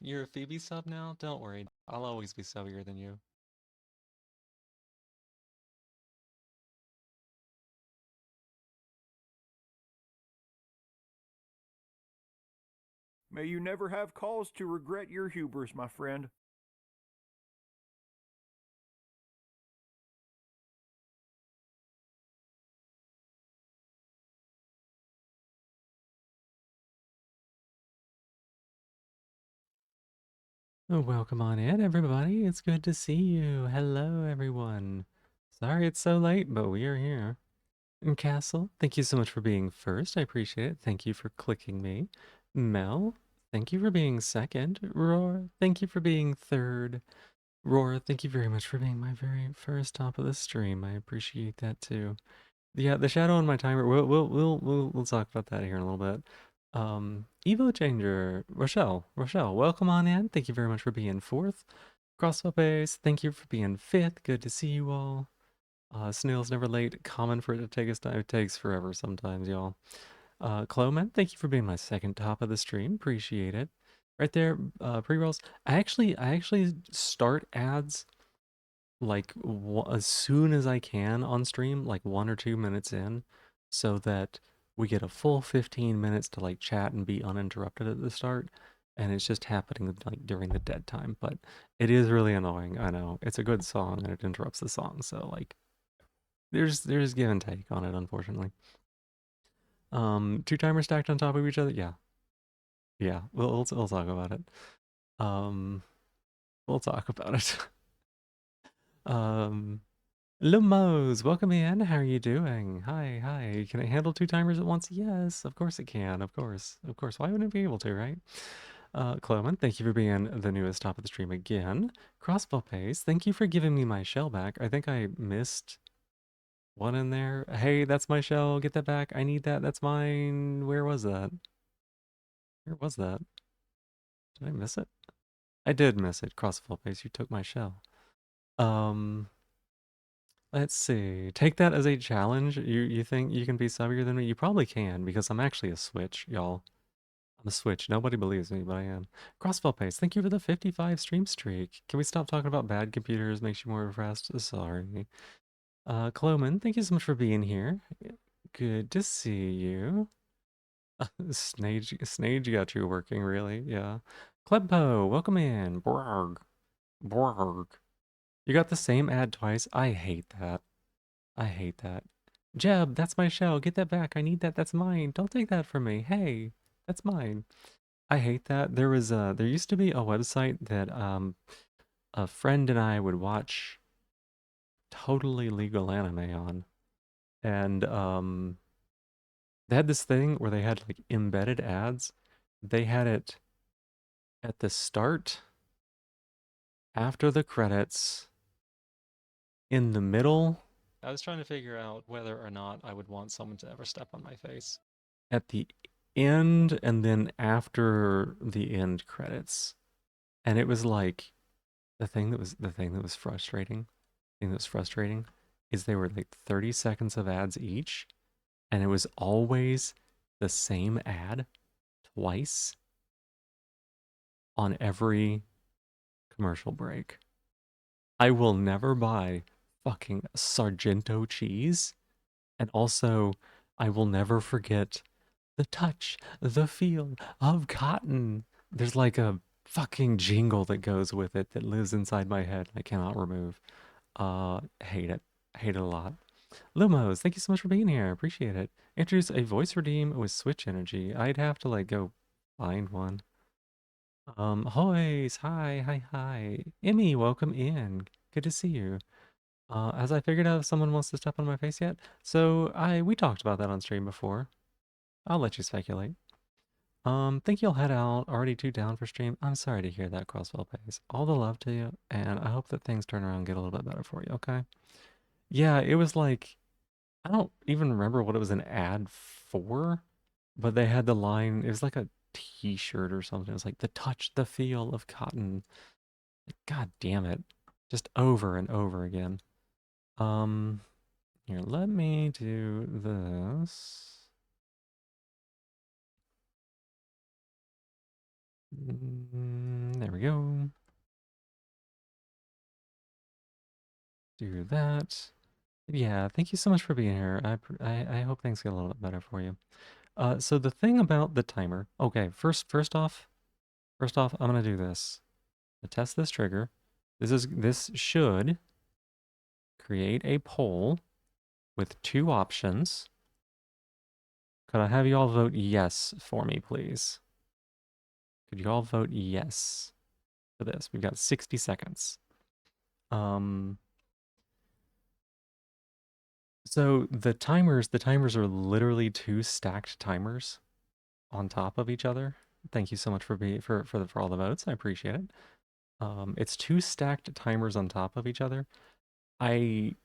you're a Phoebe sub now? Don't worry. I'll always be subbier than you. May you never have cause to regret your hubris, my friend. Welcome on in, everybody. It's good to see you. Hello, everyone. Sorry it's so late, but we are here. And Castle, thank you so much for being first. I appreciate it. Thank you for clicking me. Mel, thank you for being second. Roar, thank you for being third. Roar, thank you very much for being my very first top of the stream. I appreciate that too. Yeah, the shadow on my timer. We'll talk about that here in a little bit. Evo Changer, Rochelle, welcome on in. Thank you very much for being fourth. Crossbow Base, thank you for being fifth. Good to see you all. Snail's never late. Common for it to take us time. It takes forever sometimes, y'all. Cloman, thank you for being my second top of the stream. Appreciate it. Right there, pre-rolls. I actually start ads like as soon as I can on stream, like 1 or 2 minutes in, so that we get a full 15 minutes to like chat and be uninterrupted at the start. And it's just happening like during the dead time, but it is really annoying. I know it's a good song and it interrupts the song, so like there's give and take on it, unfortunately. Two timers stacked on top of each other. Yeah, yeah. We'll talk about it. Um, we'll talk about it. um, Lumos, welcome in. How are you doing? Hi, hi. Can it handle two timers at once? Yes, of course it can. Of course. Why wouldn't it be able to, right? Clement, thank you for being the newest top of the stream again. Crossbow Pace, thank you for giving me my shell back. I think I missed one in there. Hey, that's my shell. Get that back. I need that. That's mine. Where was that? Where was that? Did I miss it? I did miss it. Crossbow Pace, you took my shell. Um, Let's see. Take that as a challenge. You think you can be subbier than me? You probably can because I'm actually a switch, y'all. I'm a switch. Nobody believes me, but I am. Crossfell Pace, thank you for the 55 stream streak. Can we stop talking about bad computers? Makes you more impressed. Sorry. Cloman, thank you so much for being here. Good to see you. Snage got you working, really? Yeah. Klebpo, welcome in. Brarg. Brarg. You got the same ad twice. I hate that. I hate that. Jeb, that's my shell. Get that back. I need that. That's mine. Don't take that from me. Hey, that's mine. I hate that. There used to be a website that a friend and I would watch totally legal anime on. And they had this thing where they had like embedded ads. They had it at the start, after the credits, in the middle. I was trying to figure out whether or not I would want someone to ever step on my face. At the end, and then after the end credits. And it was like the thing that was frustrating is they were like 30 seconds of ads each, and it was always the same ad twice on every commercial break. I will never buy fucking Sargento cheese. And also, I will never forget the touch, the feel of cotton. There's like a fucking jingle that goes with it that lives inside my head. I cannot remove. Hate it. Hate it a lot. Lumos, thank you so much for being here. Appreciate it. Introduce a voice redeem with Switch energy. I'd have to like go find one. Hoys, hi. Emmy, welcome in. Good to see you. As I figured out if someone wants to step on my face yet? So we talked about that on stream before. I'll let you speculate. Think you'll head out already too down for stream. I'm sorry to hear that, Crosswell Pays. All the love to you, and I hope that things turn around and get a little bit better for you, okay? Yeah, it was like I don't even remember what it was an ad for, but they had the line, it was like a t-shirt or something. It was like the touch, the feel of cotton. God damn it. Just over and over again. Um, Here, let me do this. There we go. Do that. Yeah, thank you so much for being here. I hope things get a little bit better for you. So the thing about the timer. Okay, first off, I'm gonna do this to test this trigger. This should create a poll with two options. Could I have you all vote yes for me, please? Could you all vote yes for this? We've got 60 seconds. Um, so the timers are literally two stacked timers on top of each other. Thank you so much for all the votes. I appreciate it. It's two stacked timers on top of each other. I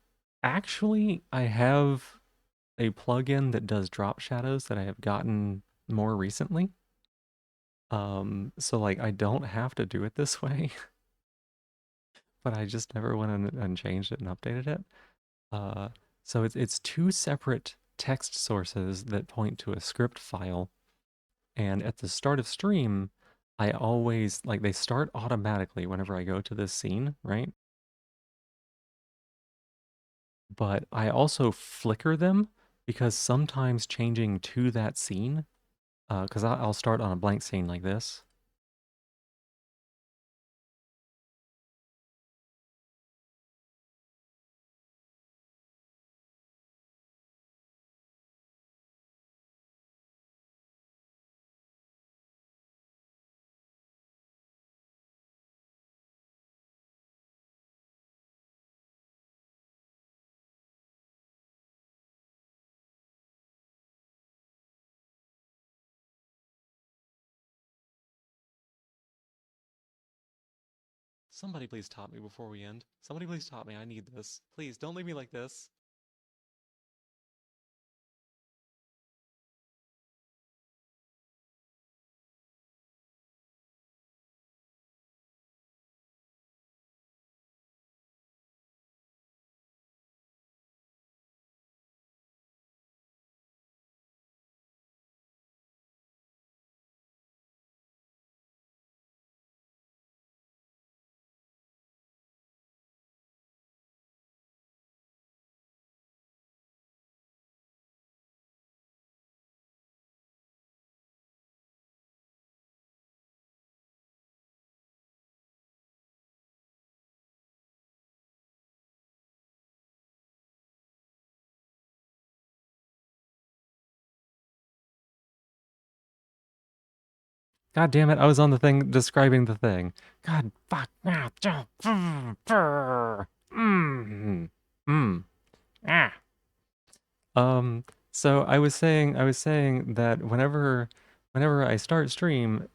I have a plugin that does drop shadows that I have gotten more recently. So like I don't have to do it this way, but I just never went and changed it and updated it. Uh, so it's two separate text sources that point to a script file. And at the start of stream, I always like they start automatically whenever I go to this scene, right? But I also flicker them because sometimes changing to that scene, because I'll start on a blank scene like this. Somebody please top me before we end. Somebody please top me. I need this. Please don't leave me like this. God damn it, I was on the thing describing the thing. God fuck. Ah. Um, so I was saying that whenever I start stream,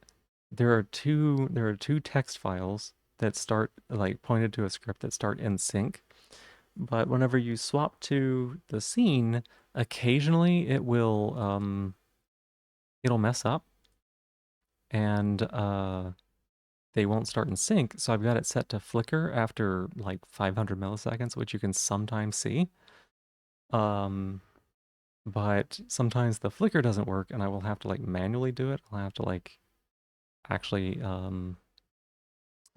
there are two text files that start like pointed to a script that start in sync. But whenever you swap to the scene, occasionally it'll mess up and they won't start in sync. So I've got it set to flicker after like 500 milliseconds, which you can sometimes see. Um, but sometimes the flicker doesn't work and I will have to like manually do it. I'll have to like actually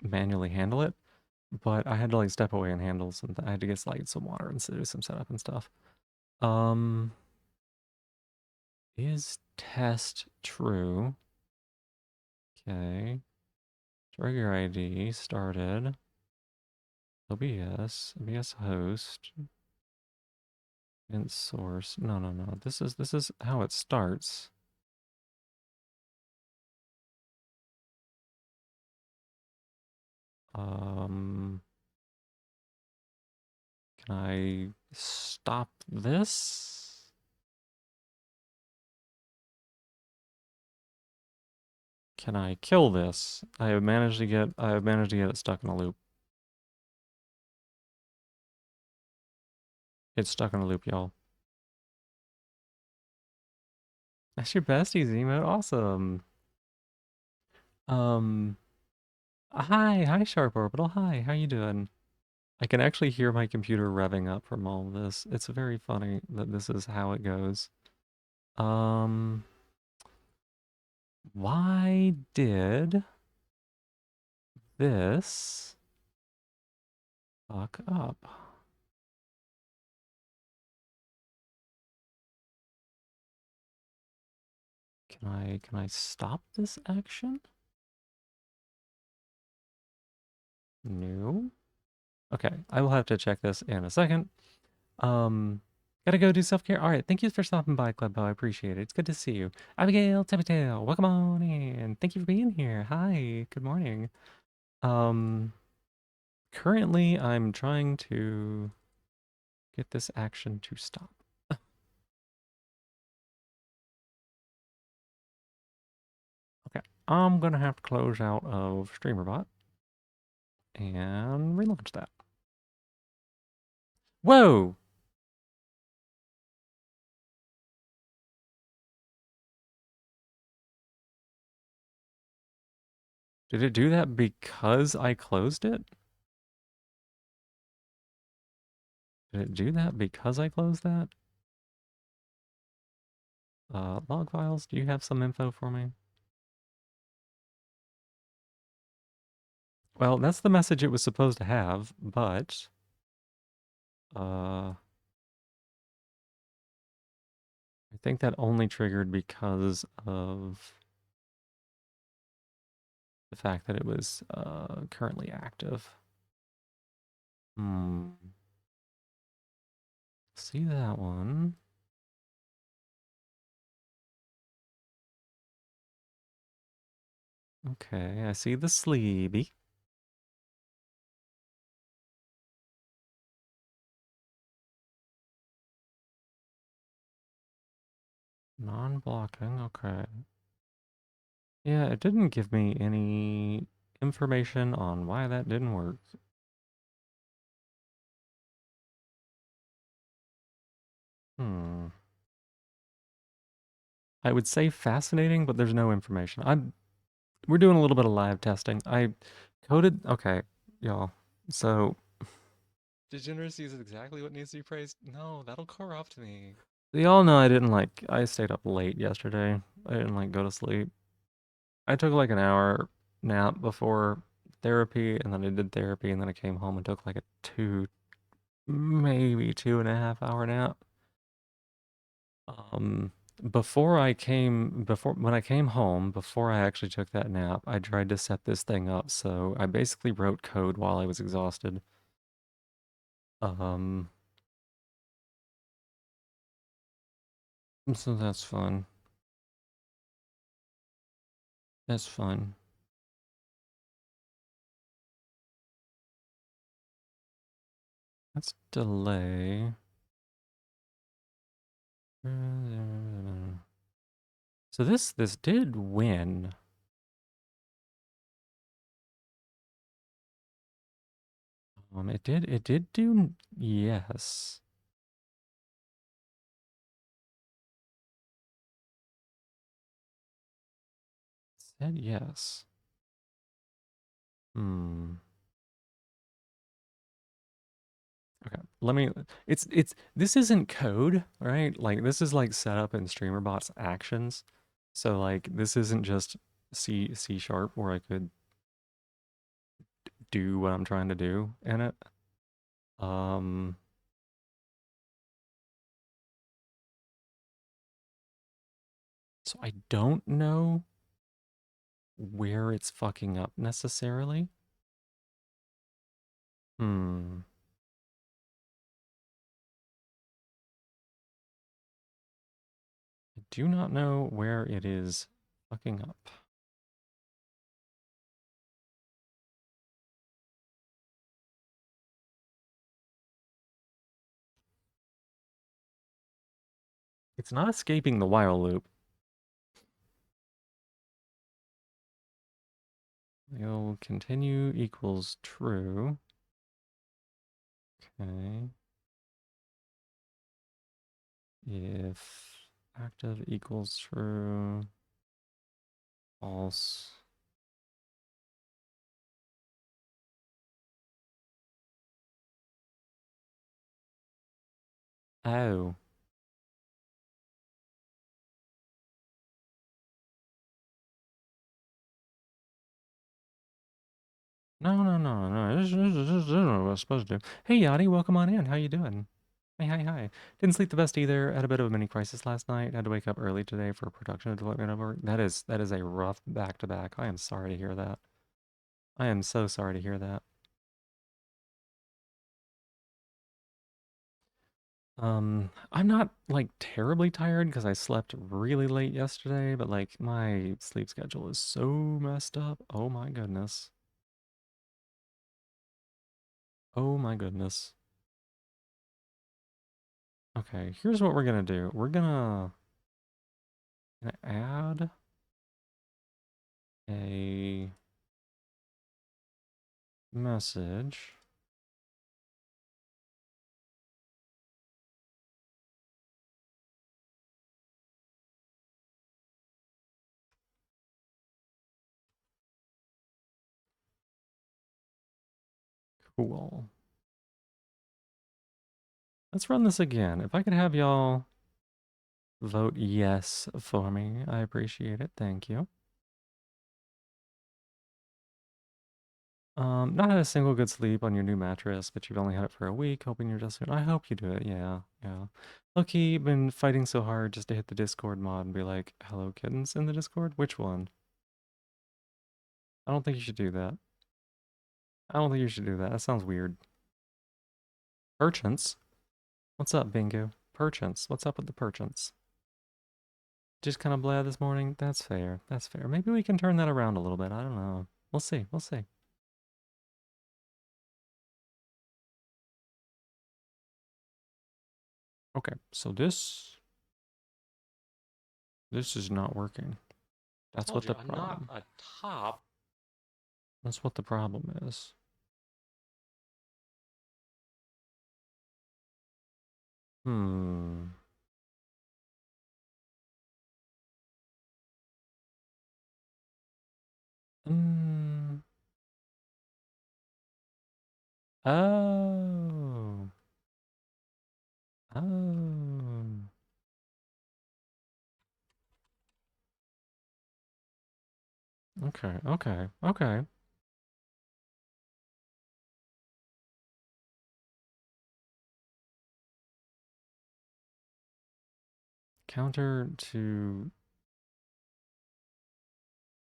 manually handle it. But I had to like step away and handle some. I had to get like some water and do some setup and stuff. Um, is test true? Okay. Trigger ID started. OBS host, and source. No. This is how it starts. Um, can I stop this? Can I kill this? I have managed to get it stuck in a loop. It's stuck in a loop, y'all. That's your besties emote. Awesome. Um, hi, Sharp Orbital. Hi, how you doing? I can actually hear my computer revving up from all of this. It's very funny that this is how it goes. Um, Why did this fuck up? Can I stop this action? No. Okay, I will have to check this in a second. Gotta go do self-care. All right, thank you for stopping by, Clubbo. I appreciate it. It's good to see you. Abigail, Tail, welcome on in. Thank you for being here. Hi, good morning. Um, Currently I'm trying to get this action to stop. Okay, I'm gonna have to close out of StreamerBot and relaunch that. Whoa! Did it do that because I closed it? Did it do that because I closed that? Log files, do you have some info for me? Well, that's the message it was supposed to have, but I think that only triggered because of the fact that it was currently active. Hmm. See that one? Okay, I see the sleepy. Non-blocking, okay. Yeah, it didn't give me any information on why that didn't work. Hmm. I would say fascinating, but there's no information. We're doing a little bit of live testing. I coded, okay, y'all. So degeneracy is exactly what needs to be praised. No, that'll corrupt me. Y'all know I stayed up late yesterday. I didn't go to sleep. I took like an hour nap before therapy, and then I did therapy, and then I came home and took like a maybe 2.5 hour nap. Um, when I came home, before I actually took that nap, I tried to set this thing up. So I basically wrote code while I was exhausted. Um, so that's fun. That's fun. Let's delay. So this did win. It did do yes. Said yes. Hmm. Okay. This isn't code, right? Like this is like set up in StreamerBot's actions. So like this isn't just C sharp where I could do what I'm trying to do in it. Um so I don't know where it's fucking up necessarily. Hmm. I do not know where it is fucking up. It's not escaping the while loop. You'll continue equals true. Okay. If active equals true, false. Oh. No. This is what I was supposed to do. Hey, Yachty, welcome on in. How you doing? Hey, hi. Didn't sleep the best either. Had a bit of a mini crisis last night. Had to wake up early today for production development over. That is a rough back to back. I am sorry to hear that. I am so sorry to hear that. I'm not like terribly tired because I slept really late yesterday, but like my sleep schedule is so messed up. Oh my goodness. Oh my goodness. Okay, here's what we're gonna do. We're gonna add a message. Cool. Let's run this again. If I could have y'all vote yes for me, I appreciate it. Thank you. Not had a single good sleep on your new mattress, but you've only had it for a week, hoping you're just I hope you do it. Yeah. Low-key, been fighting so hard just to hit the Discord mod and be like, hello kittens in the Discord? Which one? I don't think you should do that. I don't think you should do that. That sounds weird. Perchance? What's up, Bingo? Perchance. What's up with the perchance? Just kind of blah this morning? That's fair. That's fair. Maybe we can turn that around a little bit. I don't know. We'll see. We'll see. Okay, so this is not working. That's what the problem. I'm not a top. That's what the problem is. Hmm. Mm. Oh. Oh. Okay. Counter to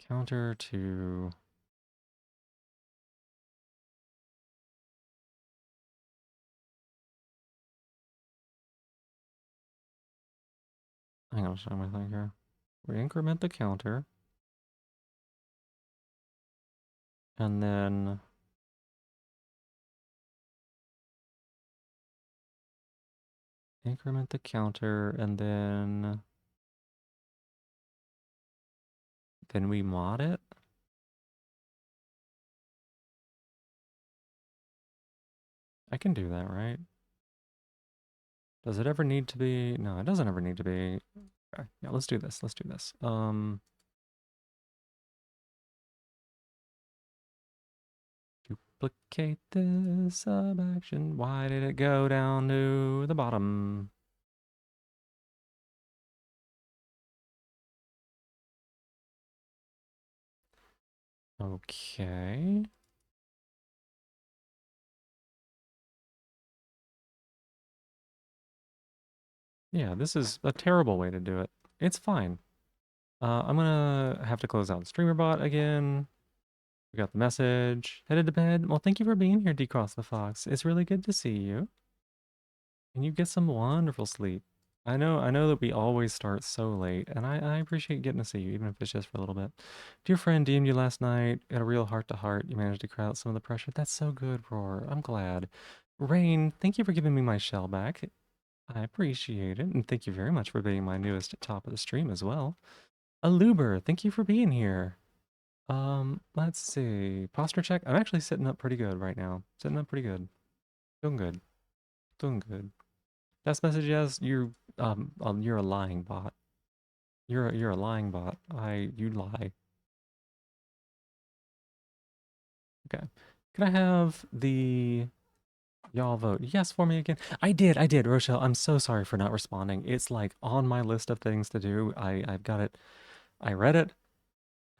counter to hang on a second, I think here. We increment the counter and then increment the counter and then we mod it. I can do that, right? Does it ever need to be? No, it doesn't ever need to be. Okay, yeah, let's do this. Let's do this. Duplicate this sub action. Why did it go down to the bottom? Okay. Yeah, this is a terrible way to do it. It's fine. I'm gonna have to close out StreamerBot again. We got the message. Headed to bed. Well, thank you for being here, Decross the Fox. It's really good to see you. And you get some wonderful sleep. I know that we always start so late, and I appreciate getting to see you, even if it's just for a little bit. Dear friend, DM'd you last night, at a real heart-to-heart. You managed to crowd out some of the pressure. That's so good, Roar. I'm glad. Rain, thank you for giving me my shell back. I appreciate it, and thank you very much for being my newest top of the stream as well. Aluber, thank you for being here. Let's see. Posture check. I'm actually sitting up pretty good right now. Sitting up pretty good. Doing good. Doing good. Best message is you're a lying bot. You're a lying bot. You lie. Okay. Can I have the y'all vote yes for me again? I did, Rochelle. I'm so sorry for not responding. It's like on my list of things to do. I've got it. I read it.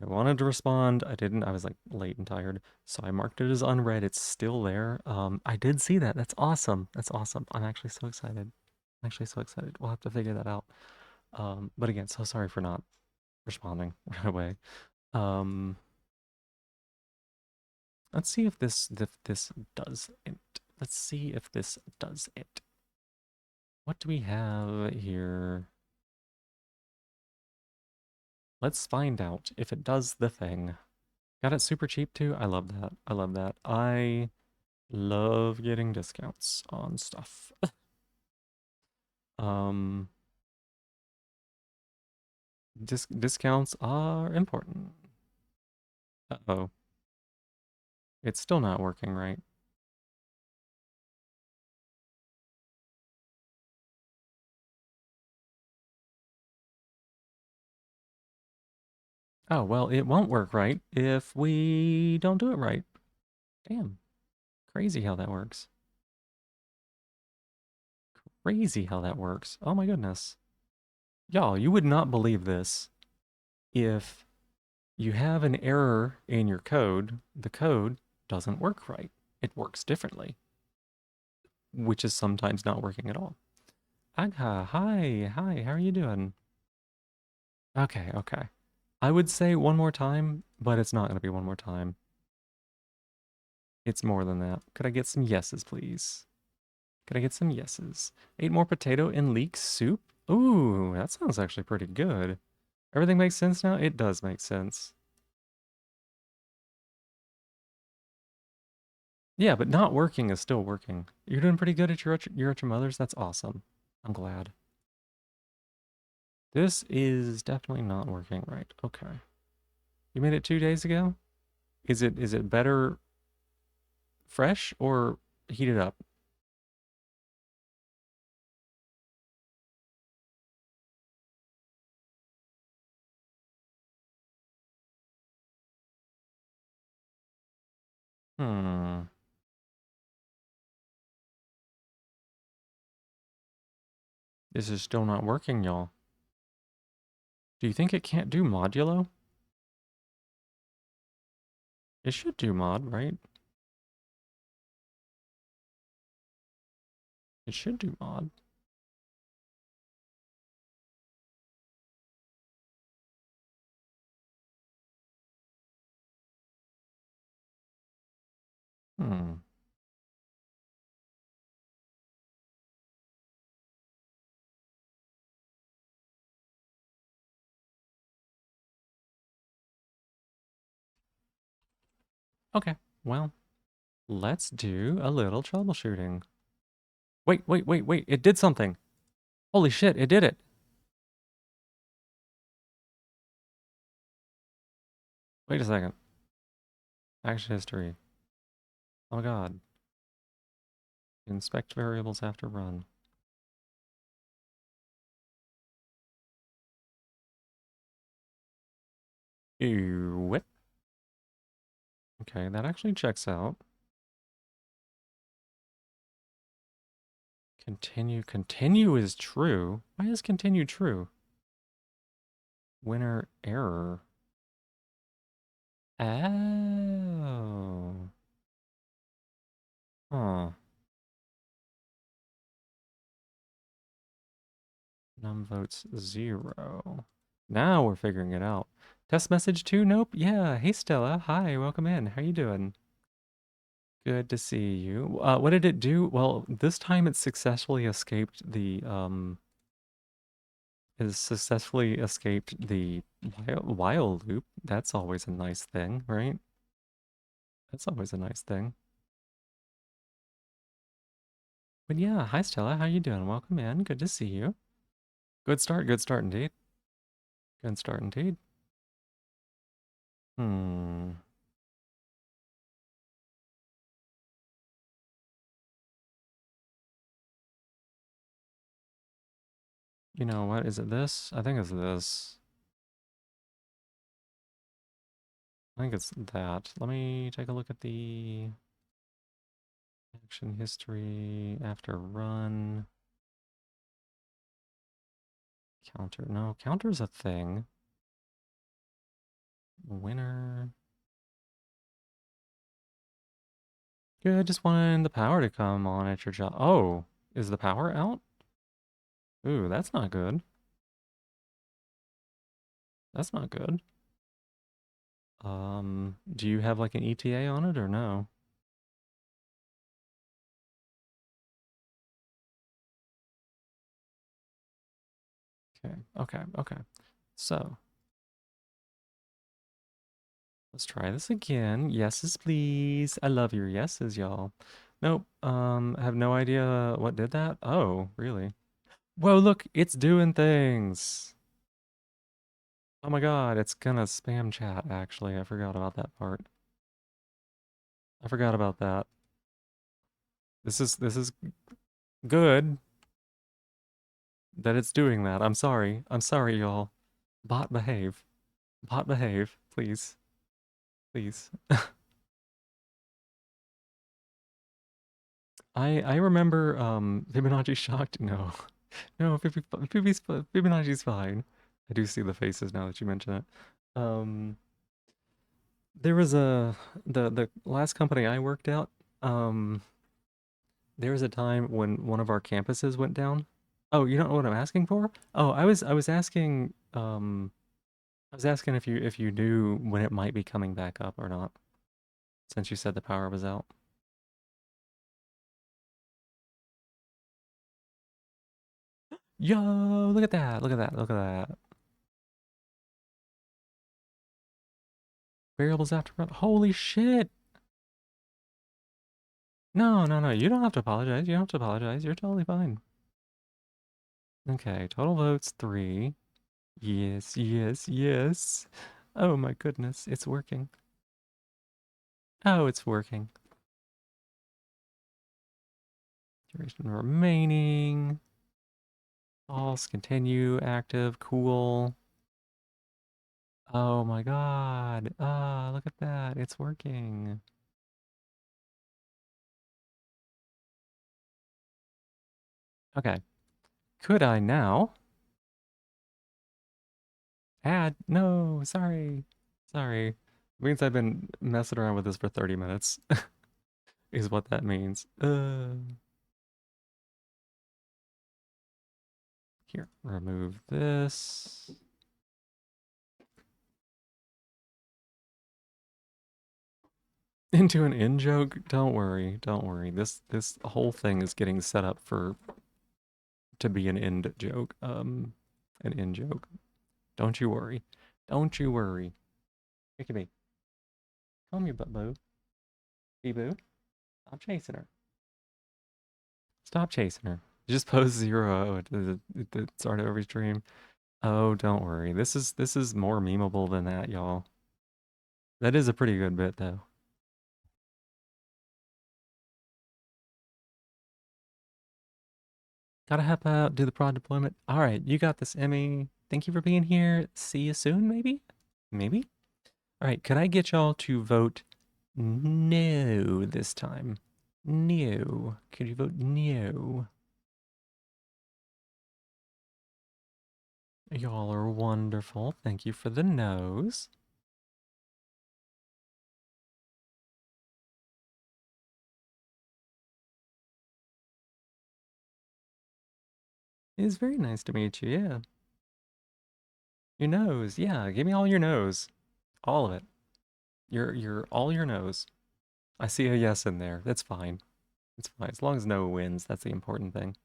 I wanted to respond. I didn't. I was like late and tired. So I marked it as unread. It's still there. I did see that. That's awesome. That's awesome. I'm actually so excited. I'm actually so excited. We'll have to figure that out. But again, so sorry for not responding right away. Um, let's see if this does it. Let's see if this does it. What do we have here? Let's find out if it does the thing. Got it super cheap too. I love that. I love that. I love getting discounts on stuff. um, discounts are important. Uh-oh. It's still not working right. Oh, well, it won't work right if we don't do it right. Damn. Crazy how that works. Crazy how that works. Oh my goodness. Y'all, you would not believe this. If you have an error in your code, the code doesn't work right. It works differently, which is sometimes not working at all. Agha, hi, how are you doing? Okay, okay. I would say one more time, but it's not going to be one more time. It's more than that. Could I get some yeses, please? Could I get some yeses? 8 more potato and leek soup? Ooh, that sounds actually pretty good. Everything makes sense now? It does make sense. Yeah, but not working is still working. You're doing pretty good at your mother's. That's awesome. I'm glad. This is definitely not working right. Okay. You made it 2 days ago? Is it better fresh or heated up? Hmm. This is still not working, y'all. Do you think it can't do modulo? It should do mod, right? It should do mod. Hmm. Okay. Well, let's do a little troubleshooting. Wait. It did something. Holy shit, it did it. Wait a second. Action history. Oh my god. Inspect variables after run. Ew, what? Okay, that actually checks out. Continue. Continue is true. Why is continue true? Winner error. Oh. Huh. Num votes 0. Now we're figuring it out. Test message 2? Nope. Yeah. Hey Stella. Hi. Welcome in. How you doing? Good to see you. What did it do? Well, this time it successfully escaped the while loop. That's always a nice thing, right? That's always a nice thing. But yeah, hi Stella, how you doing? Welcome in. Good to see you. Good start indeed. Good start indeed. Hmm. You know what? Is it this? I think it's this. I think it's that. Let me take a look at the action history after run. Counter. No, counter's a thing. Winner. Good, just wanted the power to come on at your job. Oh, is the power out? Ooh, that's not good. That's not good. Do you have like an ETA on it or no? Okay. So, let's try this again. Yeses, please. I love your yeses, y'all. Nope. I have no idea what did that. Oh, really? Whoa, look, it's doing things. Oh my god, it's gonna spam chat, actually. I forgot about that part. I forgot about that. This is good that it's doing that. I'm sorry. I'm sorry, y'all. Bot behave. Bot behave, please. Please. I remember Fibonacci shocked. No. No, Fibonacci's fine. I do see the faces now that you mention it. Um there was the last company I worked at, um there was a time when one of our campuses went down. Oh, you don't know what I'm asking for? Oh, I was asking if you knew when it might be coming back up or not, since you said the power was out. Yo, look at that. Look at that. Look at that. Variables after holy shit. No. You don't have to apologize. You don't have to apologize. You're totally fine. Okay, total votes 3. Yes. Oh my goodness, it's working. Oh, it's working. Duration remaining. False, continue, active, cool. Oh my god. Ah, look at that. It's working. Okay. Could I now add? No, sorry. Sorry. Means I've been messing around with this for 30 minutes, is what that means. Here, remove this. Into an in joke? Don't worry, don't worry. This whole thing is getting set up for to be an end joke. An in joke. Don't you worry. Don't you worry. Look at me. Calm your butt, boo. Bee boo. Stop chasing her. Stop chasing her. Just post 0 at the start of every stream. Oh, don't worry. This is more memeable than that, y'all. That is a pretty good bit though. Gotta help out, do the prod deployment. All right, you got this, Emmy. Thank you for being here. See you soon, maybe? Maybe? All right, could I get y'all to vote no this time? No. Could you vote no? Y'all are wonderful. Thank you for the no's. It is very nice to meet you, yeah. Your nose, yeah. Give me all your nose. All of it. All your nose. I see a yes in there. That's fine. It's fine. As long as no wins, that's the important thing.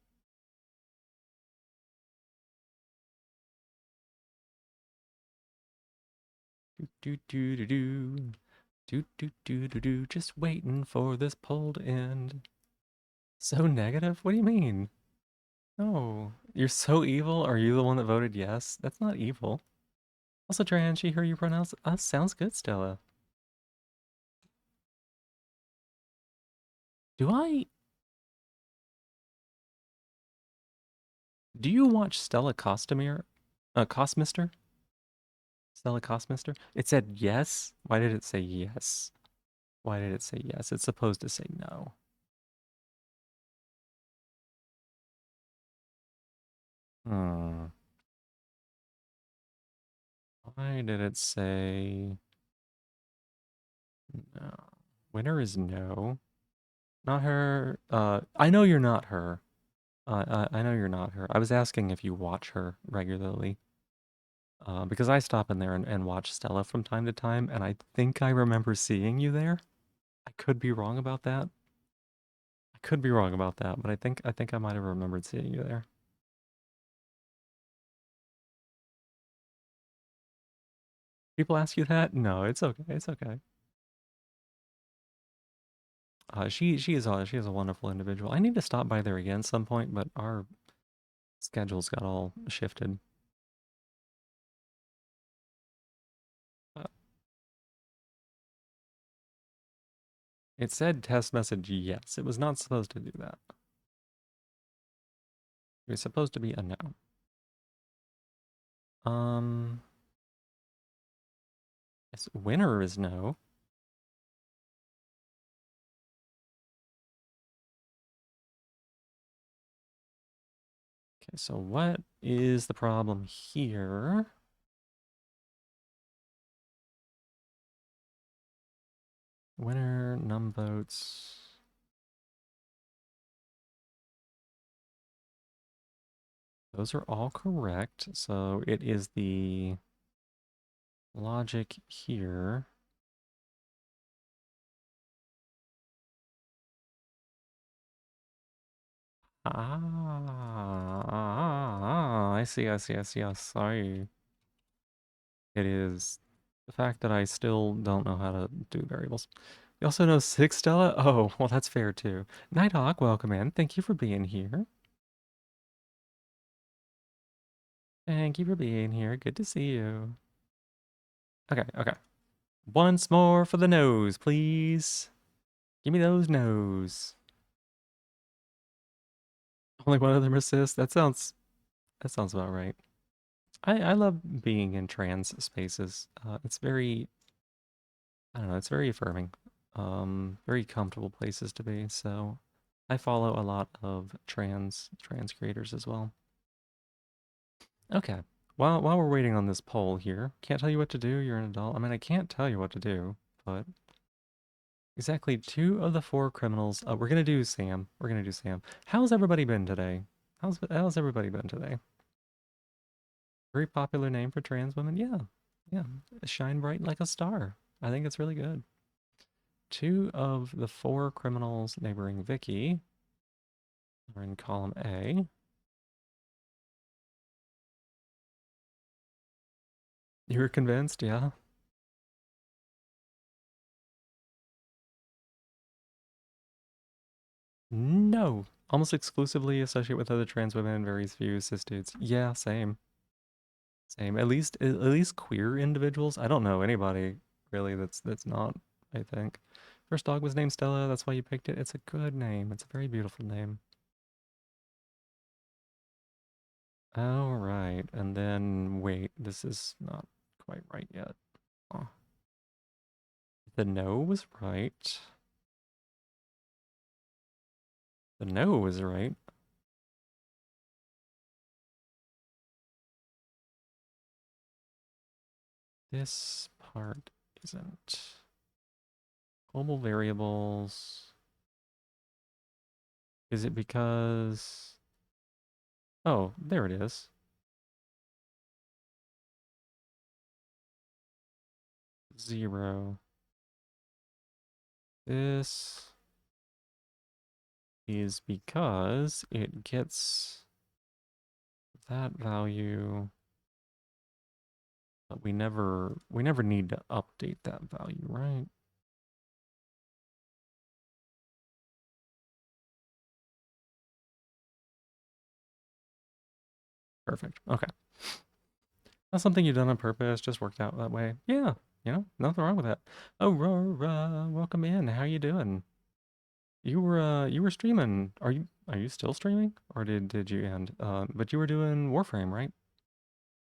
Do. Do. Just waiting for this poll to end. So negative? What do you mean? No. You're so evil? Are you the one that voted yes? That's not evil. Also, Tran, she heard you pronounce sounds good, Stella. Do you watch Stella Costamere? Cosmister? Stella Cosmister? It said yes? Why did it say yes? Why did it say yes? It's supposed to say no. Hmm. Why did it say No. Winner is no. Not her. I know you're not her. I know you're not her. I was asking if you watch her regularly. Because I stop in there and watch Stella from time to time, and I think I remember seeing you there. I could be wrong about that. I could be wrong about that, but I think I might have remembered seeing you there. People ask you that? No, it's okay. It's okay. She is a wonderful individual. I need to stop by there again some point, but our schedules got all shifted. Uh, it said test message yes. It was not supposed to do that. It was supposed to be a no. Um, yes, winner is no. Okay, so what is the problem here? Winner, num votes. Those are all correct. So it is the logic here. I see, I see, I see. I'm sorry. It is the fact that I still don't know how to do variables. You also know six, Stella? Oh, well, that's fair too. Nighthawk, welcome in. Thank you for being here. Thank you for being here. Good to see you. Okay, okay. Once more for the nose, please. Give me those nose. Only one of them assists. That sounds about right. I love being in trans spaces. It's very, I don't know, it's very affirming. Very comfortable places to be. So I follow a lot of trans creators as well. Okay. While we're waiting on this poll here, can't tell you what to do. You're an adult. I mean, I can't tell you what to do, but exactly two of the four criminals. We're gonna do Sam. We're gonna do Sam. How's everybody been today? How's everybody been today? Very popular name for trans women. Yeah, yeah. Shine bright like a star. I think it's really good. Two of the four criminals neighboring Vicky are in column A. You were convinced, yeah? No. Almost exclusively associate with other trans women and very few cis dudes. Yeah, same. Same. At least queer individuals. I don't know anybody really that's not, I think. First dog was named Stella, that's why you picked it. It's a good name. It's a very beautiful name. All right. And then wait, this is not quite right yet. Oh. The no was right. The no was right. This part isn't. Global variables. Is it because... Oh, there it is. Zero. This is because it gets that value, but we never need to update that value, right? Perfect. Okay. That's something you've done on purpose, just worked out that way. Yeah, nothing wrong with that. Aurora, welcome in. How you doing? You were streaming. Are you still streaming? Or did you end? But you were doing Warframe, right?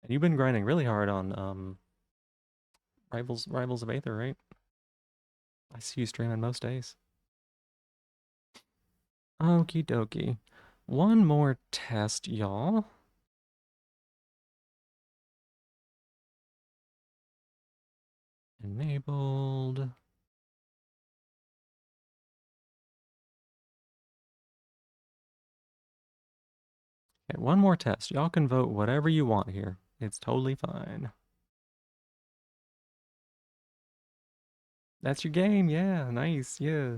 And you've been grinding really hard on Rivals of Aether, right? I see you streaming most days. Okie dokie. One more test, y'all. Enabled. Okay, one more test. Y'all can vote whatever you want here. It's totally fine. That's your game, yeah, nice, yeah.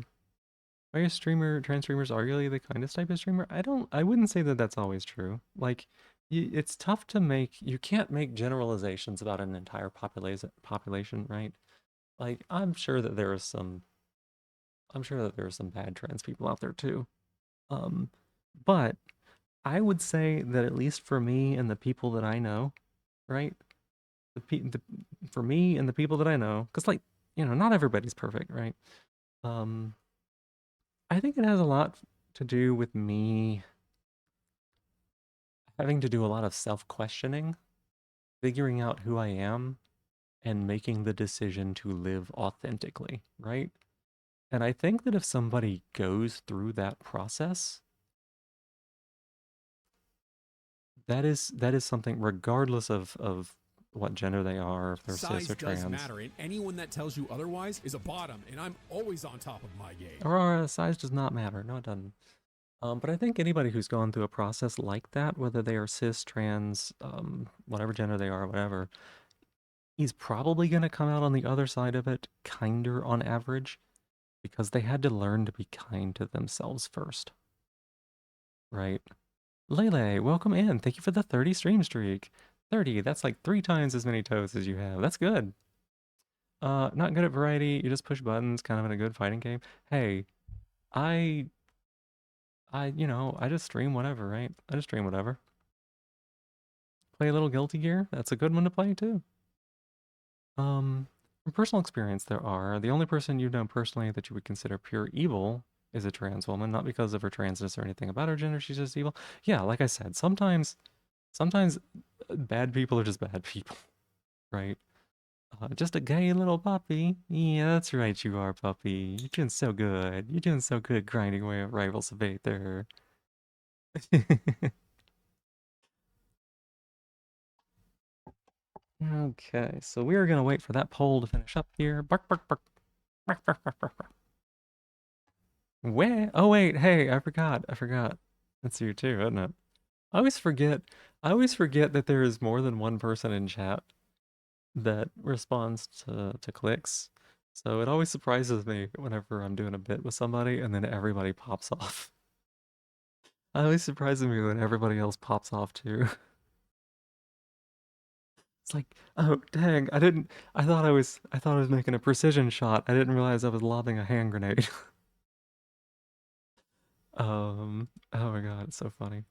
Are you a streamer, trans streamers arguably the kindest type of streamer? I wouldn't say that that's always true. Like, it's tough to make, you can't make generalizations about an entire population, right? Like, I'm sure that there are some bad trans people out there too. Um, but I would say that at least for me and the people that I know, right? The for me and the people that I know, because like, not everybody's perfect, right? Um, I think it has a lot to do with me having to do a lot of self-questioning, figuring out who I am, and making the decision to live authentically, right? And I think that if somebody goes through that process, that is something regardless of what gender they are, if they're cis Size or does trans, matter, and anyone that tells you otherwise is a bottom, and I'm always on top of my game. or size does not matter. No, it doesn't. But I think anybody who's gone through a process like that, whether they are cis, trans, whatever gender they are, whatever, he's probably going to come out on the other side of it kinder on average because they had to learn to be kind to themselves first, right? Lele, welcome in. Thank you for the 30 stream streak. 30, that's like 3 times as many toes as you have. That's good. Not good at variety. You just push buttons, kind of in a good fighting game. Hey, I, I just stream whatever, right? I just stream whatever. Play a little Guilty Gear. That's a good one to play too. From personal experience, the only person you've known personally that you would consider pure evil is a trans woman, not because of her transness or anything about her gender. She's just evil. Yeah, like I said, sometimes bad people are just bad people, right? Just a gay little puppy. Yeah, that's right, you are, puppy. You're doing so good. You're doing so good grinding away at Rivals of Eight there. Okay, so we are gonna wait for that poll to finish up here. Bark, bark, bark. Bark, bark, bark, bark, bark. Where? Oh wait, hey, I forgot. That's you too, isn't it? I always forget. I always forget that there is more than one person in chat that responds to clicks. So it always surprises me whenever I'm doing a bit with somebody and then everybody pops off. It always surprises me when everybody else pops off too. It's like, oh dang, I thought I was making a precision shot. I didn't realize I was lobbing a hand grenade. Oh my god, it's so funny.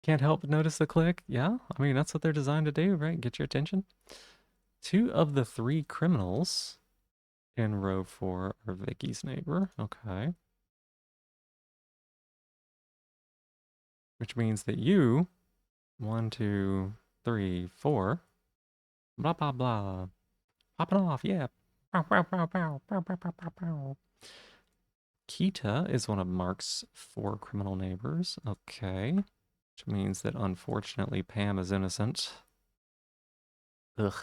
Can't help but notice the click. Yeah, I mean that's what they're designed to do, right? Get your attention. 2 of the 3 criminals in row 4 are Vicky's neighbor. Okay. Which means that you, 1, 2, 3, 4, blah blah blah. Popping off, yeah. Pow, pow, pow, pow, pow, pow, pow, pow, pow. Kita is one of Mark's 4 criminal neighbors. Okay. Which means that unfortunately Pam is innocent. Ugh.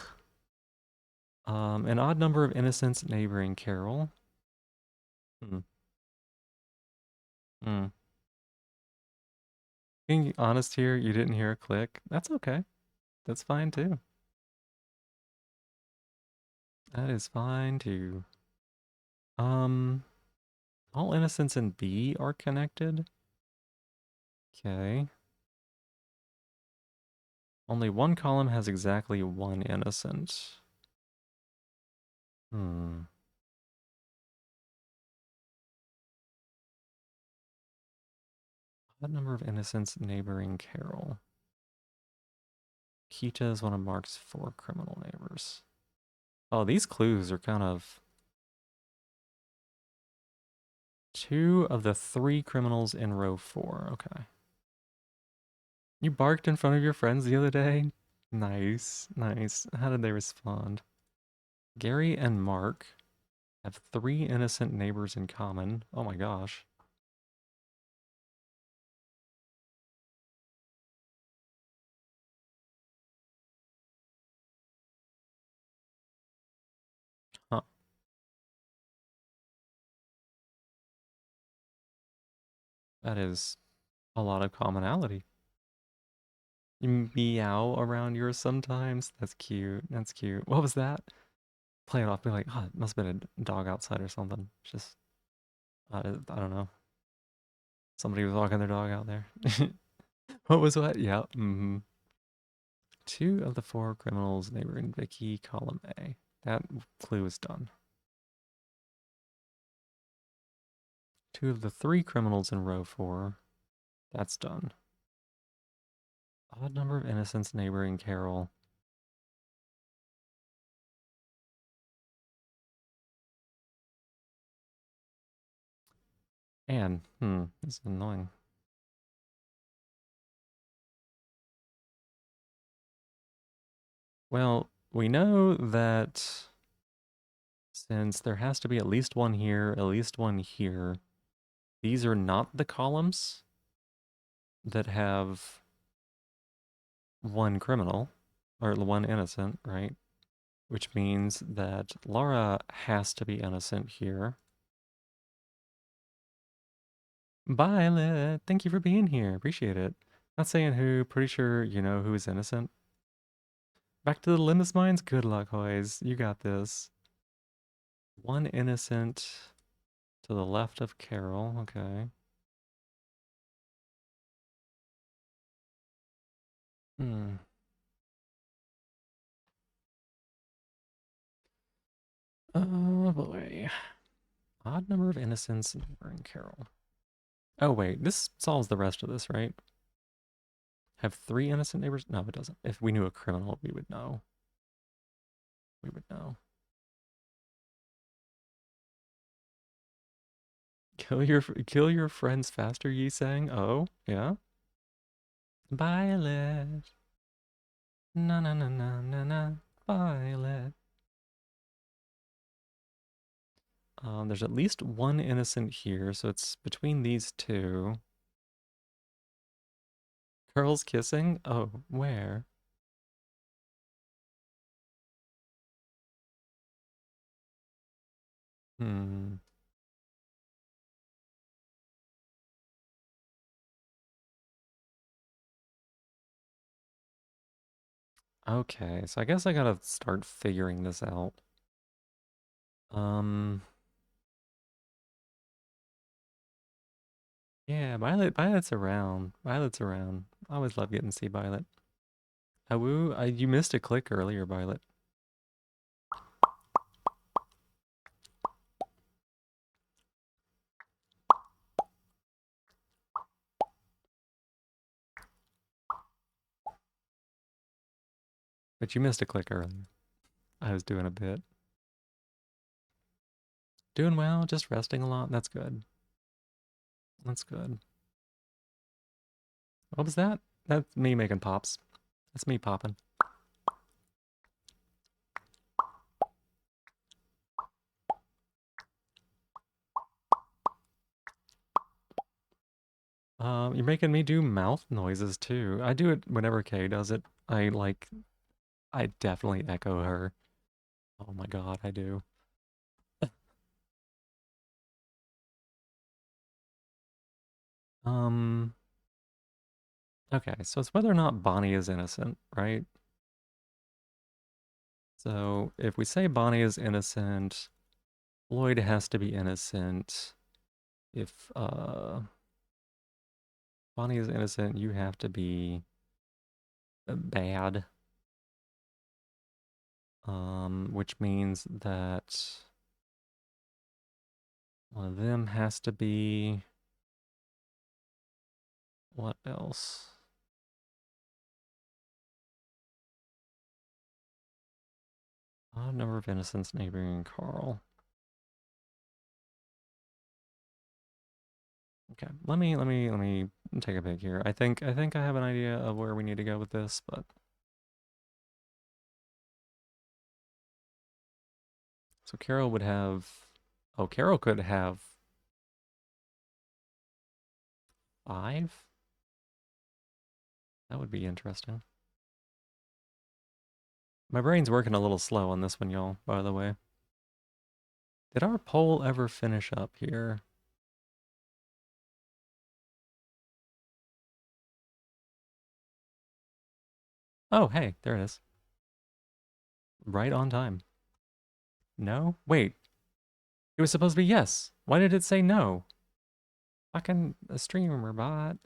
An odd number of innocents neighboring Carol. Hmm. Hmm. Being honest here, you didn't hear a click. That's okay. That's fine too. That is fine too. Um, all innocents in B are connected. Okay. Only one column has exactly 1 innocent. Hmm. Odd number of innocents neighboring Carol. Kita is one of Mark's 4 criminal neighbors. Oh, these clues are kind of 2 of the 3 criminals in row 4. Okay. You barked in front of your friends the other day? Nice, nice. How did they respond? Gary and Mark have 3 innocent neighbors in common. Oh my gosh. Huh. That is a lot of commonality. You meow around yours sometimes. That's cute. That's cute. What was that? Play it off. Be like, oh, it must have been a dog outside or something. Just, I don't know. Somebody was walking their dog out there. What was what? Yeah. Mm-hmm. 2 of the 4 criminals neighboring Vicky, column A. That clue is done. 2 of the 3 criminals in row 4. That's done. Odd number of innocents neighboring Carol. And, this is annoying. Well, we know that since there has to be at least one here, at least one here, these are not the columns that have one criminal, or one innocent, right? Which means that Laura has to be innocent here. Violet, thank you for being here. Appreciate it. Not saying who, pretty sure you know who is innocent. Back to the Limbus Mines? Good luck, Hoys. You got this. One innocent to the left of Carol. Okay. Hmm. Oh boy. Odd number of innocents in Carol. Oh wait, this solves the rest of this, right? Have 3 innocent neighbors? No, it doesn't. If we knew a criminal, we would know. We would know. Kill your friends faster, Yi sang. Oh, yeah. Violet. Na na na na na na. Violet. There's at least one innocent here, so it's between these 2. Girls kissing? Oh, where? Hmm. Okay, so I guess I gotta start figuring this out. Um, yeah, Violet's around. Violet's around. I always love getting to see Violet. Awoo, you missed a click earlier, Violet. But you missed a click earlier. I was doing a bit. Doing well, just resting a lot. That's good. That's good. What was that? That's me making pops. That's me popping. You're making me do mouth noises too. I do it whenever Kay does it. I definitely echo her. Oh my god, I do. Um, okay, so it's whether or not Bonnie is innocent, right? So if we say Bonnie is innocent, Lloyd has to be innocent. If Bonnie is innocent, you have to be bad. Which means that one of them has to be. What else? Odd number of innocents neighboring Carl. Okay, let me take a pick here. I think I have an idea of where we need to go with this, but so Carol would have. Oh, Carol could have 5. That would be interesting. My brain's working a little slow on this one, y'all, by the way. Did our poll ever finish up here? Oh, hey, there it is. Right on time. No? Wait. It was supposed to be yes. Why did it say no? Fucking a streamer bot.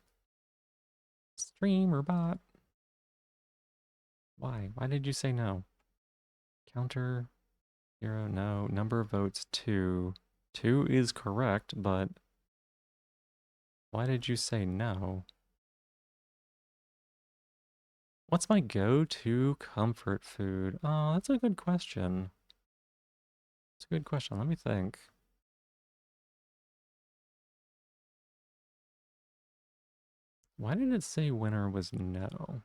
Streamer bot. Why? Why did you say no? Counter 0, no. Number of votes 2. 2 is correct, but why did you say no? What's my go-to comfort food? Oh, that's a good question. It's a good question. Let me think. Why did it say winner was no?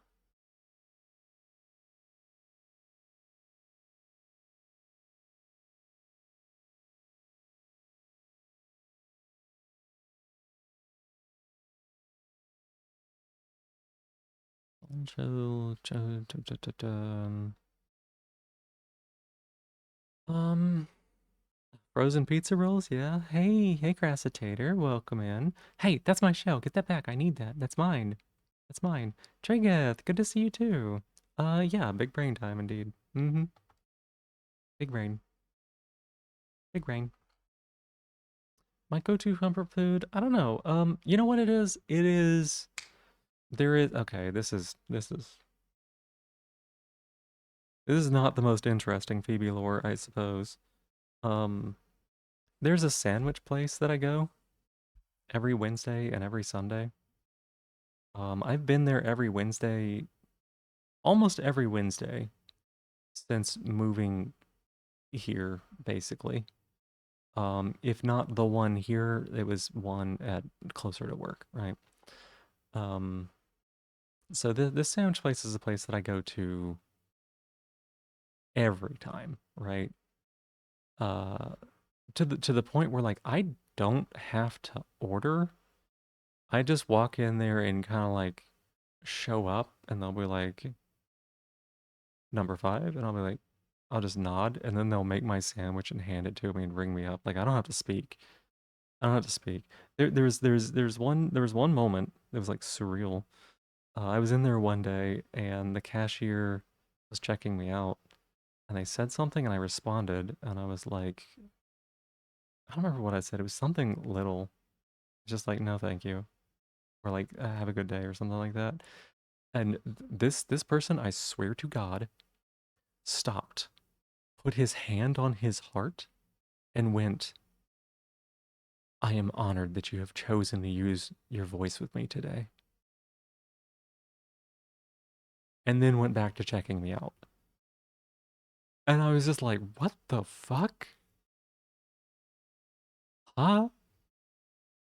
Um, frozen pizza rolls, yeah. Hey, Crassitator, welcome in. Hey, that's my shell. Get that back. I need that. That's mine. That's mine. Tregeth, good to see you too. Yeah, big brain time indeed. Mm-hmm. Big brain. Big brain. My go-to comfort food, I don't know. You know what it is? Okay, this is not the most interesting Phoebe lore, I suppose. Um, there's a sandwich place that I go every Wednesday and every Sunday. I've been there every Wednesday, almost every Wednesday since moving here, basically. If not the one here, it was one at closer to work, right? Um, so this sandwich place is a place that I go to every time, right? Uh, to the point where like I don't have to order. I just walk in there and kind of like show up, and they'll be like number 5, and I'll be like, I'll just nod, and then they'll make my sandwich and hand it to me and ring me up. Like I don't have to speak. I don't have to speak. There was one moment that was like surreal. I was in there one day, and the cashier was checking me out, and they said something, and I responded, and I was like, I don't remember what I said. It was something little, just like no, thank you, or like have a good day or something like that. And this person, I swear to God, stopped, put his hand on his heart, and went, I am honored that you have chosen to use your voice with me today. And then went back to checking me out. And I was just like, what the fuck? Huh?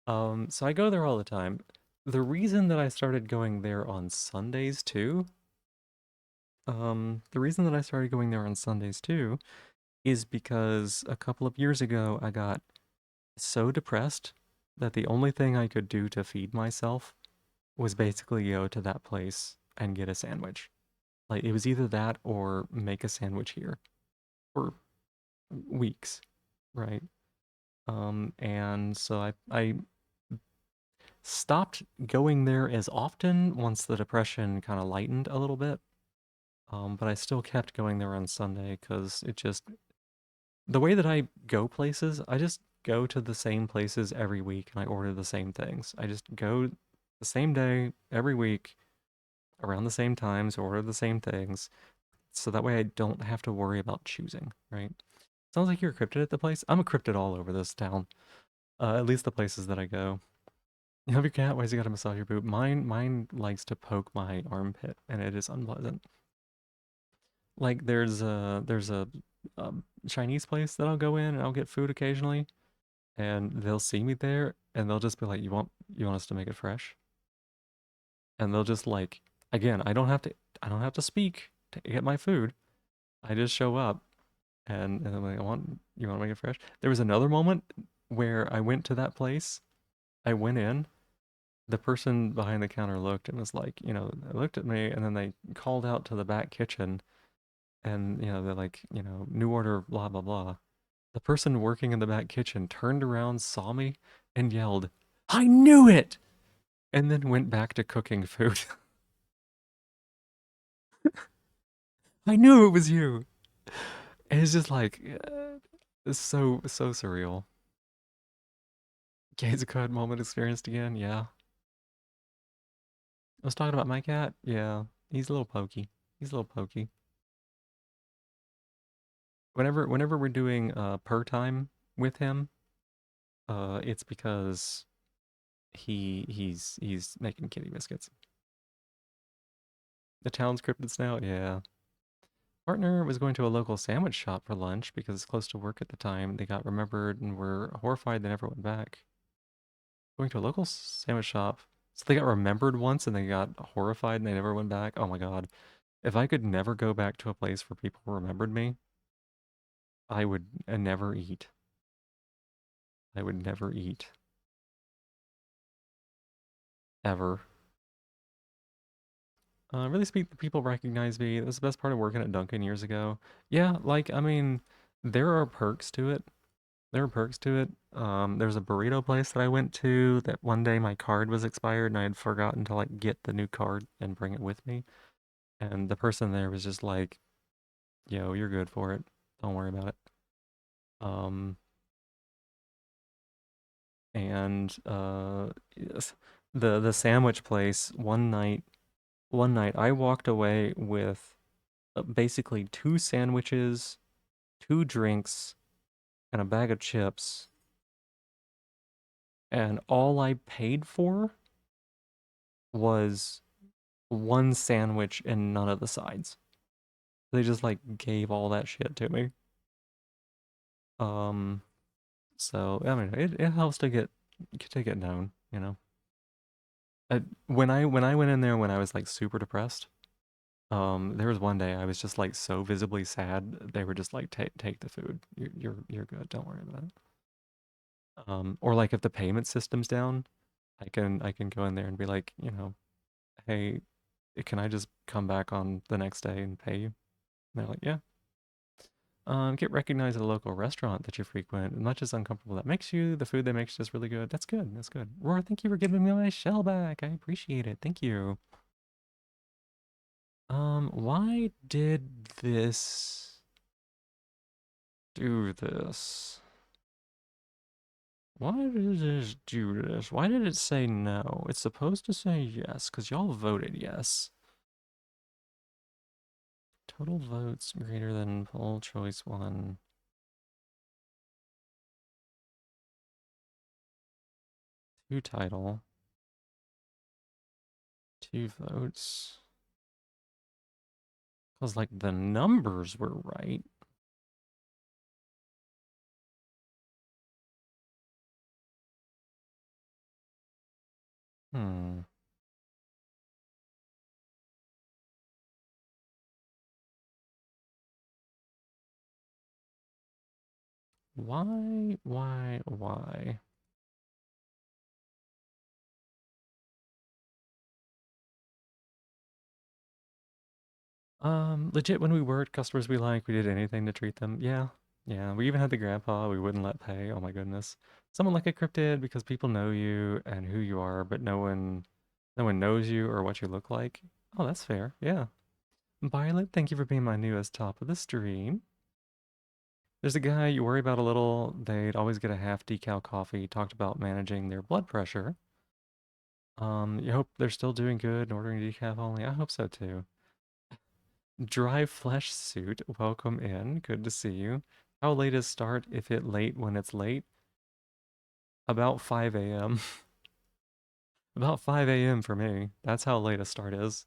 So I go there all the time. The reason that I started going there on Sundays too, the reason that I started going there on Sundays too is because a couple of years ago I got so depressed that the only thing I could do to feed myself was basically go to that place and get a sandwich. Like it was either that or make a sandwich here for weeks, right? And so I stopped going there as often once the depression kind of lightened a little bit. But I still kept going there on Sunday because it just the way that I go places, I just go to the same places every week and I order the same things. I just go the same day every week around the same times, order the same things. So that way I don't have to worry about choosing, right? Sounds like you're a cryptid at the place. I'm a cryptid all over this town. At least the places that I go. You have your cat? Why does he gotta massage your boob? Mine likes to poke my armpit, and it is unpleasant. Like there's a Chinese place that I'll go in and I'll get food occasionally, and they'll see me there and they'll just be like, "You want us to make it fresh?" And they'll just like, again, I don't have to speak to get my food. I just show up and I'm like, you want to make it fresh? There was another moment where I went to that place. I went in. The person behind the counter looked and was like, they looked at me and then they called out to the back kitchen and, they're like, new order, blah, blah, blah. The person working in the back kitchen turned around, saw me, and yelled, I knew it! And then went back to cooking food. I knew it was you. And it's just like, it's so surreal. Gaze Code moment experienced again. Yeah. I was talking about my cat. Yeah. He's a little pokey. He's a little pokey. Whenever we're doing per time with him, it's because he's making kitty biscuits. The town's cryptid snout, yeah. Partner was going to a local sandwich shop for lunch because it's close to work at the time. They got remembered and were horrified they never went back. Going to a local sandwich shop. So they got remembered once and they got horrified and they never went back. Oh my god. If I could never go back to a place where people remembered me, I would never eat. I would never eat. Ever. Really speak, the people recognize me. That was the best part of working at Dunkin' years ago. Yeah, like, I mean, there are perks to it. There are perks to it. There's a burrito place that I went to that one day my card was expired and I had forgotten to like get the new card and bring it with me. And the person there was just like, "Yo, you're good for it. Don't worry about it." Um, and yes, the sandwich place one night I walked away with basically two sandwiches, two drinks, and a bag of chips, and all I paid for was one sandwich and none of the sides. They just like gave all that shit to me. Um, so I mean, it helps to get known, you know. When I went in there when I was like super depressed, there was one day I was just like so visibly sad. They were just like, take the food. You're good. Don't worry about it. Or like if the payment system's down, I can go in there and be like, you know, hey, can I just come back on the next day and pay you? And they're like, yeah. Get recognized at a local restaurant that you frequent. As much as uncomfortable that makes you, the food they make is just really good. That's good. That's good. Roar, thank you for giving me my shell back. I appreciate it. Thank you. Why did this do this? Why did this do this? Why did it say no? It's supposed to say yes, because y'all voted yes. Total votes greater than poll choice one. Two title. Two votes. Because, like, the numbers were right. Hmm. Why? Legit, when we worked, customers we like, we did anything to treat them. Yeah, yeah. We even had the grandpa we wouldn't let pay. Oh my goodness. Someone like a cryptid because people know you and who you are, but no one knows you or what you look like. Oh, that's fair. Yeah. Violet, thank you for being my newest top of the stream. There's a guy you worry about a little. They'd always get a half decal coffee. Talked about managing their blood pressure. You hope they're still doing good and ordering decaf only. I hope so too. Dry flesh suit, welcome in. Good to see you. How late is start if it late when it's late? About 5 a.m. About 5 a.m. for me. That's how late a start is.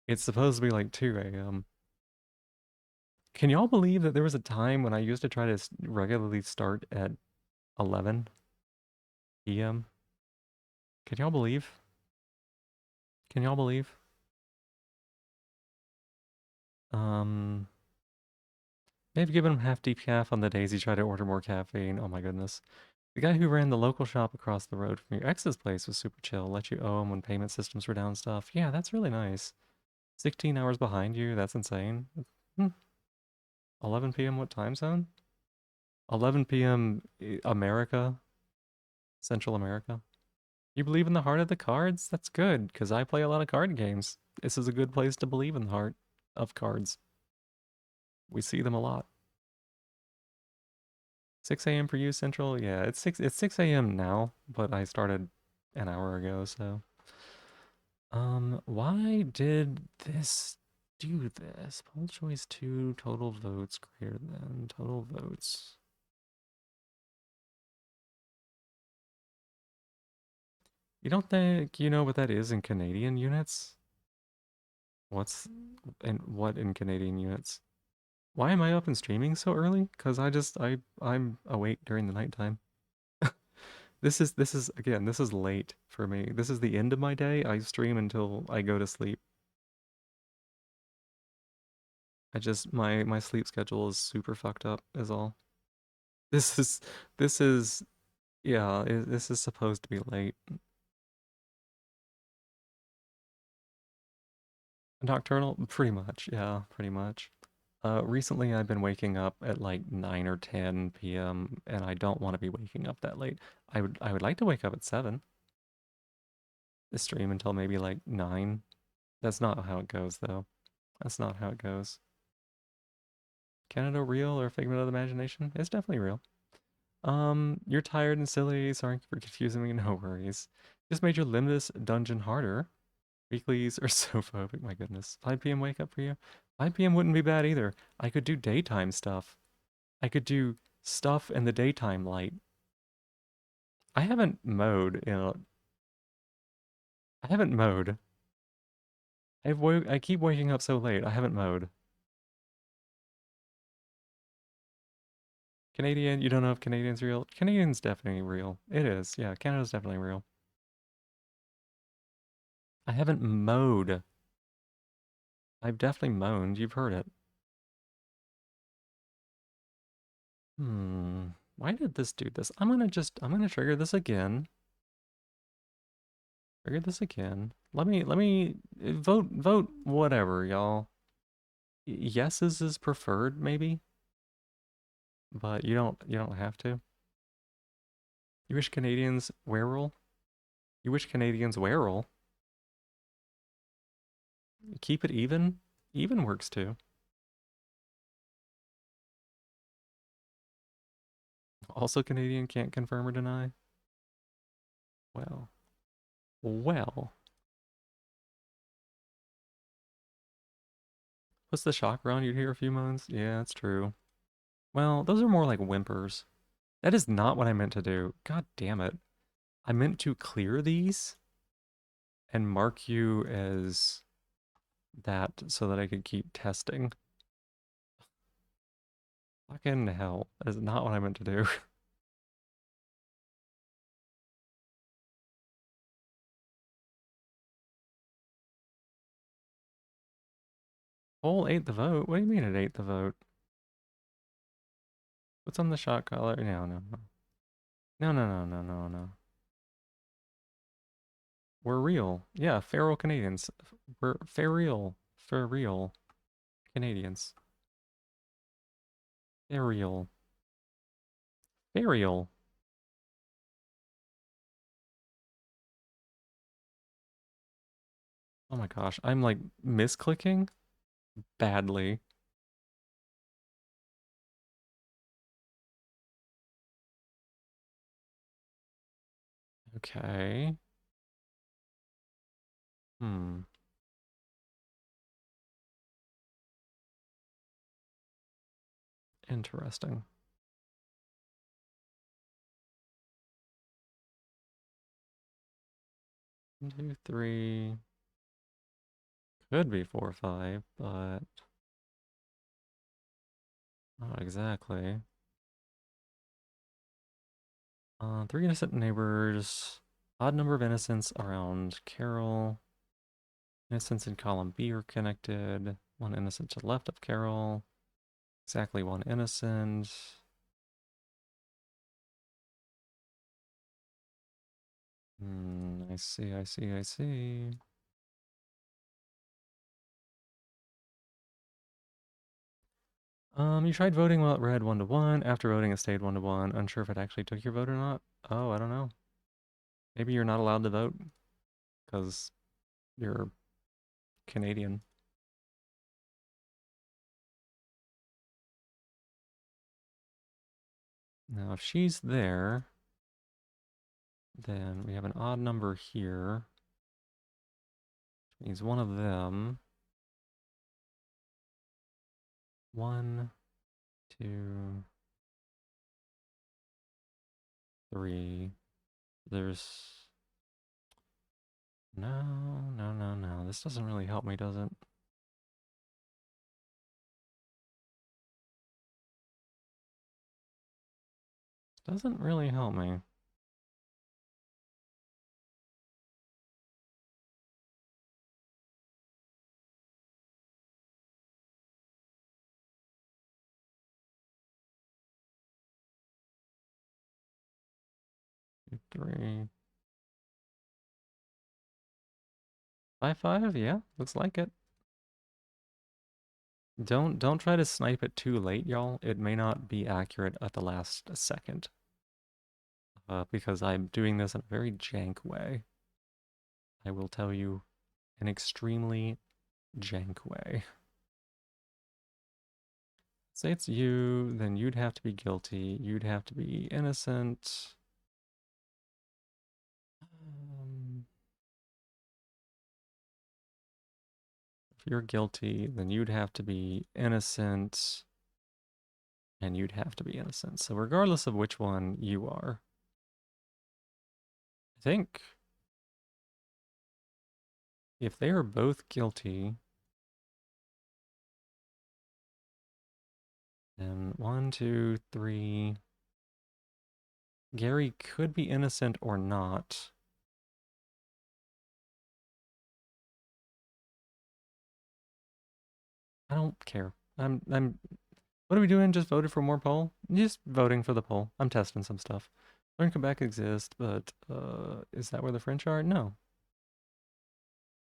It's supposed to be like 2 a.m. Can y'all believe that there was a time when I used to try to regularly start at 11 p.m.? Can y'all believe? Can y'all believe? Um, Maybe give him half decaf on the days he tried to order more caffeine. Oh my goodness. The guy who ran the local shop across the road from your ex's place was super chill. Let you owe him when payment systems were down and stuff. Yeah, that's really nice. 16 hours behind you. That's insane. Hmm. 11 p.m. What time zone? 11 p.m. America, Central America. You believe in the heart of the cards? That's good, because I play a lot of card games. This is a good place to believe in the heart of cards. We see them a lot. 6 a.m. for you, Central? Yeah, it's 6 a.m. now, but I started an hour ago, so. Why did this do this? Poll choice 2, total votes greater than total votes. You don't think you know what that is in Canadian units? What in Canadian units? Why am I up and streaming so early? Cause I'm awake during the nighttime. This is again, this is late for me. This is the end of my day. I stream until I go to sleep. My sleep schedule is super fucked up is all. This is this is yeah, this is supposed to be late. Nocturnal? Pretty much, yeah, pretty much. Recently I've been waking up at like 9 or 10 p.m. and I don't want to be waking up that late. I would like to wake up at 7. Stream until maybe like 9. That's not how it goes though. That's not how it goes. Canada real or figment of the imagination? It's definitely real. You're tired and silly. Sorry for confusing me. No worries. Just made your limitless dungeon harder. Weeklies are so phobic. My goodness. 5 p.m. wake up for you? 5 p.m. wouldn't be bad either. I could do daytime stuff. I could do stuff in the daytime light. I haven't mowed, you know. I haven't mowed. I keep waking up so late. I haven't mowed. Canadian, you don't know if Canadian's real? Canadian's definitely real. It is. Yeah, Canada's definitely real. I haven't mowed. I've definitely moaned. You've heard it. Why did this do this? I'm gonna trigger this again. Trigger this again. Let me vote whatever, y'all. Yes is preferred, maybe, but you don't have to. You wish Canadians werewolf? You wish Canadians werewolf? Keep it even? Even works too. Also Canadian can't confirm or deny. Well. Well. What's the shock round? You'd hear a few moans? Yeah, that's true. Well, those are more like whimpers. That is not what I meant to do. God damn it. I meant to clear these and mark you as that so that I could keep testing. Fucking hell. That is not what I meant to do. Poll ate the vote? What do you mean it ate the vote? What's on the shot collar? No, no, no. No, no, no, no, no, no. We're real. Yeah, feral Canadians. We're for real Canadians. Feral. Feral. Oh my gosh, I'm like misclicking badly. Okay. Hmm. Interesting. 1, 2, 3. Could be 4, 5, but not exactly. 3 innocent neighbors. Odd number of innocents around Carol. Innocents in column B are connected. 1 innocent to the left of Carol. Exactly 1 innocent. I see, I see, I see. You tried voting while it read 1 to 1. After voting, it stayed 1 to 1. Unsure if it actually took your vote or not. Oh, I don't know. Maybe you're not allowed to vote because you're Canadian. Now, if she's there, then we have an odd number here. Which means one of them. 1, 2, 3. There's... No. This doesn't really help me, does it? Doesn't really help me. Two, 3. 5, 5? Yeah, looks like it. Don't try to snipe it too late, y'all. It may not be accurate at the last second. Because I'm doing this in a very jank way. I will tell you, an extremely jank way. Say it's you, then you'd have to be guilty. You'd have to be innocent. If you're guilty, then you'd have to be innocent. And you'd have to be innocent. So regardless of which one you are, I think if they are both guilty, then 1, 2, 3. Gary could be innocent or not. I don't care. What are we doing? Just voted for more poll? Just voting for the poll. I'm testing some stuff. Learn Quebec exists, but is that where the French are? No.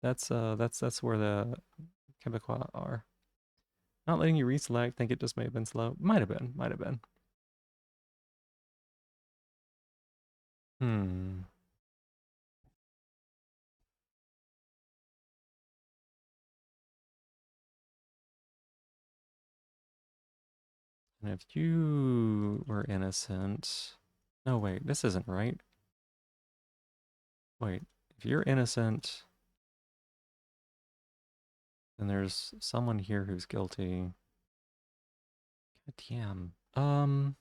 That's where the Quebecois are. Not letting you reselect. Think it just may have been slow. Might have been. Hmm. And if you were innocent... No, wait, this isn't right. Wait, if you're innocent, then there's someone here who's guilty. God damn.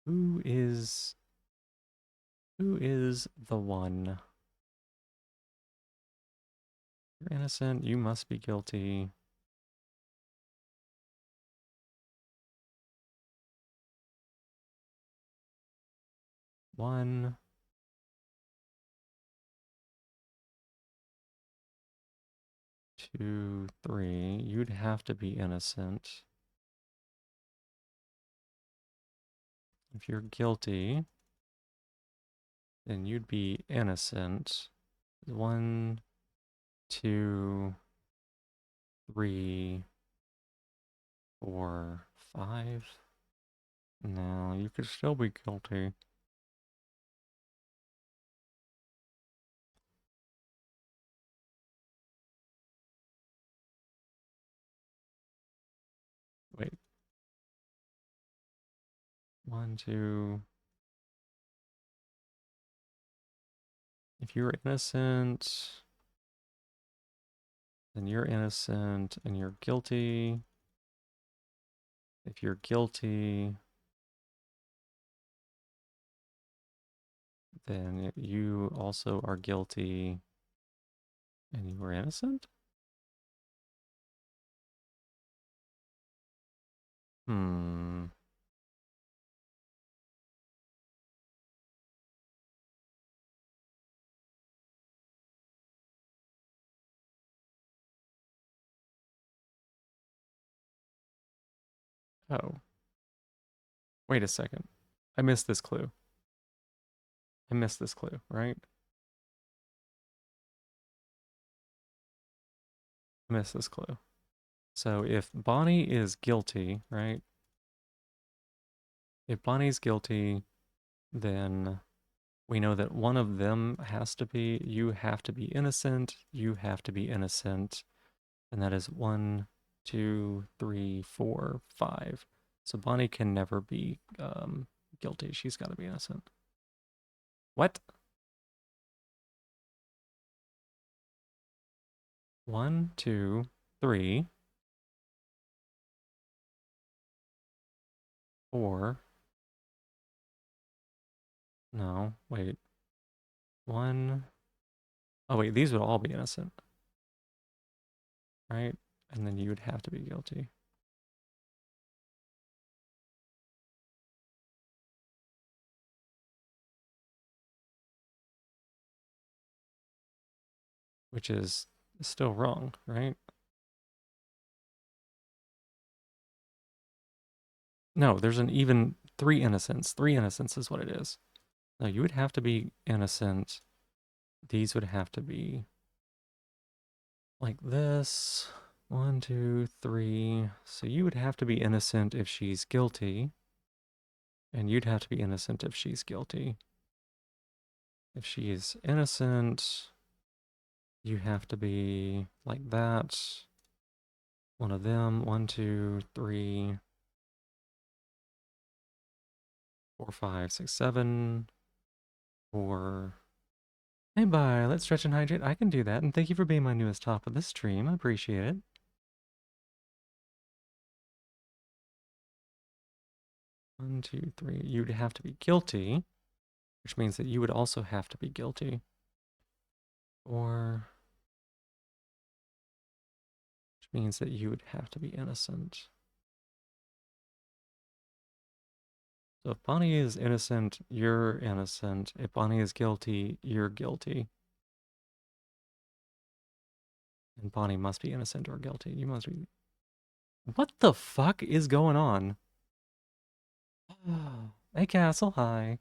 Who is the one? You're innocent, you must be guilty. One. Two, 3. You'd have to be innocent. If you're guilty, then you'd be innocent. 1, 2, 3, 4, 5. No, you could still be guilty. Wait. 1, 2. If you're innocent, then you're innocent and you're guilty. If you're guilty, then you also are guilty and you were innocent? Hmm. Oh. Wait a second. I missed this clue. Right? I missed this clue. So if Bonnie is guilty, right? If Bonnie's guilty, then we know that one of them has to be, you have to be innocent, you have to be innocent. And that is 1, 2, 3, 4, 5. So Bonnie can never be guilty. She's got to be innocent. What? 1, 2, 3, 4. No, wait. 1. Oh, wait, these would all be innocent. Right? And then you would have to be guilty. Which is still wrong, right? No, there's an even 3 innocents. 3 innocents is what it is. No, you would have to be innocent. These would have to be like this. 1, 2, 3. So you would have to be innocent if she's guilty. And you'd have to be innocent if she's guilty. If she is innocent, you have to be like that. One of them. 1, 2, 3, 4, 5, 6, 7. 4. Hey, bye. Let's stretch and hydrate. I can do that. And thank you for being my newest top of the stream. I appreciate it. 1, 2, 3. You'd have to be guilty, which means that you would also have to be guilty. 4. Which means that you would have to be innocent. So if Bonnie is innocent, you're innocent. If Bonnie is guilty, you're guilty. And Bonnie must be innocent or guilty. You must be... What the fuck is going on? Hey, Castle. Hi.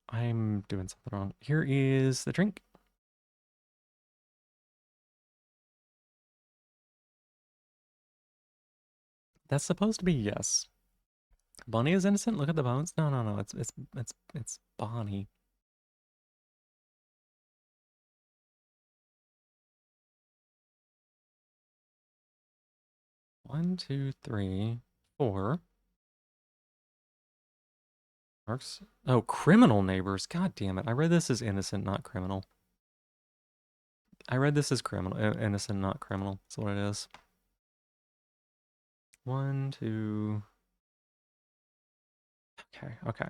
I'm doing something wrong. Here is the drink. That's supposed to be yes. Bonnie is innocent. Look at the bones. No, no, no. It's Bonnie. One, two, three, 4. Marks. Oh, criminal neighbors. God damn it. I read this as innocent, not criminal. I read this as criminal, innocent, not criminal. That's what it is. 1, 2. Okay, okay.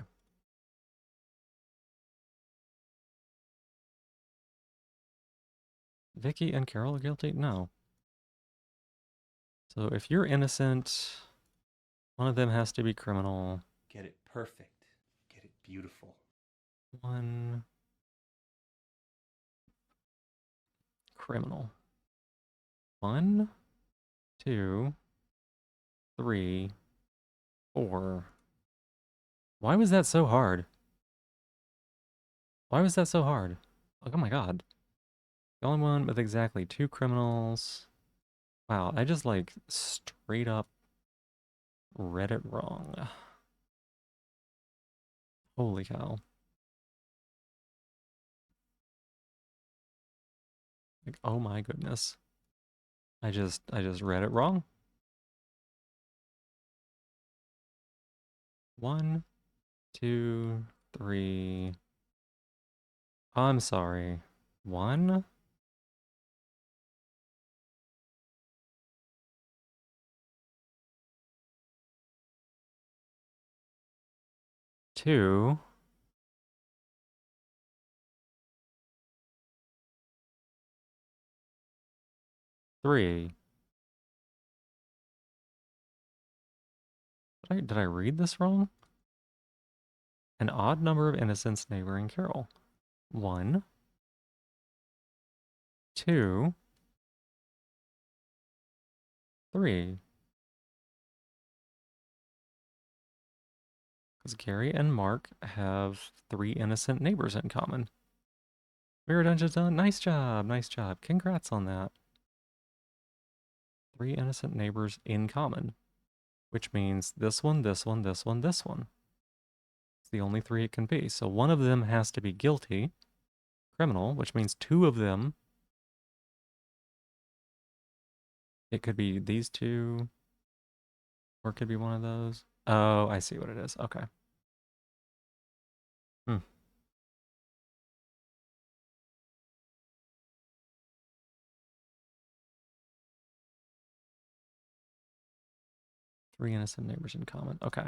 Vicky and Carol are guilty? No. So if you're innocent, one of them has to be criminal. Get it perfect. Get it beautiful. 1 criminal. 1, 2, 3, 4. Why was that so hard? Why was that so hard? Oh my god. The only one with exactly 2 criminals. Wow, I just like straight up read it wrong. Holy cow. Like, oh my goodness. I just read it wrong. 1, 2, 3. I'm sorry. 1. 2. 3. Did I read this wrong? An odd number of innocents neighboring Carol. 1, 2, 3. Because Gary and Mark have 3 innocent neighbors in common. Mirror Dungeon's done. Nice job, nice job. Congrats on that. 3 innocent neighbors in common. Which means this one, this one, this one, this one. It's the only 3 it can be. So one of them has to be guilty, criminal, which means 2 of them It could be these two, or it could be one of those. Oh, I see what it is. Okay. Hmm. Three innocent neighbors in common. Okay.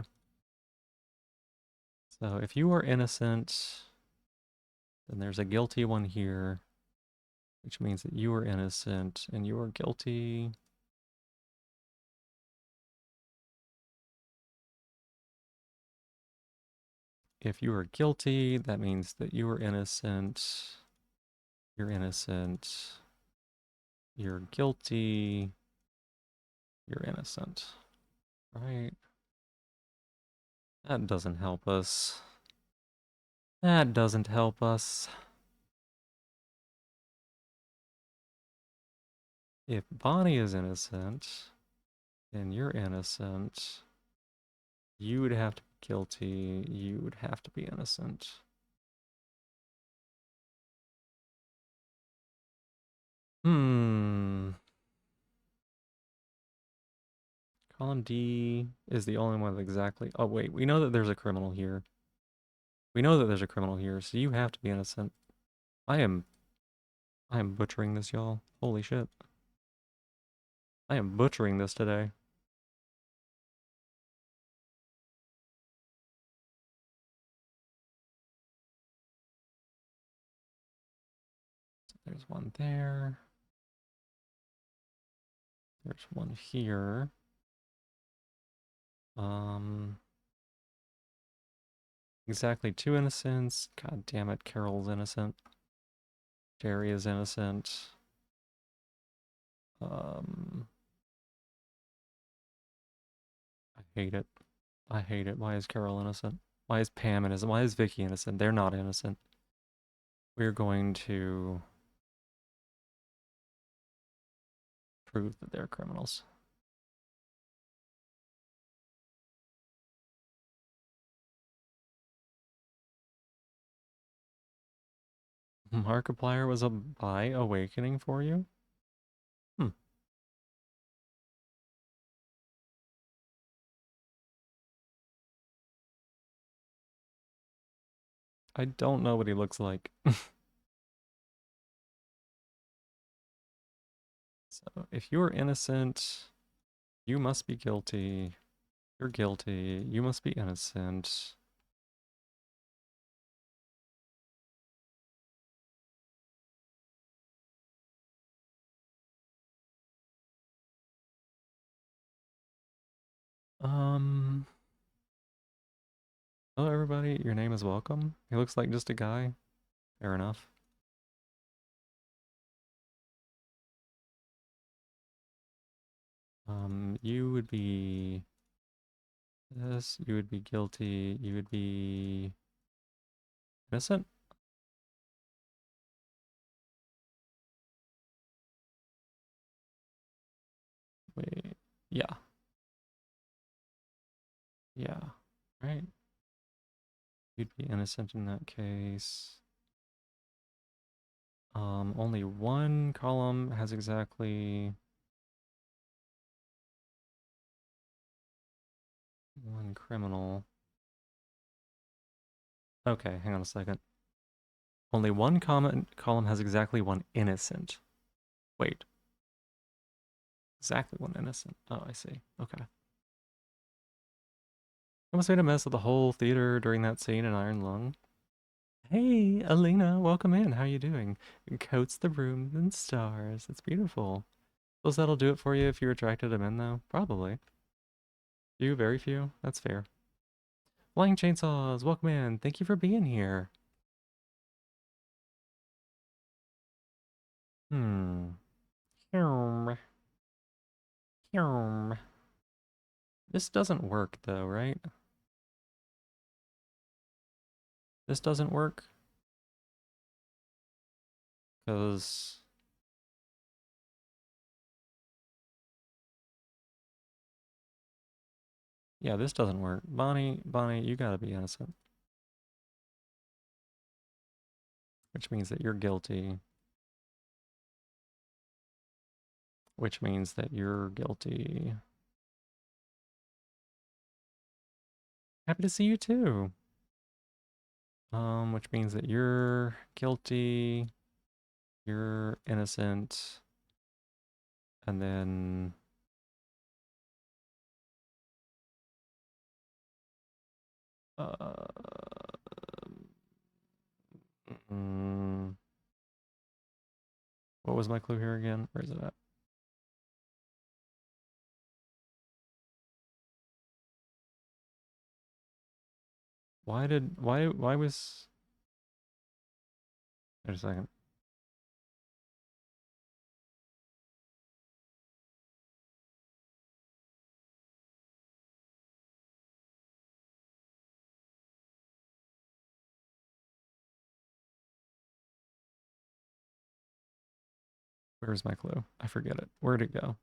So if you are innocent, then there's a guilty one here, which means that you are innocent and you are guilty. If you are guilty, that means that you are innocent. You're innocent. You're guilty. You're innocent. Right? That doesn't help us. That doesn't help us. If Bonnie is innocent, then you're innocent. You would have to be guilty. You would have to be innocent. Hmm. Column D is the only one that exactly... Oh, wait. We know that there's a criminal here. We know that there's a criminal here, so you have to be innocent. I am butchering this, y'all. Holy shit. I am butchering this today. There's one there. There's one here. Exactly 2 innocents. God damn it, Carol's innocent. Jerry is innocent. I hate it. I hate it. Why is Carol innocent? Why is Pam innocent? Why is Vicky innocent? They're not innocent. We're going to prove that they're criminals. Markiplier was a bi awakening for you? Hmm. I don't know what he looks like. So, if you're innocent, you must be guilty. You're guilty. You must be innocent. Hello everybody, your name is welcome. He looks like just a guy. Fair enough. You would be this, you would be guilty, you would be innocent? Wait, yeah. Yeah, right? You'd be innocent in that case. Only one column has exactly one criminal. Okay, hang on a second. Only one column has exactly one innocent. Wait. Exactly one innocent. Oh, I see. Okay. Almost made a mess of the whole theater during that scene in Iron Lung. Hey, Alina, welcome in. How you doing? Coats the room in stars. It's beautiful. Suppose that'll do it for you if you attracted him in, though? Probably. Few, very few. That's fair. Flying Chainsaws, welcome in. Thank you for being here. Hmm. Hyum. Hyum. This doesn't work, though, right? This doesn't work? Because... Yeah, this doesn't work. Bonnie, you gotta be innocent. Which means that you're guilty. which means that you're guilty. Happy to see you too. Which means that you're guilty, you're innocent, and then what was my clue here again? Where is it at? Why was... Wait a second. Where's my clue? I forget it. Where'd it go?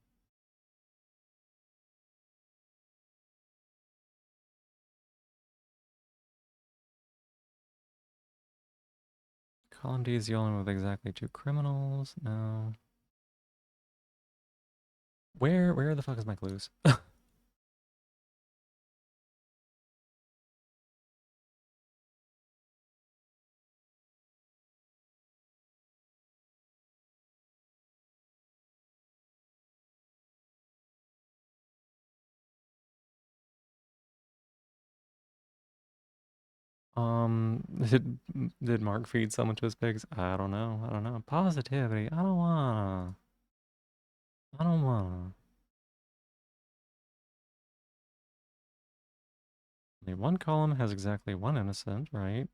Column D is the only one with exactly 2 criminals. No. Where the fuck is my clues? Did Mark feed someone to his pigs? I don't know. Positivity. I don't wanna. Only one column has exactly 1 innocent, right?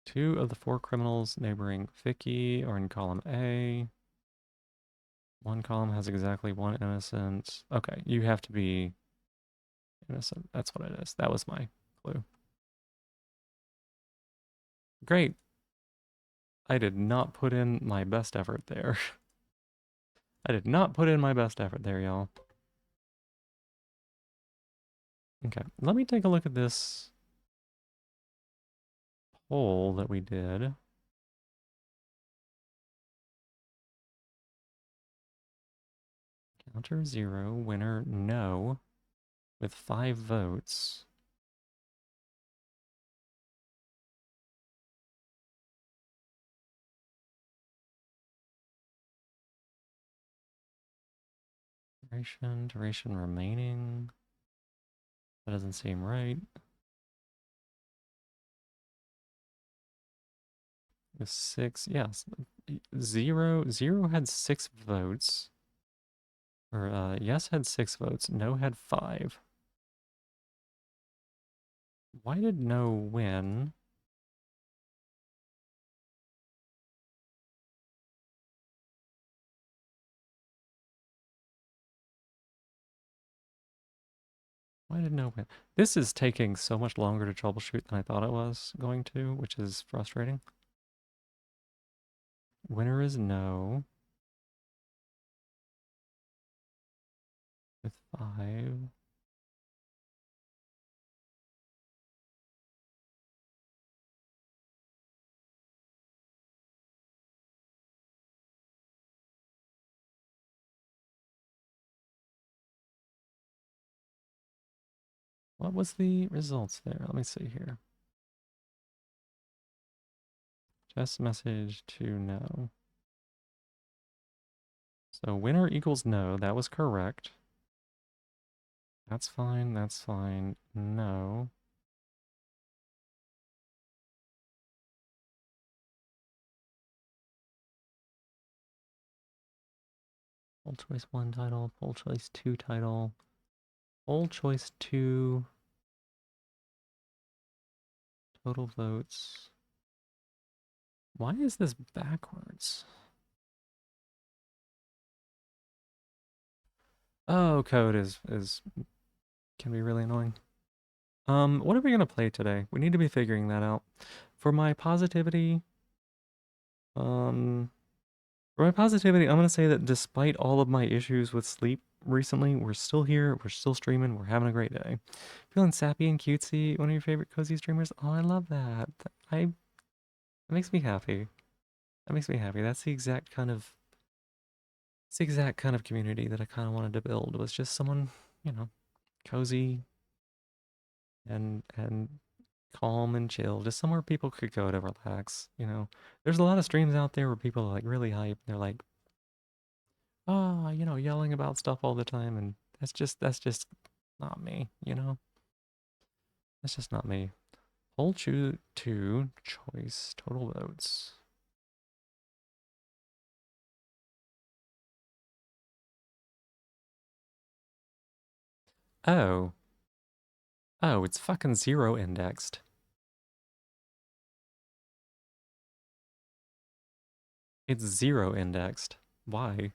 2 of the 4 criminals neighboring Vicky are in column A. 1 column has exactly 1 innocent. Okay, you have to be innocent. That's what it is. That was my clue. Great. I did not put in my best effort there. I did not put in my best effort there, y'all. Okay, let me take a look at this poll that we did. Counter 0, winner no, with 5 votes. Duration remaining. That doesn't seem right. With 6, yes. 0 had 6 votes. Or yes had 6 votes, no had 5. Why did no win? Why did no win? This is taking so much longer to troubleshoot than I thought it was going to, which is frustrating. Winner is no. With 5. What was the results there? Let me see here. Just message to no. So winner equals no. That was correct. That's fine. That's fine. No. Poll choice 1 title. Poll choice 2 title. Poll choice 2. Total votes. Why is this backwards? Oh, code is can be really annoying. What are we gonna play today? We need to be figuring that out. For my positivity, I'm gonna say that despite all of my issues with sleep recently, we're still here, we're still streaming, we're having a great day. Feeling sappy and cutesy, one of your favorite cozy streamers? Oh, I love that. That makes me happy. That makes me happy. That's the exact kind of It's the exact kind of community that I kind of wanted to build, was just someone, you know, cozy and calm and chill, just somewhere people could go to relax, you know. There's a lot of streams out there where people are like really hype. They're like, oh, you know, yelling about stuff all the time, and that's just not me, you know. That's just not me. Poll to choice total votes. Oh. Oh, it's fucking 0 indexed. It's 0 indexed. Why?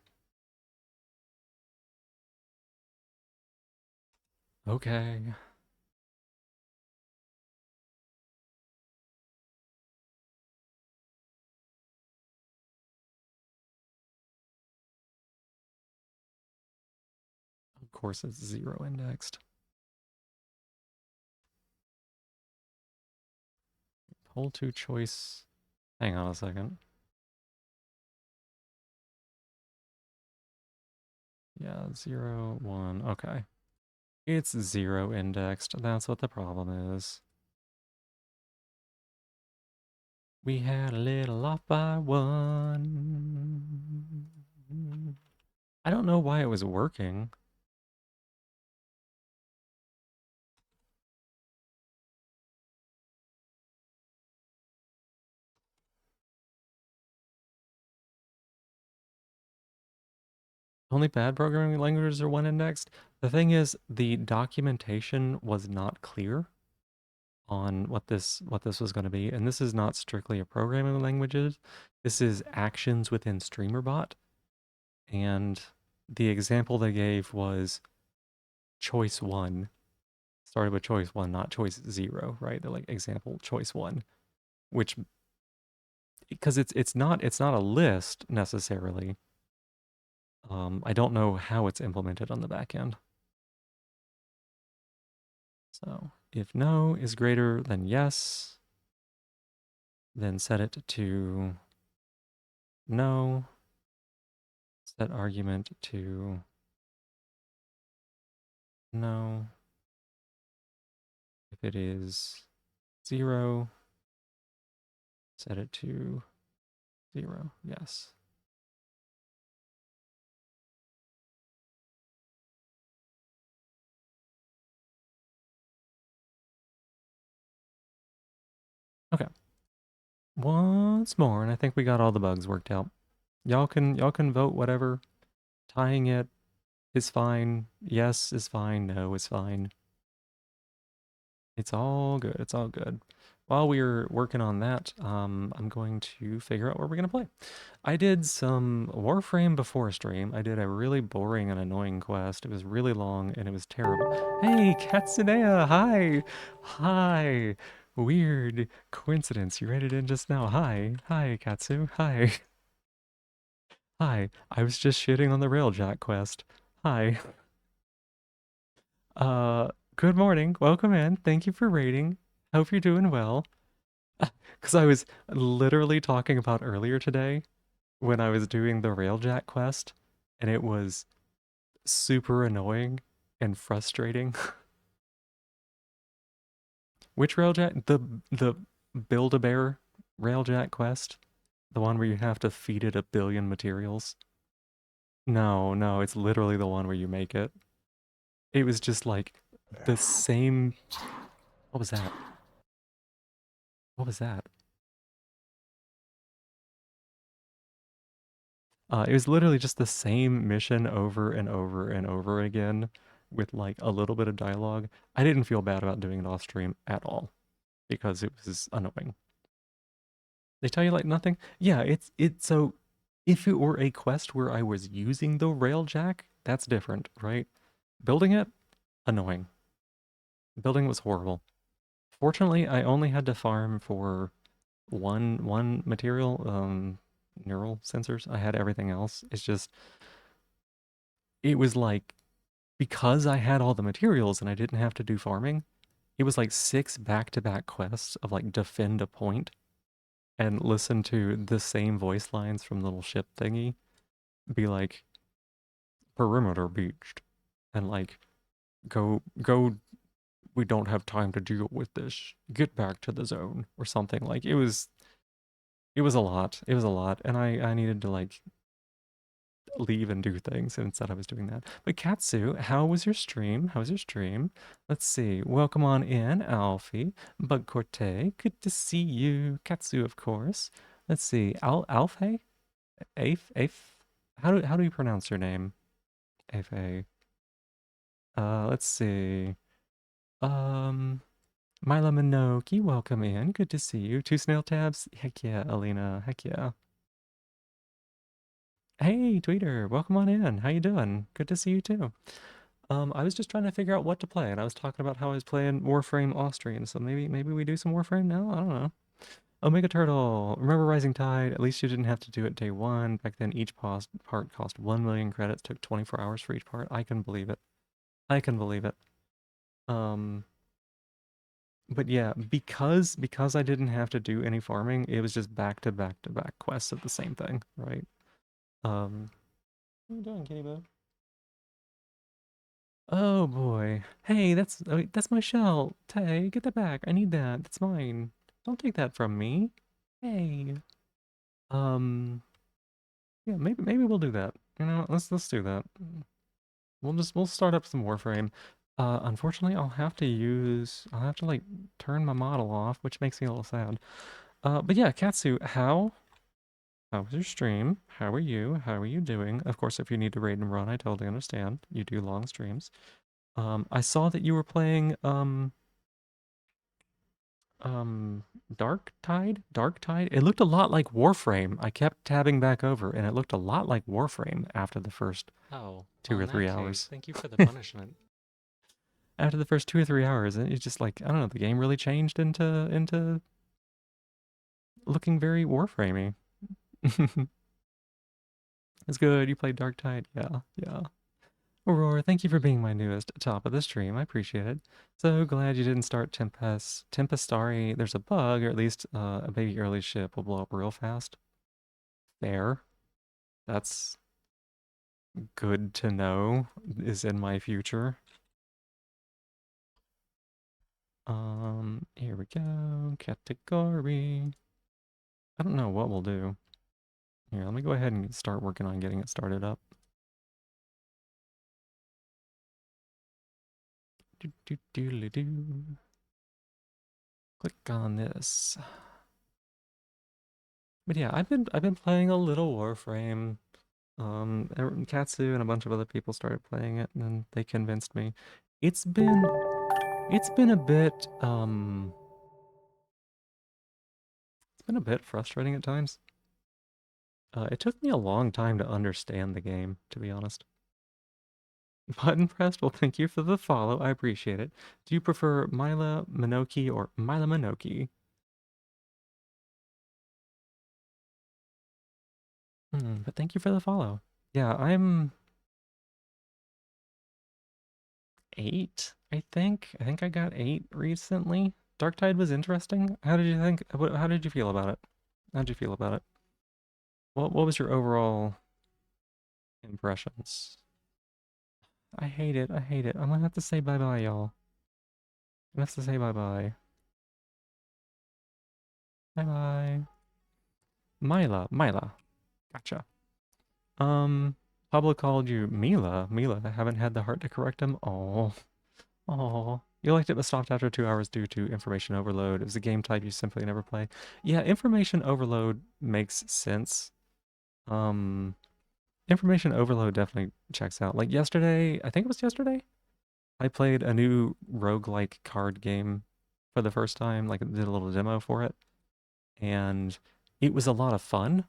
Okay. Of course it's 0 indexed. Poll to choice. Hang on a second. Yeah, 0, 1. Okay. It's 0 indexed. That's what the problem is. We had a little off by 1. I don't know why it was working. Only bad programming languages are 1 indexed. The thing is, the documentation was not clear on what this was going to be, and this is not strictly a programming languages. This is actions within StreamerBot, and the example they gave was choice 1. Started with choice 1, not choice 0, right? They're like example choice 1, which because it's not a list necessarily. I don't know how it's implemented on the back end. So if no is greater than yes, then set it to no. Set argument to no. If it is 0, set it to 0. Yes. Okay. Once more, and I think we got all the bugs worked out. Y'all can vote whatever. Tying it is fine. Yes is fine. No is fine. It's all good. It's all good. While we're working on that, I'm going to figure out what we're going to play. I did some Warframe before stream. I did a really boring and annoying quest. It was really long and it was terrible. Hey, Katsunea, hi. Hi. Weird coincidence. You read it in just now. Hi. Hi, Katsu. Hi. Hi. I was just shitting on the Railjack quest. Hi. Good morning. Welcome in. Thank you for raiding. Hope you're doing well. Because I was literally talking about earlier today when I was doing the Railjack quest, and it was super annoying and frustrating. Which Railjack? The Build-A-Bear Railjack quest? The one where you have to feed it 1 billion materials? No, no, it's literally the one where you make it. It was just like the same... What was that? What was that? It was literally just the same mission over and over and over again with like a little bit of dialogue. I didn't feel bad about doing it off stream at all because it was annoying. They tell you like nothing? Yeah, it's so if it were a quest where I was using the Railjack, that's different, right? Building it, annoying. Building was horrible. Fortunately, I only had to farm for one material, neural sensors. I had everything else. It's just it was like because I had all the materials and I didn't have to do farming, it was like 6 back-to-back quests of like defend a point and listen to the same voice lines from the little ship thingy be like, perimeter beached, and like go, we don't have time to deal with this. Get back to the zone or something. Like it was a lot. It was a lot, and I needed to like leave and do things, and instead I was doing that. But Katsu, how was your stream? How was your stream? Let's see. Welcome on in, Alfie. Bug Corte, good to see you. Katsu, of course. Let's see. Alfie? Afe? How do you pronounce your name? Afe. Let's see. Mila Minoki, welcome in. Good to see you. 2 snail tabs? Heck yeah, Alina. Heck yeah. Hey, Tweeter, welcome on in. How you doing? Good to see you too. I was just trying to figure out what to play, and I was talking about how I was playing Warframe Austrian, so maybe we do some Warframe now? I don't know. Omega Turtle, remember Rising Tide? At least you didn't have to do it day one. Back then, each part cost 1 million credits, took 24 hours for each part. I can believe it. I can believe it. But yeah, because I didn't have to do any farming, it was just back to back to back quests of the same thing, right? What are you doing, kitty boo? Oh boy. Hey, that's my shell. Tay, get that back. I need that. That's mine. Don't take that from me. Hey. Yeah, maybe we'll do that. You know, let's do that. We'll start up some Warframe. Unfortunately, I'll have to like turn my model off, which makes me a little sad. But yeah, Katsu, how was your stream? How are you? How are you doing? Of course, if you need to raid and run, I totally understand. You do long streams. I saw that you were playing Dark Tide? Dark Tide? It looked a lot like Warframe. I kept tabbing back over, and it looked a lot like Warframe after the first 2 or 3 hours. Thank you for the punishment. After the first 2 or 3 hours, and it's just like, I don't know, the game really changed into looking very Warframey. It's good. You played Dark Tide. Yeah. Aurora, thank you for being my newest top of the stream. I appreciate it. So glad you didn't start Tempestari. There's a bug, or at least a baby early ship will blow up real fast. Fair. That's good to know is in my future. Here we go. Category. I don't know what we'll do. Here, let me go ahead and start working on getting it started up. Click on this. But yeah, I've been playing a little Warframe. Katsu and a bunch of other people started playing it, and then they convinced me. It's been a bit it's been a bit frustrating at times. It took me a long time to understand the game, to be honest. Button pressed. Well, thank you for the follow. I appreciate it. Do you prefer Mila Minoki or Mila Minoki? But thank you for the follow. Yeah, I'm 8, I think. I think I got 8 recently. Darktide was interesting. How did you think? How did you feel about it? How did you feel about it? What was your overall impressions? I hate it. I'm gonna have to say bye-bye, y'all. I'm gonna have to say bye-bye. Bye-bye. Mila. Gotcha. Pablo called you Mila. I haven't had the heart to correct him. Oh. You liked it but stopped after 2 hours due to information overload. It was a game type you simply never play. Yeah, information overload makes sense. Information overload definitely checks out. Like yesterday, I think it was yesterday, I played a new roguelike card game for the first time, like did a little demo for it. And it was a lot of fun,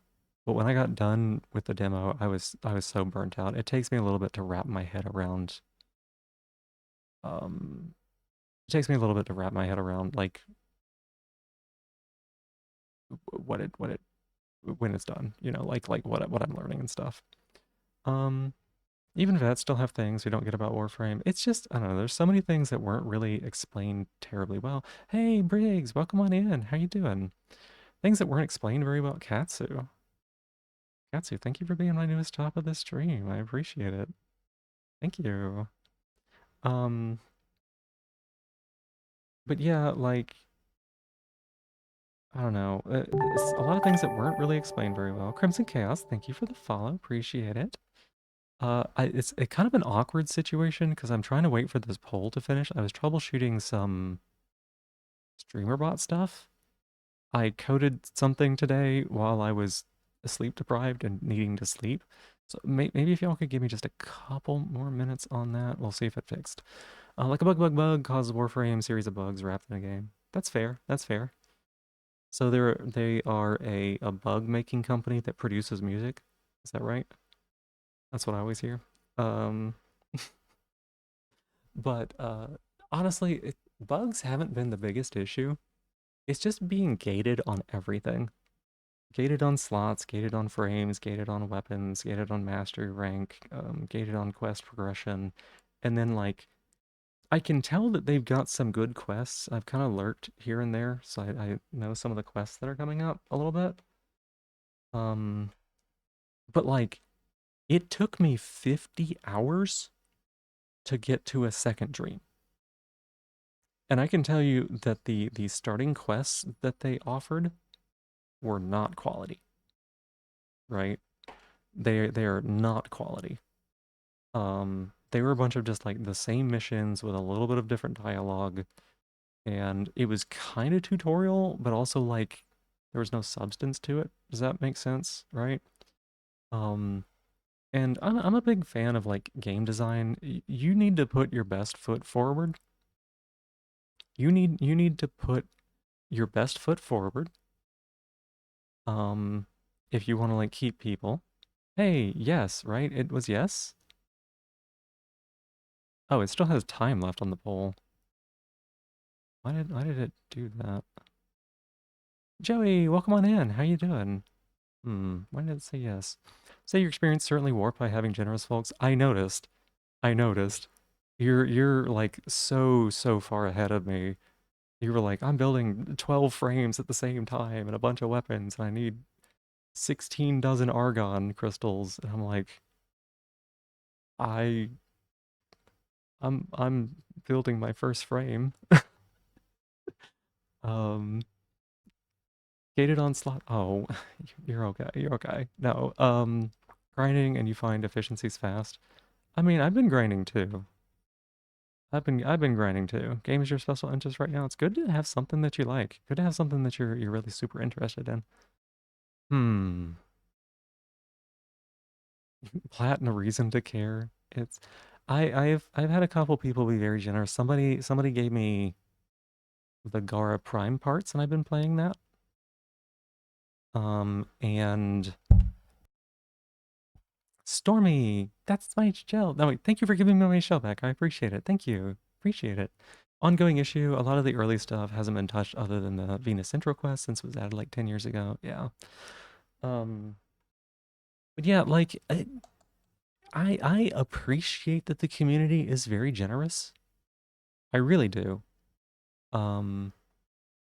but when I got done with the demo, I was so burnt out. It takes me a little bit to wrap my head around like what it when it's done, you know, like what I'm learning and stuff. Even vets still have things we don't get about Warframe. It's just, I don't know, there's so many things that weren't really explained terribly well. Hey, Briggs, welcome on in. How you doing? Things that weren't explained very well. Katsu, thank you for being my newest top of the stream. I appreciate it. Thank you. Um, but yeah, like, I don't know. A lot of things that weren't really explained very well. Crimson Chaos, thank you for the follow. Appreciate it. It's kind of an awkward situation because I'm trying to wait for this poll to finish. I was troubleshooting some streamer bot stuff. I coded something today while I was sleep deprived and needing to sleep. So maybe if y'all could give me just a couple more minutes on that, we'll see if it fixed. Like a bug causes Warframe series of bugs wrapped in a game. That's fair. That's fair. So they are a bug making company that produces music. Is that right? That's what I always hear. Um, but honestly, bugs haven't been the biggest issue. It's just being gated on everything. Gated on slots, gated on frames, gated on weapons, gated on mastery rank, gated on quest progression. And then, like, I can tell that they've got some good quests. I've kind of lurked here and there, so I know some of the quests that are coming up a little bit. Um, but like, it took me 50 hours to get to a second dream. And I can tell you that the starting quests that they offered were not quality, right? They are not quality. They were a bunch of just like the same missions with a little bit of different dialogue, and it was kind of tutorial, but also like there was no substance to it. Does that make sense, right? Um, and I'm a big fan of like game design. You need to put your best foot forward. You need to put your best foot forward. Um, if you want to like keep people. Hey, yes, right? It was yes. Oh, it still has time left on the poll. Why did it do that? Joey, welcome on in. How you doing? Why did it say yes? Say your experience certainly warped by having generous folks. I noticed. I noticed. You're like so far ahead of me. You were like, I'm building 12 frames at the same time and a bunch of weapons, and I need 16 dozen argon crystals. And I'm like, I I'm building my first frame. Um Gated on slot. Oh, you're okay. You're okay. No, grinding and you find efficiencies fast. I mean, I've been grinding too. I've been grinding too. Game is your special interest right now. It's good to have something that you like. Good to have something that you're really super interested in. Hmm. Platinum a reason to care. It's I've had a couple people be very generous. Somebody gave me the Gara Prime parts and I've been playing that. And Stormy, that's my shell. No, wait, thank you for giving me my shell back. I appreciate it. Thank you. Appreciate it. Ongoing issue. A lot of the early stuff hasn't been touched other than the Venus intro quest since it was added like 10 years ago. Yeah. Um, but yeah, like I appreciate that the community is very generous. I really do. Um,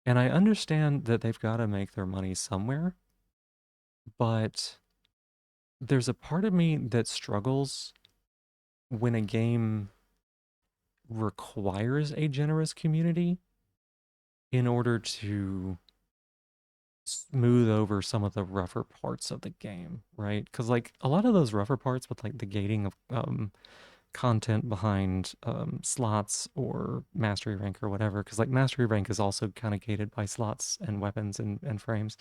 and I understand that they've got to make their money somewhere, but there's a part of me that struggles when a game requires a generous community in order to smooth over some of the rougher parts of the game, right? Because like a lot of those rougher parts with like the gating of content behind slots or mastery rank or whatever, because like mastery rank is also kind of gated by slots and weapons and frames.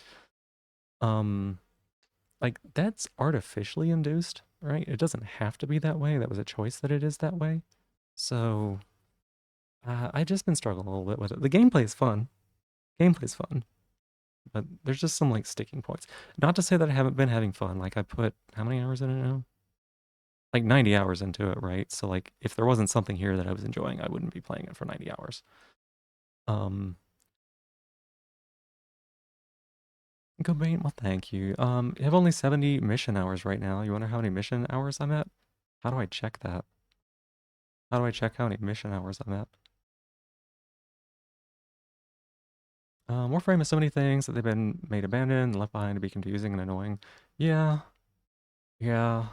Um, like that's artificially induced, right? It doesn't have to be that way. That was a choice that it is that way. So I just been struggling a little bit with it. The gameplay is fun. Gameplay's fun, but there's just some like sticking points. Not to say that I haven't been having fun. Like I put how many hours in it now? Like 90 hours into it, right? So like if there wasn't something here that I was enjoying, I wouldn't be playing it for 90 hours. Um Gobain, well thank you. I have only 70 mission hours right now. You wonder how many mission hours I'm at? How do I check that? How do I check how many mission hours I'm at? Warframe has so many things that they've been made abandoned and left behind to be confusing and annoying. Yeah, yeah.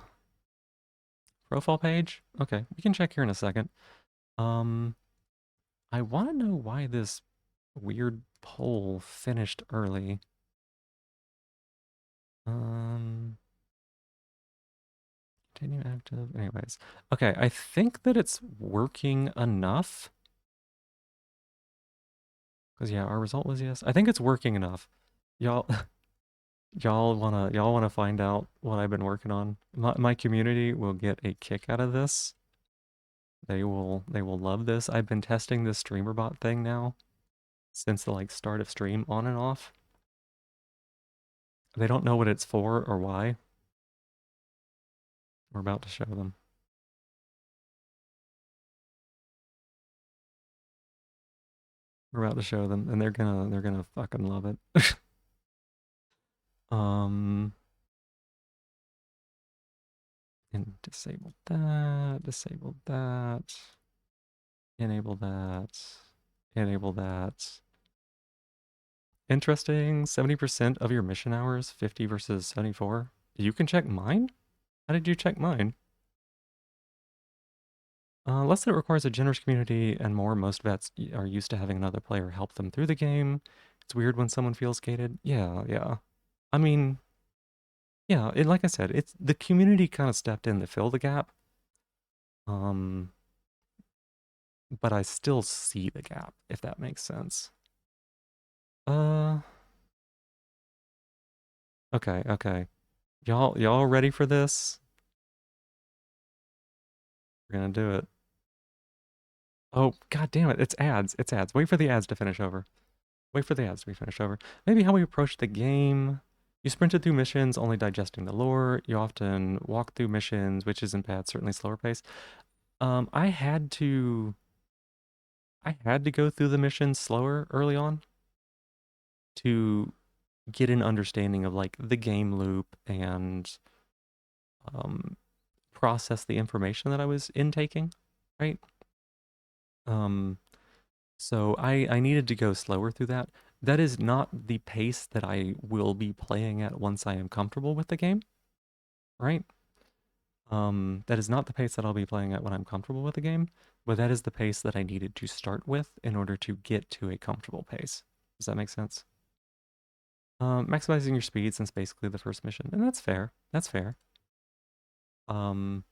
Profile page? Okay, we can check here in a second. I want to know why this weird poll finished early. Continue active. Anyways. Okay, I think that it's working enough. Because yeah, our result was yes. I think it's working enough. Y'all y'all wanna find out what I've been working on. My community will get a kick out of this. They will love this. I've been testing this streamer bot thing now since the like start of stream on and off. They don't know what it's for or why. We're about to show them. We're about to show them, and they're gonna fucking love it. And disable that, enable that, enable that. Interesting, 70% of your mission hours, 50 versus 74. You can check mine? How did you check mine? Less than it requires a generous community and more, most vets are used to having another player help them through the game. It's weird when someone feels gated. Yeah. I mean, yeah, like I said, it's the community kind of stepped in to fill the gap. But I still see the gap, if that makes sense. Okay. Y'all ready for this? We're gonna do it. Oh, god damn it, it's ads. Wait for the ads to finish over. Wait for the ads to be finished over. Maybe how we approach the game. You sprinted through missions, only digesting the lore. You often walk through missions, which isn't bad, certainly slower pace. I had to go through the missions slower early on to get an understanding of like the game loop and process the information that I was intaking, right? So I needed to go slower through that. That is not the pace that I will be playing at once I am comfortable with the game, right? That is not the pace that I'll be playing at when I'm comfortable with the game, but that is the pace that I needed to start with in order to get to a comfortable pace. Does that make sense? Maximizing your speed since basically the first mission, and that's fair. That's fair. I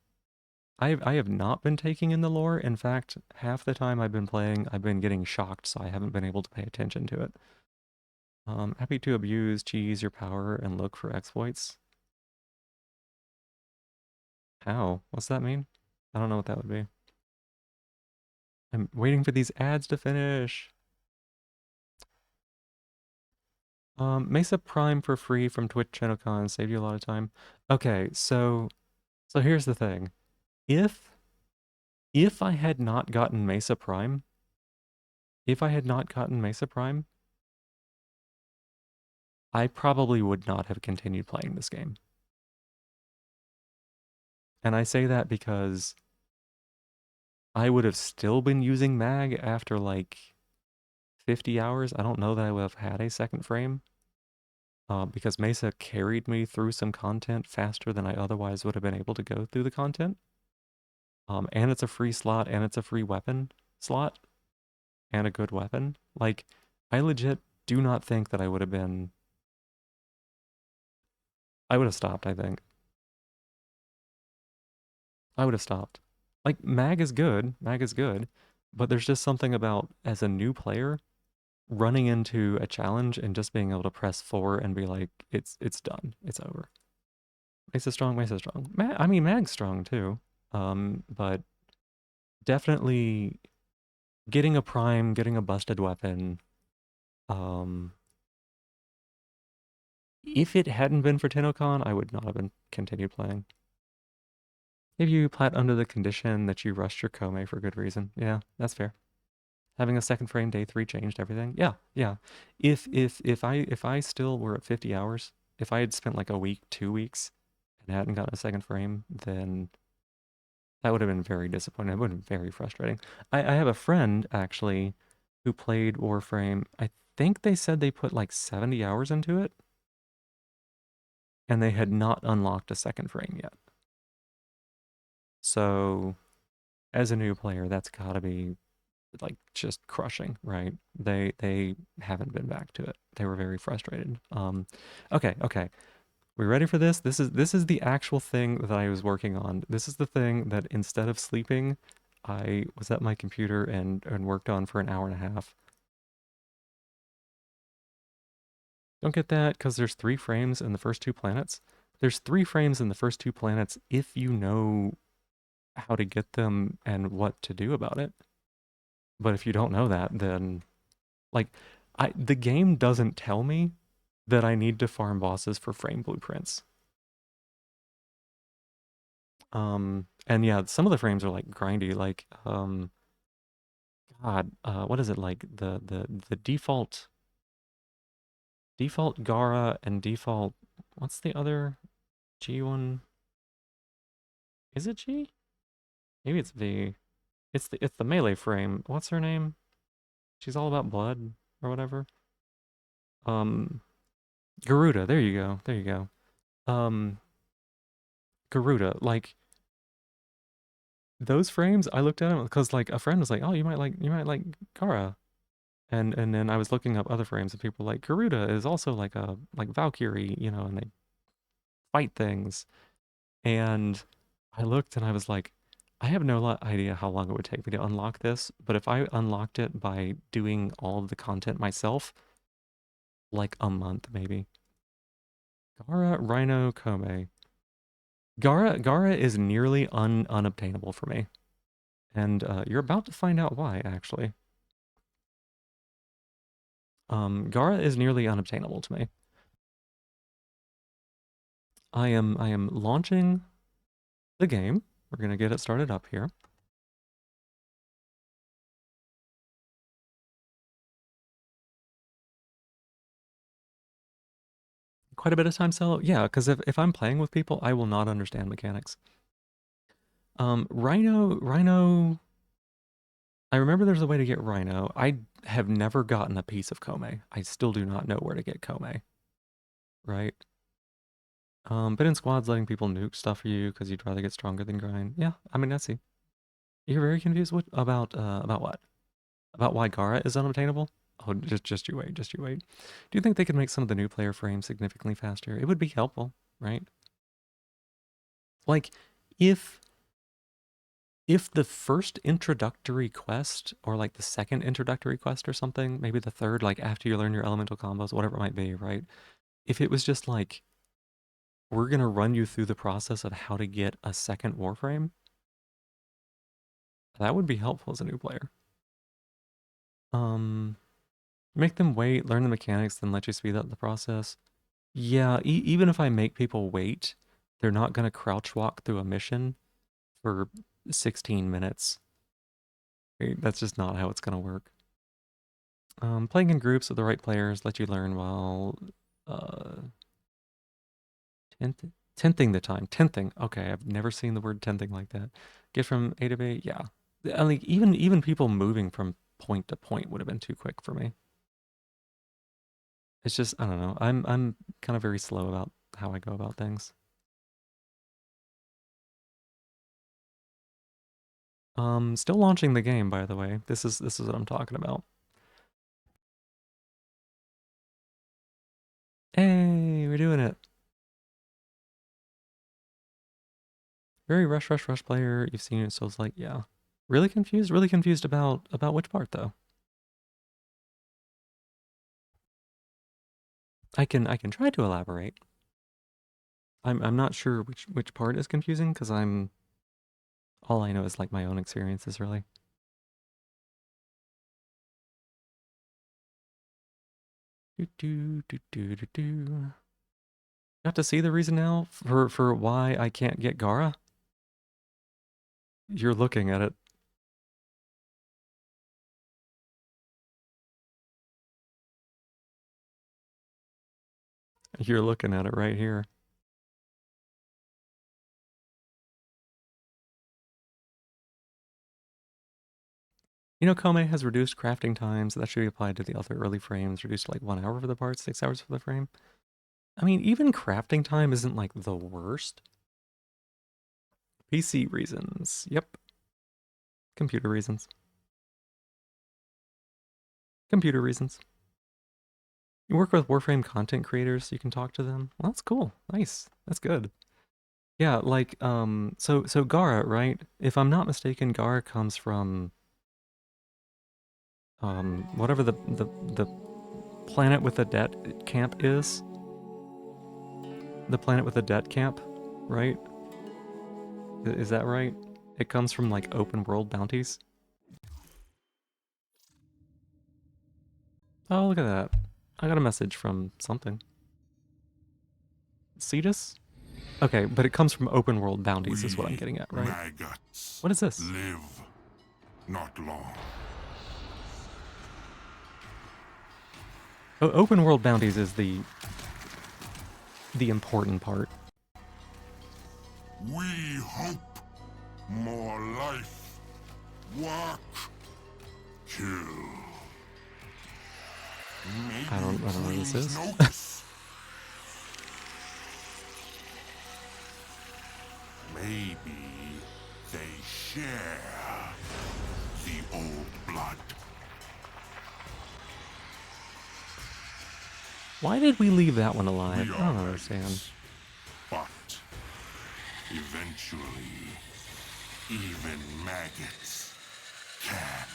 have not been taking in the lore. In fact, half the time I've been playing, I've been getting shocked, so I haven't been able to pay attention to it. Happy to abuse, cheese your power, and look for exploits. How? What's that mean? I don't know what that would be. I'm waiting for these ads to finish. Mesa Prime for free from Twitch ChannelCon saved you a lot of time. Okay, so here's the thing. If I had not gotten Mesa Prime, I probably would not have continued playing this game. And I say that because I would have still been using mag after like 50 hours. I don't know that I would have had a second frame. Because Mesa carried me through some content faster than I otherwise would have been able to go through the content. And it's a free slot, and it's a free weapon slot, and a good weapon. Like, I legit do not think that I would have been... I would have stopped, I think. I would have stopped. Like, mag is good, but there's just something about, as a new player, running into a challenge and just being able to press 4 and be like, it's done, it's over. Mesa's strong. I mean, mag's strong too. But definitely getting a prime, getting a busted weapon. If it hadn't been for TennoCon, I would not have been continued playing. If you plat under the condition that you rushed your Kome for good reason. Yeah, that's fair. Having a second frame day 3 changed everything. Yeah. If I still were at 50 hours, if I had spent like a week, 2 weeks, and hadn't gotten a second frame, then that would have been very disappointing. It would have been very frustrating. I have a friend, actually, who played Warframe. I think they said they put like 70 hours into it, and they had not unlocked a second frame yet. So as a new player, that's gotta be like just crushing, right? They haven't been back to it. They were very frustrated. Okay. We ready for this? This is the actual thing that I was working on. This is the thing that instead of sleeping, I was at my computer and worked on for an hour and a half. Don't get that because there's 3 frames in the first 2 planets. There's 3 frames in the first 2 planets if you know how to get them and what to do about it. But if you don't know that, then like the game doesn't tell me that I need to farm bosses for frame blueprints. And yeah, some of the frames are like grindy, like God, what is it like the default Gara and default what's the other G one? Is it G? Maybe it's V. It's the melee frame. What's her name? She's all about blood or whatever. Um Garuda, there you go. There you go. Garuda, like those frames, I looked at them because like a friend was like, "Oh, you might like Gara," and then I was looking up other frames and people were like Garuda is also like a like Valkyrie, and they fight things. And I looked and I was like, I have no idea how long it would take me to unlock this, but if I unlocked it by doing all of the content myself, like a month maybe. Gara, Rhino, Kome. Gara is nearly unobtainable for me. And you're about to find out why, actually. Gara is nearly unobtainable to me. I am launching the game. We're gonna get it started up here. Quite a bit of time solo? Yeah, because if I'm playing with people, I will not understand mechanics. Rhino, I remember there's a way to get Rhino. I have never gotten a piece of Kome. I still do not know where to get Kome, right? But in squads, letting people nuke stuff for you because you'd rather get stronger than grind. Yeah, I mean, I see. You're very confused about what? About why Gara is unobtainable? Oh, just you wait, just you wait. Do you think they could make some of the new player frames significantly faster? It would be helpful, right? Like, if the first introductory quest or like the second introductory quest or something, maybe the third, like after you learn your elemental combos, whatever it might be, right? If it was just like, we're gonna run you through the process of how to get a second warframe, that would be helpful as a new player. Make them wait, learn the mechanics, then let you speed up the process. Yeah, even if I make people wait, they're not gonna crouch walk through a mission for 16 minutes. That's just not how it's gonna work. Playing in groups with the right players let you learn while uh, tenthing the time. Tenthing. Okay, I've never seen the word tenthing like that. Get from A to B. Yeah, I mean, even people moving from point to point would have been too quick for me. It's just I don't know. I'm kind of very slow about how I go about things. Still launching the game, by the way. This is what I'm talking about. Hey, we're doing it. Very rush player. You've seen it, so it's like, yeah. Really confused about which part though. I can try to elaborate. I'm not sure which part is confusing because all I know is like my own experiences really. Do. Got to see the reason now for why I can't get Gara? You're looking at it. You're looking at it right here. You know, Kome has reduced crafting times. That should be applied to the other early frames. Reduced to like 1 hour for the parts, 6 hours for the frame. I mean, even crafting time isn't like the worst. PC reasons. Yep. Computer reasons. Computer reasons. You work with Warframe content creators, so you can talk to them. Well, that's cool. Nice. That's good. Yeah, like so Gara, right? If I'm not mistaken, Gara comes from whatever the planet with the debt camp is. The planet with the debt camp, right? Is that right? It comes from like open world bounties. Oh, look at that. I got a message from something. Cetus? Okay, but it comes from open world bounties is what I'm getting at, right? Maggots What is this? live not long. Open world bounties is the important part. We hope more life, work, kill. Maybe I don't know what this dreams is. notice. Maybe they share the old blood. Why did we leave that one alive? We I don't are understand. ready. But eventually, even maggots can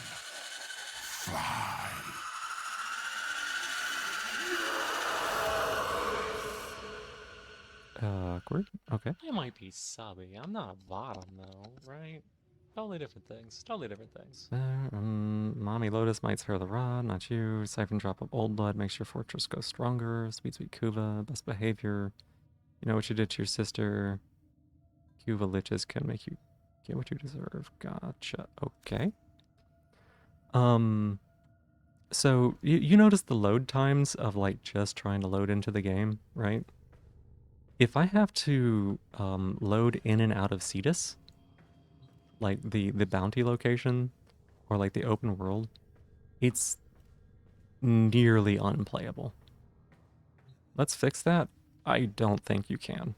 fly. Awkward. Okay. I might be subby. I'm not a bottom though, right? Totally different things. Totally different things. Mommy Lotus might spare the rod, not you. Siphon drop of old blood makes your fortress go stronger. Sweet sweet Kuva, best behavior. You know what you did to your sister. Kuva liches can make you get what you deserve. Gotcha. Okay. So you notice the load times of like just trying to load into the game, right? If I have to load in and out of Cetus, like the bounty location or like the open world, it's nearly unplayable. Let's fix that. I don't think you can.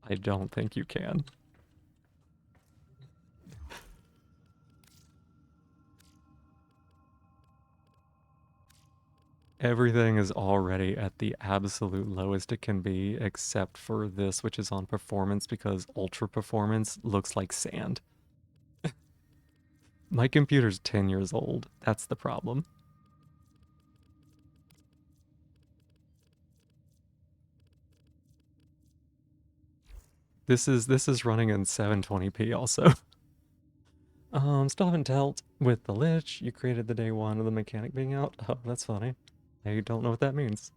I don't think you can. Everything is already at the absolute lowest it can be, except for this, which is on performance, because ultra performance looks like sand. My computer's 10 years old. That's the problem. This is running in 720p also. Still haven't dealt with the Lich. You created the day one of the mechanic being out. Oh, that's funny. I don't know what that means.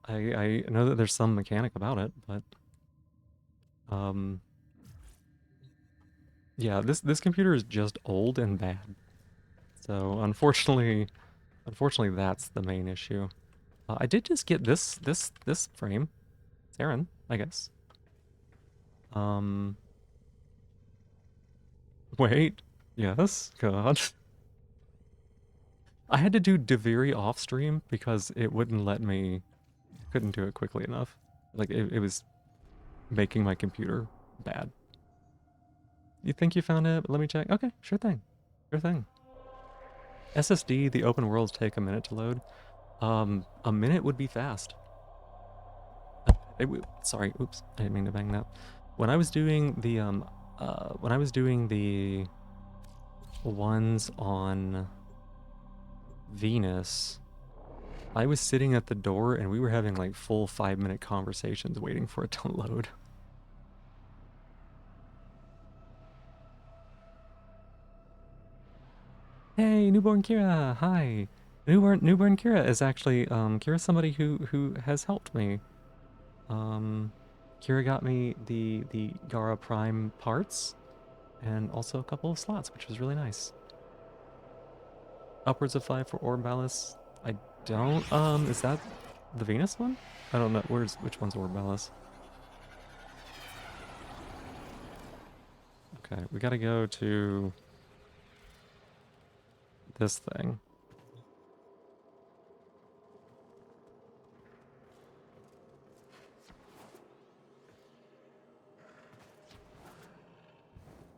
I know that there's some mechanic about it, but yeah, this computer is just old and bad. So unfortunately that's the main issue. I did just get this frame. It's Aaron, I guess. Wait. Yes. God. I had to do Deviri off stream because it wouldn't let me. Couldn't do it quickly enough. Like it was making my computer bad. You think you found it? Let me check. Okay, sure thing. Sure thing. SSD, the open worlds take a minute to load. A minute would be fast. Sorry, oops, I didn't mean to bang that. When I was doing the ones on Venus, I was sitting at the door and we were having like full 5-minute conversations waiting for it to load. Hey, newborn Kira, hi. Newborn Kira is actually Kira's somebody who has helped me. Kira got me the Gara Prime parts and also a couple of slots, which was really nice. Upwards of 5 for Orbalis. I don't is that the Venus one? I don't know. Which one's Orbalis? Okay, we gotta go to this thing.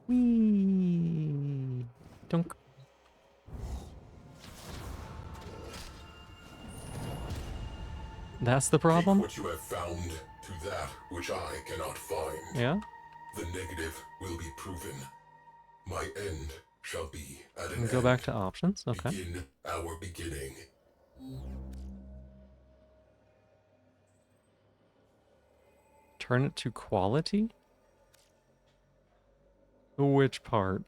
Whee! Dunk. That's the Take problem? what you have found to that which I cannot find. Yeah? The negative will be proven. My end shall be at an And go end. back to options. Okay. Begin our beginning. Turn it to quality? Which part?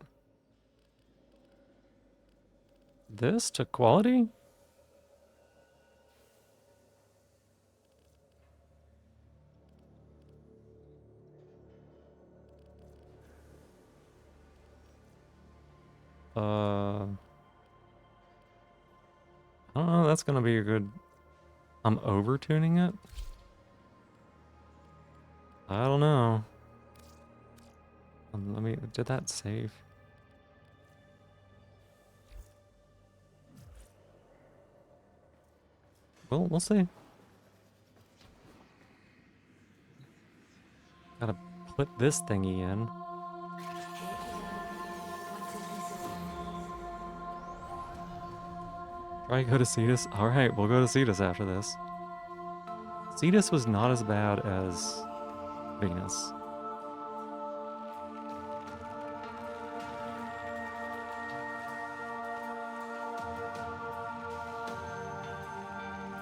This to quality? I don't know, that's gonna be a good... I'm over-tuning it? I don't know. Let me... Did that save? Well, we'll see. Gotta put this thingy in. Try go to Cetus? Alright, we'll go to Cetus after this. Cetus was not as bad as Venus.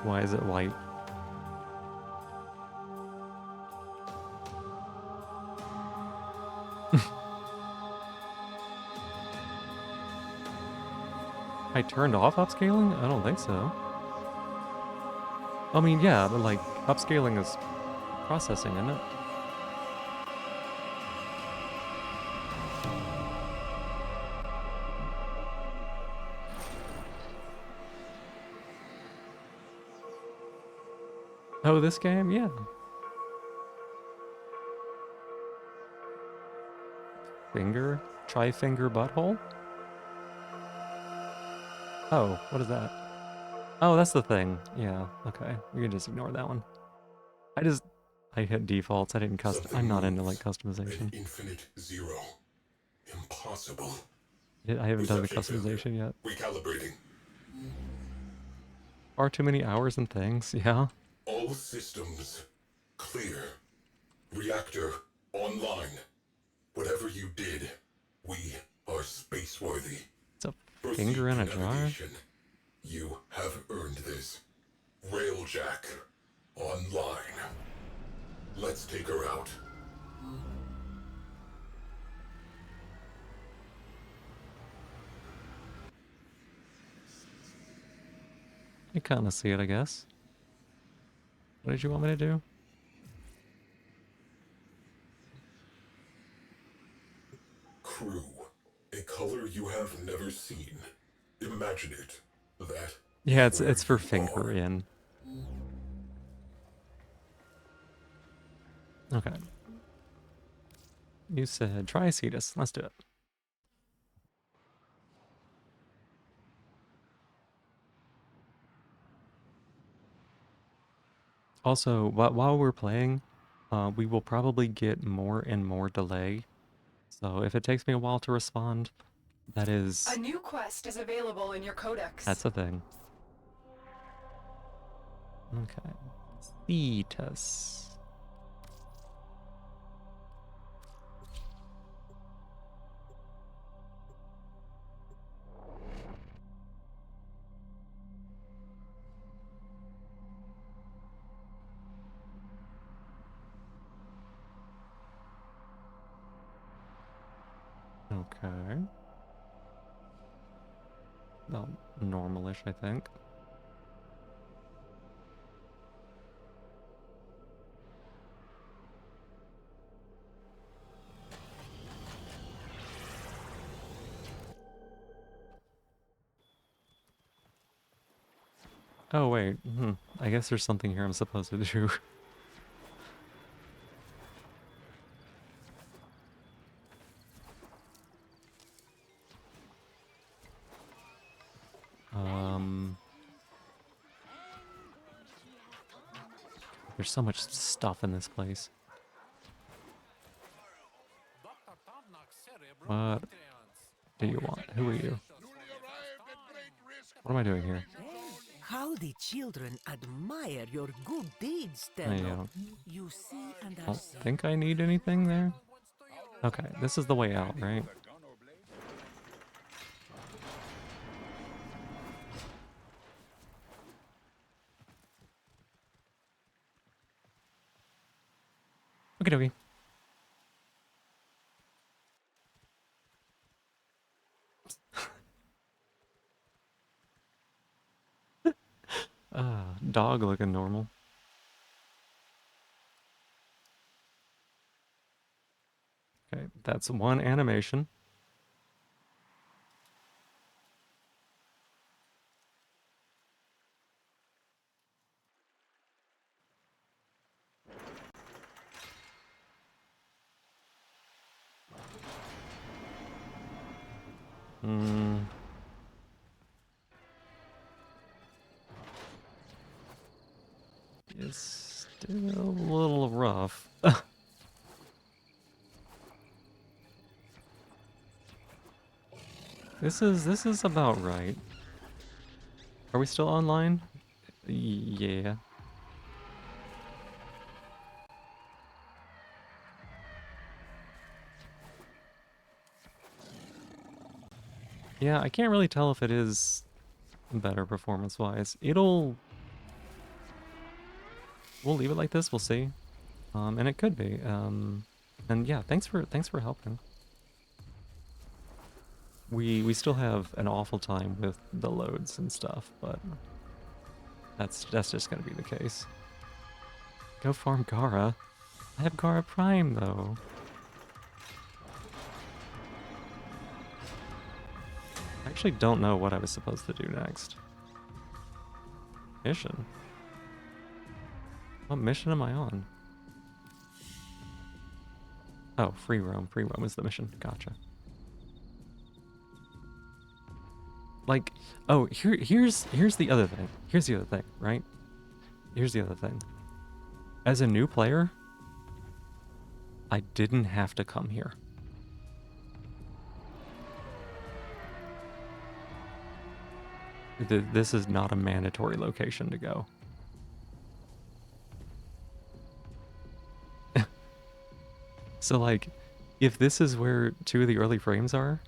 Why is it white? I turned off upscaling? I don't think so. I mean, yeah, but like, upscaling is processing, isn't it? Oh, this game? Yeah. Finger? Tri-finger butthole? Oh, what is that? Oh, that's the thing. Yeah, okay. We can just ignore that one. I hit defaults. I didn't custom. I'm not into like An customization. infinite zero. Impossible. I haven't done the Reception failure. customization yet. Recalibrating. Far too many hours and things. Yeah. All systems clear. Reactor online. Whatever you did, we are space-worthy. It's a Proceed finger in to a jar. navigation. You have earned this. Railjack online. Let's take her out. I kind of see it, I guess. What did you want me to do? Crew. A color you have never seen. Imagine it. That Yeah, is it's where for you finger are. in. Okay. You said try Cetus. Let's do it. Also, while we're playing, we will probably get more and more delay. So if it takes me a while to respond, that is... A new quest is available in your codex. That's a thing. Okay. Cetus. Okay. Well, normalish, I think. Oh, wait. I guess there's something here I'm supposed to do. There's so much stuff in this place. What do you want? Who are you? What am I doing here? How the children admire your good deeds, I Tenno. You see and are don't safe. think I need anything there. Okay, this is the way out, right? Okie dokie. Dog looking normal. Okay, that's one animation. Hmm. It's still a little rough. This is about right. Are we still online? Yeah. Yeah, I can't really tell if it is better performance-wise. We'll leave it like this, we'll see. And it could be. And yeah, thanks for helping. We still have an awful time with the loads and stuff, but that's just gonna be the case. Go farm Gara. I have Gara Prime though. I actually don't know what I was supposed to do next. Mission? What mission am I on? Oh, free roam. Free roam is the mission. Gotcha. Like, oh, here's the other thing. Here's the other thing, right? Here's the other thing. As a new player, I didn't have to come here. This is not a mandatory location to go. So, like, if this is where 2 of the early frames are,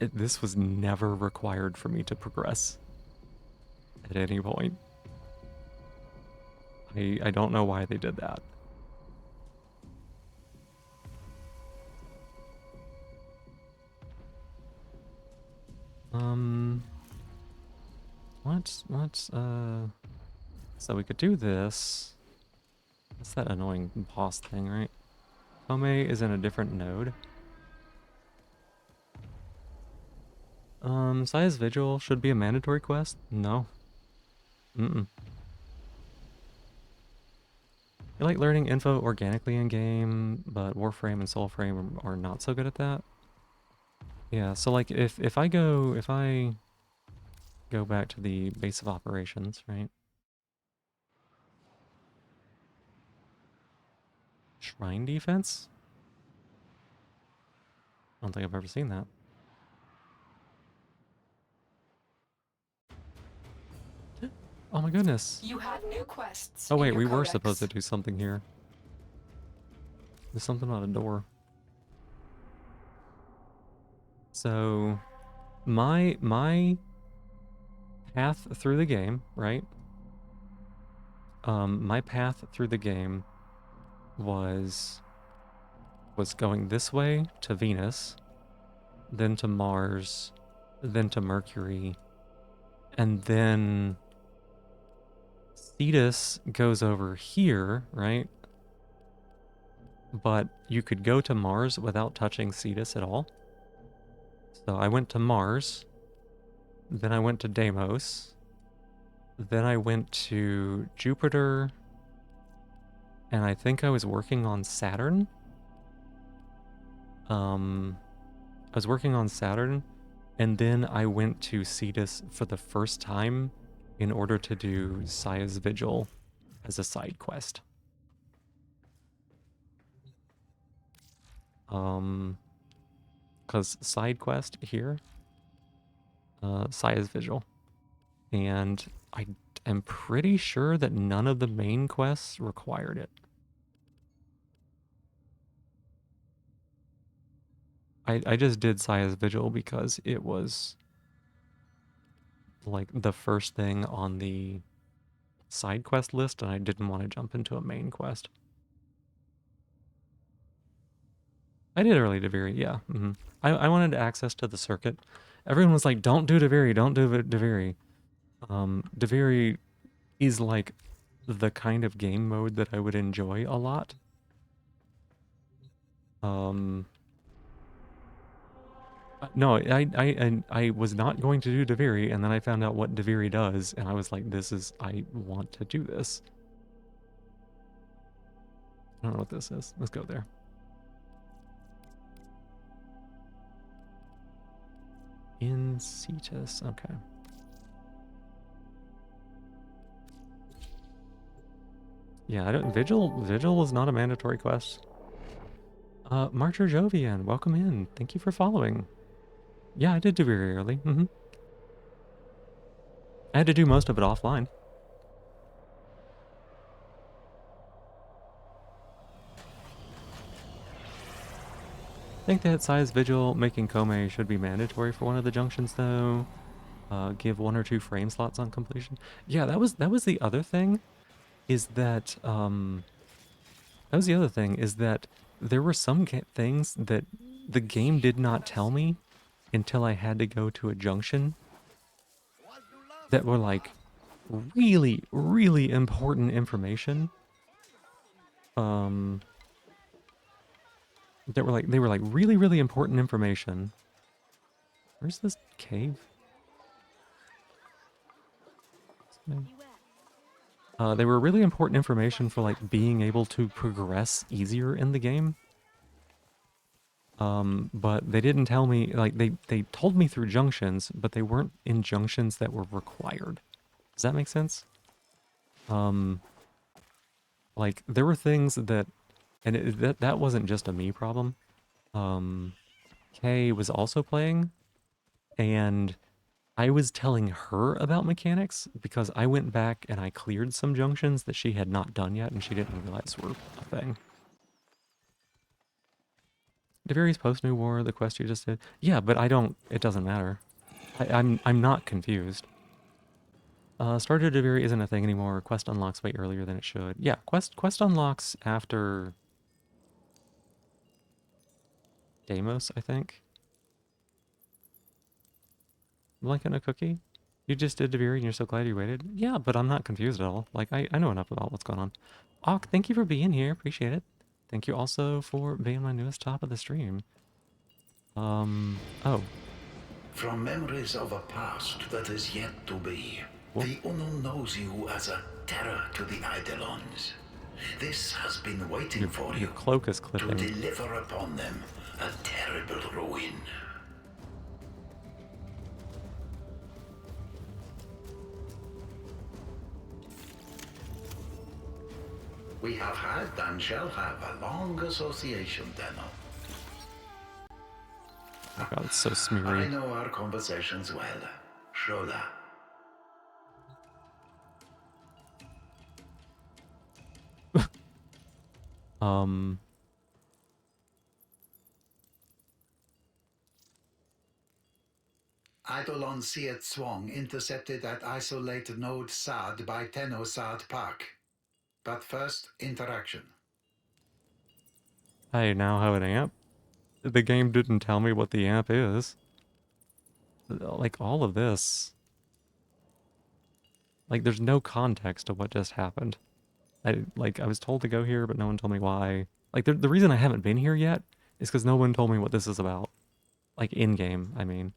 this was never required for me to progress at any point. I don't know why they did that. So we could do this. That's that annoying boss thing, right? Tome is in a different node. Size Vigil should be a mandatory quest? No. I like learning info organically in game, but Warframe and Soulframe are not so good at that. Yeah, so like if I go back to the base of operations, right? Shrine defense? I don't think I've ever seen that. Oh my goodness. You have new quests. Oh in wait, your we were codex. supposed to do something here. There's something on a door. So my path through the game, right? My path through the game was going this way to Venus, then to Mars, then to Mercury, and then Cetus goes over here, right? But you could go to Mars without touching Cetus at all. So I went to Mars, then I went to Deimos, then I went to Jupiter, and I think I was working on Saturn. I was working on Saturn, and then I went to Cetus for the first time in order to do Saya's Vigil as a side quest. because side quest here, Saya's Vigil. And I am pretty sure that none of the main quests required it. I just did Saya's Vigil because it was like the first thing on the side quest list, and I didn't want to jump into a main quest. I did early Deviri, yeah. I wanted access to the circuit. Everyone was like, don't do Deviri, don't do Deviri. Deviri is like the kind of game mode that I would enjoy a lot. No, I was not going to do Deviri, and then I found out what Deviri does, and I was like, I want to do this. I don't know what this is. Let's go there. In Cetus, okay. Yeah, Vigil was not a mandatory quest. Marcher Jovian, welcome in. Thank you for following. Yeah, I did do very early. I had to do most of it offline. I think that Saya's Vigil making Kome should be mandatory for one of the junctions, though. Give 1 or 2 frame slots on completion. Yeah, that was the other thing. Is that there were some things that the game did not tell me until I had to go to a junction that were like really, really important information. They were like really, really important information. Where's this cave? They were really important information for like being able to progress easier in the game. But they didn't tell me, like they told me through junctions, but they weren't in junctions that were required. Does that make sense? Like there were things that, and that wasn't just a me problem. Kay was also playing, and I was telling her about mechanics because I went back and I cleared some junctions that she had not done yet and she didn't realize were a thing. Deviri's post-New War, the quest you just did. Yeah, but it doesn't matter. I'm not confused. Stardew Deviri isn't a thing anymore. Quest unlocks way earlier than it should. Yeah, quest unlocks after Deimos, I think. Blanking a cookie? You just did Deviri and you're so glad you waited? Yeah, but I'm not confused at all. Like, I know enough about what's going on. Auk, thank you for being here. Appreciate it. Thank you also for being my newest top of the stream. Oh. From memories of a past that is yet to be, the Unknown knows you as a terror to the Eidolons. This has been waiting for you. Your cloak is clipping. To deliver upon them a terrible ruin. We have had and shall have a long association, Tenno. Oh god, it's so smeary. I know our conversations well, Shola. Eidolon Siet Swang intercepted at isolated node Sad by Tenno Sad Park. But first, interaction. I now have an amp. The game didn't tell me what the amp is. Like, all of this. Like, there's no context to what just happened. I was told to go here, but no one told me why. Like, the reason I haven't been here yet is because no one told me what this is about. Like, in-game, I mean.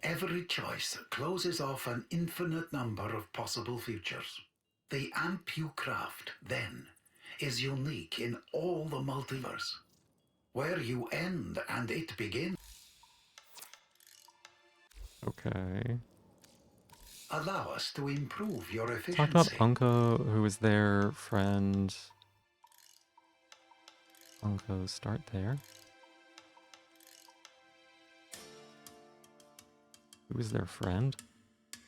Every choice closes off an infinite number of possible futures. The amp you craft, then, is unique in all the multiverse. Where you end and it begins. Okay. Allow us to improve your efficiency. Talked about Unko, who was their friend. Unko, start there. Who is their friend?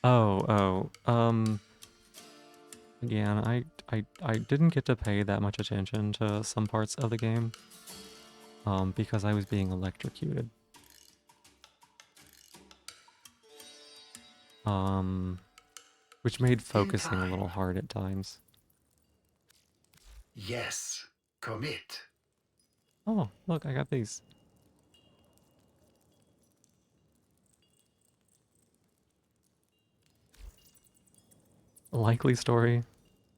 Oh. Again, I didn't get to pay that much attention to some parts of the game. Because I was being electrocuted. Which made focusing a little hard at times. Yes, commit. Oh, look, I got these. Likely story.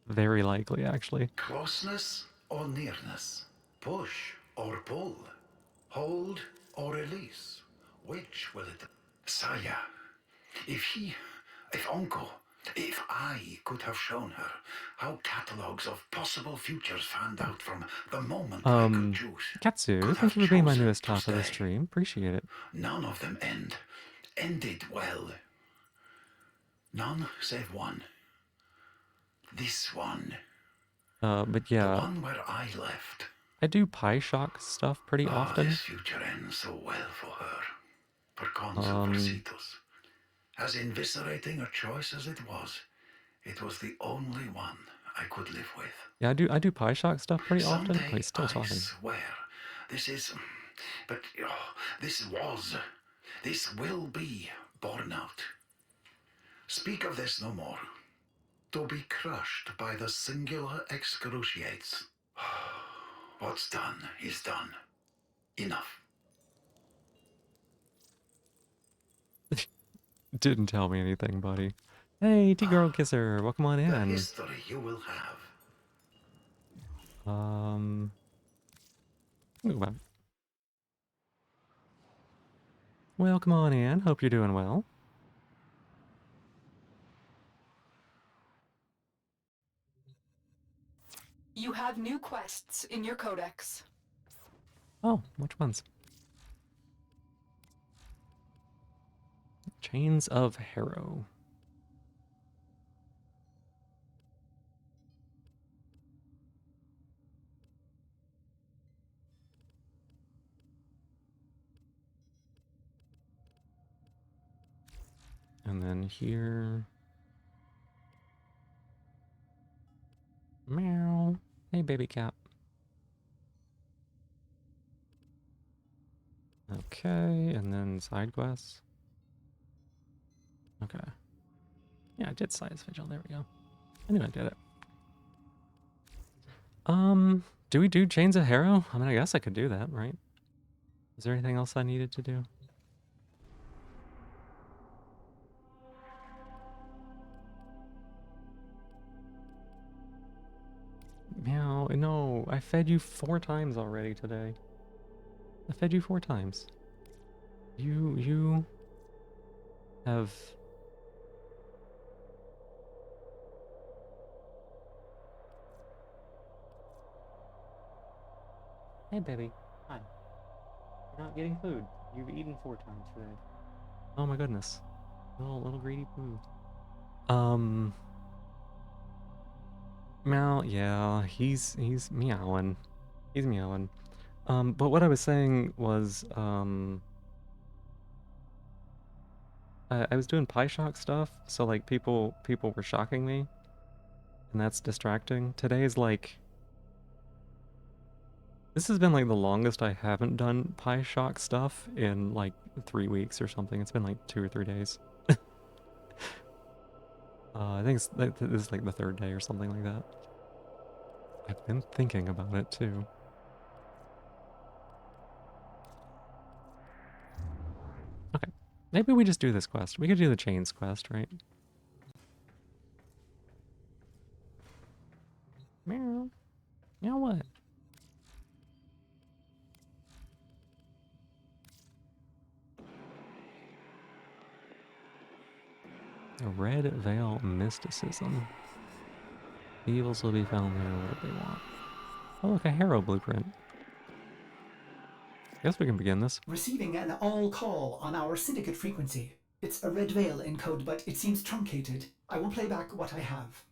Very likely, actually. Closeness or nearness? Push or pull? Hold or release? Which will it... Saya, if Onko, if I could have shown her how catalogs of possible futures fanned out from the moment I could choose. Katsu, could thank have you for being my chosen newest to top of the stay. stream. Appreciate it. None of them ended well. None save one. This one. But The yeah, one where I left. I do PieShock stuff pretty Oh, often. this future ends so well for her. For Cons and for Cetus. As inviscerating a choice as it was the only one I could live with. Yeah, I do PieShock stuff pretty often. Someday, Wait, still I talking. swear, this will be borne out. Speak of this no more. To be crushed by the singular excruciates. What's done is done. Enough. Didn't tell me anything, buddy. Hey, T-Girl Kisser, welcome on The in. history you will have. Move on. Welcome on in. Hope you're doing well. You have new quests in your codex. Oh, which ones? Chains of Harrow. And then here. Meow. Hey, baby cat. Okay, and then side quests. Okay. Yeah, I did Size Vigil. There we go. I knew I did it. Do we do Chains of Harrow? I mean, I guess I could do that, right? Is there anything else I needed to do? Meow, no, I fed you 4 times already today. I fed you 4 times. You have... Hey, baby. Hi. You're not getting food. You've eaten 4 times today. Oh my goodness. Little greedy poo. Meow, yeah, he's meowing. He's meowing. But what I was saying was, I was doing PieShock stuff, so like people were shocking me, and that's distracting. Today is like, this has been like the longest I haven't done PieShock stuff in like 3 weeks or something. It's been like 2 or 3 days. I think this is like the 3rd day or something like that. I've been thinking about it too. Okay, maybe we just do this quest. We could do the Chains quest, right? Meow. Meow what? A Red Veil Mysticism. Evils will be found there what they want. Oh, look, a Harrow blueprint. Guess we can begin this. Receiving an all call on our syndicate frequency. It's a red veil encode, but it seems truncated. I will play back what I have.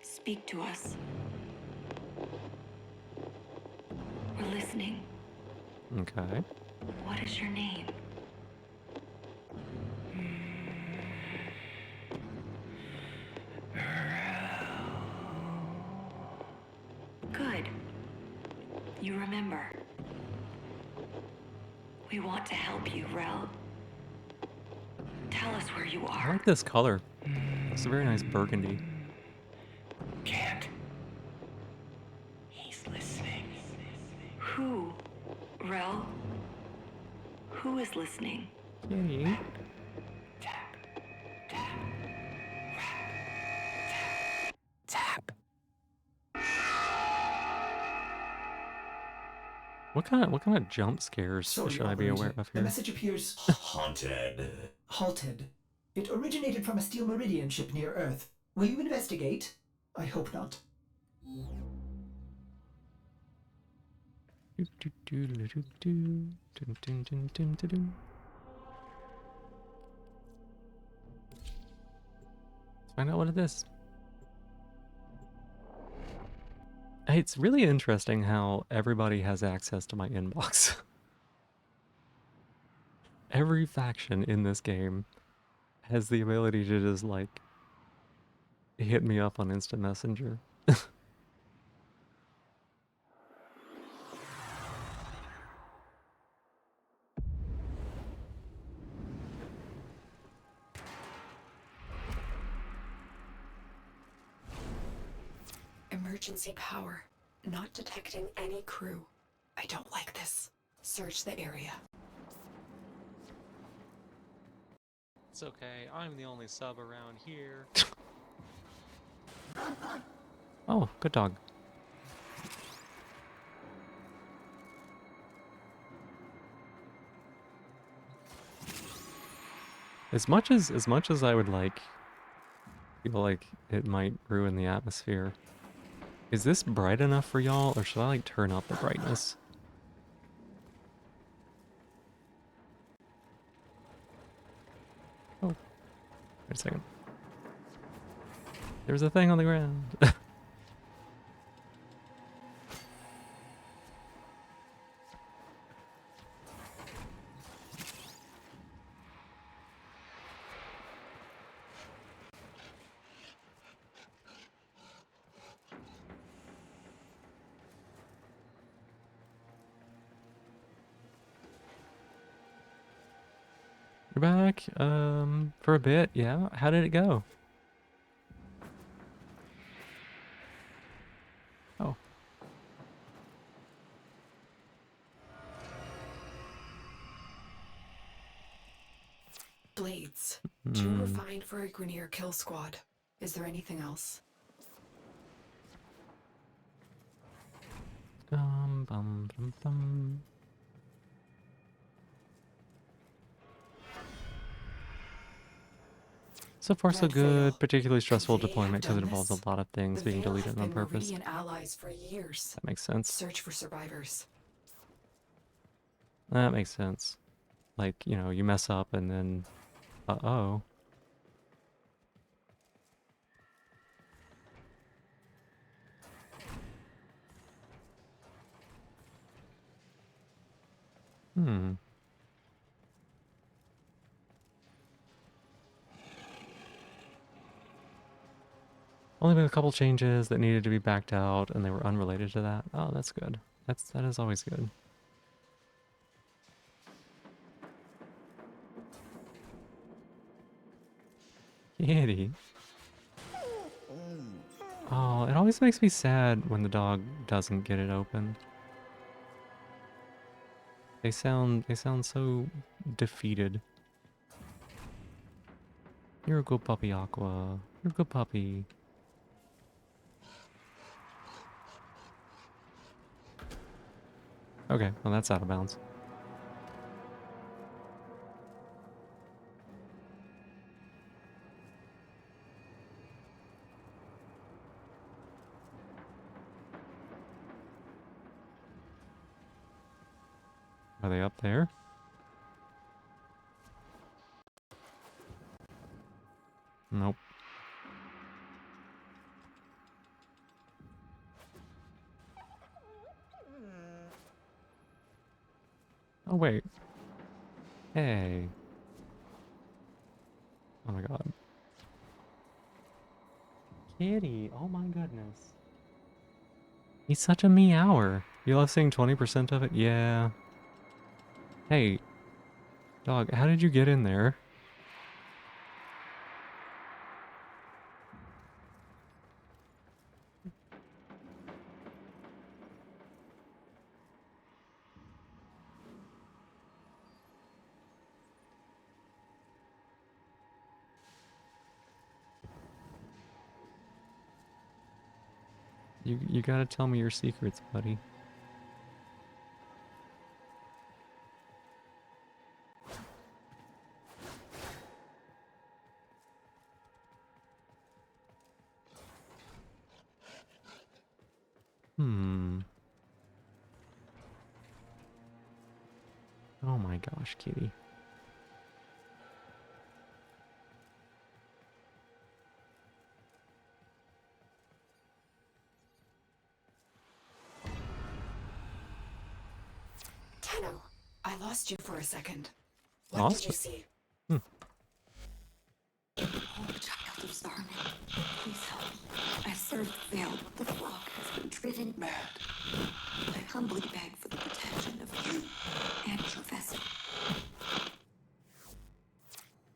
Speak to us. We're listening? Okay. What is your name? Good. You remember. We want to help you, Rel. Tell us where you I are. like this color. It's a very nice burgundy. Can't. He's listening. Who? Rel? Who is listening? Kitty. Tap. Tap. Tap. What kind of jump scares Sorry, should I be aware operator. of The here? message appears Haunted. halted. It originated from a Steel Meridian ship near Earth. Will you investigate? I hope not. Let's find out what it is. Hey, it's really interesting how everybody has access to my inbox. Every faction in this game has the ability to just, like, hit me up on Instant Messenger. Emergency power. Not detecting any crew. I don't like this. Search the area. It's okay, I'm the only sub around here. Oh, good dog. As much as I would feel like it might ruin the atmosphere. Is this bright enough for y'all, or should I like turn up the brightness? Oh, wait a second. There's a thing on the ground. You're back, for a bit, yeah? How did it go? Oh. Blades. Too refined for a Grineer kill squad. Is there anything else? Bum, bum, bum. So far so Red good, Veil. particularly stressful Could they deployment have because it done involves this? a lot of things The being Veil deleted have on been purpose. Meridian allies for years. That makes sense. Search for survivors. That makes sense. Like, you know, you mess up and then, uh-oh. Hmm. Only been a couple changes that needed to be backed out, and they were unrelated to that. Oh, that's good. That is always good. Kitty. Oh, it always makes me sad when the dog doesn't get it open. They sound so defeated. You're a good puppy, Aqua. You're a good puppy. Okay, well that's out of bounds. Are they up there? Nope. Oh, wait. Hey. Oh my god. Kitty, oh my goodness. He's such a meower. You love seeing 20% of it? Yeah. Hey. Dog, how did you get in there? You gotta tell me your secrets, buddy. Oh my gosh, kitty. Tenno, I lost you for a second. What Lost did you see? Hmm. Oh, child of Zarman, please help me. I served Vale, but the flock has been driven mad. I humbly beg for the protection of you and your vessel.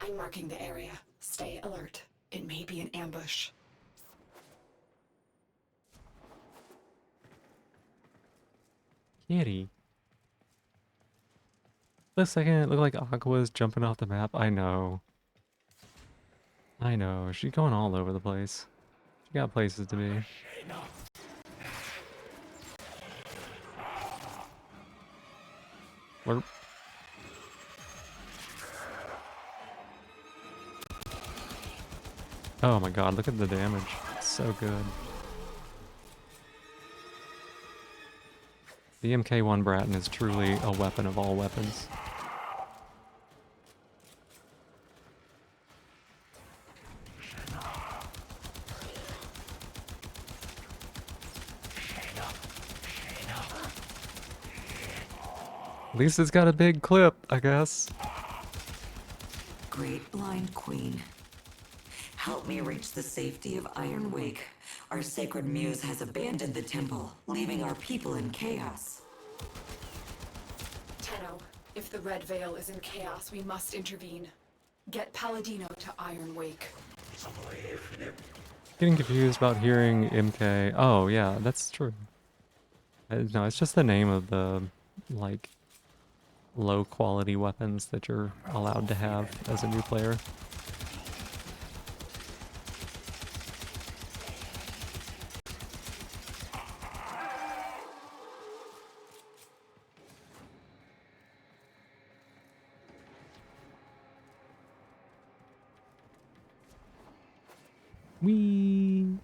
I'm marking the area. Stay alert. It may be an ambush. Kitty. For a second, it looked like Aqua's jumping off the map. I know. I know. She's going all over the place. She got places to be. Where? Oh my god, look at the damage. It's so good. The MK1 Bratton is truly a weapon of all weapons. At least it's got a big clip, I guess. Great Blind Queen, help me reach the safety of Iron Wake. Our sacred muse has abandoned the temple, leaving our people in chaos. Tenno, if the Red Veil is in chaos, we must intervene. Get Palladino to Iron Wake. Getting confused about hearing MK. Oh, yeah, that's true. No, it's just the name of the, like, low-quality weapons that you're allowed to have as a new player. Whee!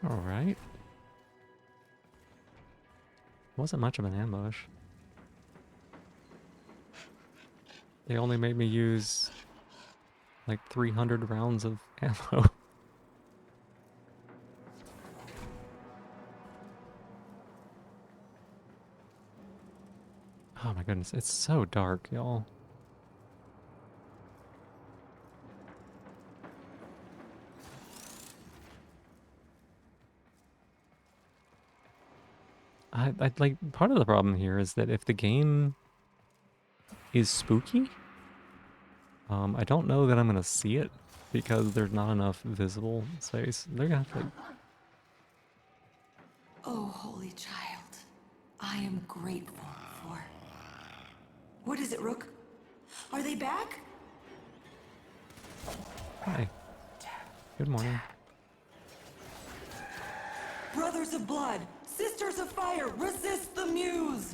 All right. Wasn't much of an ambush. They only made me use like 300 rounds of ammo. Oh my goodness, it's so dark, y'all. I like, part of the problem here is that if the game is spooky, I don't know that I'm gonna see it because there's not enough visible space. They're gonna have to, like... Oh, holy child, I am grateful for... What is it, Rook? Are they back? Hi. Good morning. Brothers of blood, sisters of fire, resist the muse!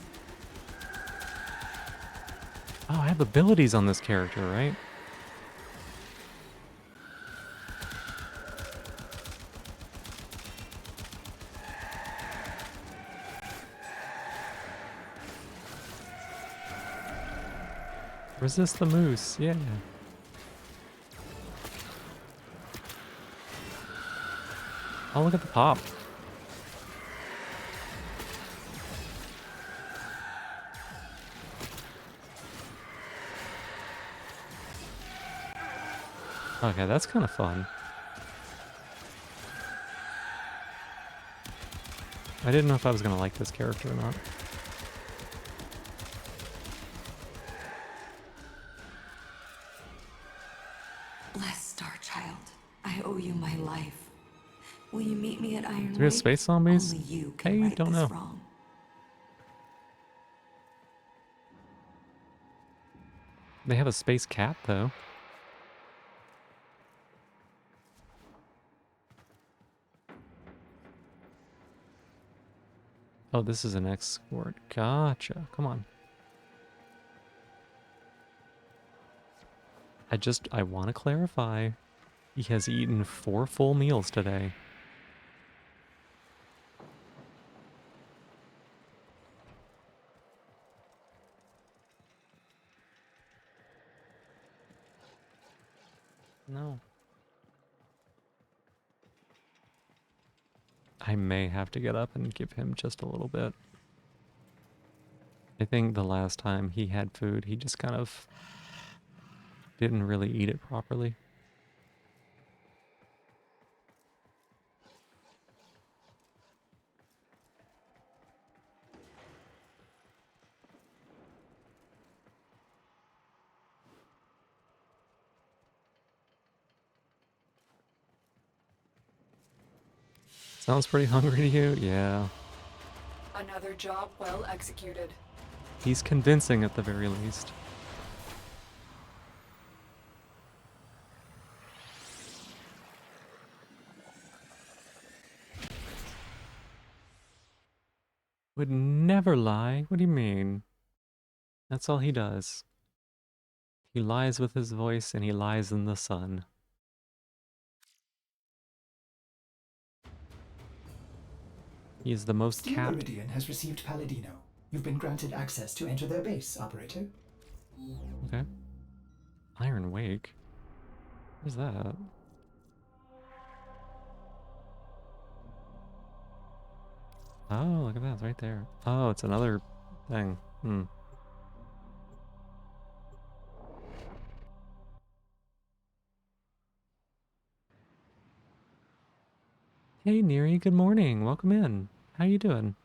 Oh, I have abilities on this character, right? Resist the moose, yeah. Oh, look at the pop. Okay, that's kind of fun. I didn't know if I was gonna like this character or not. Bless Starchild. I owe you my life. Will you meet me at Iron Do we have Wake? space zombies? Only you can I right don't this know. wrong. They have a space cat, though. Oh, this is an escort. Gotcha. Come on. I want to clarify. He has eaten 4 full meals today. No. I may have to get up and give him just a little bit. I think the last time he had food, he just kind of didn't really eat it properly. Sounds pretty hungry to you? Yeah. Another job well executed. He's convincing at the very least. Would never lie? What do you mean? That's all he does. He lies with his voice and he lies in the sun. He is the most Steel capped. Meridian has received Palladino. You've been granted access to enter their base, operator. Okay. Iron Wake? Where's that? Oh, look at that. It's right there. Oh, it's another thing. Hey, Neri. Good morning. Welcome in. How you doing?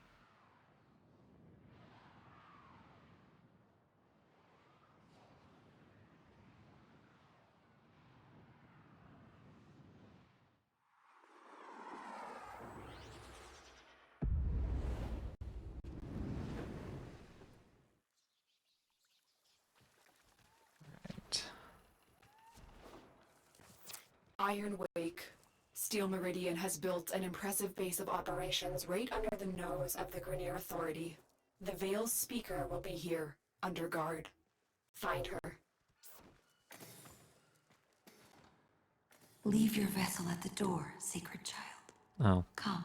Iron Wake. Steel Meridian has built an impressive base of operations right under the nose of the Grineer Authority. The Veil's speaker will be here, under guard. Find her. Leave your vessel at the door, sacred child. Oh. Come.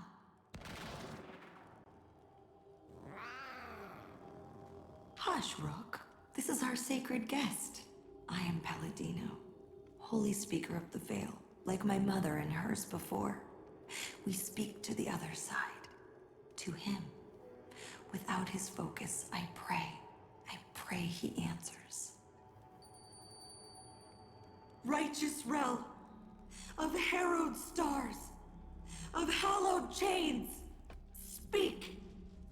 Hush, Rook. This is our sacred guest. I am Palladino, Holy Speaker of the Veil, like my mother and hers before. We speak to the other side, to him. Without his focus, I pray he answers. Righteous Rel, of harrowed stars, of hallowed chains, speak!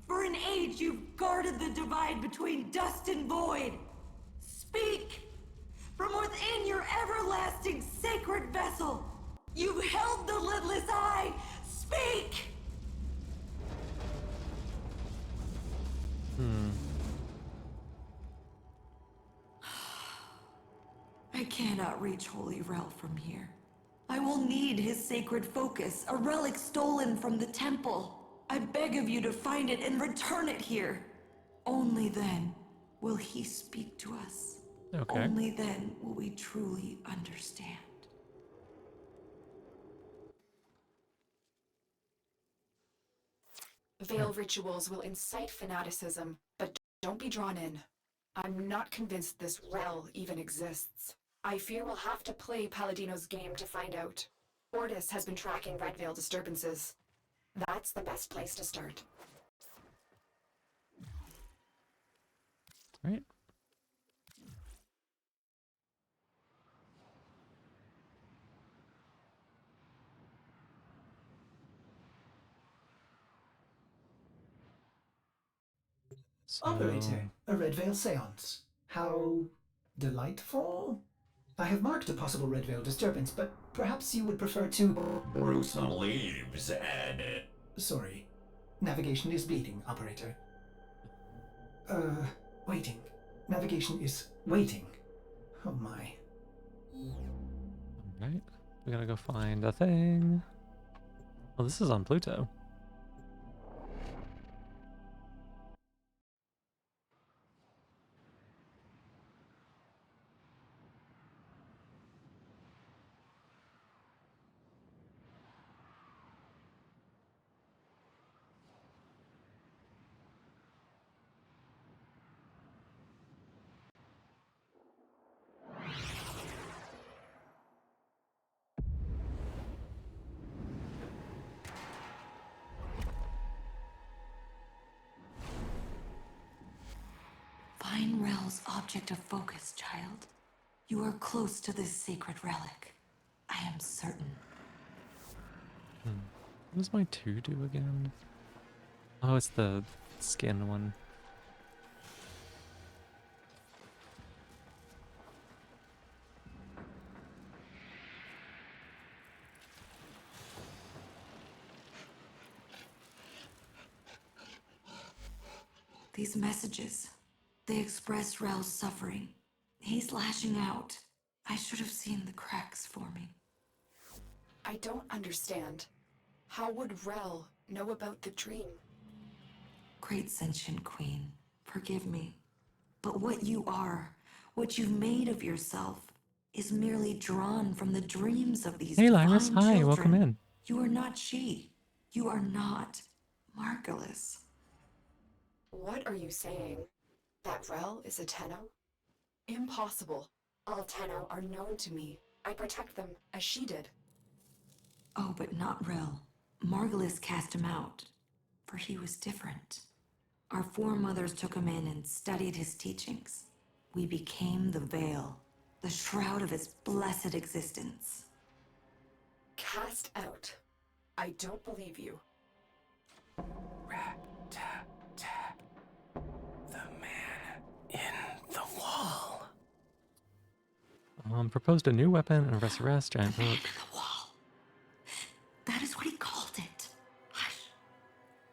For an age you've guarded the divide between dust and void. Speak! From within your everlasting sacred vessel, you've held the lidless eye. Speak! I cannot reach Holy Rel from here. I will need his sacred focus, a relic stolen from the temple. I beg of you to find it and return it here. Only then will he speak to us. Okay. Only then will we truly understand. Veil rituals will incite fanaticism, but don't be drawn in. I'm not convinced this Rel even exists. I fear we'll have to play Paladino's game to find out. Ortis has been tracking Red Veil disturbances. That's the best place to start. Right. Operator, a Red Veil seance. How delightful. I have marked a possible Red Veil disturbance, but perhaps you would prefer to... Root some leaves and... Sorry. Navigation is bleeding, operator. Waiting. Navigation is waiting. Oh my. Alright. We gotta go find a thing. Oh, this is on Pluto. Find Rel's object of focus, child. You are close to this sacred relic. I am certain. What does my 2 do again? Oh, it's the skin one. These messages, they express Rel's suffering. He's lashing out. I should have seen the cracks forming. I don't understand. How would Rel know about the dream? Great sentient queen, forgive me. But what you are, what you've made of yourself, is merely drawn from the dreams of these Hey, Lyris. divine Hi, children. welcome in. You are not she. You are not Margulis. What are you saying? That Rel is a Tenno? Impossible. All Tenno are known to me. I protect them, as she did. Oh, but not Rel. Margulis cast him out, for he was different. Our foremothers took him in and studied his teachings. We became the veil, the shroud of his blessed existence. Cast out. I don't believe you. Rat-tat-tat. The man in the wall. Proposed a new weapon and arrest giant book. The wall. That is what he called it. Hush.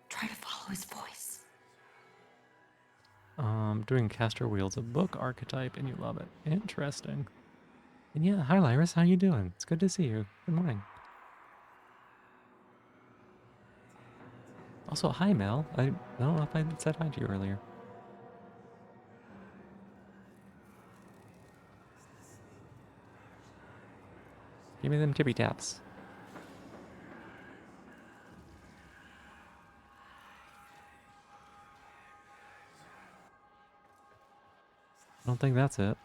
Try to follow his voice. Doing caster wields a book archetype and you love it. Interesting. And yeah, hi Lyris, how you doing? It's good to see you. Good morning. Also, hi Mel. I don't know if I said hi to you earlier. Give me them tippy taps. I don't think that's it.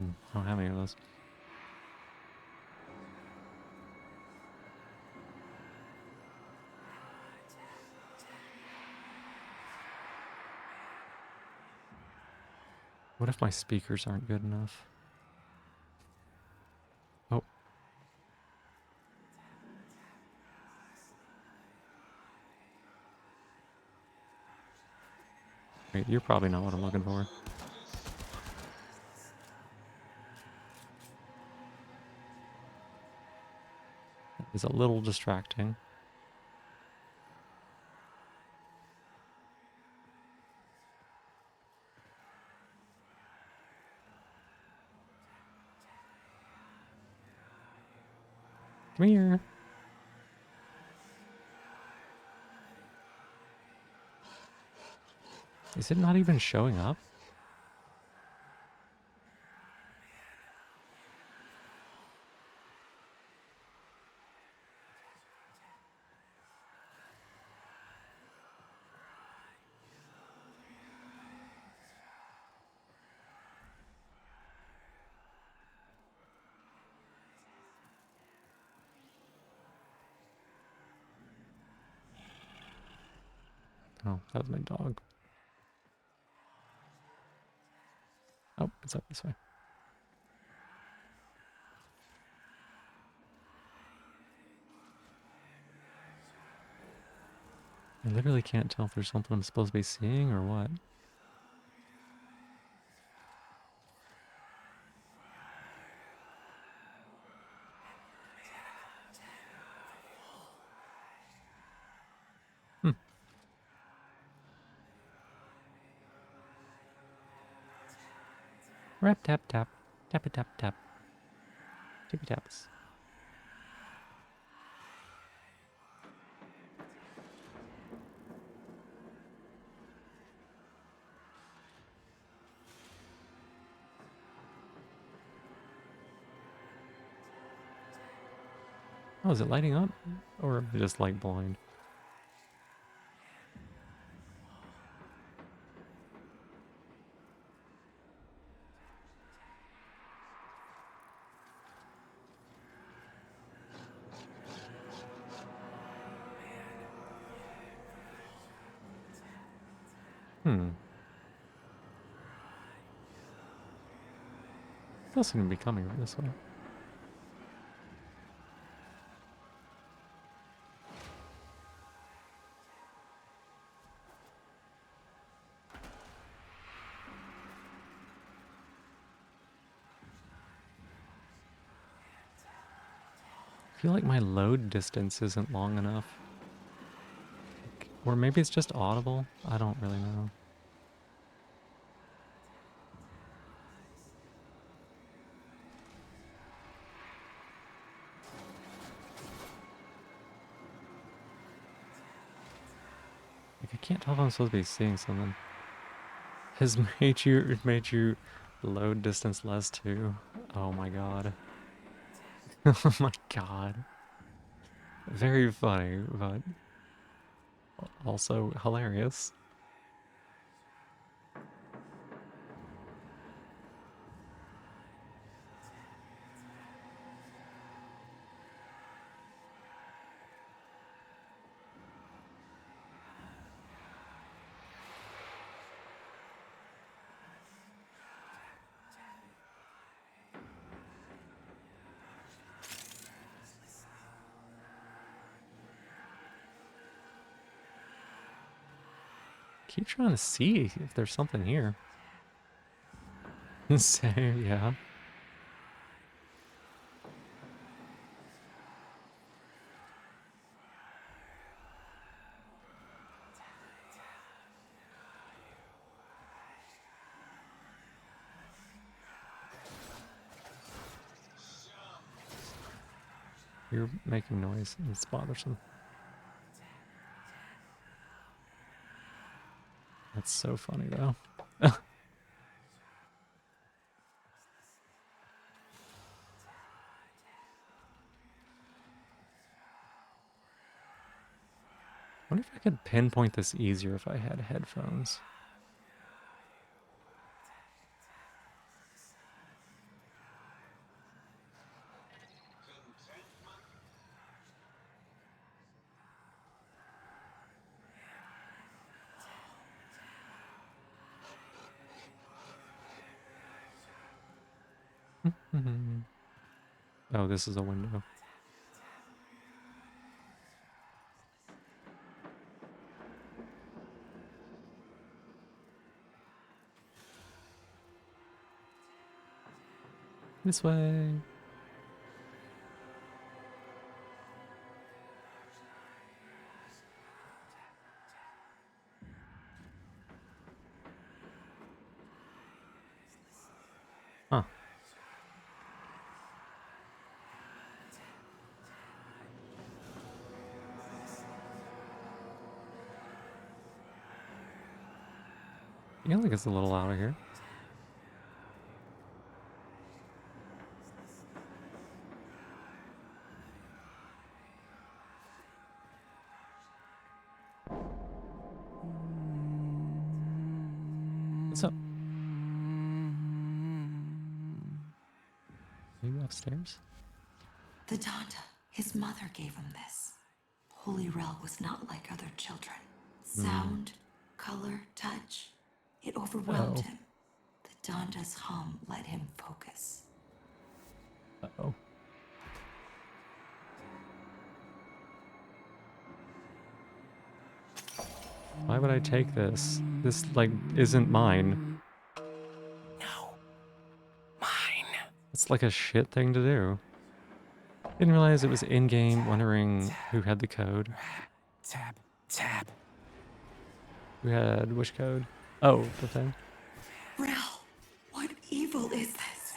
I don't have any of those. What if my speakers aren't good enough? Oh. Wait, you're probably not what I'm looking for. That is a little distracting. Come here. Is it not even showing up? Oh, that was my dog. Oh, it's up this way. I literally can't tell if there's something I'm supposed to be seeing or what. Hmm. Rap tap tap. Tappy tap tap. Tippy taps. Oh, is it lighting up? Or am I just light blind? Doesn't seem to be coming right this way. I feel like my load distance isn't long enough. Or maybe it's just audible? I don't really know. Like, I can't tell if I'm supposed to be seeing something. Has made you load distance less too. Oh my god. Oh my god. Very funny, but also hilarious. Keep trying to see if there's something here. Same, yeah. You're making noise and it's bothersome. That's so funny though. I wonder if I could pinpoint this easier if I had headphones. Oh, this is a window. This way. Huh. feel like it's a little out of here. What's up? Are you upstairs? The Donda, his mother gave him this. Holy Rel was not like other children. Sound, color, touch, it overwhelmed him. The Donda's hum let him focus. Uh-oh. Why would I take this? This, like, isn't mine. No. Mine. It's like a shit thing to do. Didn't realize it was in-game, wondering who had the code. Tab. Tab. Who had which code? Oh, the thing. Rel, what evil is this?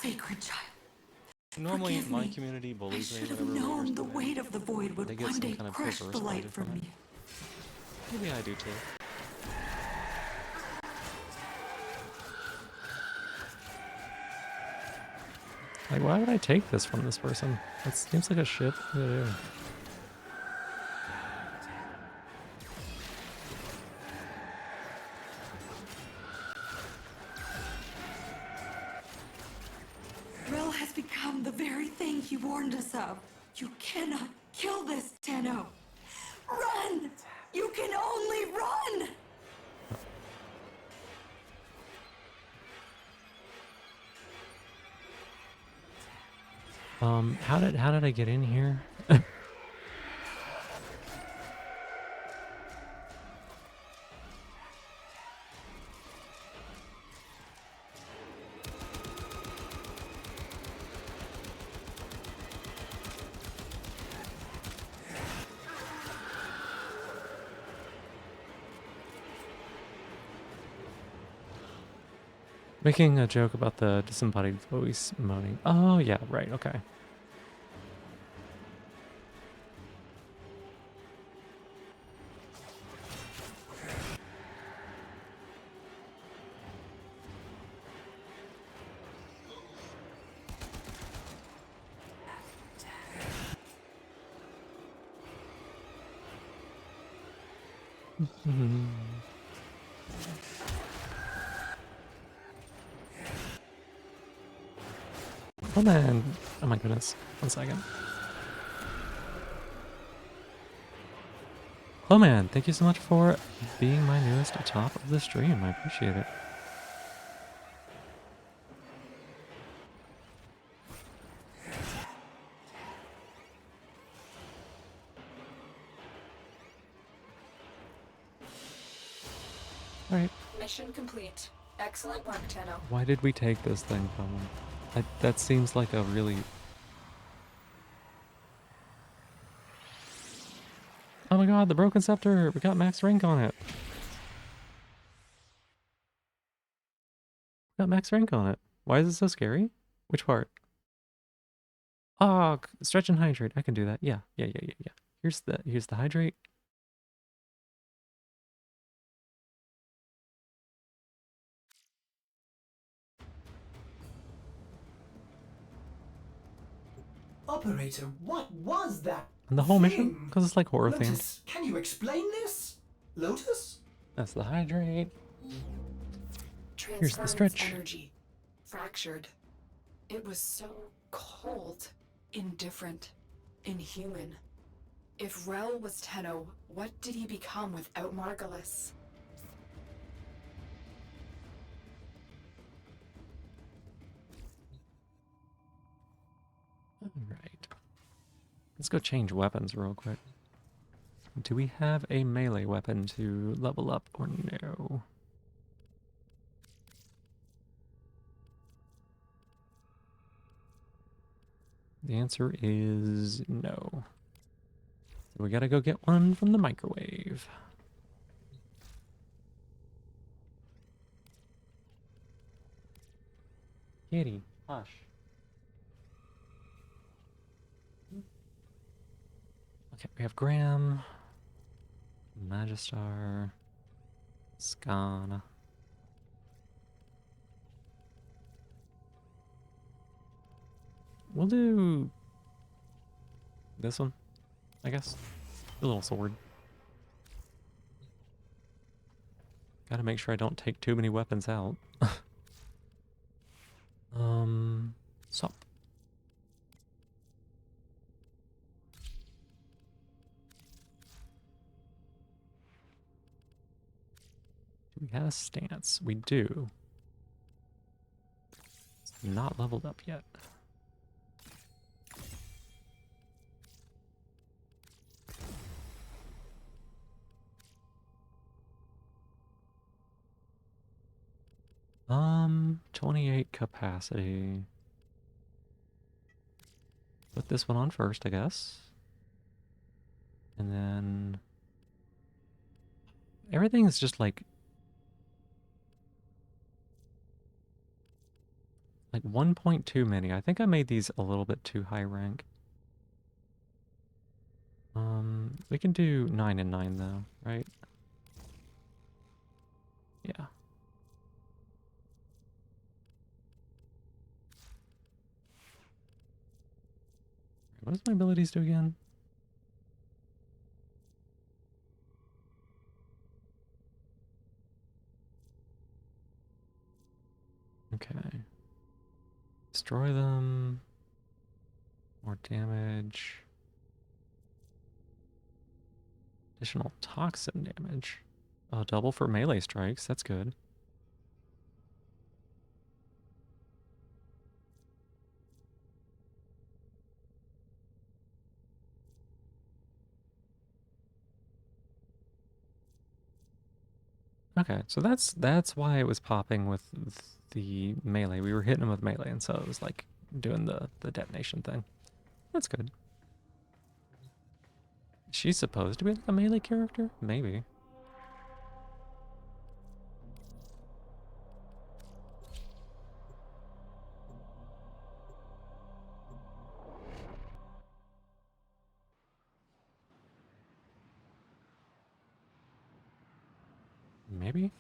Sacred child. Normally, Forgive my me. community I bullies me should have whenever known rumors the come in. weight of the void They would get one some day kind of crush reverse the light bully from from it. me. Maybe I do too. Like, why would I take this from this person? That seems like a shit thing to do. Rel has become the very thing he warned us of. You cannot kill this, Tenno. Run! You can only run! How did I get in here? Making a joke about the disembodied voice moaning. Oh, yeah, right, okay. Oh man, oh my goodness, 1 second. Hello man, thank you so much for being my newest top of the stream, I appreciate it. Alright. Mission complete. Excellent work, Tenno. Why did we take this thing from him? That seems like a really... Oh my god, the Broken Scepter! We got max rank on it! We got max rank on it. Why is it so scary? Which part? Oh, stretch and hydrate. I can do that. Yeah. Here's the hydrate. Operator, what was that? And the whole mission? thing? Because it's like horror themed. Lotus, can you explain this? Lotus? That's the hydrate. Here's the Transference stretch. energy. Fractured. It was so cold. Indifferent. Inhuman. If Rel was Tenno, what did he become without Margulis? Alright. Let's go change weapons real quick. Do we have a melee weapon to level up or no? The answer is no. So we gotta go get one from the microwave. Kitty, hush. Okay, we have Graham, Magistar, Skana. We'll do this one, I guess. The little sword. Gotta make sure I don't take too many weapons out. Sup. Do we have a stance? We do. It's not leveled up yet. Um, 28 capacity. Put this one on first, I guess. And then everything is just like 1.2 mini. I think I made these a little bit too high rank. We can do 9 and 9 though, right? Yeah. What does my abilities do again? Okay. Destroy them. More damage. Additional toxin damage. Oh, double for melee strikes. That's good. Okay, so that's why it was popping with the melee. We were hitting him with melee, and so it was like doing the detonation thing. That's good. She's supposed to be like a melee character? Maybe. Maybe?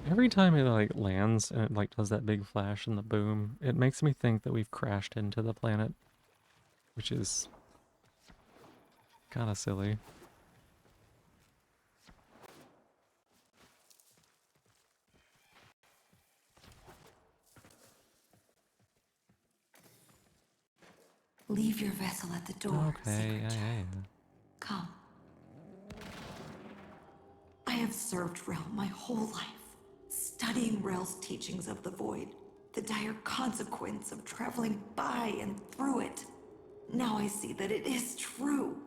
Every time it like lands and it like does that big flash and the boom, it makes me think that we've crashed into the planet, which is kind of silly. Leave your vessel at the door. Okay, yeah. Come. I have served Rel my whole life, studying Rel's teachings of the Void, the dire consequence of traveling by and through it. Now I see that it is true.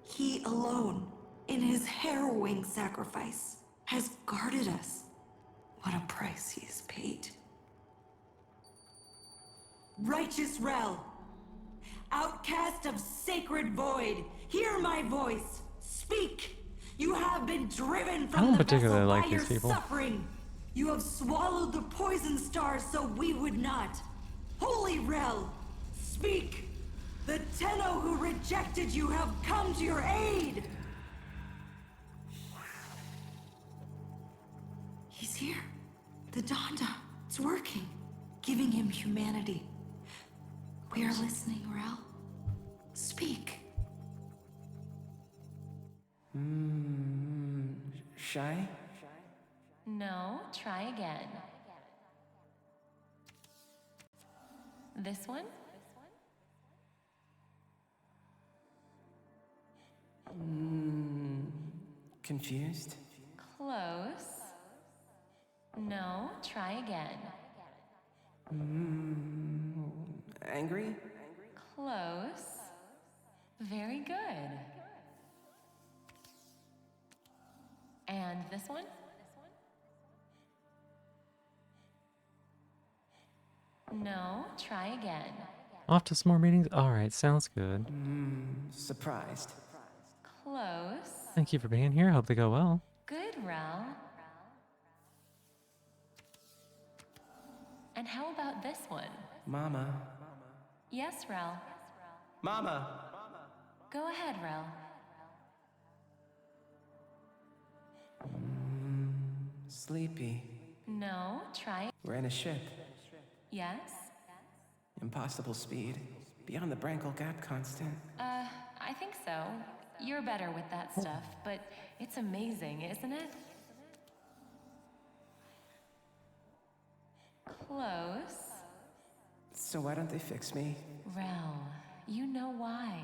He alone, in his harrowing sacrifice, has guarded us. What a price he has paid. Righteous Rel, outcast of sacred void, hear my voice. Speak. You have been driven I from don't the particularly vessel like by these your people. suffering. You have swallowed the poison stars so we would not. Holy Rel, speak. The Tenno who rejected you have come to your aid. He's here. The Donda. It's working. Giving him humanity. We are listening, Rel. Speak. Shy? No, try again. This one? Confused? Close. No, try again. Angry? Close. Very good. And this one? No, try again. Off to some more meetings? Alright, sounds good. Surprised. Close. Thank you for being here. Hope they go well. Good, Rel. And how about this one? Mama. Yes, Rel. Mama! Go ahead, Rel. sleepy. No, try. We're in a ship. Yes? Impossible speed. Beyond the Brankel Gap constant. I think so. You're better with that stuff, but it's amazing, isn't it? Close. So why don't they fix me? Rel, you know why.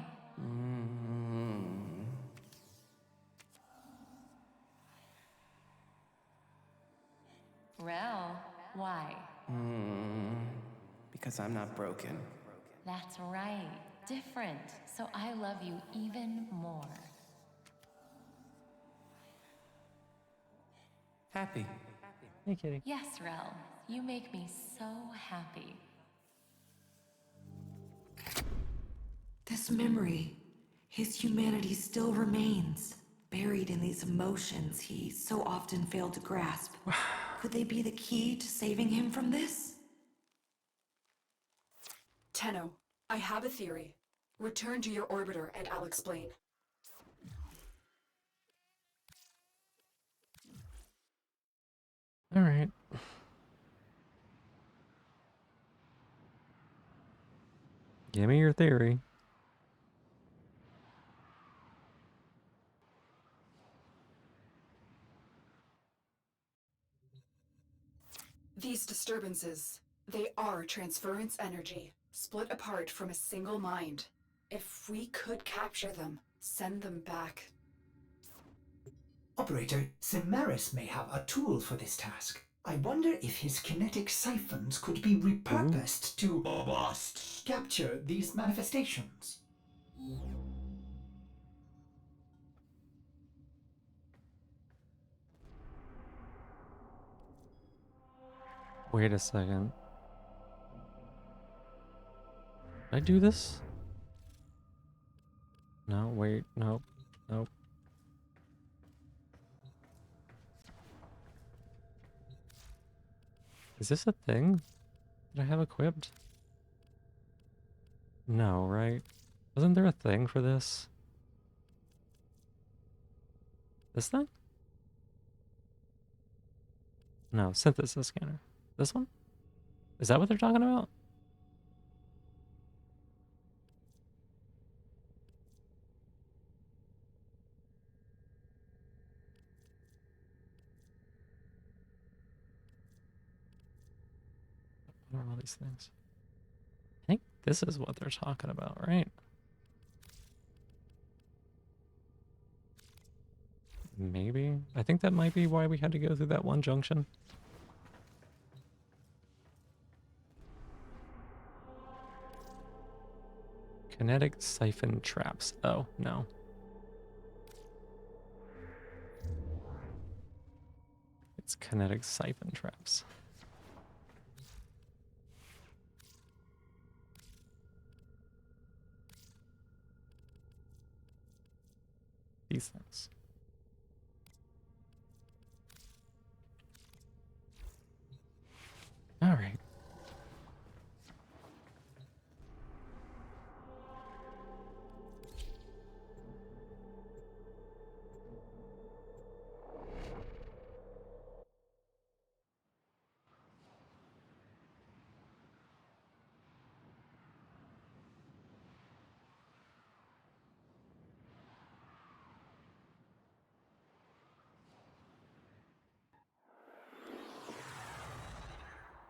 Rel, why? Because I'm not broken. That's right. Different. So I love you even more. Happy. Hey, kitty. Yes, Rel. You make me so happy. This memory, his humanity still remains, buried in these emotions he so often failed to grasp. Could they be the key to saving him from this? Tenno, I have a theory. Return to your orbiter and I'll explain. All right. Give me your theory. These disturbances, they are transference energy, split apart from a single mind. If we could capture them, send them back. Operator, Cimaris may have a tool for this task. I wonder if his kinetic siphons could be repurposed to capture these manifestations. Wait a second. Did I do this? No, wait, nope, nope. Is this a thing that I have equipped? No, right? Wasn't there a thing for this? This thing? No, synthesis scanner. This one? Is that what they're talking about? What are all these things? I think this is what they're talking about, right? Maybe. I think that might be why we had to go through that one junction. Kinetic siphon traps. Oh, no. It's kinetic siphon traps. These things. All right.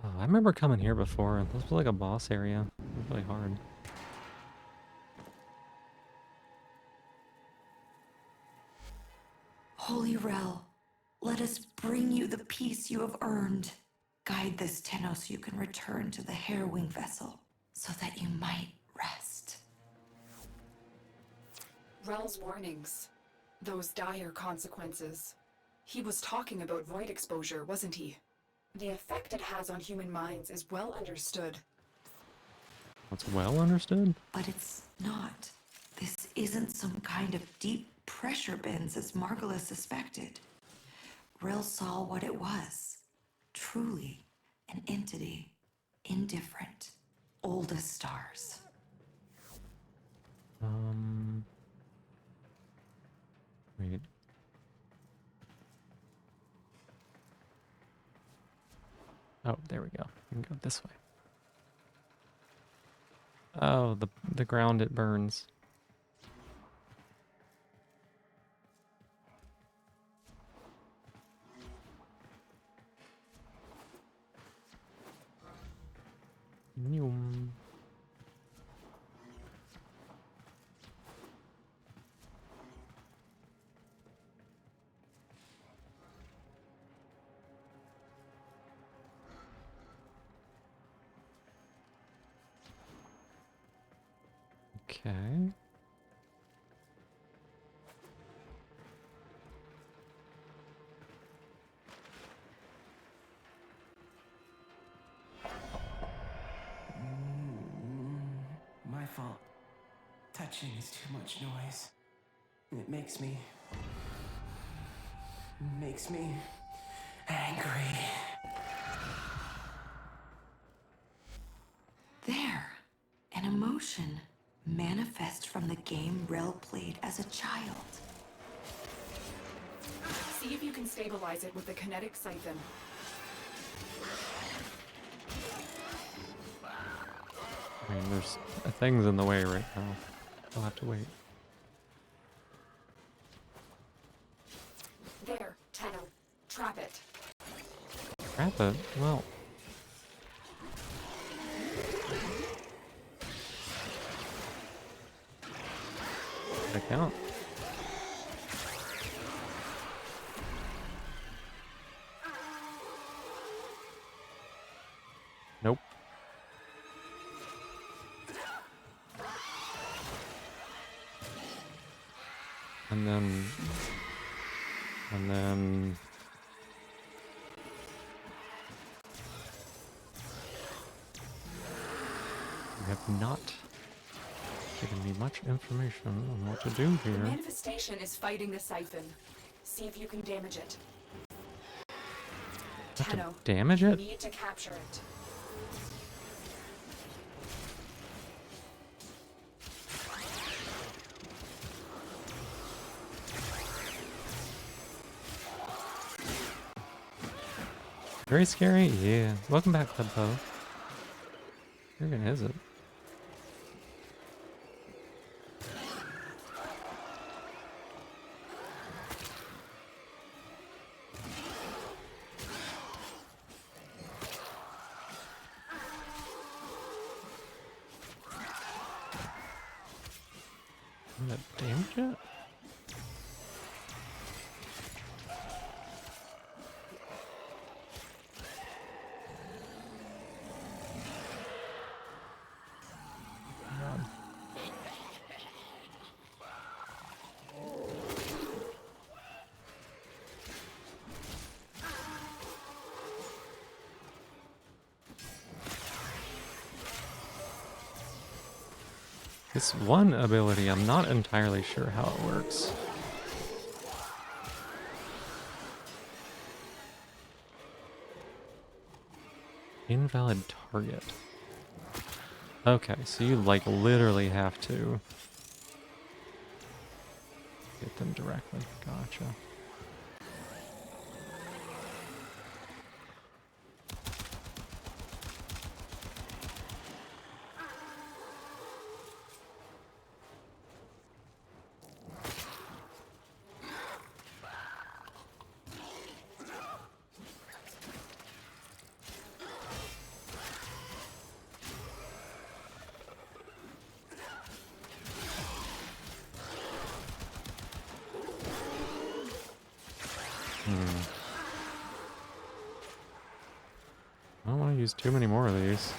Oh, I remember coming here before. This was like a boss area. It was really hard. Holy Rel, let us bring you the peace you have earned. Guide this Tenno so you can return to the Harrowing vessel, so that you might rest. Rel's warnings. Those dire consequences. He was talking about void exposure, wasn't he? The effect it has on human minds is well understood. That's well understood. But it's not. This isn't some kind of deep pressure bends as Margulis suspected. Rel saw what it was. Truly an entity, indifferent, old as stars. Wait. this way. Oh, the ground, it burns. Yum. Okay. My fault. Touching is too much noise. It makes me angry. There, an emotion manifest from the game Rel played as a child. See if you can stabilize it with the kinetic siphon. I mean, there's things in the way right now. I'll have to wait. There, Tenno. Trap it. Trap it? Well. Did I count? Nope. And then you have not given me much information on what to do The here. manifestation is fighting the siphon. See if you can damage it. Have to Tenno, damage you it? need to capture it. Very scary? Yeah. Welcome back, Clubpo. Where even is it? Did that damage it? This one ability, I'm not entirely sure how it works. Invalid target. Okay, so you like literally have to get them directly. Gotcha. I don't want to use too many more of these.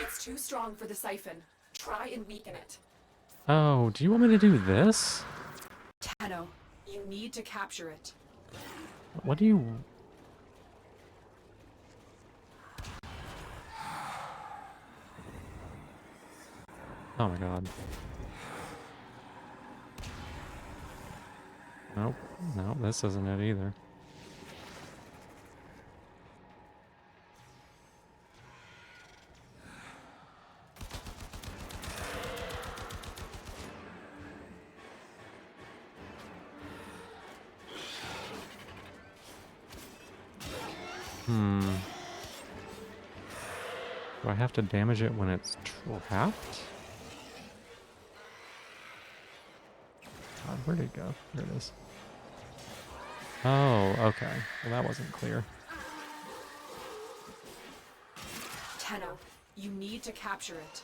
It's too strong for the siphon. Try and weaken it. Oh, do you want me to do this? Tenno, you need to capture it. What do you... Oh my god. Nope. No, this isn't it either. Do I have to damage it when it's trapped? God, where did it go? There it is. Oh, okay. Well, that wasn't clear. Tenno, you need to capture it.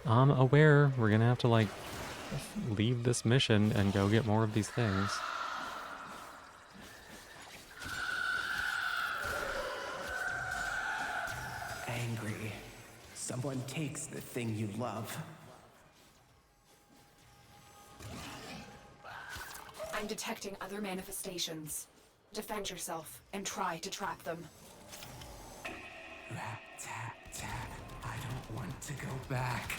I'm aware we're gonna have to, like, leave this mission and go get more of these things. Angry. Someone takes the thing you love. I'm detecting other manifestations. Defend yourself and try to trap them. Rat, tat, tat. I don't want to go back.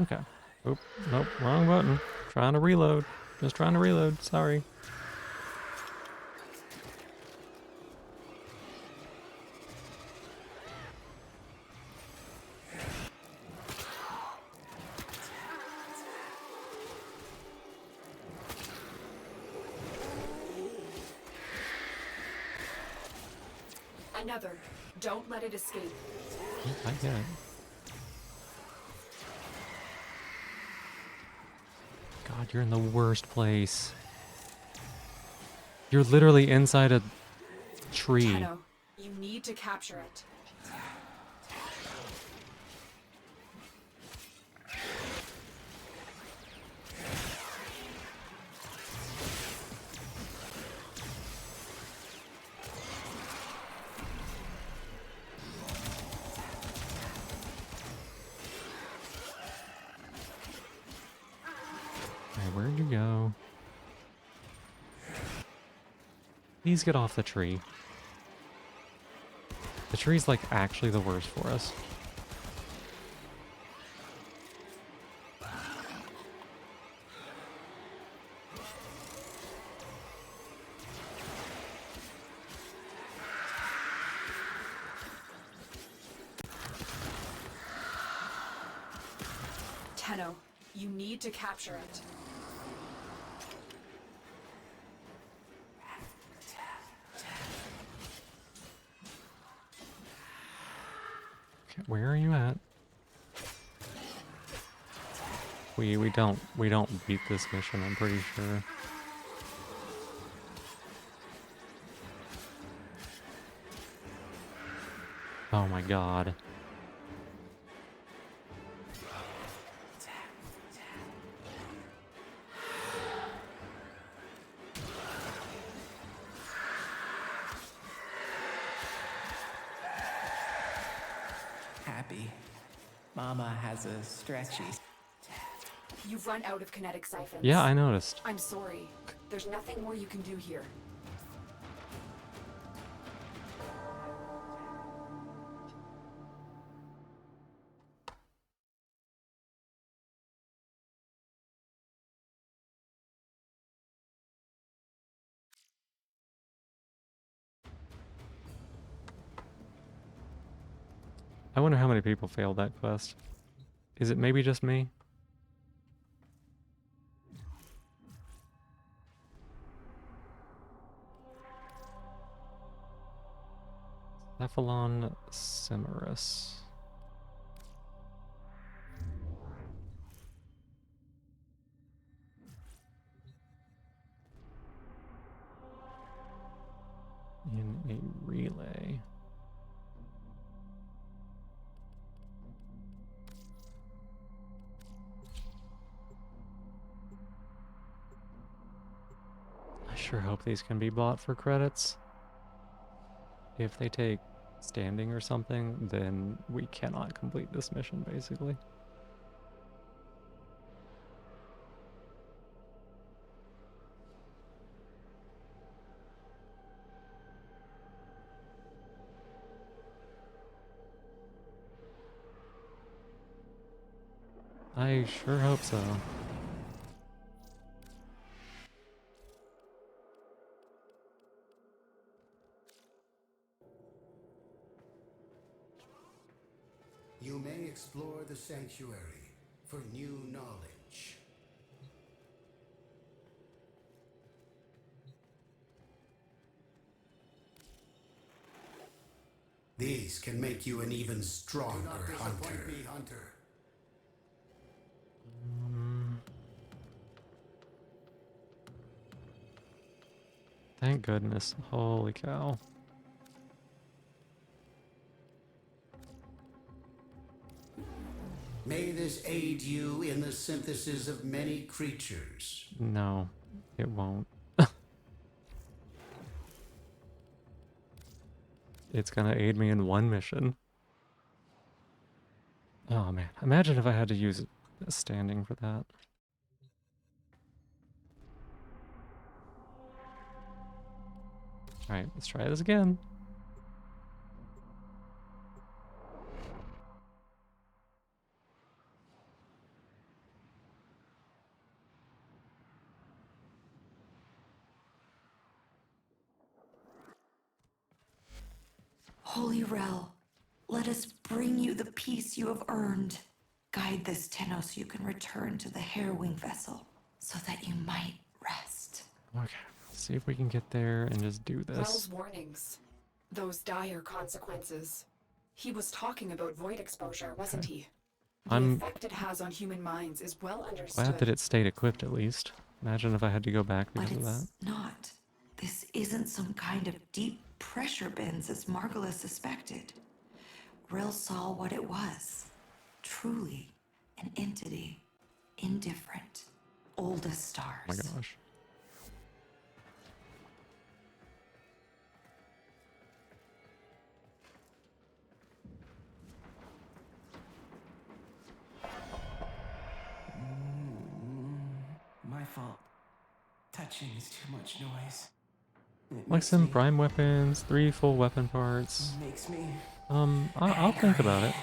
Okay. Oop, nope, wrong button. Trying to reload. Just trying to reload, sorry. Another. Don't let it escape. I get it. God, you're in the worst place. You're literally inside a tree. Tenno, you need to capture it. Alright, where'd you go? Please get off the tree. The tree's like actually the worst for us. Tenno, you need to capture it. Okay, where are you at? We don't beat this mission, I'm pretty sure. Oh my god. Happy. Mama has a stretchy. You've run out of kinetic siphons. Yeah, I noticed. I'm sorry. There's nothing more you can do here. I wonder how many people failed that quest. Is it maybe just me? Cephalon Cimarus. In a relay. I sure hope these can be bought for credits. If they take standing or something, then we cannot complete this mission, basically. I sure hope so. You may explore the sanctuary for new knowledge. These can make you an even stronger hunter. Thank goodness. Holy cow. May this aid you in the synthesis of many creatures. No, it won't. It's gonna aid me in one mission. Oh man, imagine if I had to use a standing for that. Alright, let's try this again. Holy Rel, let us bring you the peace you have earned. Guide this Tenno so you can return to the Harrowing vessel, so that you might rest. Okay, let's see if we can get there and just do this. Rel's warnings. Those dire consequences. He was talking about void exposure, wasn't he? The effect it has on human minds is well understood. Glad that it stayed equipped at least. Imagine if I had to go back because of that. Not. This isn't some kind of deep pressure bends as Margulis suspected. Rel saw what it was. Truly an entity. Indifferent. Old as stars. Oh my gosh. My fault. Touching is too much noise. Like some prime weapons, 3 full weapon parts. Makes me I'll think about it.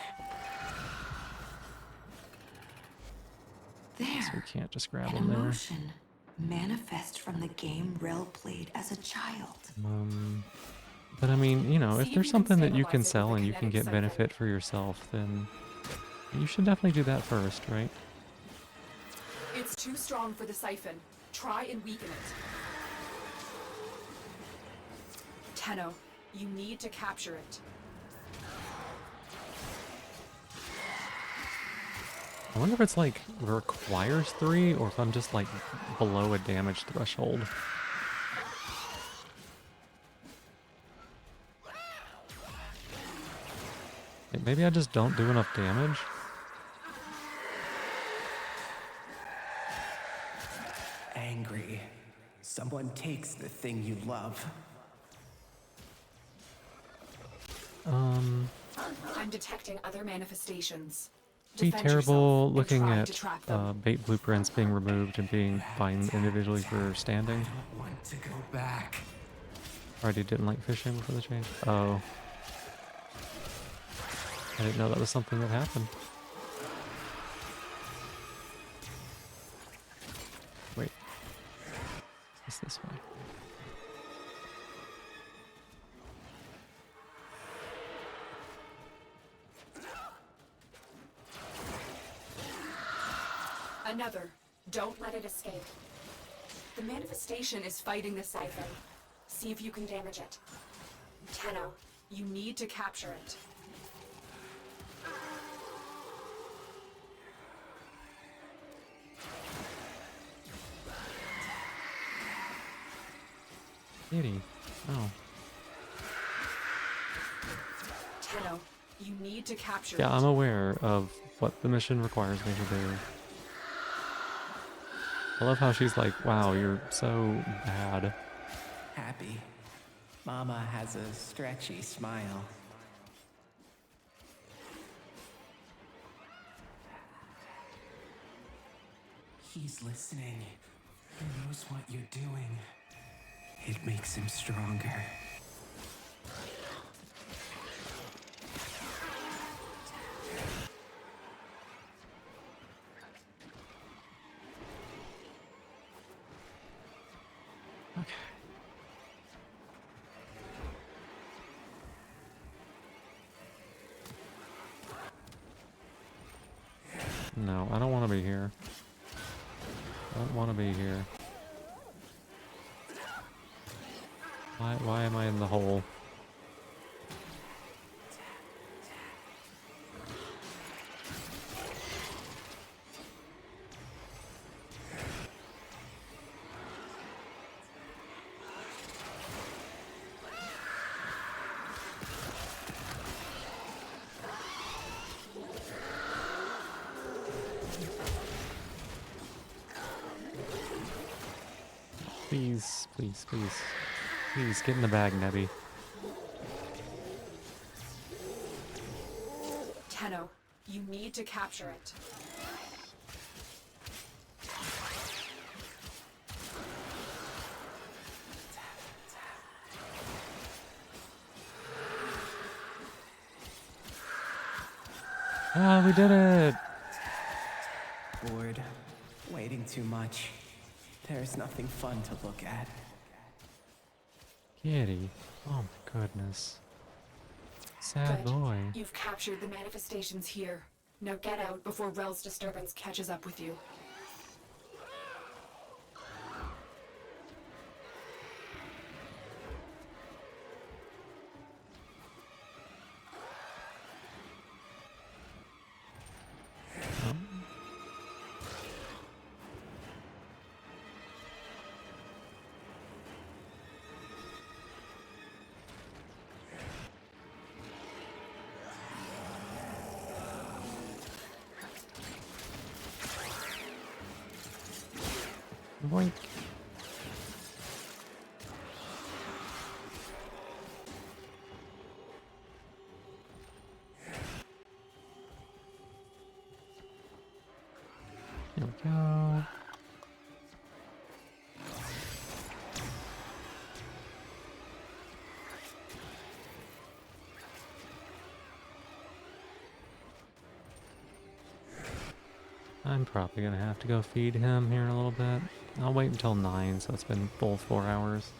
There. So we can't just grab An them there. emotion manifest from the game Rel played as a child. But I mean, you know, if there's something that you can sell and you can get benefit for yourself, then you should definitely do that first, right? It's too strong for the siphon. Try and weaken it. Tenno, you need to capture it. I wonder if it's like requires 3 or if I'm just like below a damage threshold. Maybe I just don't do enough damage. angry. Someone takes the thing you love. I'm detecting other manifestations. Be Defend terrible yourself and looking try at to trap them. bait blueprints being removed and being fined individually for standing. I want to go back. Already didn't like fishing before the change. Oh. I didn't know that was something that happened. Wait. Is this way? Another. Don't let it escape. The manifestation is fighting the siphon. See if you can damage it. Tenno, you need to capture it. Kitty. Oh. Tenno, you need to capture Yeah, it. I'm aware of what the mission requires me to do. I love how she's like, wow, you're so bad. Happy. Mama has a stretchy smile. He's listening. He knows what you're doing. It makes him stronger. Okay. No, I don't want to be here. I don't want to be here. Why am I in the hole? Please, please, please. Please, get in the bag, Nebby. Tenno, you need to capture it. Ah, we did it! Bored. Waiting too much. There's nothing fun to look at. Kitty. Oh my goodness. Sad Good. boy. You've captured the manifestations here. Now get out before Rel's disturbance catches up with you. Boink. Here we go. I'm probably gonna have to go feed him here in a little bit. I'll wait until 9, so it's been full 4 hours.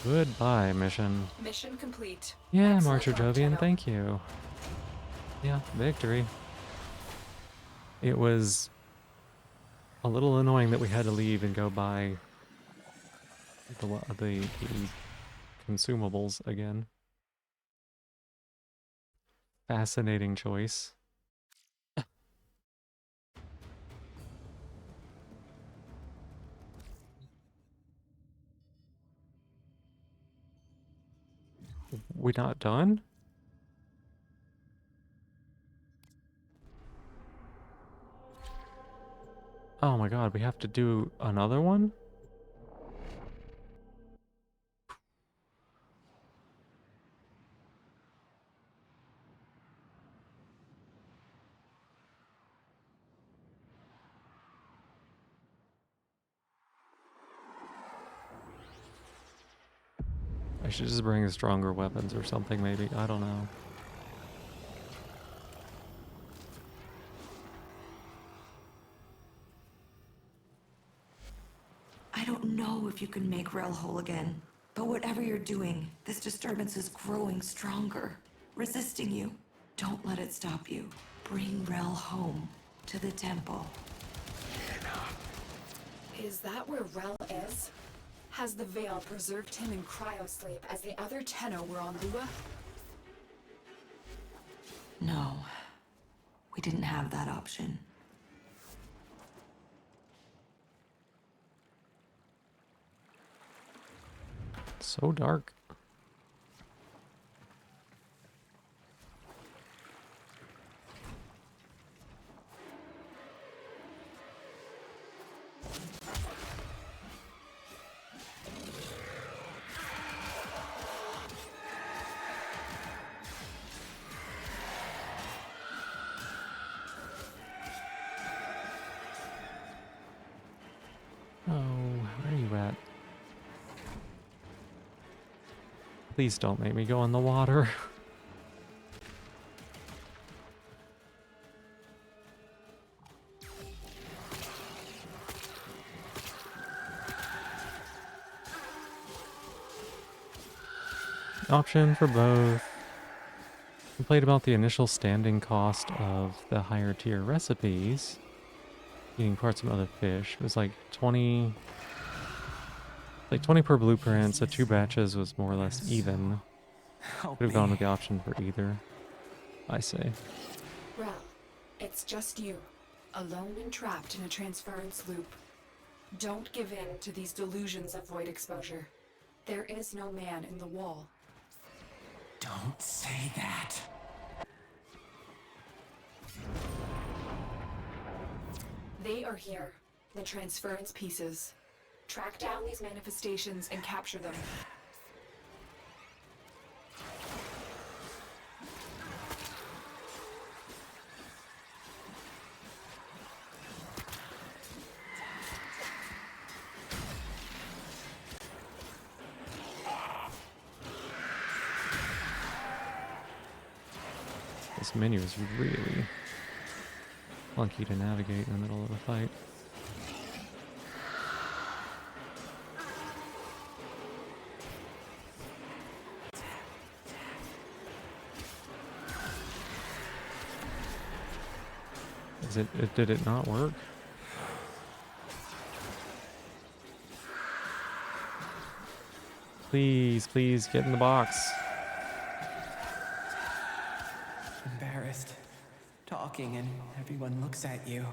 Goodbye, mission. Mission complete. Yeah, Excellent Marcher work, Jovian, Tenno. thank you. Yeah, victory. It was a little annoying that we had to leave and go buy the consumables again. Fascinating choice. We not done? Oh my god, we have to do another one? I should just bring stronger weapons or something, maybe. I don't know. I don't know if you can make Rel whole again, but whatever you're doing, this disturbance is growing stronger, resisting you. Don't let it stop you. Bring Rel home to the temple. Is that where Rel is? Has the Veil preserved him in cryosleep as the other Tenno were on Lua? No, we didn't have that option. So dark. Oh, where are you at? Please don't make me go in the water. Option for both. Complained about the initial standing cost of the higher tier recipes. Eating parts of other fish. It was like 20... Like 20 per blueprint, so 2 batches was more or less even. Could have gone with the option for either, I say. Rel, it's just you, alone and trapped in a transference loop. Don't give in to these delusions of void exposure. There is no man in the wall. Don't say that. They are here. The transference pieces. Track down these manifestations and capture them. This menu is really clunky to navigate in the middle of a fight. Did it not work? Please, please get in the box. Embarrassed, talking, and everyone looks at you.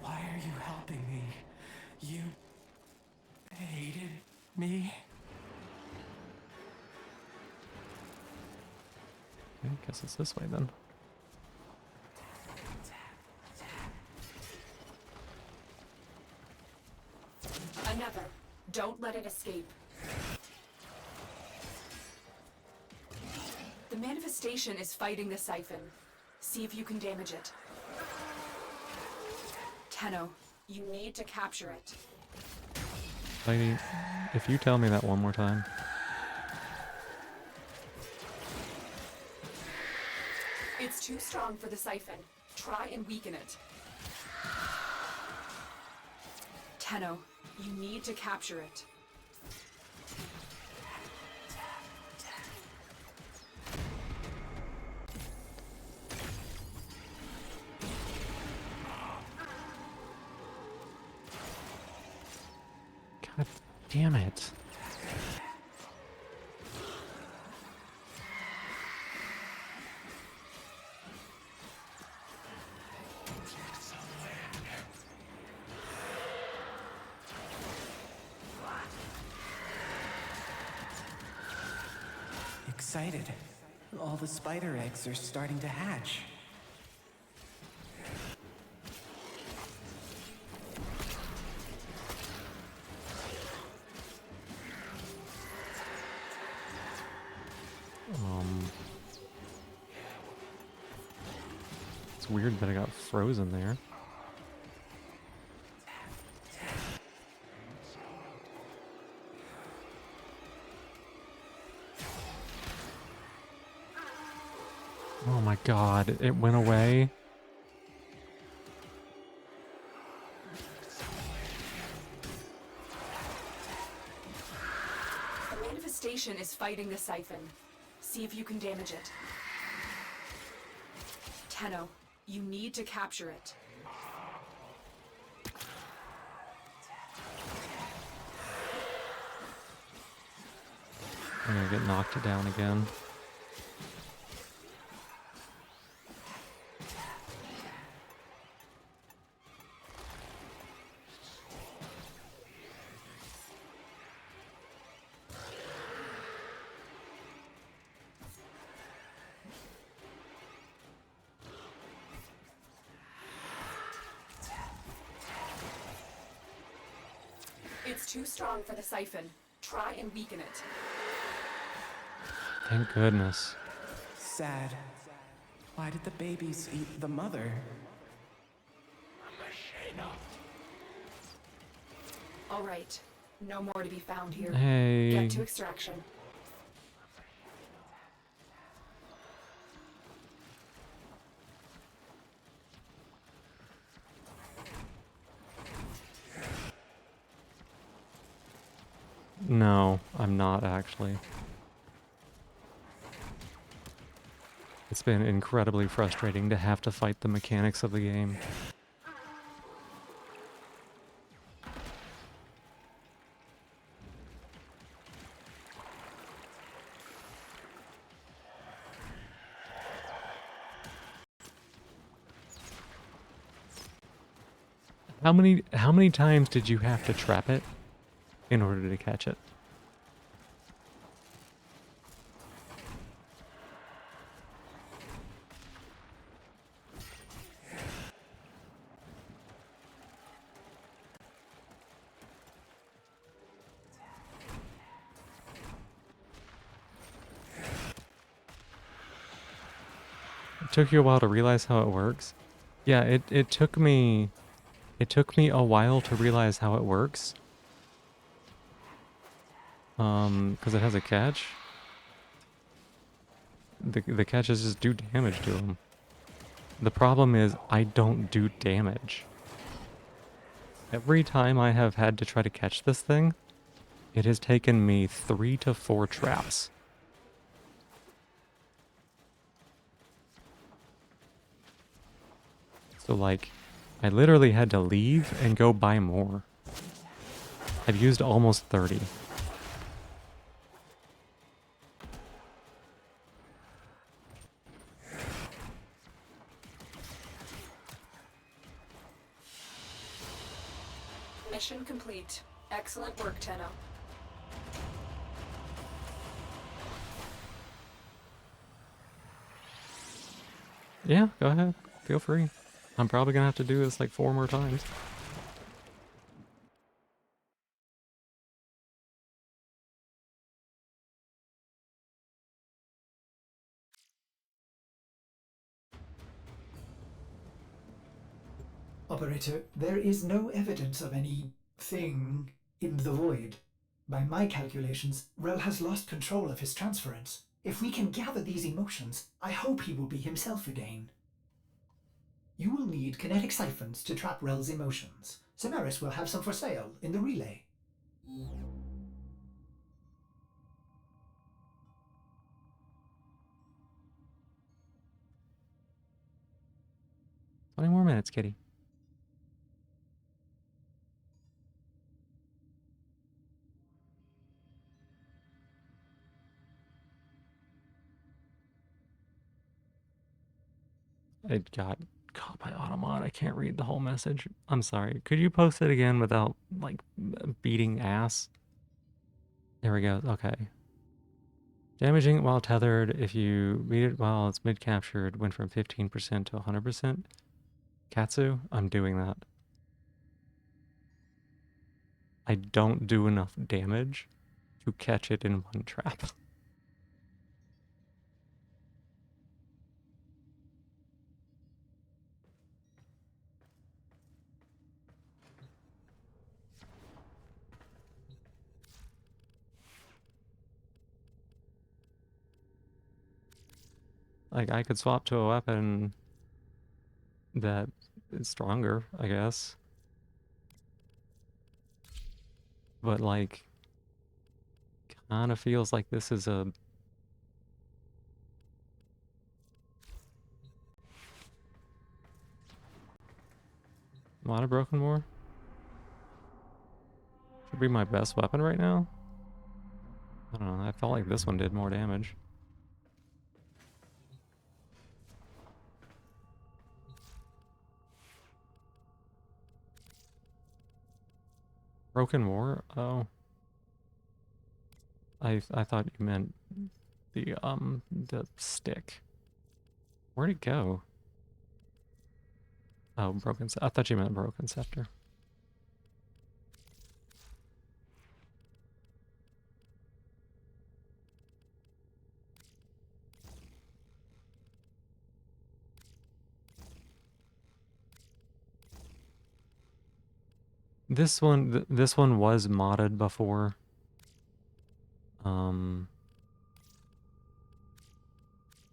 Why are you helping me? You hated me? I guess it's this way then. Another. Don't let it escape. The manifestation is fighting the siphon. See if you can damage it. Tenno, you need to capture it. Lady, if you tell me that one more time. It's too strong for the siphon. Try and weaken it. Tenno, you need to capture it. God damn it. Excited. All the spider eggs are starting to hatch. It's weird that I got frozen there. Oh my god, it went away. The manifestation is fighting the siphon. See if you can damage it. Tenno, you need to capture it. I'm gonna get knocked down again. It's too strong for the siphon. Try and weaken it. Thank goodness. Sad. Why did the babies eat the mother? All right. No more to be found here. Hey. Get to extraction. No, I'm not actually. It's been incredibly frustrating to have to fight the mechanics of the game. How many times did you have to trap it in order to catch it? took you a while to realize how it works. Yeah, it took me a while to realize how it works. Because it has a catch. The catches just do damage to him. The problem is I don't do damage. Every time I have had to try to catch this thing, it has taken me 3 to 4 traps. So like, I literally had to leave and go buy more. I've used almost 30. Mission complete. Excellent work, Tenno. Yeah, go ahead. Feel free. I'm probably gonna have to do this like 4 more times. Operator, there is no evidence of any thing in the void. By my calculations, Rel has lost control of his transference. If we can gather these emotions, I hope he will be himself again. You will need kinetic siphons to trap Rel's emotions. Samaris will have some for sale in the relay. 20 more minutes, kitty. It got caught by Automod. I can't read the whole message. I'm sorry. Could you post it again without, like, beating ass? There we go. Okay. Damaging it while tethered. If you beat it while it's mid-captured, went from 15% to 100%. Katsu, I'm doing that. I don't do enough damage to catch it in one trap. Like, I could swap to a weapon that is stronger, I guess. But, like, kind of feels like this is a... lot of Broken War? Should be my best weapon right now? I don't know, I felt like this one did more damage. Broken War? Oh. I thought you meant the stick. Where'd it go? Oh, I thought you meant Broken Scepter. This one was modded before.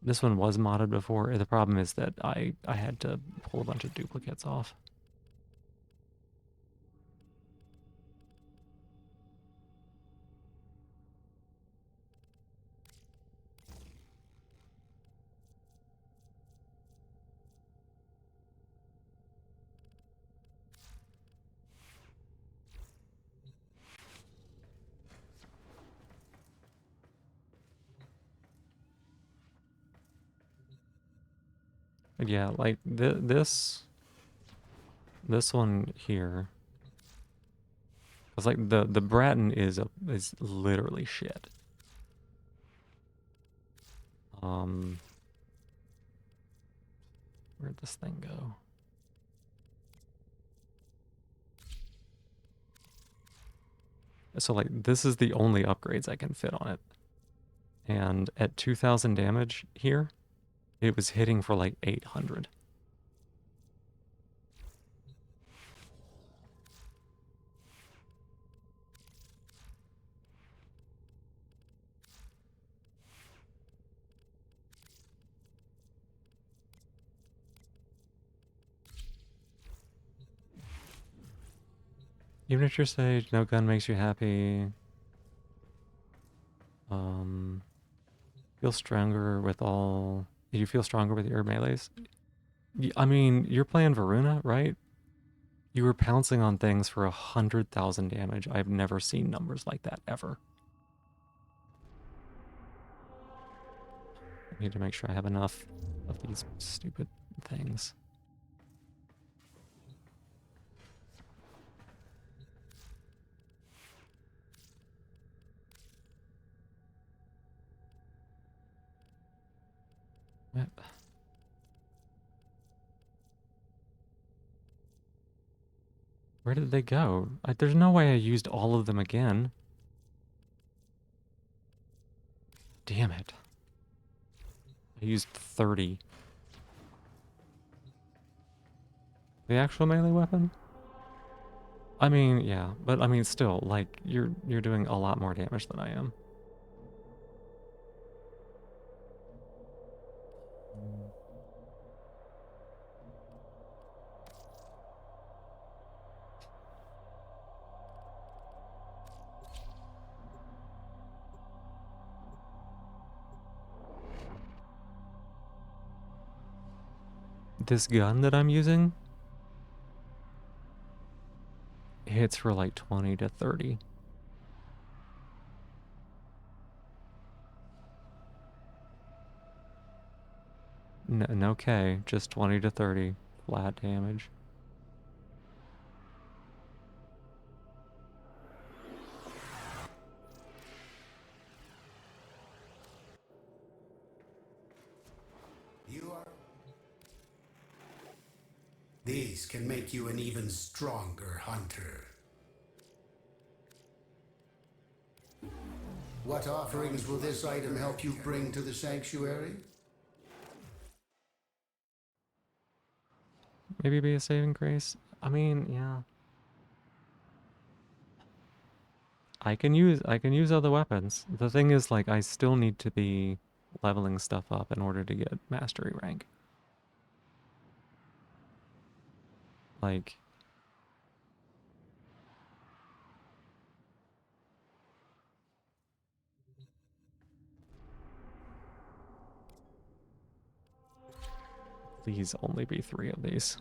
This one was modded before. The problem is that I had to pull a bunch of duplicates off. Yeah, like this one here. It's like the Bratton is literally shit. Where'd this thing go? So like this is the only upgrades I can fit on it. And at 2000 damage here, it was hitting for like 800. Even at your stage, no gun makes you happy. Feel stronger with all... You feel stronger with your melees? I mean, you're playing Varuna, right? You were pouncing on things for 100,000 damage. I've never seen numbers like that, ever. I need to make sure I have enough of these stupid things. Yep. Where did they go? There's no way I used all of them again. Damn it. I used 30. The actual melee weapon? I mean, yeah, but I mean still, like, you're doing a lot more damage than I am. This gun that I'm using hits for like 20 to 30. No K, just 20 to 30 flat damage. These can make you an even stronger hunter. What offerings will this item help you bring to the sanctuary? Maybe be a saving grace? I mean, yeah. I can use other weapons. The thing is, like, I still need to be leveling stuff up in order to get mastery rank. Like, please only be 3 of these.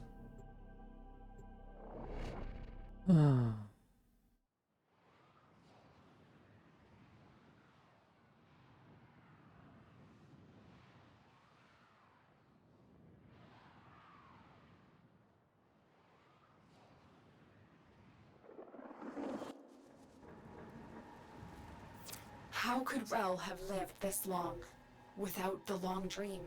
How could Rel have lived this long without the long dream?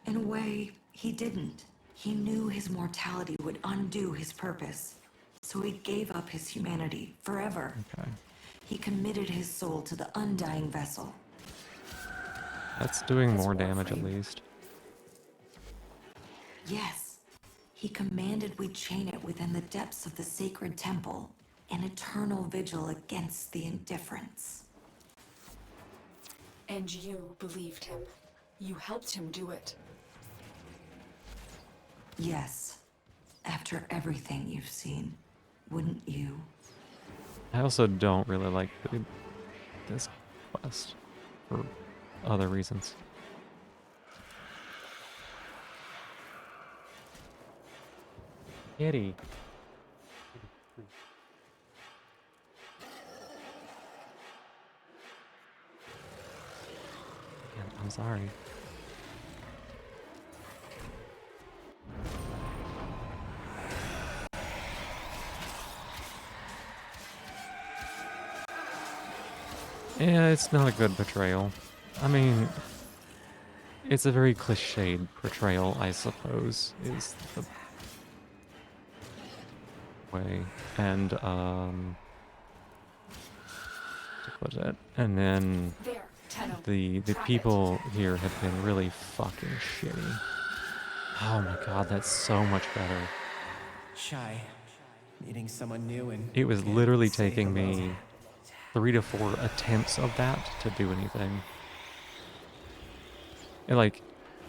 In a way, he didn't. He knew his mortality would undo his purpose, so he gave up his humanity forever. Okay. He committed his soul to the undying vessel. That's doing more damage at least. Yes, he commanded we chain it within the depths of the sacred temple, an eternal vigil against the indifference. And you believed him. You helped him do it. Yes, after everything you've seen, wouldn't you? I also don't really like this quest for other reasons. Kitty. I'm sorry. Yeah, it's not a good portrayal. I mean, it's a very cliched portrayal, I suppose, is the way. And, to put it, and then... There, the people here have been really fucking shitty. Oh my god, that's so much better. Shy. Needing someone new and It was can't literally say taking hello. me 3 to 4 attempts of that to do anything. And like,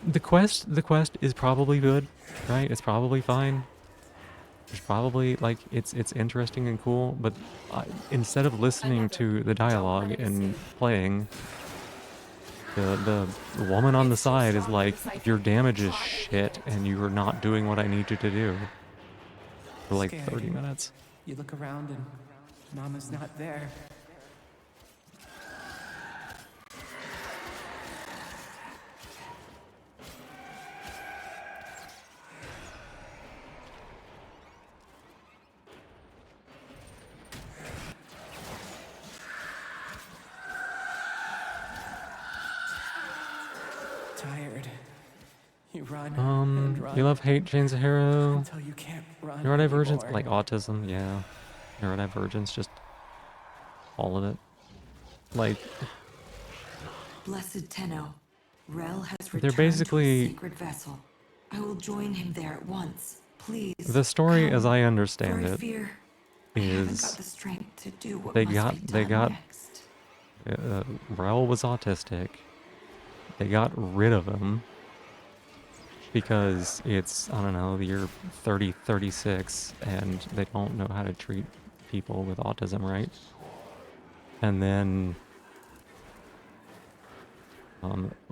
the quest is probably good, right? It's probably fine. There's probably, like, it's interesting and cool, but instead of listening to the dialogue and playing, the woman on the side is like, your damage is shit and you are not doing what I need you to do. For like Scared. 30 minutes. You look around and Mama's not there. Tired. You run and run You love hate Chains of Hero. until you can't run Neurodivergence, anymore. like autism, yeah. Neurodivergence, just all of it. Like, Blessed Tenno, Rel has they're returned basically- to a sacred vessel. I will join him there at once. Please. the story, as come, I for understand I it, fear I haven't got is the strength to do what they must got be they done got next. Rel was autistic. They got rid of him because it's, I don't know, the year 3036 and they don't know how to treat people with autism right. And then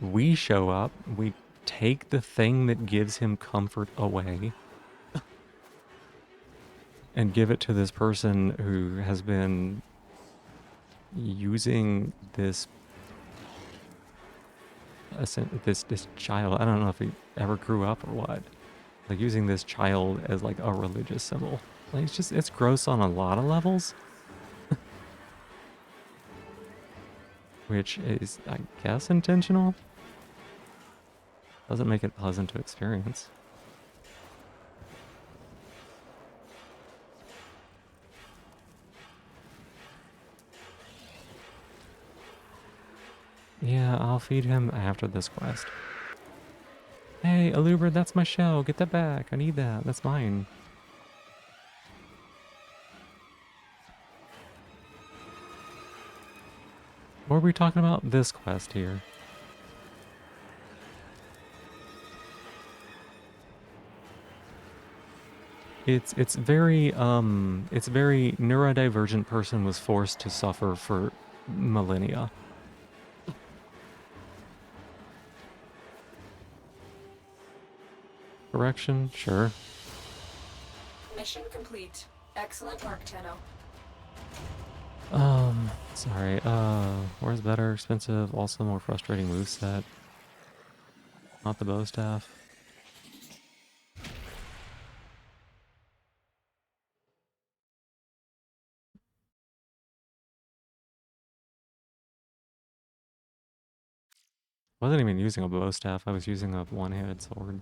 we show up, we take the thing that gives him comfort away and give it to this person who has been using this this child. I don't know if he ever grew up or what. Like using this child as like a religious symbol. Like it's gross on a lot of levels. Which is, I guess, intentional. Doesn't make it pleasant to experience. Yeah, I'll feed him after this quest. Hey, Alubra, that's my shell. Get that back. I need that. That's mine. What are we talking about? This quest here. It's very neurodivergent person was forced to suffer for millennia. Correction? Sure. Mission complete. Excellent work, Tenno. Sorry, where's better, expensive, also more frustrating moveset? Not the bow staff. Wasn't even using a bow staff, I was using a one-handed sword.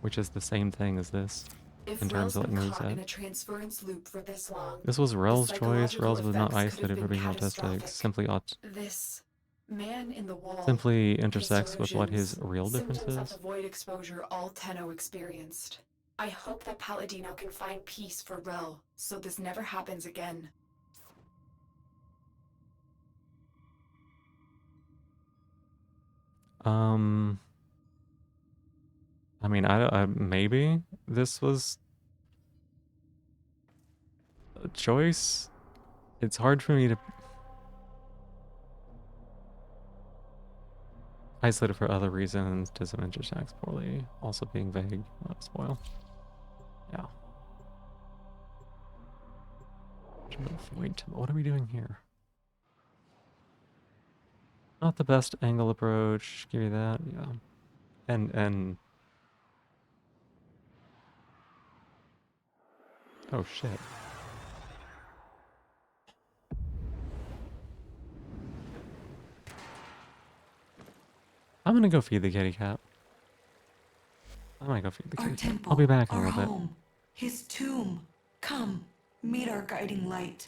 Which is the same thing as this, If in terms Rel's of like been caught in a moveset. transference loop for this long, This was Rel's the choice. Rel's was not psychological isolated effects for being could have been autistic. catastrophic. This man in the wall, Simply his intersects with what his delusions, real difference symptoms is. of the void exposure all Tenno experienced. I hope that Palladino can find peace for Rel, so this never happens again. I mean, maybe this was a choice. It's hard for me to isolate it for other reasons. Disadvantage attacks poorly. Also being vague. Not spoil. Yeah. Wait, what are we doing here? Not the best angle approach. Give you that. Yeah. And oh shit. I'm gonna go feed the kitty cat. I might go feed the Our kitty cat. temple, I'll be back in a our little bit. home, his tomb. Come, meet our guiding light.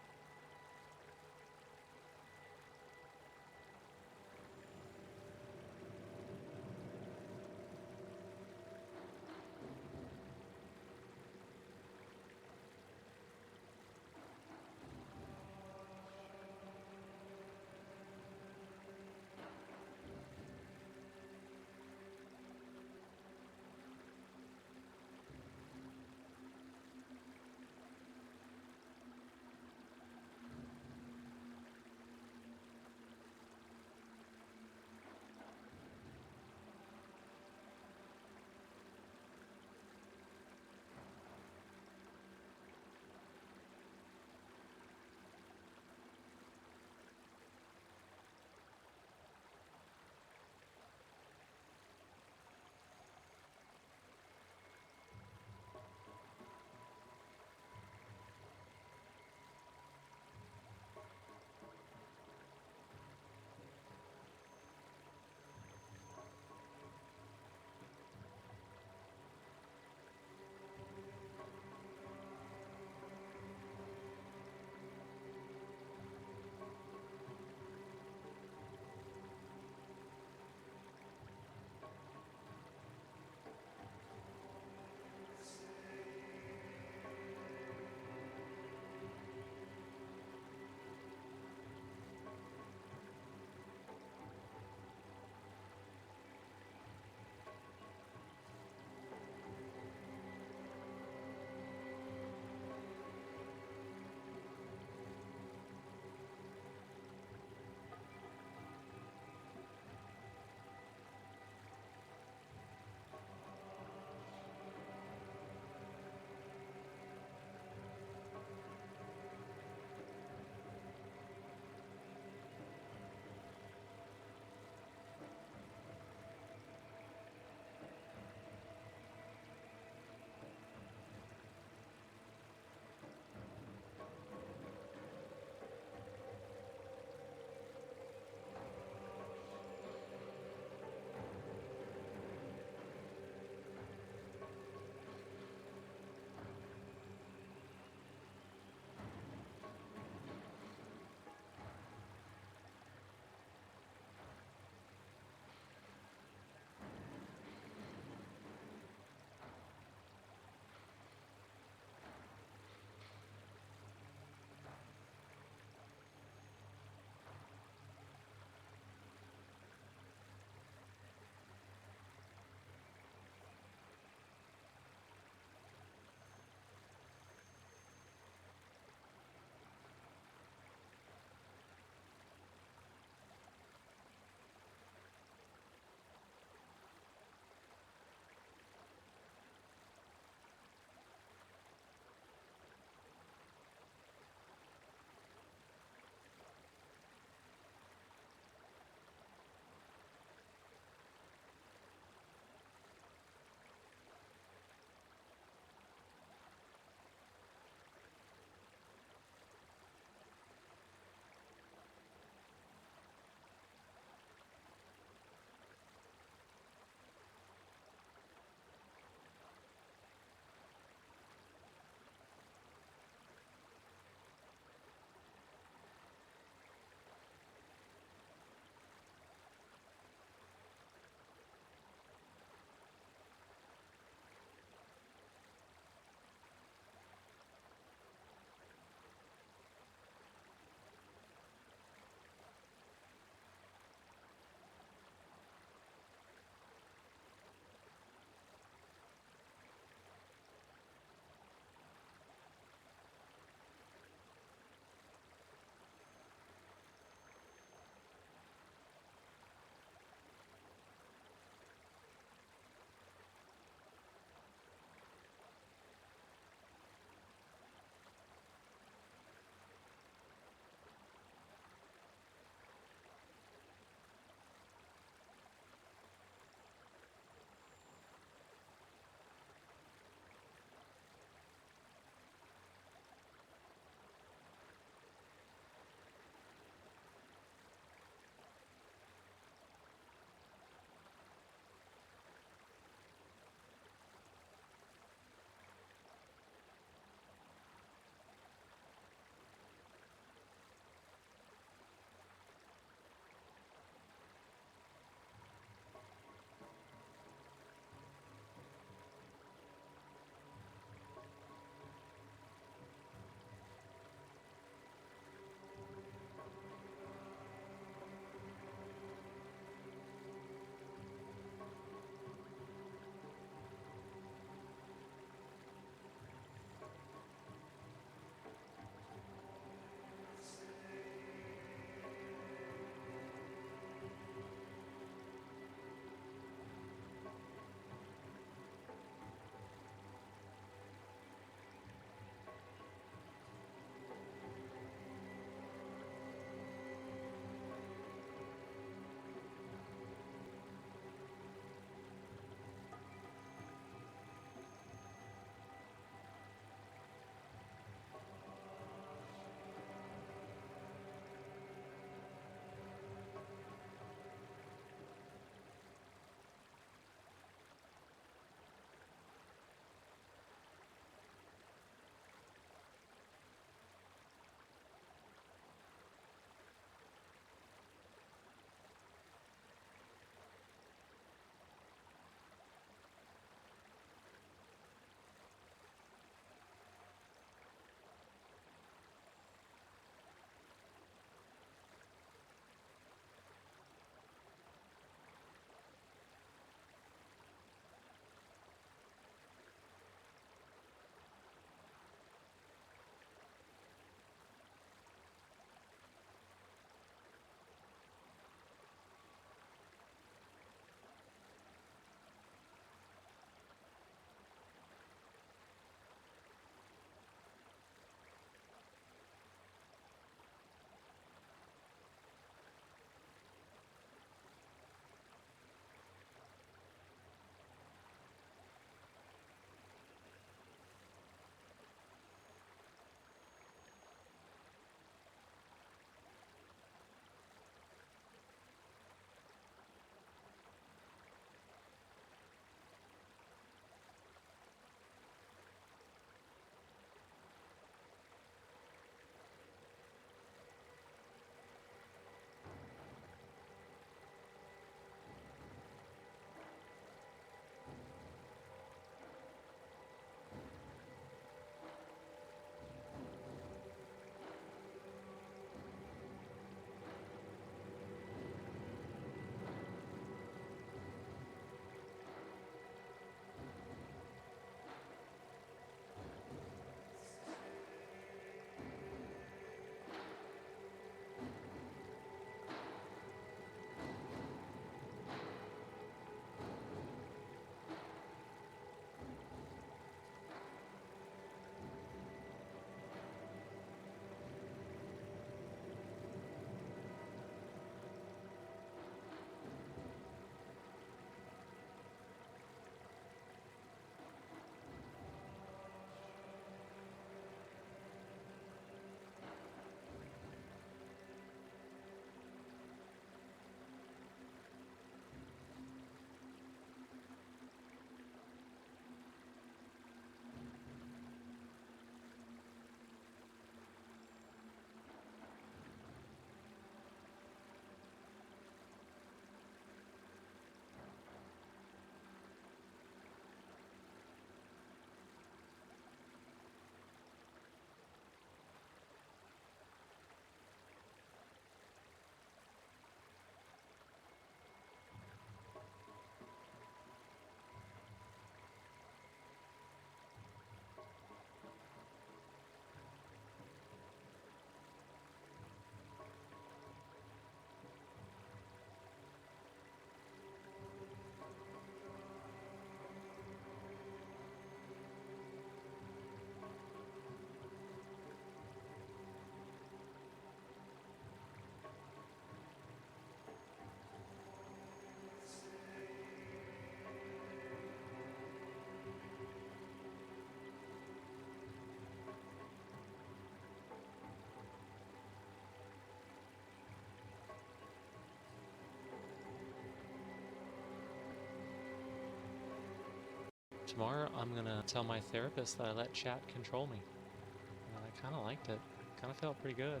tomorrow I'm gonna tell my therapist that I let chat control me. And I kind of liked it. Kind of felt pretty good.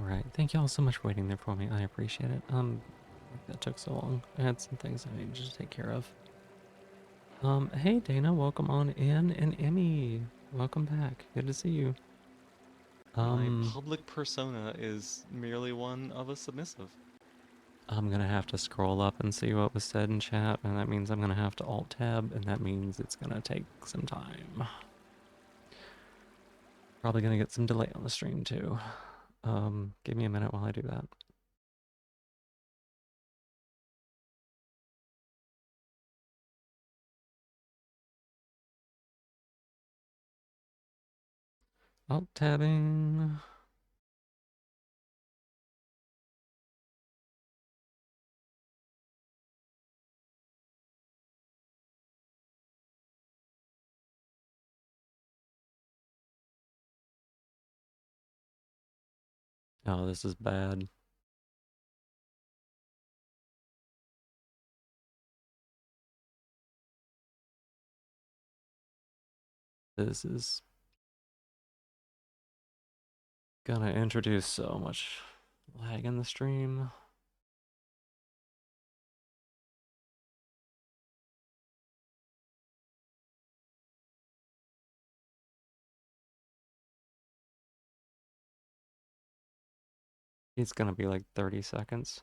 Alright, thank you all so much for waiting there for me. I appreciate it. That took so long. I had some things I needed to take care of. Hey Dana, welcome on in, and Emmy, welcome back. Good to see you. My public persona is merely one of a submissive. I'm gonna have to scroll up and see what was said in chat, and that means I'm gonna have to alt-tab, and that means it's gonna take some time. Probably gonna get some delay on the stream too. Give me a minute while I do that. Alt-tabbing. Oh, this is bad. This is gonna introduce so much lag in the stream. It's gonna be like 30 seconds.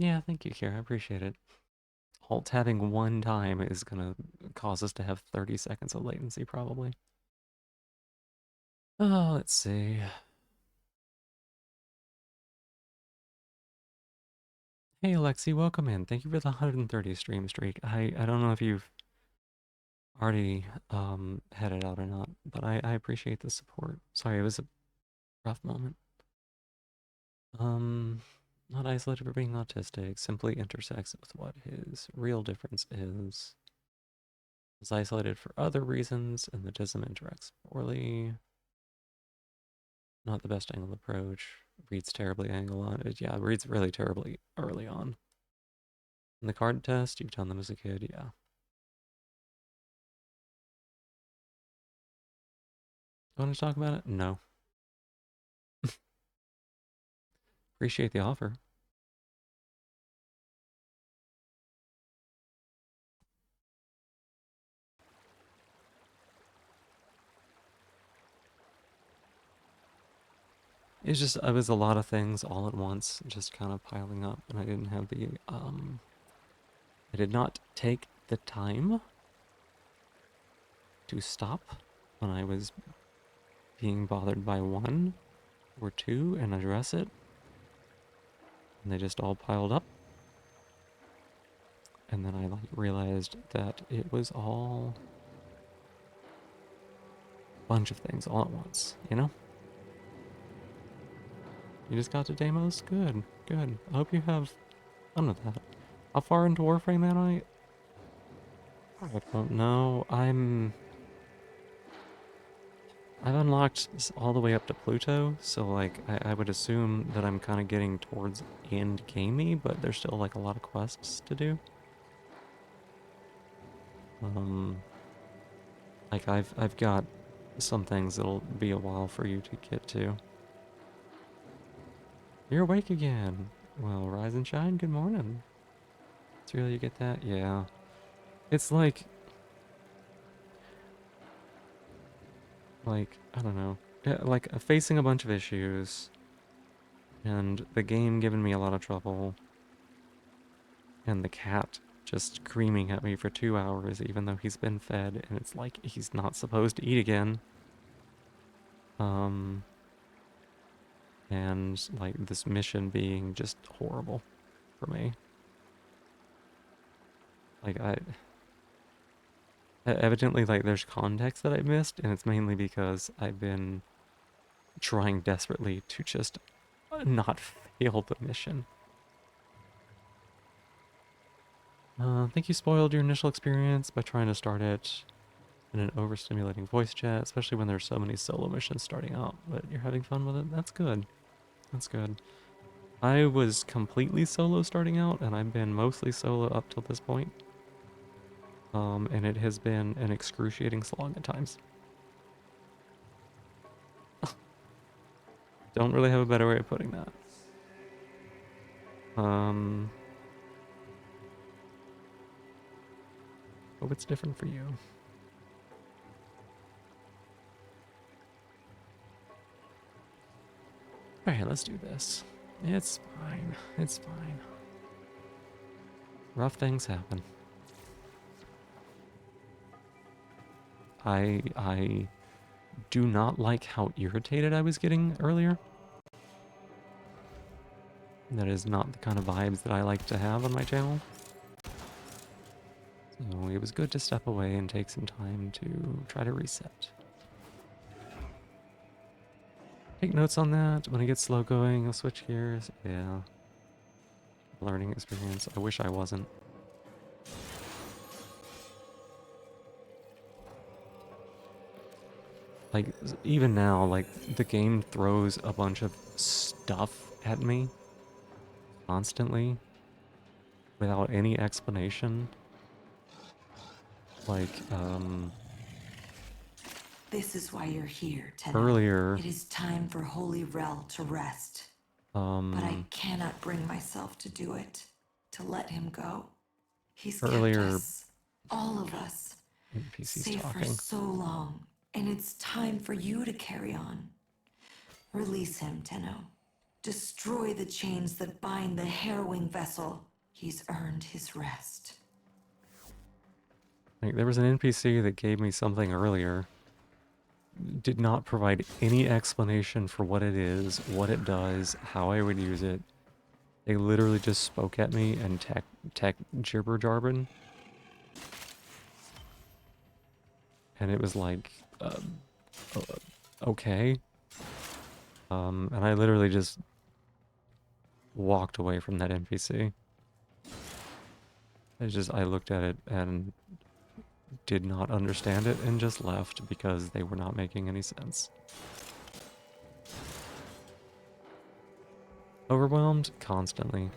Yeah, thank you, Kira. I appreciate it. Alt-tabbing one time is gonna cause us to have 30 seconds of latency, probably. Oh, let's see. Hey, Alexi, welcome in. Thank you for the 130 stream streak. I don't know if you've already headed out or not, but I appreciate the support. Sorry, it was a rough moment. Not isolated for being autistic, simply intersects with what his real difference is. Is isolated for other reasons, and the autism interacts poorly. Not the best angled approach. Reads terribly angle on it. Yeah, reads really terribly early on. In the card test, you've done them as a kid, yeah. Want to talk about it? No. Appreciate the offer. It's just, it was a lot of things all at once, just kind of piling up, and I didn't have the, I did not take the time to stop when I was being bothered by one or two and address it. And they just all piled up. And then I realized that it was all a bunch of things all at once, you know? You just got to Deimos? Good, good. I hope you have fun with that. How far into Warframe am I? I don't know. I've unlocked all the way up to Pluto, so like I would assume that I'm kind of getting towards end gamey, but there's still like a lot of quests to do. Like I've got some things that'll be a while for you to get to. You're awake again. Well, rise and shine. Good morning. It's really you get that? Yeah. It's like I don't know, like facing a bunch of issues, and the game giving me a lot of trouble, and the cat just screaming at me for 2 hours even though he's been fed, and it's like he's not supposed to eat again. And like this mission being just horrible for me. Like evidently, like, there's context that I missed, and it's mainly because I've been trying desperately to just not fail the mission. I think you spoiled your initial experience by trying to start it. in an overstimulating voice chat, especially when there's so many solo missions starting out, but you're having fun with it. That's good. That's good. I was completely solo starting out, and I've been mostly solo up till this point. And it has been an excruciating slog at times. Don't really have a better way of putting that. Hope it's different for you. Alright, let's do this. It's fine. It's fine. Rough things happen. I do not like how irritated I was getting earlier. That is not the kind of vibes that I like to have on my channel. So it was good to step away and take some time to try to reset. Take notes on that. When it gets slow going, I'll switch gears. Yeah. Learning experience. I wish I wasn't. Like, even now, like, the game throws a bunch of stuff at me constantly without any explanation. Like, This is why you're here, Tenno. Earlier, It is time for Holy Rel to rest. But I cannot bring myself to do it, to let him go. He's kept us, all of us, NPCs safe for talking. so long. And it's time for you to carry on. Release him, Tenno. Destroy the chains that bind the harrowing vessel. He's earned his rest. Like, there was an NPC that gave me something earlier. Did not provide any explanation for what it is, what it does, how I would use it. They literally just spoke at me and tech gibber jarbon. And it was like, okay. And I literally just walked away from that NPC. I looked at it and did not understand it and just left because they were not making any sense. Overwhelmed? Constantly.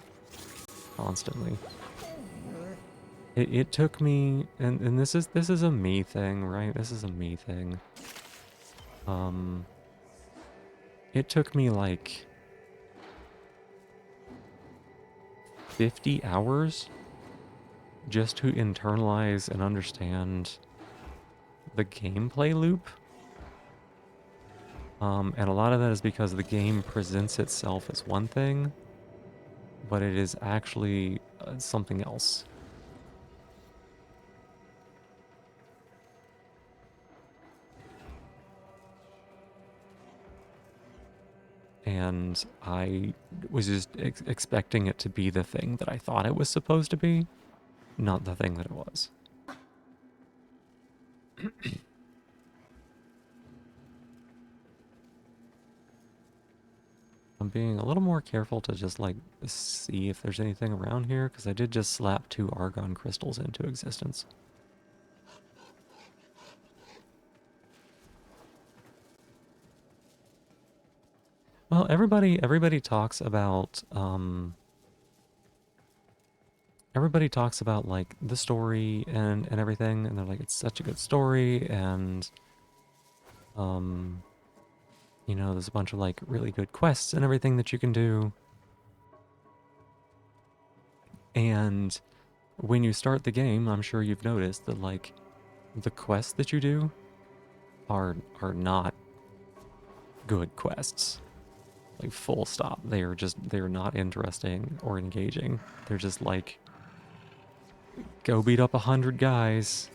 Constantly. It took me, and this is a me thing, right? This is a me thing. It took me like 50 hours just to internalize and understand the gameplay loop. And a lot of that is because the game presents itself as one thing, but it is actually something else. And I was just expecting it to be the thing that I thought it was supposed to be, not the thing that it was. I'm being a little more careful to just like see if there's anything around here, because I did just slap 2 argon crystals into existence. Well, everybody talks about like the story and everything, and they're like, it's such a good story, and you know, there's a bunch of like really good quests and everything that you can do. And when you start the game, I'm sure you've noticed that like the quests that you do are not good quests. Like, full stop. They're not interesting or engaging. They're just like, go beat up 100 guys.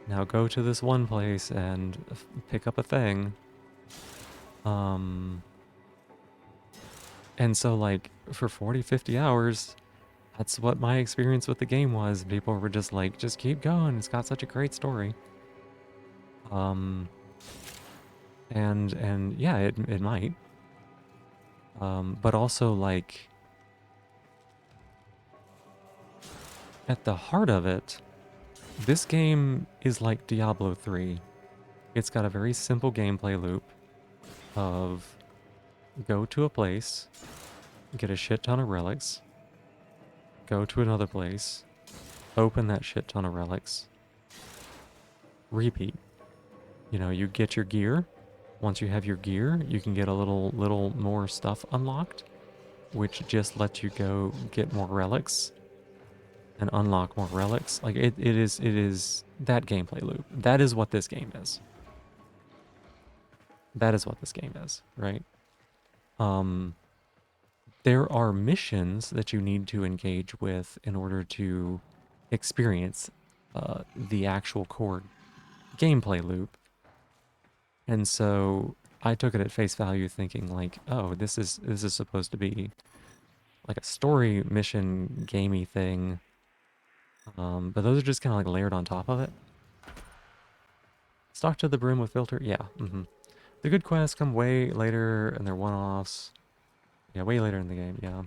Now go to this one place and pick up a thing. And so like for 40, 50 hours, that's what my experience with the game was. People were just like, just keep going. It's got such a great story. And yeah, it might. But also, like, at the heart of it, This game is like Diablo 3. It's got a very simple gameplay loop of go to a place, get a shit ton of relics, go to another place, open that shit ton of relics, repeat. You know, you get your gear. Once you have your gear, you can get a little more stuff unlocked, which just lets you go get more relics and unlock more relics. Like it is that gameplay loop. That is what this game is. That is what this game is, right? There are missions that you need to engage with in order to experience the actual core gameplay loop. And so I took it at face value thinking like, oh, this is supposed to be like a story mission gamey thing. But those are just kind of like layered on top of it. Stock to the brim with filter, yeah. The good quests come way later and they're one-offs. Yeah, way later in the game, yeah.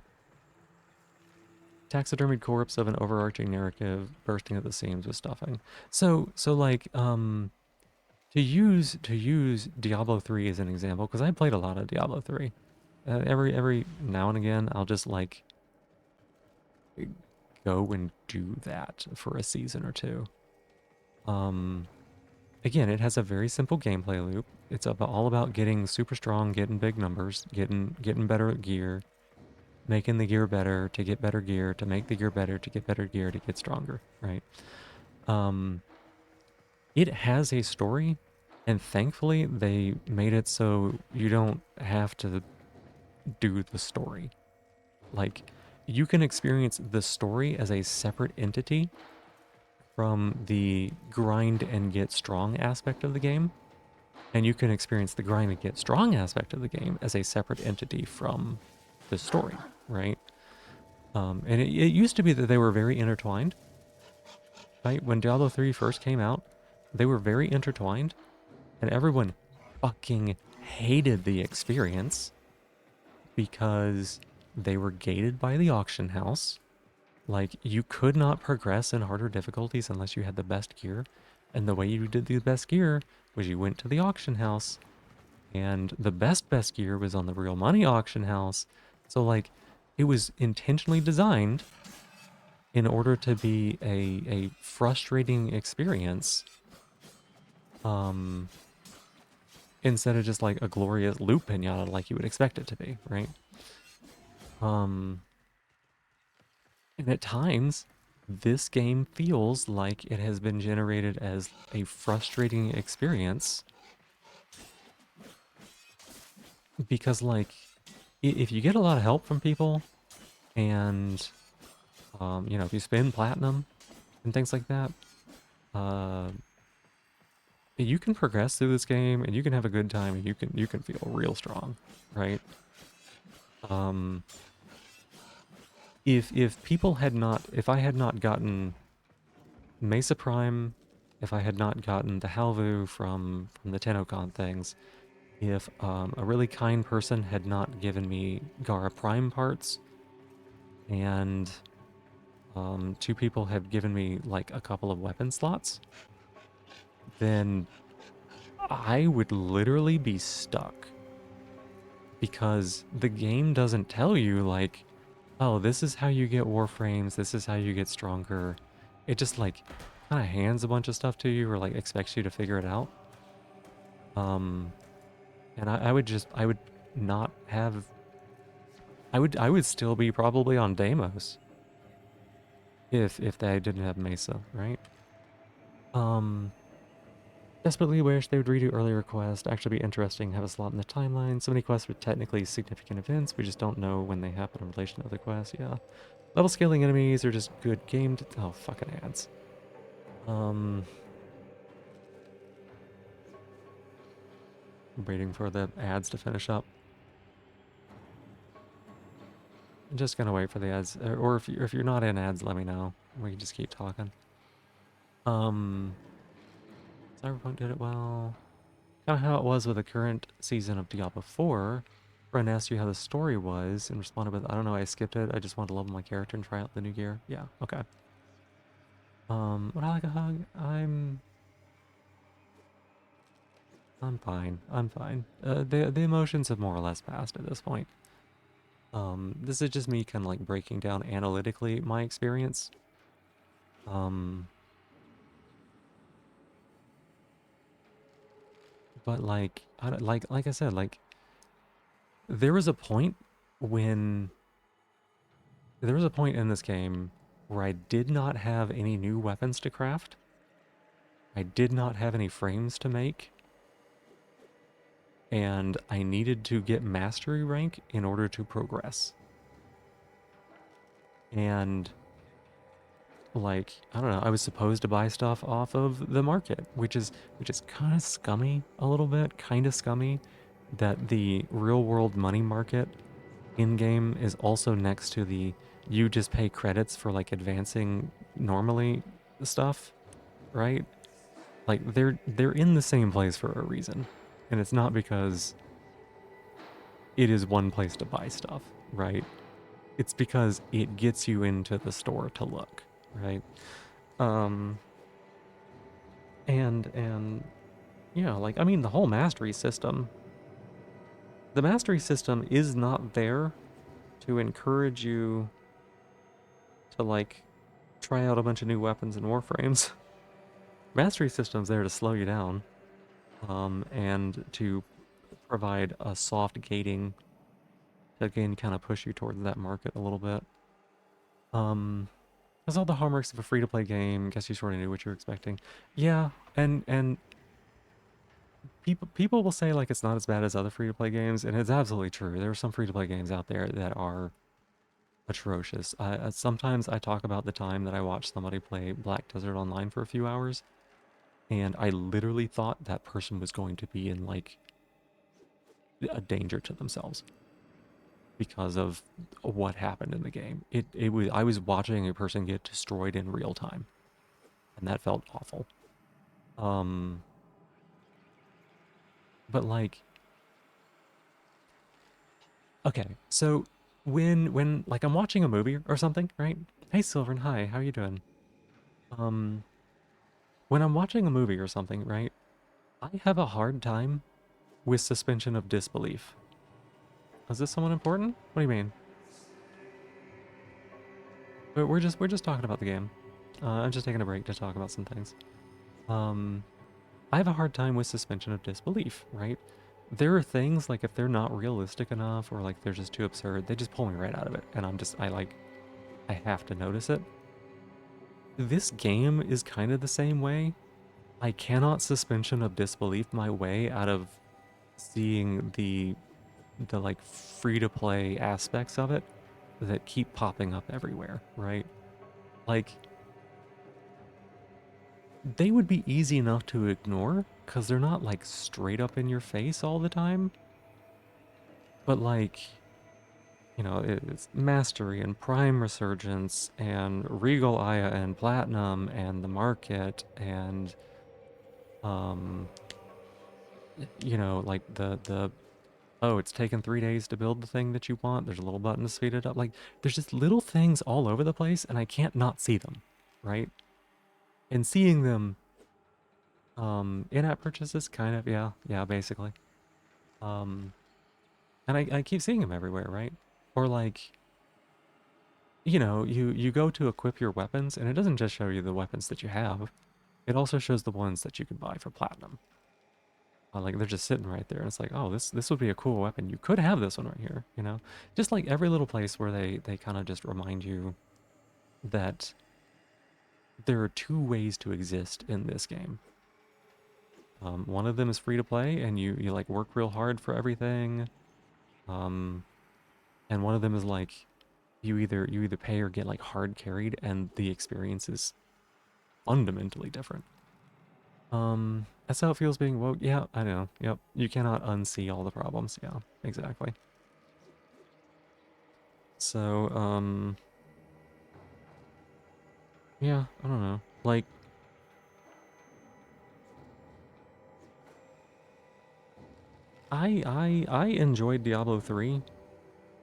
Taxidermied corpse of an overarching narrative bursting at the seams with stuffing. So like, to use Diablo 3 as an example, because I played a lot of Diablo 3. Every now and again, I'll just like go and do that for a season or two. Again, it has a very simple gameplay loop. It's all about getting super strong, getting big numbers, getting better gear, making the gear better to get better gear, to make the gear better to get better gear to get stronger, right? It has a story, and thankfully they made it so you don't have to do the story. Like, you can experience the story as a separate entity from the grind and get strong aspect of the game, and you can experience the grind and get strong aspect of the game as a separate entity from the story, right? And it used to be that they were very intertwined, right? When Diablo 3 first came out, they were very intertwined, and everyone fucking hated the experience because they were gated by the auction house. Like, you could not progress in harder difficulties unless you had the best gear. And the way you did the best gear was you went to the auction house, and the best gear was on the real money auction house. So, like, it was intentionally designed in order to be a frustrating experience, instead of just like a glorious loot pinata like you would expect it to be, right? And at times, this game feels like it has been generated as a frustrating experience. Because, like, if you get a lot of help from people, and, you know, if you spend platinum and things like that, you can progress through this game, and you can have a good time, and you can feel real strong, right? If people had not, if I had not gotten Mesa Prime, if I had not gotten the Halvu from the TennoCon things, if a really kind person had not given me Gara Prime parts, and 2 people have given me like a couple of weapon slots, then I would literally be stuck. Because the game doesn't tell you like, oh, this is how you get Warframes, this is how you get stronger. It just like kind of hands a bunch of stuff to you, or like expects you to figure it out. And I would not have, I would still be probably on Deimos if they didn't have Mesa, right? Desperately wish they would redo earlier quests. Actually be interesting, have a slot in the timeline. So many quests with technically significant events, we just don't know when they happen in relation to other quests, yeah. Level scaling enemies are just good game oh, fucking ads. Waiting for the ads to finish up. I'm just gonna wait for the ads, or if you're not in ads, let me know. We can just keep talking. Cyberpunk did it well. Kind of how it was with the current season of Diablo 4. Bren asked you how the story was and responded with, I don't know, I skipped it. I just wanted to level my character and try out the new gear. Yeah, okay. Would I like a hug? I'm fine. I'm fine. The emotions have more or less passed at this point. This is just me kind of like breaking down analytically my experience. But like, like I said, like there was a point when there was a point in this game where I did not have any new weapons to craft. I did not have any frames to make. And I needed to get mastery rank in order to progress. And like, I don't know, I was supposed to buy stuff off of the market, which is kind of scummy a little bit, kind of scummy that the real world money market in game is also next to the you just pay credits for like advancing normally stuff, right? Like they're in the same place for a reason. And it's not because it is one place to buy stuff, right? It's because it gets you into the store to look, right? And yeah, like, I mean, the whole mastery system, the mastery system is not there to encourage you to like try out a bunch of new weapons and warframes. Mastery system's there to slow you down. And to provide a soft gating to again kind of push you towards that market a little bit. That's all the hallmarks of a free-to-play game. Guess you sort of knew what you were expecting. Yeah, and people will say like it's not as bad as other free-to-play games, and it's absolutely true. There are some free-to-play games out there that are atrocious. Sometimes I talk about the time that I watched somebody play Black Desert Online for a few hours. And I literally thought that person was going to be in, like, a danger to themselves because of what happened in the game. I was watching a person get destroyed in real time, and that felt awful. But, like, okay, so when like, I'm watching a movie or something, right? Hey, Sylvan, hi, how you doing? When I'm watching a movie or something, right, I have a hard time with suspension of disbelief. Is this someone important? What do you mean? But we're just talking about the game. I'm just taking a break to talk about some things. I have a hard time with suspension of disbelief, right? There are things like if they're not realistic enough or like they're just too absurd, they just pull me right out of it, and I have to notice it. This game is kind of the same way. I cannot suspension of disbelief my way out of seeing the like free-to-play aspects of it that keep popping up everywhere, right? Like, they would be easy enough to ignore because they're not like straight up in your face all the time. But like, you know, it's Mastery and Prime Resurgence and Regal Aya and Platinum and the Market and you know, like the oh, it's taken 3 days to build the thing that you want. There's a little button to speed it up. Like, there's just little things all over the place, and I can't not see them, right? And seeing them in-app purchases, kind of, yeah, basically. And I keep seeing them everywhere, right? Or like, you know, you go to equip your weapons, and it doesn't just show you the weapons that you have. It also shows the ones that you can buy for Platinum. Like, they're just sitting right there, and it's like, oh, this would be a cool weapon. You could have this one right here, you know? Just like every little place where they kind of just remind you that there are 2 ways to exist in this game. One of them is free to play, and you like work real hard for everything. And one of them is like, you either pay or get like hard carried, and the experience is fundamentally different. That's how it feels being woke. Yeah, I know. Yep. You cannot unsee all the problems. Yeah, exactly. So, yeah, I don't know. Like, I enjoyed Diablo 3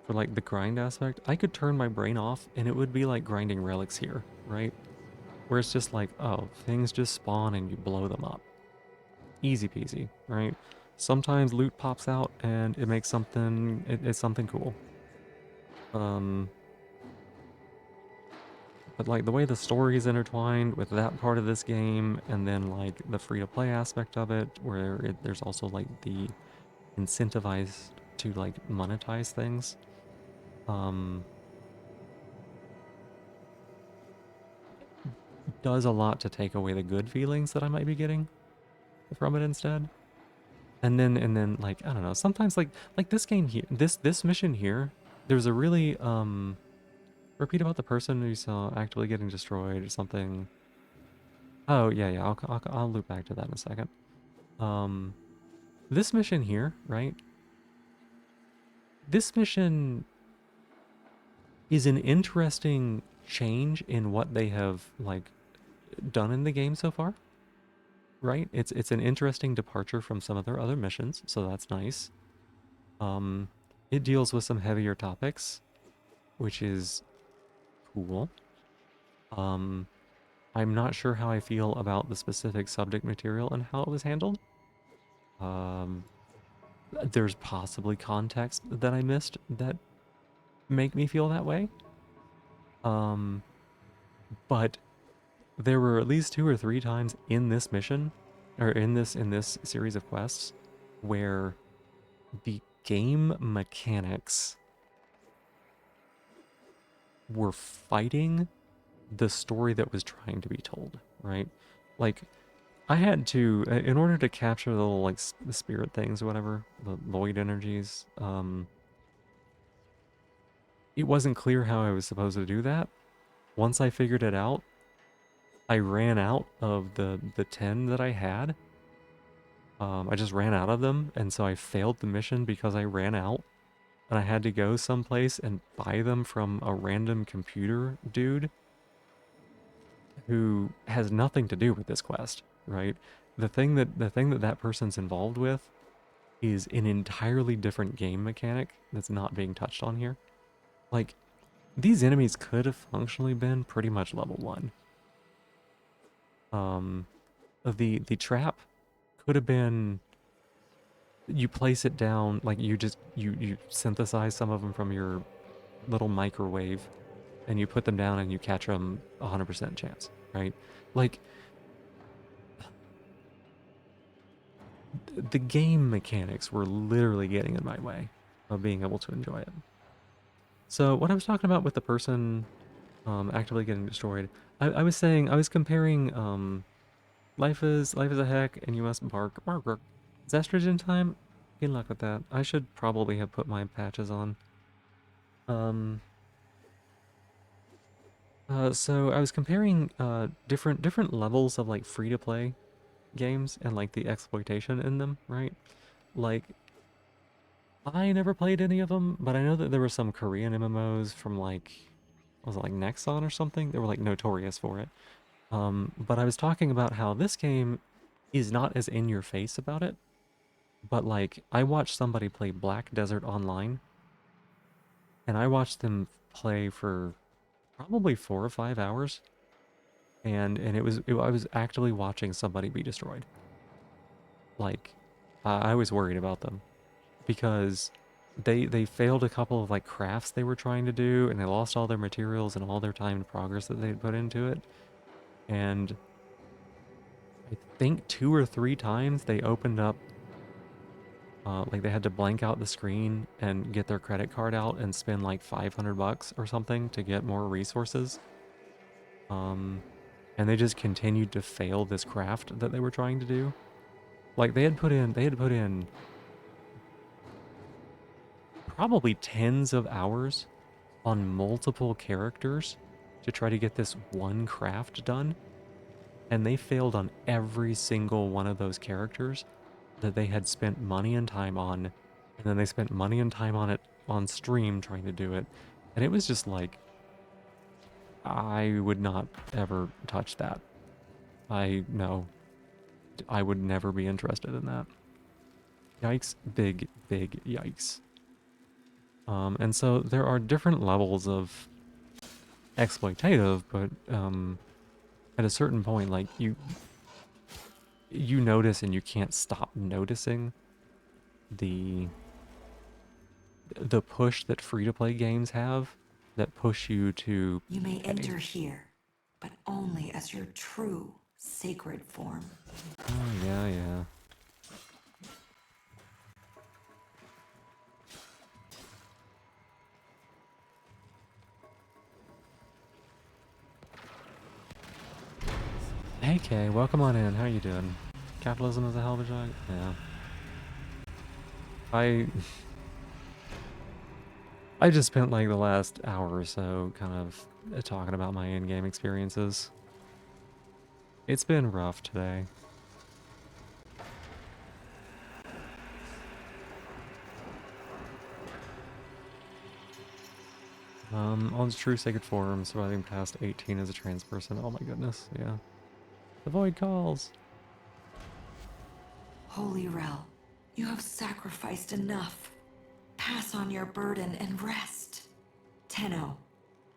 for like the grind aspect. I could turn my brain off and it would be like grinding relics here, right? where it's just like, oh, things just spawn and you blow them up. Easy peasy, right? Sometimes loot pops out and it makes something, it's something cool. But like the way the story is intertwined with that part of this game, and then like the free-to-play aspect of it, where there's also like the incentivized to like monetize things. Does a lot to take away the good feelings that I might be getting from it instead. And then like, I don't know, sometimes like this game here, this mission here, there's a really repeat about the person who saw actively getting destroyed or something. Oh yeah, I'll loop back to that in a second. This mission here, right? This mission is an interesting change in what they have like done in the game so far, right? It's an interesting departure from some of their other missions, so that's nice. It deals with some heavier topics, which is cool. I'm not sure how I feel about the specific subject material and how it was handled. There's possibly context that I missed that make me feel that way. But there were at least 2 or 3 times in this mission, or in this series of quests, where the game mechanics were fighting the story that was trying to be told, right? Like, I had to, in order to capture the little, like, the spirit things or whatever, the void energies, it wasn't clear how I was supposed to do that. Once I figured it out, I ran out of the 10 that I had. I just ran out of them, and so I failed the mission because I ran out. And I had to go someplace and buy them from a random computer dude who has nothing to do with this quest, right? The thing that person's involved with is an entirely different game mechanic that's not being touched on here. Like, these enemies could have functionally been pretty much level 1. The trap could have been, you place it down, like you synthesize some of them from your little microwave and you put them down and you catch them 100% chance, right? Like, the game mechanics were literally getting in my way of being able to enjoy it. So what I was talking about with the person actively getting destroyed, I was saying, I was comparing life is a heck and you must bark. Is estrogen time? Good luck with that. I should probably have put my patches on. So I was comparing different levels of like free-to-play games and like the exploitation in them, right? Like, I never played any of them, but I know that there were some Korean MMOs from like, was it like Nexon or something? They were like notorious for it. But I was talking about how this game is not as in your face about it, but like I watched somebody play Black Desert Online, and I watched them play for probably 4 or 5 hours, and I was actively watching somebody be destroyed. Like, I was worried about them because they failed a couple of like crafts they were trying to do, and they lost all their materials and all their time and progress that they'd put into it. And I think 2 or 3 times they opened up, like they had to blank out the screen and get their credit card out and spend like $500 or something to get more resources. And they just continued to fail this craft that they were trying to do. Like they had put in probably tens of hours on multiple characters to try to get this one craft done, and they failed on every single one of those characters that they had spent money and time on, and then they spent money and time on it on stream trying to do it, and it was just like, I would not ever touch that. I would never be interested in that. Yikes, big yikes. And so there are different levels of exploitative, but at a certain point, like you notice and you can't stop noticing the push that free-to-play games have that push you to You may pay. enter here, but only as your true sacred form. Oh, yeah, yeah. Hey Kay, welcome on in. How you doing? Capitalism is a hell of a joke? Yeah. I just spent like the last hour or so kind of talking about my in-game experiences. It's been rough today. On true sacred form, surviving past 18 as a trans person. Oh my goodness, yeah. The void calls. Holy Rel, you have sacrificed enough. Pass on your burden and rest. Tenno,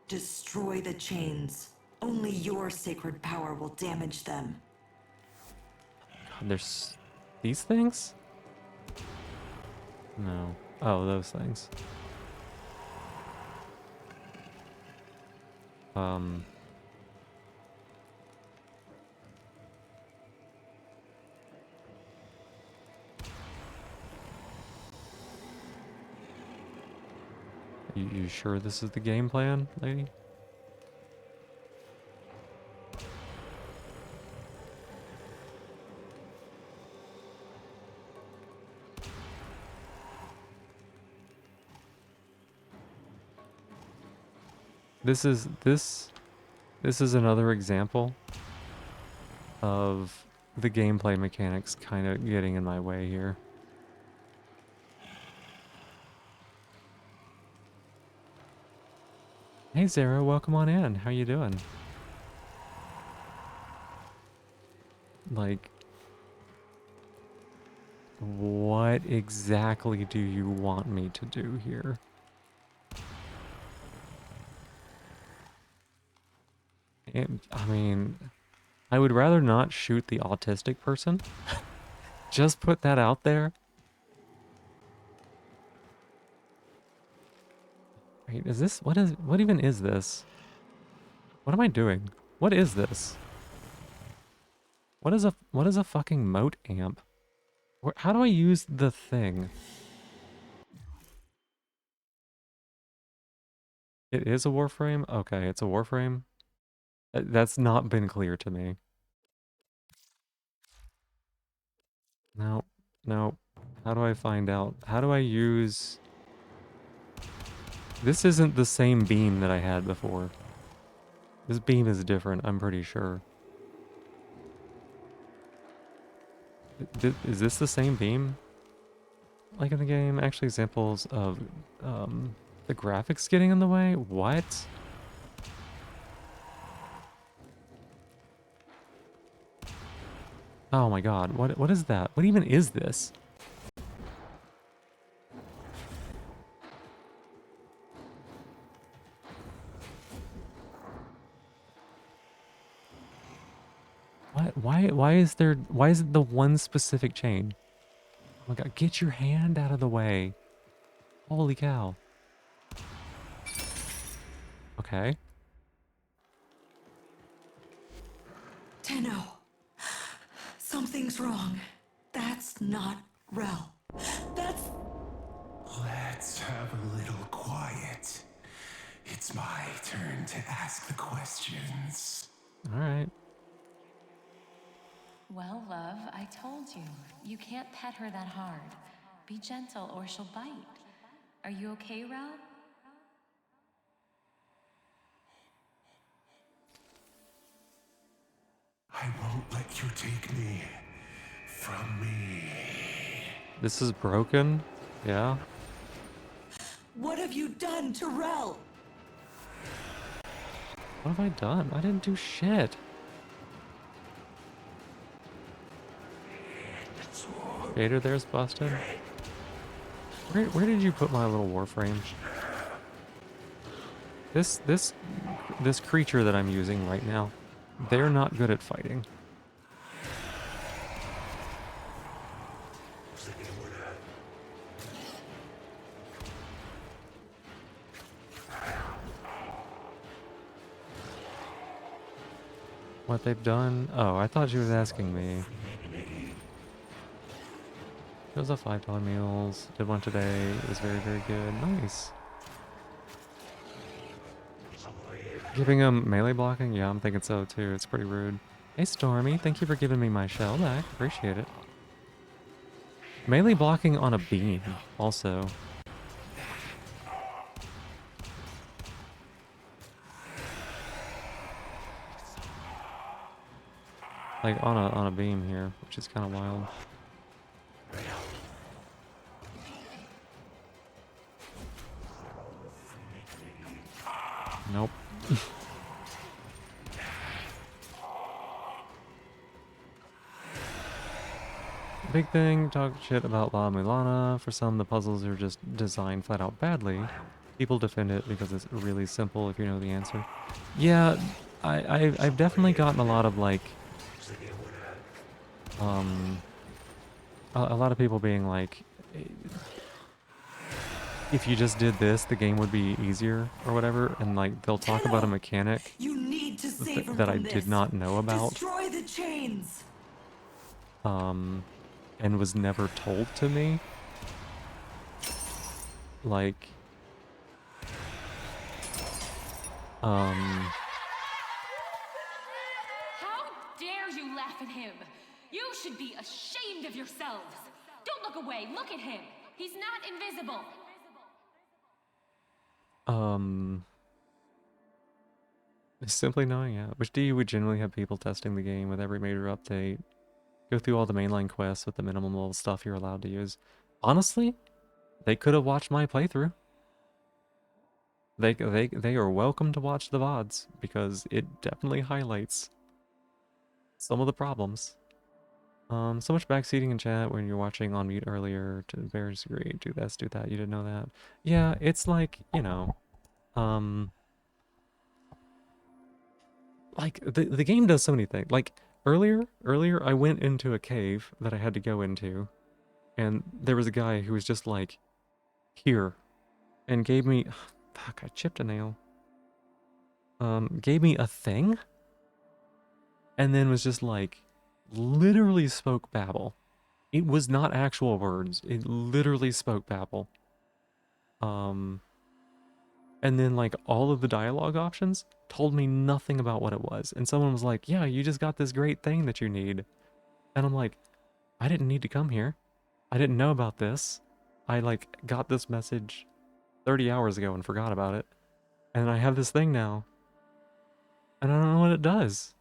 destroy the chains. Only your sacred power will damage them. God, there's these things? No. Oh, those things. You sure this is the game plan, lady? This is another example of the gameplay mechanics kind of getting in my way here. Hey Zara, welcome on in. How you doing? Like, what exactly do you want me to do here? I mean, I would rather not shoot the autistic person. Just put that out there. Wait, is this, what even is this? What am I doing? What is this? What is a fucking moat amp? How do I use the thing? It is a warframe? Okay, it's a warframe. That's not been clear to me. No, no. How do I find out? How do I use... This isn't the same beam that I had before. This beam is different, I'm pretty sure. Is this the same beam? Like in the game? Actually, examples of the graphics getting in the way? What? Oh my god, what is that? What even is this? Why is it the one specific chain? Oh my god, get your hand out of the way. Holy cow. Okay. Tenno, something's wrong. That's not Rel. That's... Let's have a little quiet. It's my turn to ask the questions. Alright. Well, love, I told you. You can't pet her that hard. Be gentle or she'll bite. Are you okay, Rel? I won't let you take me from me. This is broken? Yeah? What have you done to Rel? What have I done? I didn't do shit. Gator there's busted. Where did you put my little warframe? This creature that I'm using right now. They're not good at fighting. What they've done? Oh, I thought she was asking me. It was a $5 meals. Did one today. It was very, very good. Nice. Giving them melee blocking? Yeah, I'm thinking so too. It's pretty rude. Hey Stormy, thank you for giving me my shell back. Appreciate it. Melee blocking on a beam, also. Like on a beam here, which is kind of wild. Nope. Big thing, talk shit about La Mulana. For some, the puzzles are just designed flat out badly. People defend it because it's really simple if you know the answer. Yeah, I've definitely gotten a lot of like, a lot of people being like, if you just did this, the game would be easier or whatever, and like they'll talk about a mechanic You need to save him that I from did this. not know about. Destroy the chains. And was never told to me. Like, How dare you laugh at him? You should be ashamed of yourselves. Don't look away. Look at him. He's not invisible. Simply knowing, yeah. Which do you would generally have people testing the game with every major update. Go through all the mainline quests with the minimum level stuff you're allowed to use. Honestly, they could have watched my playthrough. They are welcome to watch the VODs because it definitely highlights some of the problems. So much backseating in chat when you're watching on mute earlier to various degree. Do this, do that. You didn't know that. Yeah, it's like, you know, like the game does so many things. Like earlier I went into a cave that I had to go into, and there was a guy who was just like here and gave me fuck, I chipped a nail. Gave me a thing and then was just like literally spoke babble. It was not actual words. It literally spoke babble. And then like all of the dialogue options told me nothing about what it was. And someone was like, yeah, you just got this great thing that you need. And I'm like, I didn't need to come here. I didn't know about this. I like got this message 30 hours ago and forgot about it. And I have this thing now. And I don't know what it does.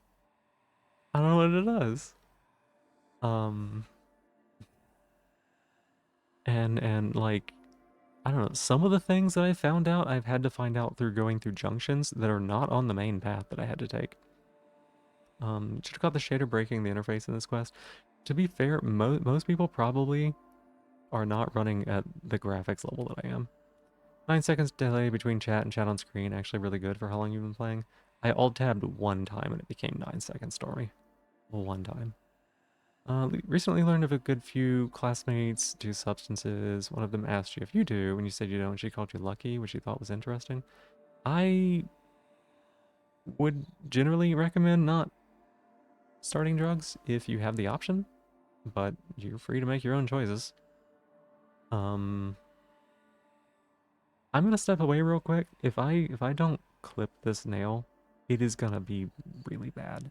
I don't know what it does. And like, I don't know, some of the things that I found out, I've had to find out through going through junctions that are not on the main path that I had to take. Should have got the shader breaking the interface in this quest. To be fair, most people probably are not running at the graphics level that I am. 9 seconds delay between chat and chat on screen, actually really good for how long you've been playing. I alt-tabbed one time and it became 9 seconds, Stormy. One time. Recently learned of a good few classmates do substances. One of them asked you if you do, and you said you don't. She called you lucky, which she thought was interesting. I would generally recommend not starting drugs if you have the option, but you're free to make your own choices. I'm gonna step away real quick. If I don't clip this nail, it is gonna be really bad.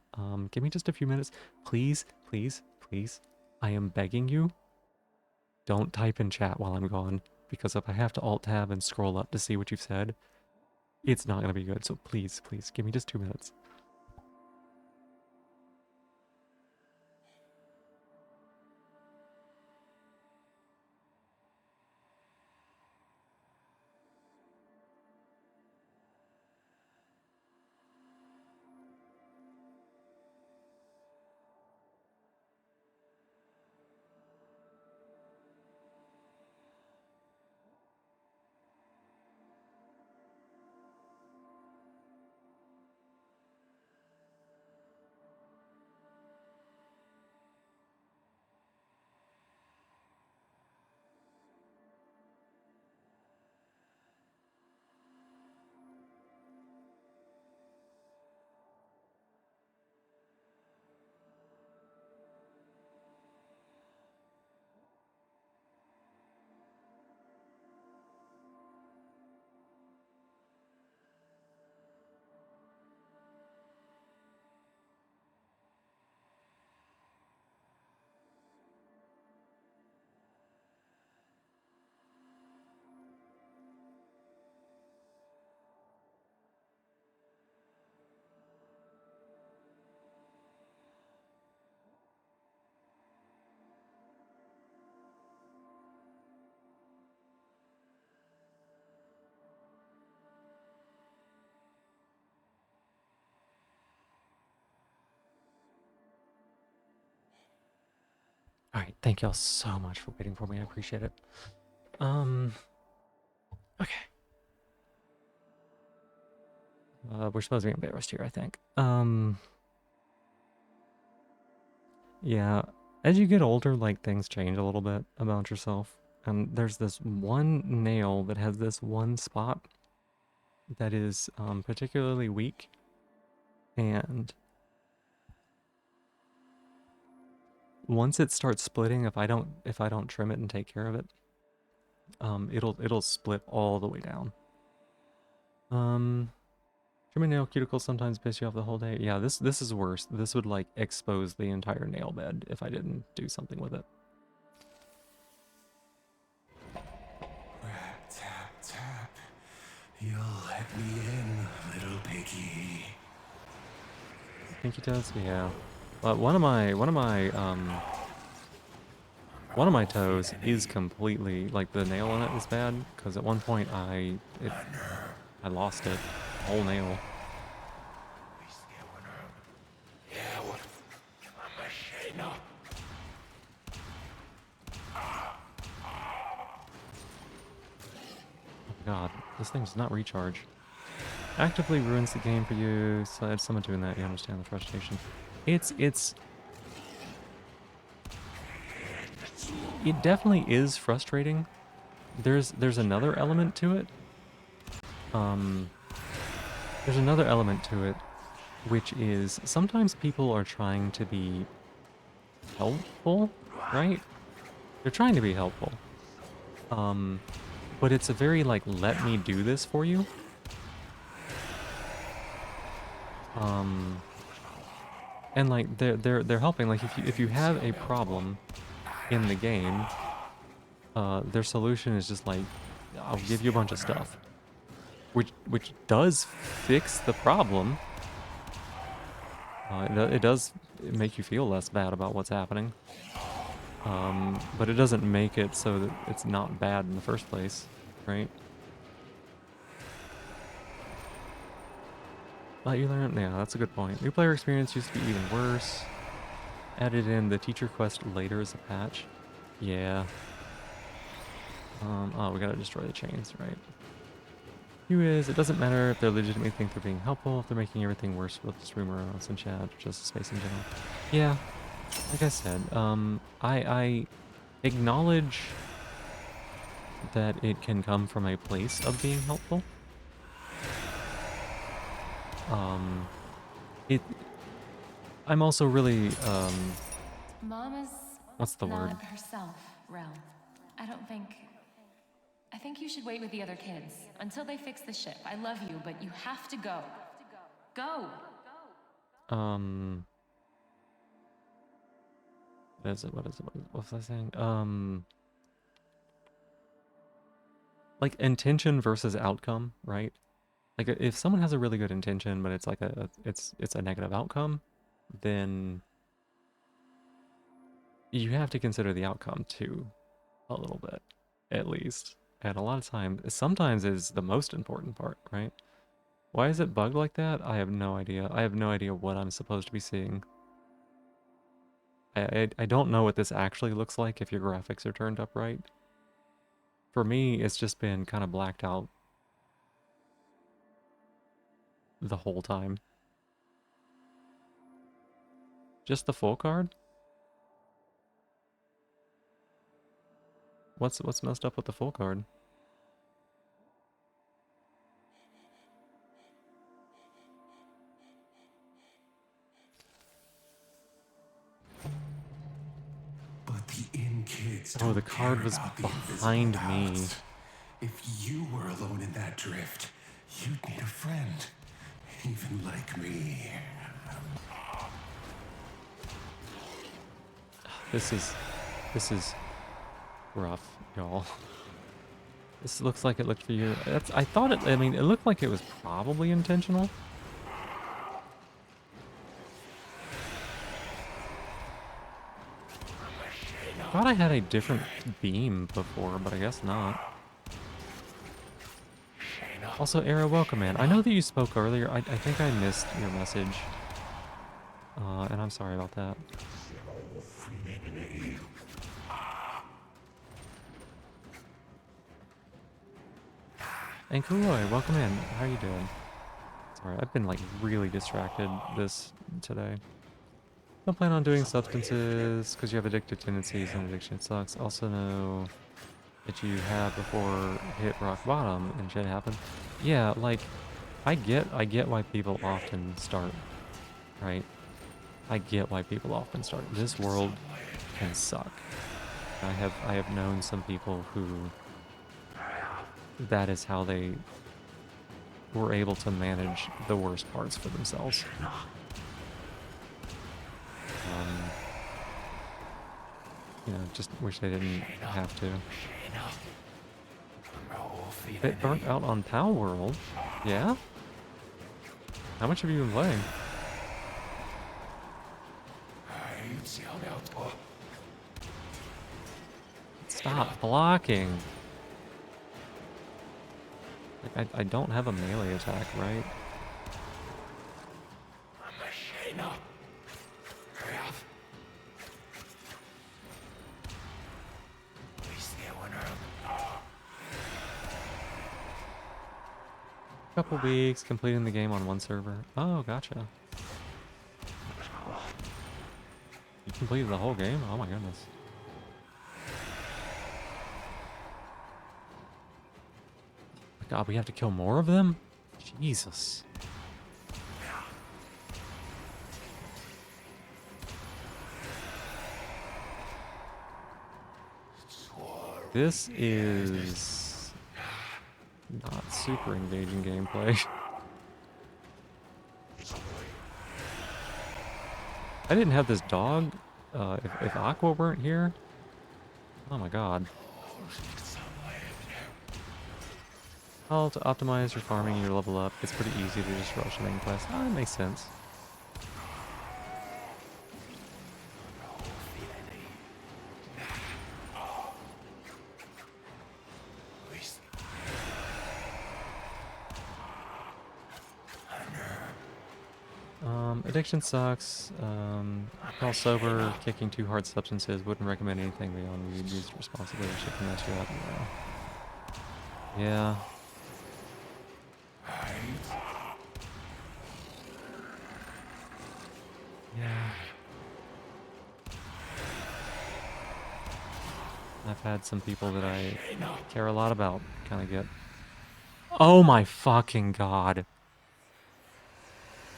Give me just a few minutes. Please, please, please. I am begging you. Don't type in chat while I'm gone, because if I have to alt-tab and scroll up to see what you've said, it's not gonna be good. So please, please, give me just 2 minutes. Alright, thank y'all so much for waiting for me. I appreciate it. Okay. We're supposed to be embarrassed here, I think. Yeah, as you get older, like, things change a little bit about yourself. And there's this one nail that has this one spot that is particularly weak. And once it starts splitting, if I don't trim it and take care of it, it'll split all the way down. Trimming nail cuticles sometimes piss you off the whole day. Yeah, this is worse. This would like expose the entire nail bed if I didn't do something with it. Rat, tap, tap. You'll let me in, little piggy. I think he does. Yeah. But one of my toes is completely, like, the nail on it is bad because at one point I lost it, whole nail. Oh God, this thing does not recharge. Actively ruins the game for you. So if someone doing that, you understand the frustration. It definitely is frustrating. There's another element to it. There's another element to it, which is sometimes people are trying to be helpful, right? They're trying to be helpful. But it's a very like, let me do this for you. And like they're helping. Like if you have a problem in the game, their solution is just like, I'll give you a bunch of stuff, which does fix the problem. It does make you feel less bad about what's happening, but it doesn't make it so that it's not bad in the first place, right? But you learn, yeah, that's a good point. New player experience used to be even worse. Added in the teacher quest later as a patch. Yeah. Oh, we gotta destroy the chains, right? It doesn't matter if they legitimately think they're being helpful, if they're making everything worse with this rumor around in chat, or just space in general. Yeah, like I said, I acknowledge that it can come from a place of being helpful. I'm also really, Mama's what's the not word? herself, Rel. I think you should wait with the other kids until they fix the ship. I love you, but you have to go. Go! What is it? What was I saying? Like intention versus outcome, right? Like if someone has a really good intention, but it's like it's a negative outcome, then you have to consider the outcome too, a little bit, at least. And a lot of times, sometimes is the most important part, right? Why is it bugged like that? I have no idea. I have no idea what I'm supposed to be seeing. I don't know what this actually looks like if your graphics are turned up right. For me, it's just been kind of blacked out the whole time. Just the full card? What's messed up with the full card? But the inn kids Oh, the don't card care was about the behind invisible me. paths. If you were alone in that drift, you'd need a friend, even like me. This is rough, y'all. This looks like it looked for you. I thought it, I mean, it looked like it was probably intentional. I thought I had a different beam before, but I guess not. Also, Era, welcome, man. I know that you spoke earlier. I think I missed your message. And I'm sorry about that. And Kuroi, welcome in. How you doing? Sorry, I've been like really distracted this today. Don't plan on doing substances because you have addictive tendencies and addiction sucks. Also know that you have before hit rock bottom and shit happened. Yeah, like I get why people often start, right? I get why people often start. This world can suck. I have known some people who that is how they were able to manage the worst parts for themselves. You know, just wish they didn't have to. Bit burnt out on Pal World? Yeah? How much have you been playing? Stop blocking! Like, I don't have a melee attack, right? Couple weeks completing the game on one server. Oh, gotcha. You completed the whole game? Oh my goodness. God, we have to kill more of them? Jesus. This is not super engaging gameplay. I didn't have this dog. If Aqua weren't here, oh my god. Well, to optimize your farming, your level up, it's pretty easy to just rush main quest. Oh, that makes sense. Addiction sucks. While sober, kicking too hard substances, wouldn't recommend anything beyond weed used responsibly. Shit can mess you up. Yeah. Yeah. I've had some people that I care a lot about kind of get... Oh my fucking god.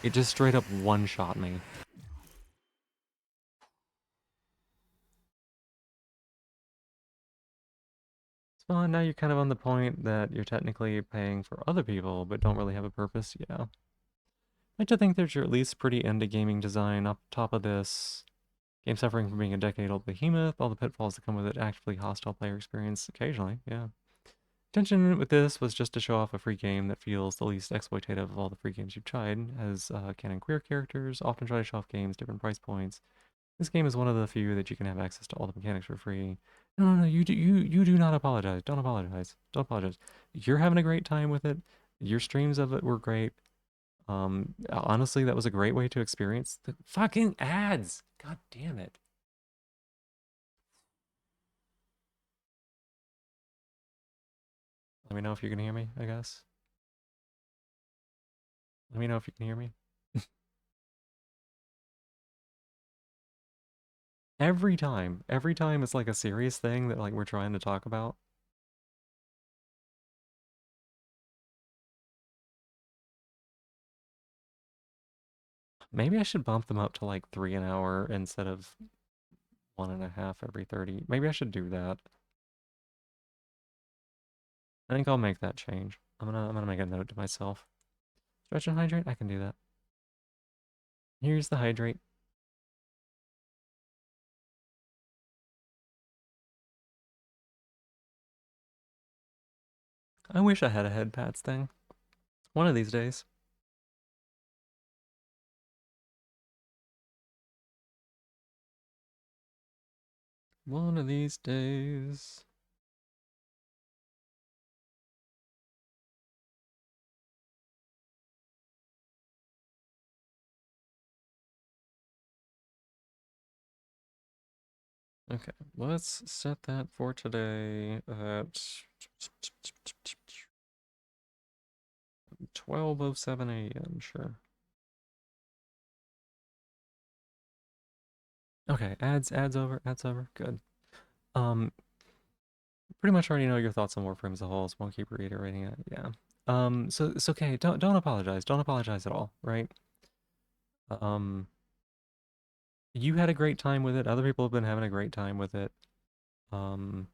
It just straight up one-shot me. So now you're kind of on the point that you're technically paying for other people, but don't really have a purpose. Yeah. I like to think that you're at least pretty into gaming design. Up top of this, game suffering from being a decade-old behemoth, all the pitfalls that come with it, actively hostile player experience occasionally, yeah. Intention with this was just to show off a free game that feels the least exploitative of all the free games you've tried, as canon queer characters often try to show off games, different price points. This game is one of the few that you can have access to all the mechanics for free. No, you do not apologize. Don't apologize. Don't apologize. You're having a great time with it. Your streams of it were great. Honestly, that was a great way to experience the fucking ads. God damn it. Let me know if you can hear me, I guess. Let me know if you can hear me. Every time it's like a serious thing that like we're trying to talk about. Maybe I should bump them up to like 3 an hour instead of 1.5 every 30. Maybe I should do that. I think I'll make that change. I'm gonna make a note to myself. Stretch and hydrate? I can do that. Here's the hydrate. I wish I had a head pats thing. One of these days. One of these days. Okay, let's set that for today at 12:07 a.m. Sure. Okay, ads over, good. Pretty much already know your thoughts on Warframe as a whole, so won't keep reiterating it. Yeah. So it's okay. Don't apologize. Don't apologize at all, right? You had a great time with it. Other people have been having a great time with it. You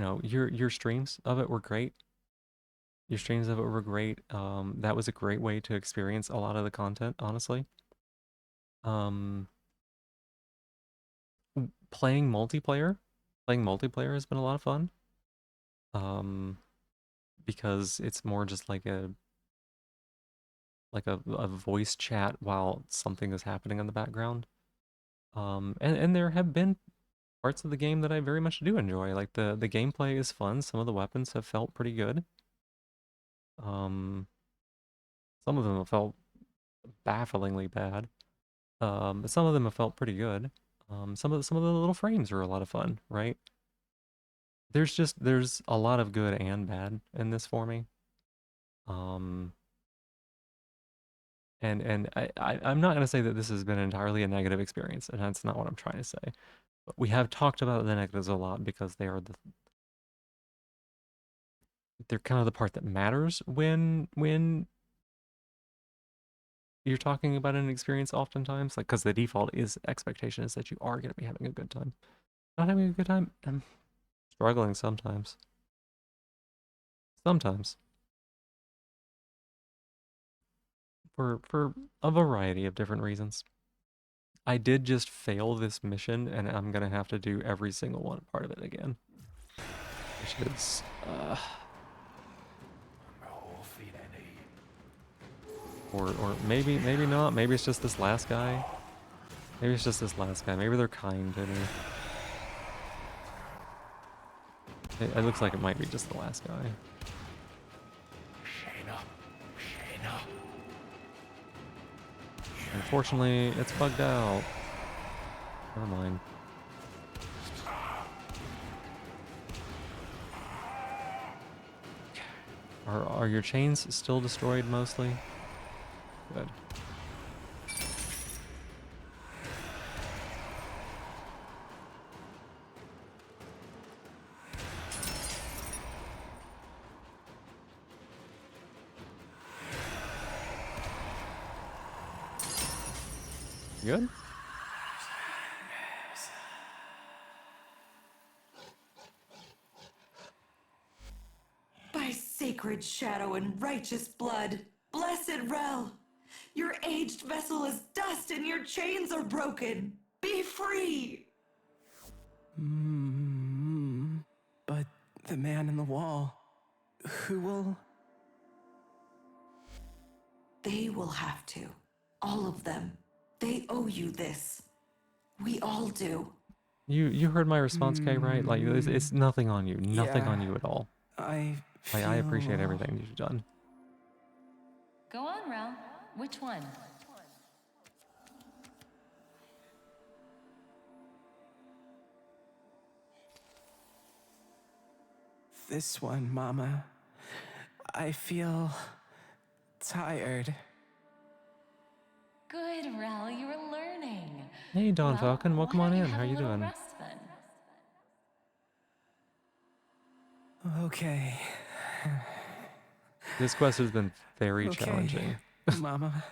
know, your streams of it were great. Your streams of it were great. That was a great way to experience a lot of the content, honestly. Playing multiplayer has been a lot of fun. Because it's more just like a voice chat while something is happening in the background. And there have been parts of the game that I very much do enjoy. Like the gameplay is fun. Some of the weapons have felt pretty good. Some of them have felt bafflingly bad. But some of them have felt pretty good. Some of the little frames are a lot of fun, right? There's a lot of good and bad in this for me. And I'm not gonna say that this has been entirely a negative experience, and that's not what I'm trying to say. But we have talked about the negatives a lot because they're kind of the part that matters when you're talking about an experience oftentimes, like, because the default expectation is that you are going to be having a good time. Not having a good time, I'm struggling sometimes. For a variety of different reasons. I did just fail this mission, and I'm going to have to do every single part of it again. Which is, Or maybe not. Maybe it's just this last guy. Maybe they're kind to me. It looks like it might be just the last guy. Shayna. Unfortunately, it's bugged out. Never mind. Are your chains still destroyed mostly? Good. Good? By sacred shadow and righteous blood, blessed Rel, your aged vessel is dust and your chains are broken. Be free! But the man in the wall, who will... They will have to. All of them. They owe you this. We all do. You heard my response, Kay, right? Like, it's nothing on you. Nothing on you at all. I appreciate everything you've done. Go on, Rel. Which one? This one, Mama. I feel... tired. Good, Rel. You were learning. Hey, Dawn Well, Falcon. Welcome why on don't in. have How a you little doing? rest, then? Okay. This quest has been very Okay, challenging. Mama.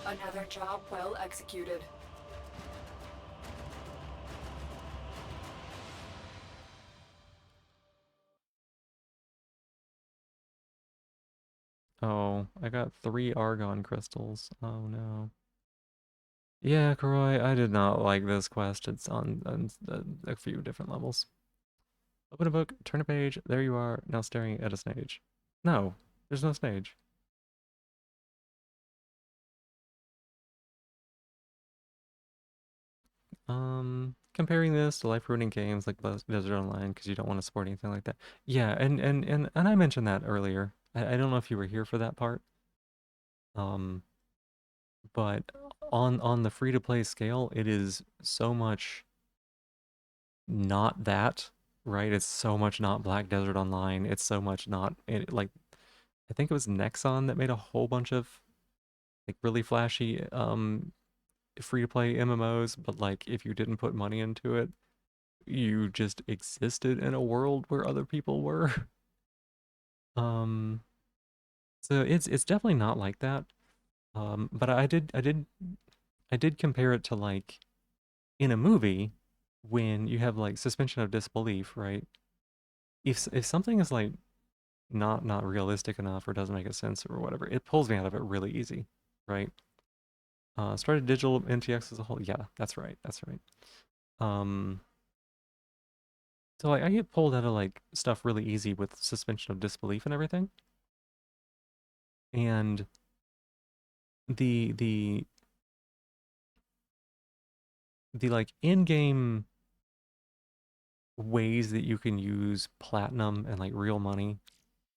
Another job well executed. Oh, I got 3 Argon crystals. Oh no. Yeah, Karoi, I did not like this quest. It's on a few different levels. Open a book, turn a page, there you are, now staring at a stage. No, there's no stage. Comparing this to life-ruining games like Desert Online because you don't want to support anything like that. Yeah, and I mentioned that earlier. I don't know if you were here for that part. But on the free to play scale, it is so much not that, right? It's so much not Black Desert Online. It's so much not like I think it was Nexon that made a whole bunch of like really flashy free to play MMOs, but like if you didn't put money into it, you just existed in a world where other people were. So it's definitely not like that. But I did compare it to like in a movie when you have like suspension of disbelief, right? If something is like not realistic enough or doesn't make a sense or whatever, it pulls me out of it really easy, right? Started digital MTX as a whole. Yeah, that's right. That's right. So like I get pulled out of like stuff really easy with suspension of disbelief and everything. And the like in-game ways that you can use platinum and like real money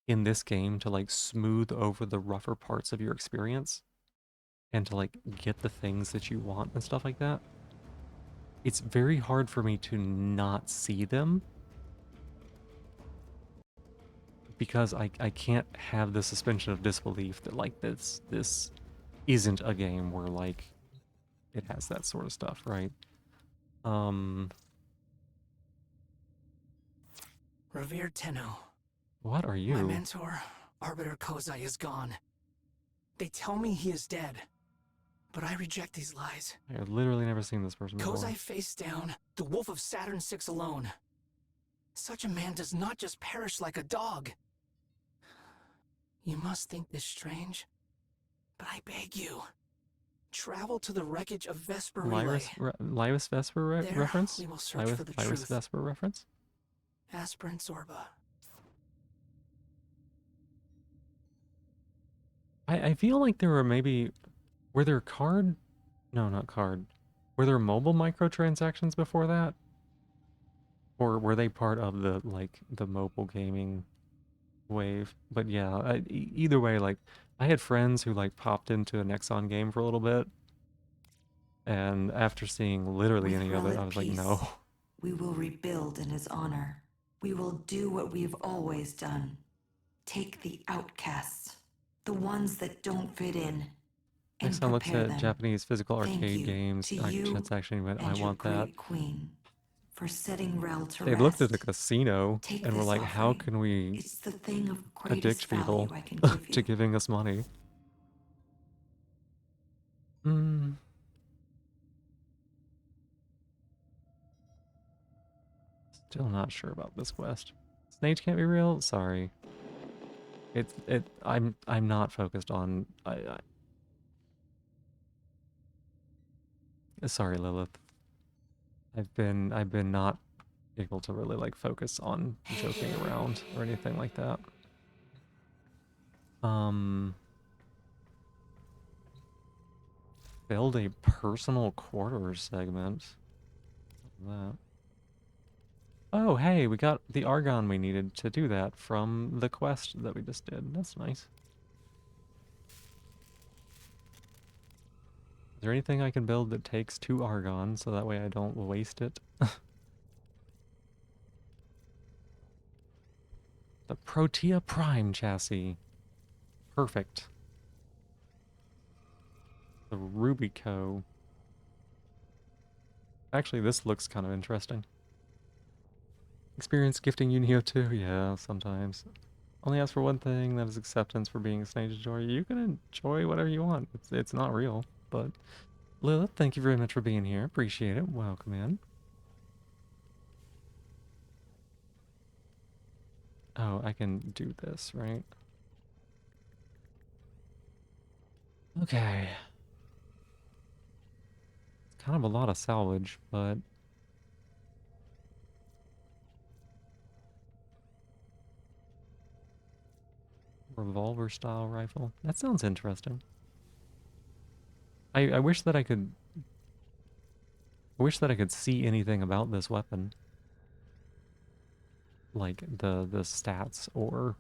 in this game to like smooth over the rougher parts of your experience and to like get the things that you want and stuff like that. It's very hard for me to not see them because I can't have the suspension of disbelief that like this isn't a game where like it has that sort of stuff, right? Revered Tenno. What are you? My mentor, Arbiter Kozai, is gone. They tell me he is dead, but I reject these lies. I've literally never seen this person before. Kozai faced down the Wolf of Saturn VI alone. Such a man does not just perish like a dog. You must think this strange, but I beg you, travel to the wreckage of Vesper Relay. Livus Vesper There, reference? we will search for the Livus truth. Vesper reference? Aspirant Zorba. I feel like there were maybe... Were there card... No, not card. Were there mobile microtransactions before that? Or were they part of the, like, the mobile gaming wave? But yeah, either way, like, I had friends who, like, popped into a Nexon game for a little bit. And after seeing literally any of it, I was like, no. We will rebuild in his honor. We will do what we've always done. Take the outcasts, the ones that don't fit in, and Next time looks prepare at them. Japanese physical Thank arcade you games. to you That's actually what I and your want that. great queen for setting Rel to They rest. looked at a casino Take and were this like, how offering. can we It's the thing of greatest addict people value I can give you. to giving us money? Hmm. Still not sure about this quest. Snake can't be real? Sorry. I'm not focused on sorry, Lilith. I've been not able to really like focus on joking around or anything like that. Build a personal quarters segment. That. Oh, hey, we got the argon we needed to do that from the quest that we just did. That's nice. Is there anything I can build that takes 2 argon so that way I don't waste it? The Protea Prime chassis. Perfect. The Rubico. Actually, this looks kind of interesting. Experience gifting Unio too? Yeah, sometimes. Only ask for one thing, that is acceptance for being a Snake enjoyer. You can enjoy whatever you want. It's not real, but... Lilith, thank you very much for being here. Appreciate it. Welcome in. Oh, I can do this, right? Okay. It's kind of a lot of salvage, but... Revolver style rifle. That sounds interesting. I wish that I could see anything about this weapon. Like the stats or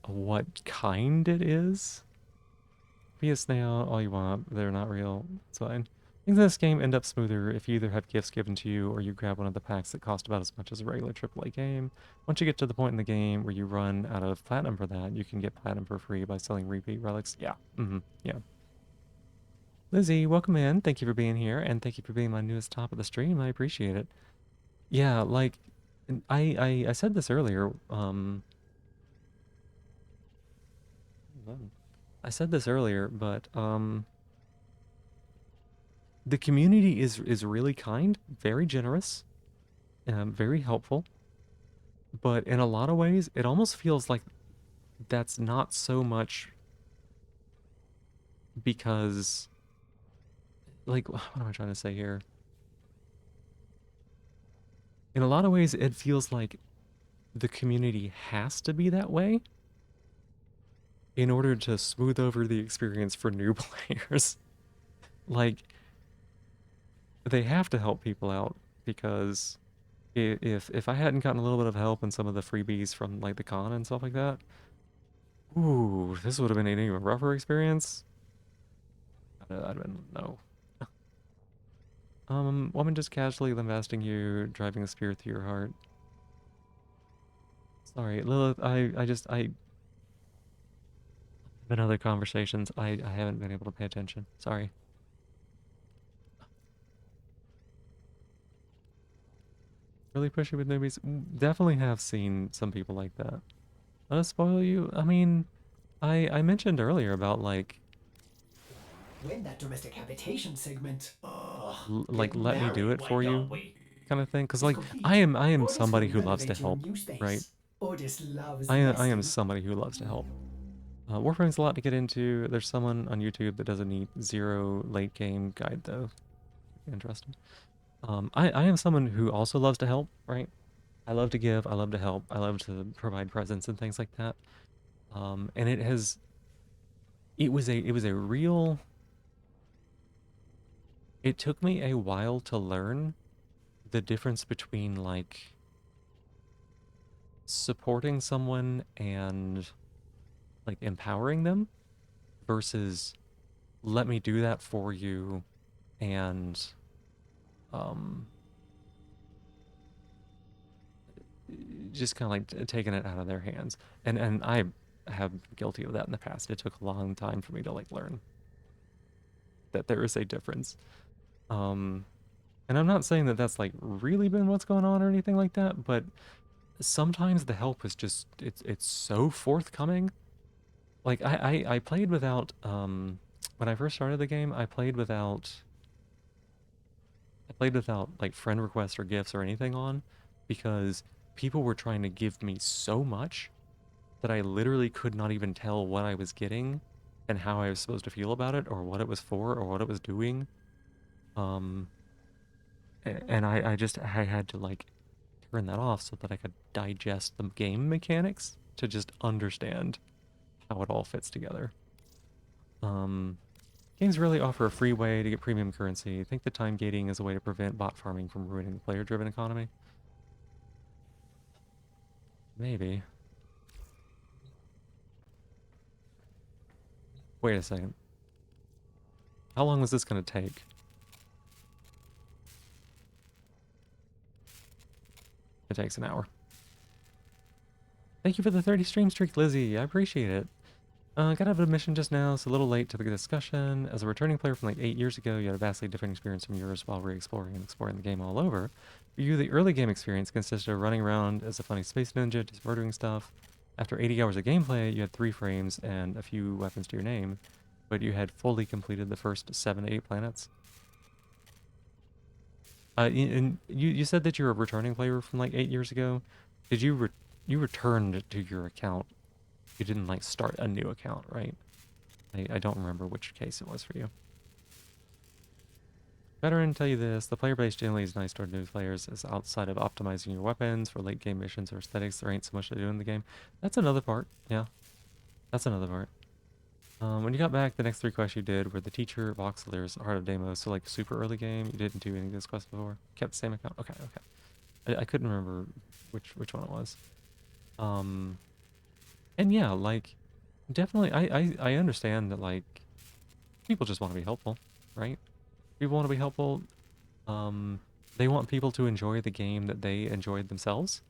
what kind it is. Be a snail all you want. They're not real. It's fine. Things in this game end up smoother if you either have gifts given to you or you grab one of the packs that cost about as much as a regular AAA game. Once you get to the point in the game where you run out of platinum for that, you can get platinum for free by selling repeat relics. Yeah. Yeah. Lizzie, welcome in. Thank you for being here, and thank you for being my newest top of the stream. I appreciate it. Yeah, like, I said this earlier. I said this earlier, but the community is really kind, very generous, very helpful. But in a lot of ways, it almost feels like that's not so much because, like, what am I trying to say here? In a lot of ways, it feels like the community has to be that way in order to smooth over the experience for new players. Like, they have to help people out, because if I hadn't gotten a little bit of help and some of the freebies from like the con and stuff like that, ooh, this would have been an even rougher experience. I'd have been no. Woman just casually lambasting you, driving a spear through your heart. Sorry, Lilith, I've been other conversations. I haven't been able to pay attention. Sorry. Really pushy with newbies. Definitely have seen some people like that. Let us spoil you. I mean, I mentioned earlier about like When that domestic habitation segment, like let me do it for you kind of thing. Because It's like complete. I am Otis somebody will who loves to renovate your help, new space. right? Otis loves I am nesting. somebody who loves to help. Warframe's a lot to get into. There's someone on YouTube that does a neat 0 late game guide though. Interesting. I am someone who also loves to help, right? I love to give, I love to help, I love to provide presents and things like that. And it was a real, it took me a while to learn the difference between like supporting someone and like empowering them versus let me do that for you and just kind of like taking it out of their hands. And I have been guilty of that in the past. It took a long time for me to like learn that there is a difference. And I'm not saying that that's like really been what's going on or anything like that, but sometimes the help is just it's so forthcoming. Like I played without when I first started the game, I played without like friend requests or gifts or anything on, because people were trying to give me so much that I literally could not even tell what I was getting and how I was supposed to feel about it or what it was for or what it was doing. And I had to like turn that off so that I could digest the game mechanics to just understand how it all fits together. Games really offer a free way to get premium currency. I think the time gating is a way to prevent bot farming from ruining the player-driven economy. Maybe. Wait a second. How long was this going to take? It takes an hour. Thank you for the 30 stream streak, Lizzie. I appreciate it. Got out of admission just now. It's a little late to the discussion. As a returning player from like 8 years ago, you had a vastly different experience from yours while re-exploring and exploring the game all over. For you, the early game experience consisted of running around as a funny space ninja, just murdering stuff. After 80 hours of gameplay, you had 3 frames and a few weapons to your name, but you had fully completed the first 7 to 8 planets. And you said that you're a returning player from like 8 years ago. Did you you returned to your account? You didn't like start a new account, right? I don't remember which case it was for you. Veteran, tell you this, the player base generally is nice toward new players, as outside of optimizing your weapons for late game missions or aesthetics, there ain't so much to do in the game. That's another part, yeah. That's another part. When you got back, the next 3 quests you did were the Teacher, Voxelers, Heart of Deimos, so like super early game, you didn't do any of these quests before? Kept the same account? Okay, okay. I couldn't remember which one it was. And yeah, like, definitely, I understand that, like, people just want to be helpful, right? People want to be helpful. They want people to enjoy the game that they enjoyed themselves,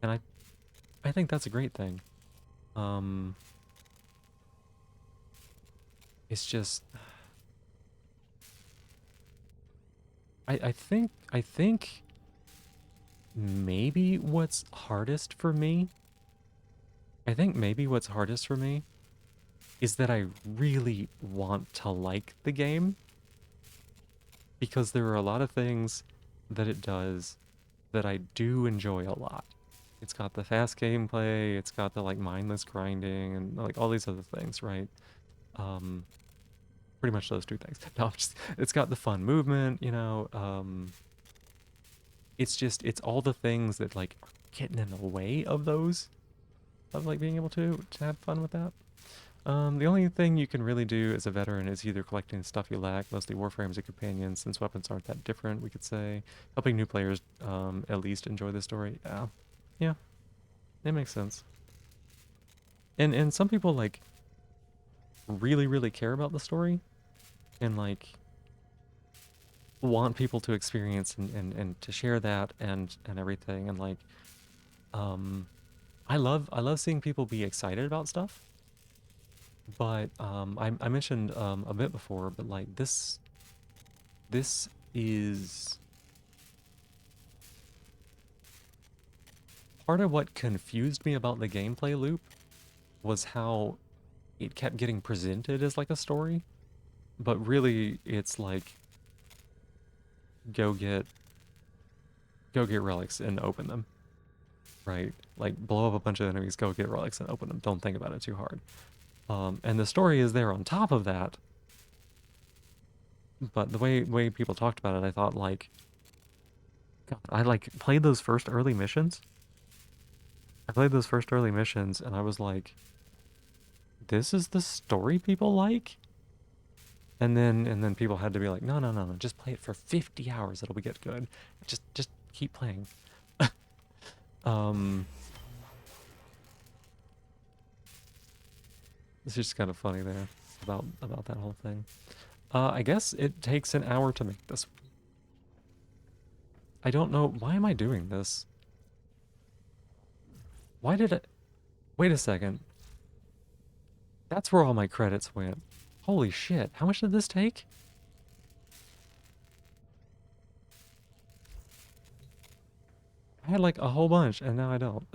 and I think that's a great thing. It's just, I think maybe what's hardest for me, is that I really want to like the game, because there are a lot of things that it does that I do enjoy a lot. It's got the fast gameplay, it's got the like mindless grinding and like all these other things, right? Pretty much those two things. No, it's got the fun movement, you know. It's all the things that like are getting in the way of those, of like being able to have fun with that. The only thing you can really do as a veteran is either collecting the stuff you lack, mostly warframes and companions, since weapons aren't that different, we could say. Helping new players at least enjoy the story. Yeah, it makes sense. And some people like really care about the story and like want people to experience and to share that and everything, and like I love seeing people be excited about stuff. But I mentioned a bit before, but like this is part of what confused me about the gameplay loop, was how it kept getting presented as like a story, but really it's like go get relics and open them, right? Like blow up a bunch of enemies, go get relics and open them. Don't think about it too hard. And the story is there on top of that. But the way people talked about it, I thought like, God, I like played those first early missions. And I was like, this is the story people like? And then people had to be like, no, just play it for 50 hours, it'll get good. Just keep playing. It's just kind of funny there about that whole thing. I guess it takes an hour to make this. I don't know. Why am I doing this? Why did it... Wait a second. That's where all my credits went. Holy shit. How much did this take? I had like a whole bunch and now I don't.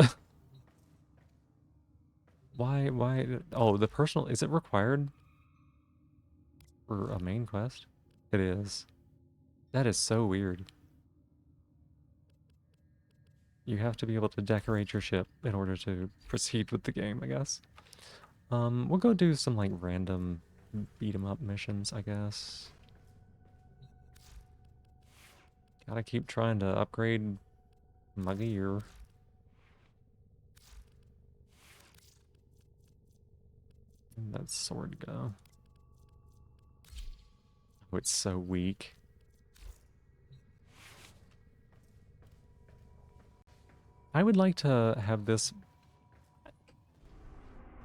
Why? Oh, the personal, is it required for a main quest? It is. That is so weird. You have to be able to decorate your ship in order to proceed with the game, I guess. We'll go do some like random beat 'em up missions, I guess. Gotta keep trying to upgrade my gear. Where'd that sword go? Oh, it's so weak. I would like to have this...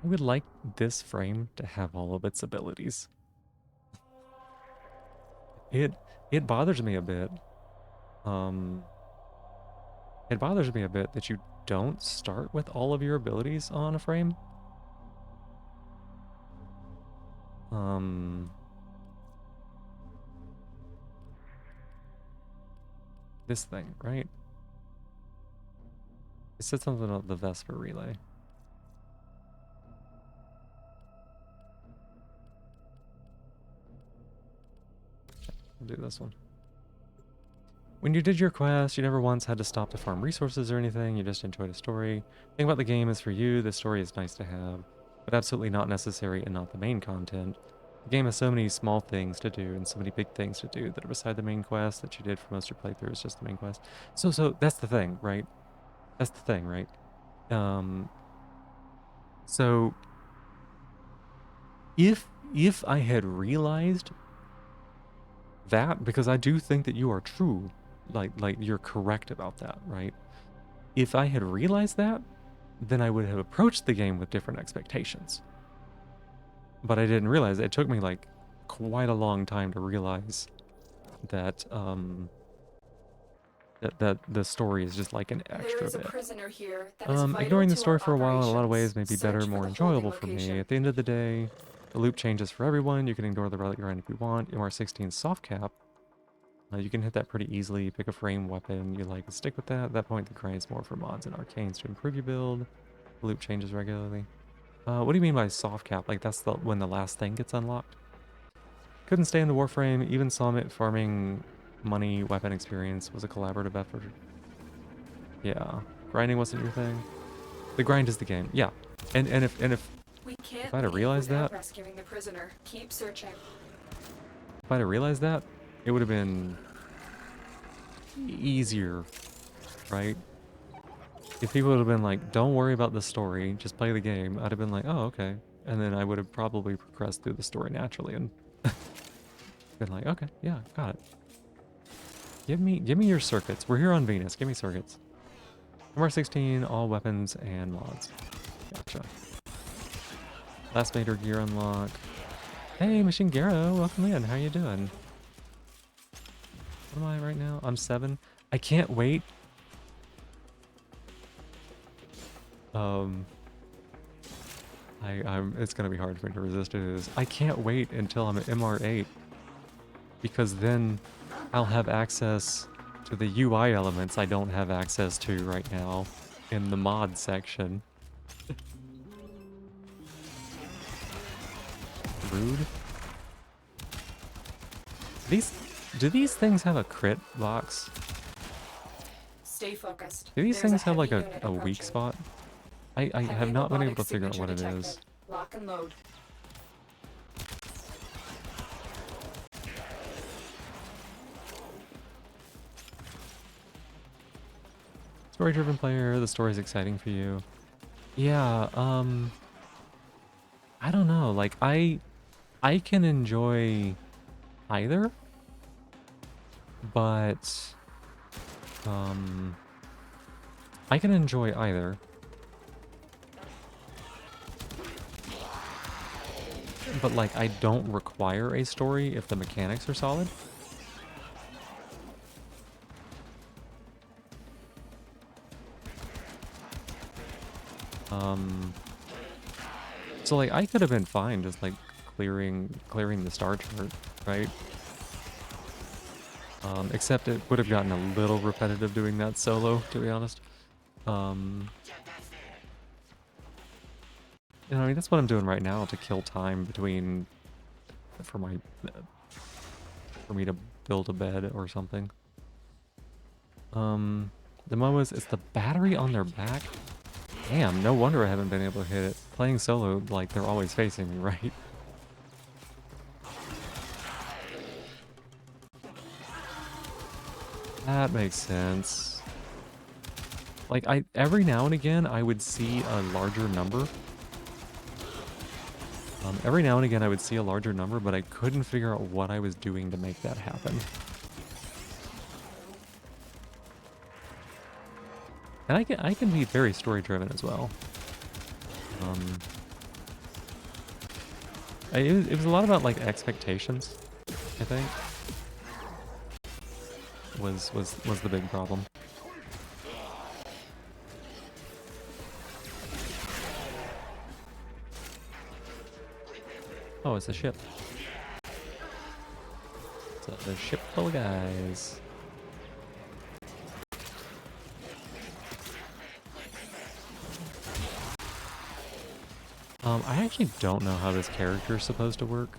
I would like this frame to have all of its abilities. It bothers me a bit. It bothers me a bit that you don't start with all of your abilities on a frame. This thing, right? It said something about the Vesper relay. I'll do this one. When you did your quest, you never once had to stop to farm resources or anything, you just enjoyed a story. The thing about the game is for you, the story is nice to have, but absolutely not necessary and not the main content. The game has so many small things to do and so many big things to do that are beside the main quest that you did for most of your playthroughs, just the main quest. So that's the thing, right? That's the thing, right? So if I had realized that, because I do think that you are true, like you're correct about that, right? If I had realized that, then I would have approached the game with different expectations. But I didn't realize it. It took me like quite a long time to realize that that the story is just like an There extra is a bit. prisoner here that is vital Ignoring the to story our for a while in a lot of ways operations. may be better, Search for more the enjoyable holding for me. location. At the end of the day, the loop changes for everyone. You can ignore the relic grind if you want. MR16 soft cap. You can hit that pretty easily. You pick a frame weapon you like and stick with that. At that point, the grind's more for mods and arcanes to improve your build. The loop changes regularly. What do you mean by soft cap? Like that's when the last thing gets unlocked? Couldn't stay in the Warframe. Even Summit farming money, weapon experience was a collaborative effort. Yeah, grinding wasn't your thing. The grind is the game. Yeah, and if We can't I'd have leave realized without that, rescuing the prisoner. Keep searching. if I'd have realized that, it would have been easier, right? If people would have been like, "Don't worry about the story, just play the game," I'd have been like, "Oh, okay," and then I would have probably progressed through the story naturally and been like, "Okay, yeah, got it." Give me your circuits. We're here on Venus. Give me circuits. MR16, all weapons and mods. Gotcha. Last major gear unlock. Hey, Machine Garo, welcome in. How you doing? What am I right now? I'm 7. I can't wait. It's gonna be hard for me to resist it. I can't wait until I'm at MR8 because then I'll have access to the UI elements I don't have access to right now in the mod section. Rude. Do these things have a crit box? Stay focused. Do these There's things have like heavy a unit weak approaching. spot? I have Heavy not been able robotic to figure out what it signature is. detected. Lock and load. Story-driven player, the story's exciting for you. Yeah, I don't know, like I can enjoy either, but I can enjoy either. But like I don't require a story if the mechanics are solid. So like I could have been fine just like clearing the star chart, right? Except it would have gotten a little repetitive doing that solo, to be honest. You know, I mean, that's what I'm doing right now to kill time between for me to build a bed or something. The Moas, it's the battery on their back. Damn, no wonder I haven't been able to hit it. Playing solo, like, they're always facing me, right? That makes sense. Like, every now and again, I would see a larger number. Every now and again, I would see a larger number, but I couldn't figure out what I was doing to make that happen. And I can be very story-driven as well. It was a lot about like expectations, I think. Was the big problem. Oh, it's a ship. It's a ship full of guys. I actually don't know how this character is supposed to work.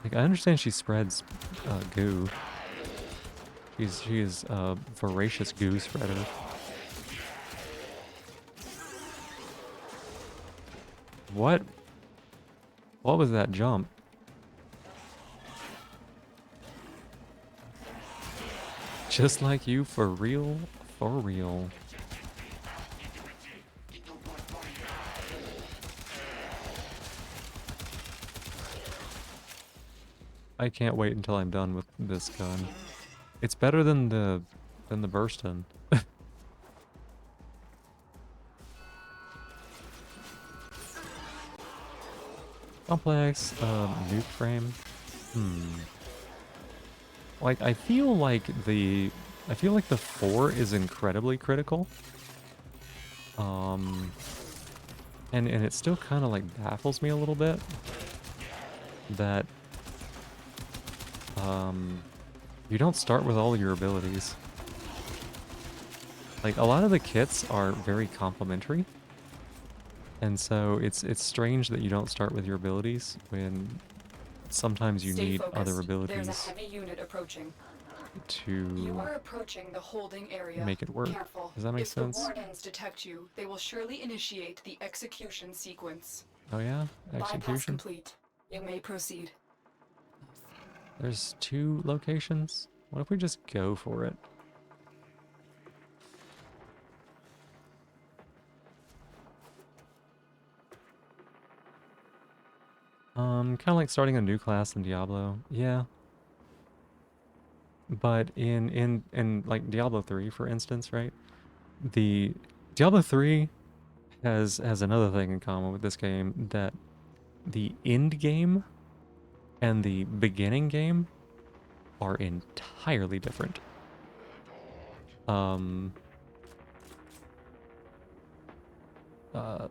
Like, I understand she spreads goo. She is a voracious goo spreader. What was that jump? Just like you, for real? For real. I can't wait until I'm done with this gun. It's better than the Burston. Complex nuke frame. Like I feel like the 4 is incredibly critical. And it still kind of like baffles me a little bit that you don't start with all your abilities. Like a lot of the kits are very complementary. And so it's strange that you don't start with your abilities when sometimes you Stay need focused. other There's abilities a heavy unit approaching. to You are approaching the holding area. make it work. Careful. Does that make if sense? the wardens detect you, they will surely initiate the execution sequence. Oh yeah? Bypass Execution? complete. You may proceed. There's 2 locations? What if we just go for it? Kind of like starting a new class in Diablo. Yeah. But in like Diablo 3, for instance, right? The Diablo 3 has another thing in common with this game, that the end game and the beginning game are entirely different.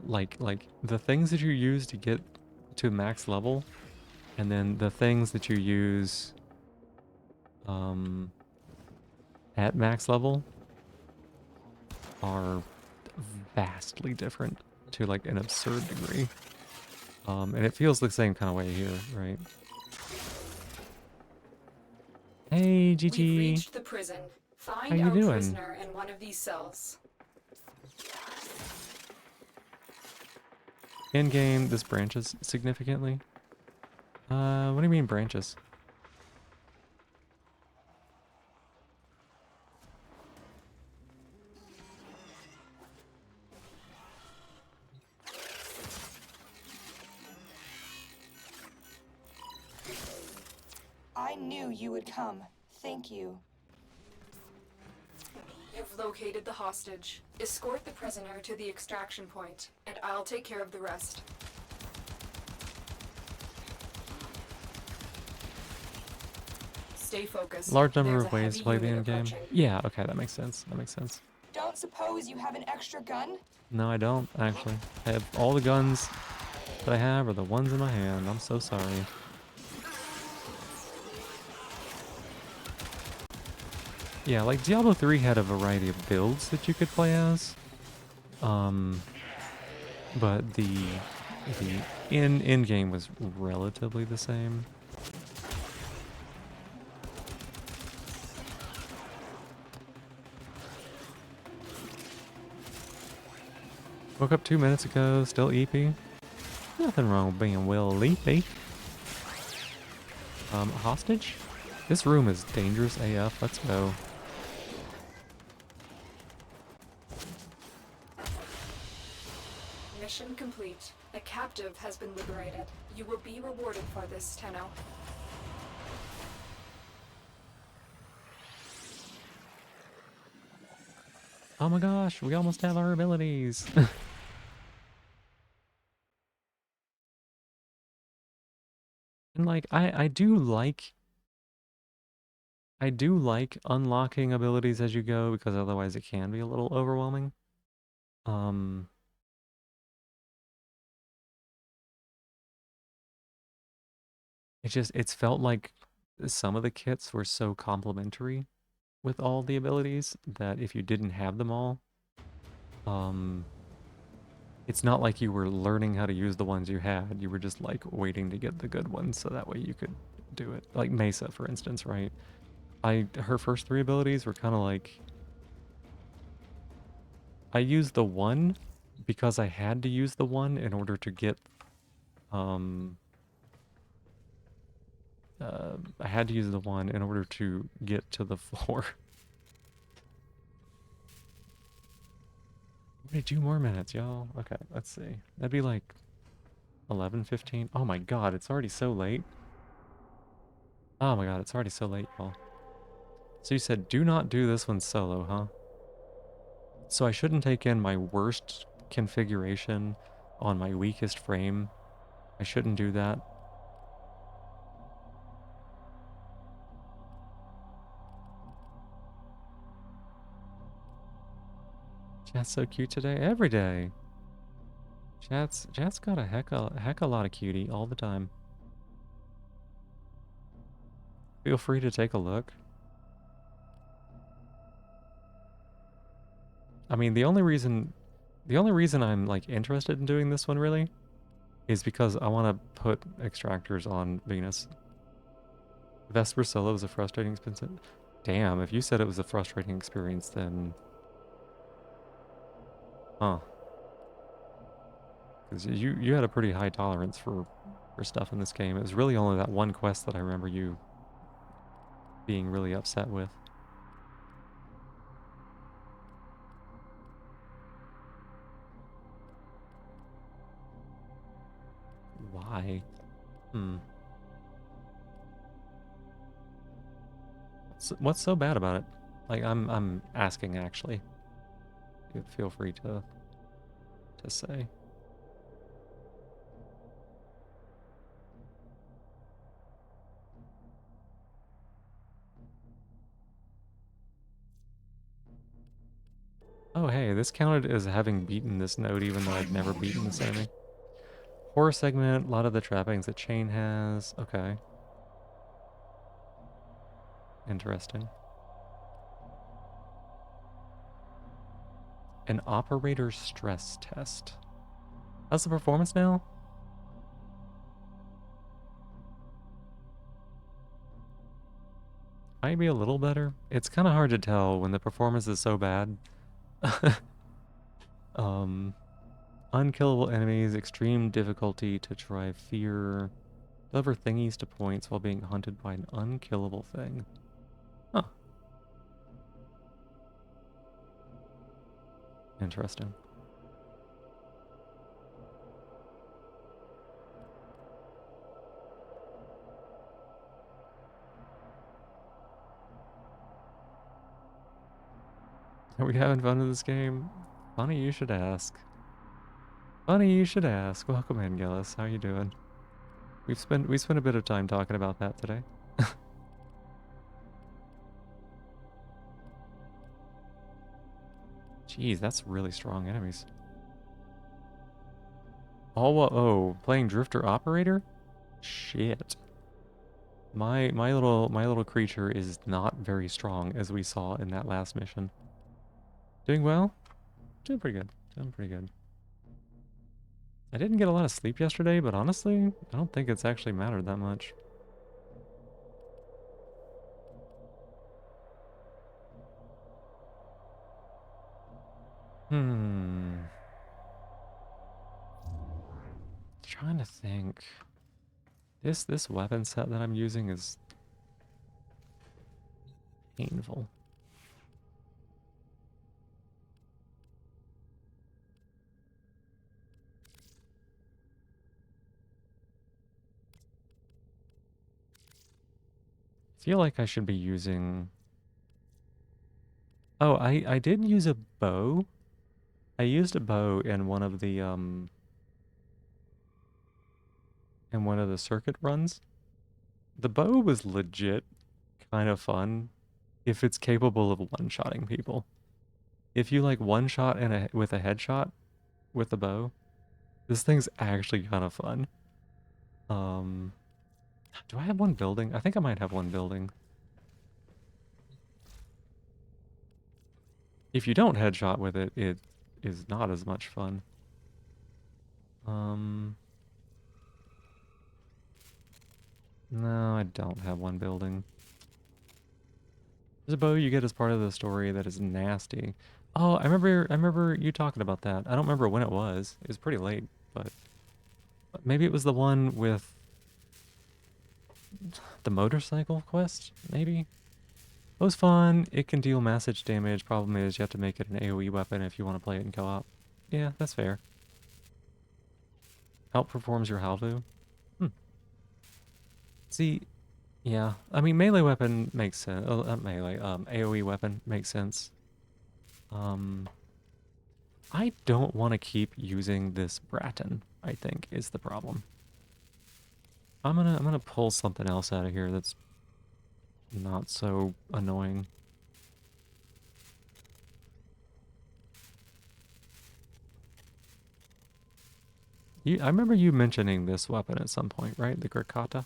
Like the things that you use to get to max level, and then the things that you use at max level are vastly different to like an absurd degree. And it feels the same kind of way here, right? Hey, GG. We've reached the prison. Find How you our doing? prisoner in one of these cells. In game, this branches significantly. What do you mean branches? I knew you would come. Thank you. You've located the hostage. Escort the prisoner to the extraction point, and I'll take care of the rest. Stay focused. Large number There's of a ways heavy to play the unit end game. approaching. Yeah, okay, that makes sense. That makes sense. Don't suppose you have an extra gun? No, I don't, actually. I have all the guns that I have are the ones in my hand. I'm so sorry. Yeah, like Diablo 3 had a variety of builds that you could play as. But the end game was relatively the same. Woke up 2 minutes ago, still eepy. Nothing wrong with being well leafy. Hostage? This room is dangerous AF. Let's go. Mission complete. A captive has been liberated. You will be rewarded for this, Tenno. Oh my gosh, we almost have our abilities. And like I do like unlocking abilities as you go, because otherwise it can be a little overwhelming. It's felt like some of the kits were so complementary with all the abilities that if you didn't have them all, it's not like you were learning how to use the ones you had. You were just like waiting to get the good ones so that way you could do it. Like Mesa, for instance, right? Her first 3 abilities were kind of like, I used the one because I had to use the one in order to get I had to use the one in order to get to the 4. 42 more minutes, y'all. Okay, let's see. That'd be like 11:15. Oh my god, it's already so late. Oh my god, it's already so late, y'all. So you said do not do this one solo, huh? So I shouldn't take in my worst configuration on my weakest frame I shouldn't do that. Chat's so cute today. Every day. Chat's got a heck a lot of cutie all the time. Feel free to take a look. I mean, the only reason I'm like interested in doing this one really is because I want to put extractors on Venus. Vesper Solo is a frustrating experience. Damn, if you said it was a frustrating experience, then... Huh. Because you had a pretty high tolerance for stuff in this game. It was really only that one quest that I remember you being really upset with. Why? What's so bad about it? Like, I'm asking, actually. Feel free to say. Oh, hey, this counted as having beaten this node even though I'd never beaten this enemy. Horror segment, a lot of the trappings that Chain has. Okay. Interesting. An operator stress test. How's the performance now? Might be a little better. It's kind of hard to tell when the performance is so bad. Unkillable enemies, extreme difficulty to drive fear. Deliver thingies to points while being hunted by an unkillable thing. Huh. Interesting. Are we having fun with this game? Funny you should ask. Funny you should ask. Welcome in, Gillis. How you doing? We spent a bit of time talking about that today. Jeez, that's really strong enemies. Oh, playing Drifter Operator? Shit. My little creature is not very strong, as we saw in that last mission. Doing well? Doing pretty good. Doing pretty good. I didn't get a lot of sleep yesterday, but honestly, I don't think it's actually mattered that much. Trying to think. This weapon set that I'm using is painful. I feel like I should be using... Oh, I did use a bow. I used a bow in one of the circuit runs. The bow was legit kind of fun if it's capable of one-shotting people. If you like one-shot with a headshot with the bow, this thing's actually kind of fun. Do I have one building? I think I might have one building. If you don't headshot with it, it is not as much fun. No, I don't have one building. There's a bow you get as part of the story that is nasty. Oh, I remember you talking about that. I don't remember when it was. It was pretty late, but maybe it was the one with the motorcycle quest, maybe? It was fun. It can deal massage damage. Problem is you have to make it an AoE weapon if you want to play it in co-op. Yeah, that's fair. Outperforms your Halvu. See, yeah. I mean, melee weapon makes sense. Oh, not melee. AoE weapon makes sense. I don't want to keep using this Bratton, I think, is the problem. I'm gonna pull something else out of here that's not so annoying. I remember you mentioning this weapon at some point, right? The Grakata?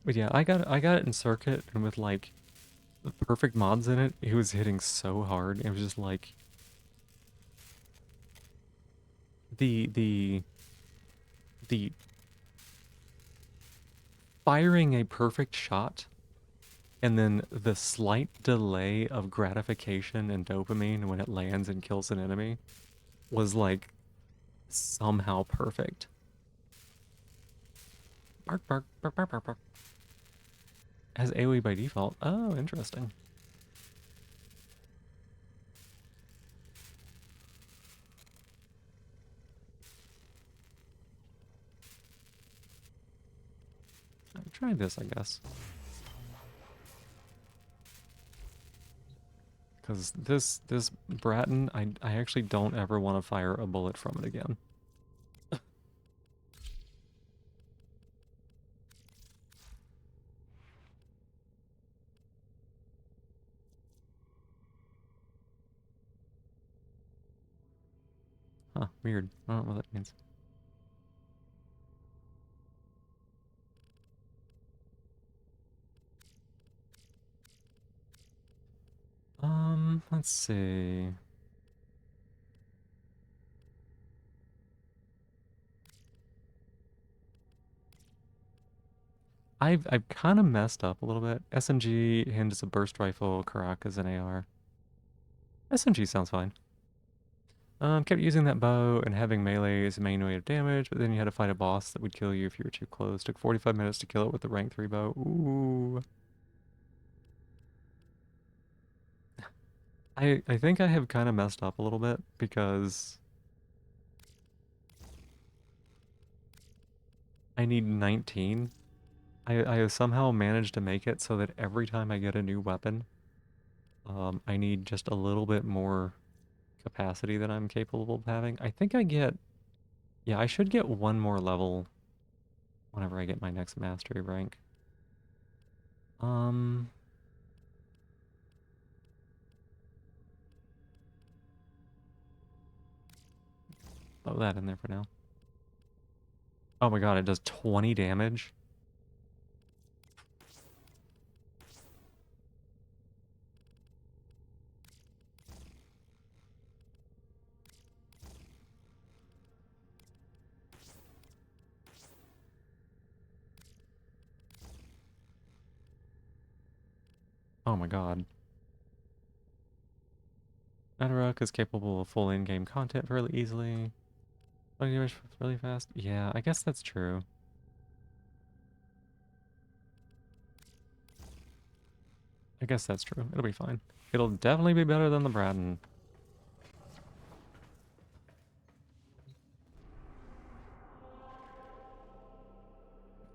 But yeah, I got it in circuit, and with like the perfect mods in it, it was hitting so hard. It was just like the firing a perfect shot and then the slight delay of gratification and dopamine when it lands and kills an enemy was like somehow perfect. Bark, bark, bark, bark, bark, bark. Has AoE by default. Oh, interesting. I'll try this, I guess. Because this Bratton, I actually don't ever want to fire a bullet from it again. Huh, weird. I don't know what that means. Let's see. I've kind of messed up a little bit. SMG, Hind is a burst rifle, Karak is an AR. SMG sounds fine. Kept using that bow and having melee as a main way of damage, but then you had to fight a boss that would kill you if you were too close. Took 45 minutes to kill it with the rank 3 bow. Ooh. I think I have kind of messed up a little bit because I need 19. I have somehow managed to make it so that every time I get a new weapon, I need just a little bit more capacity than I'm capable of having. I think I get... Yeah, I should get one more level whenever I get my next mastery rank. Throw that in there for now. Oh my god, it does 20 damage? Oh my god. Nadaruk is capable of full in-game content fairly easily. Damage really fast? Yeah, I guess that's true. I guess that's true. It'll be fine. It'll definitely be better than the Bratton.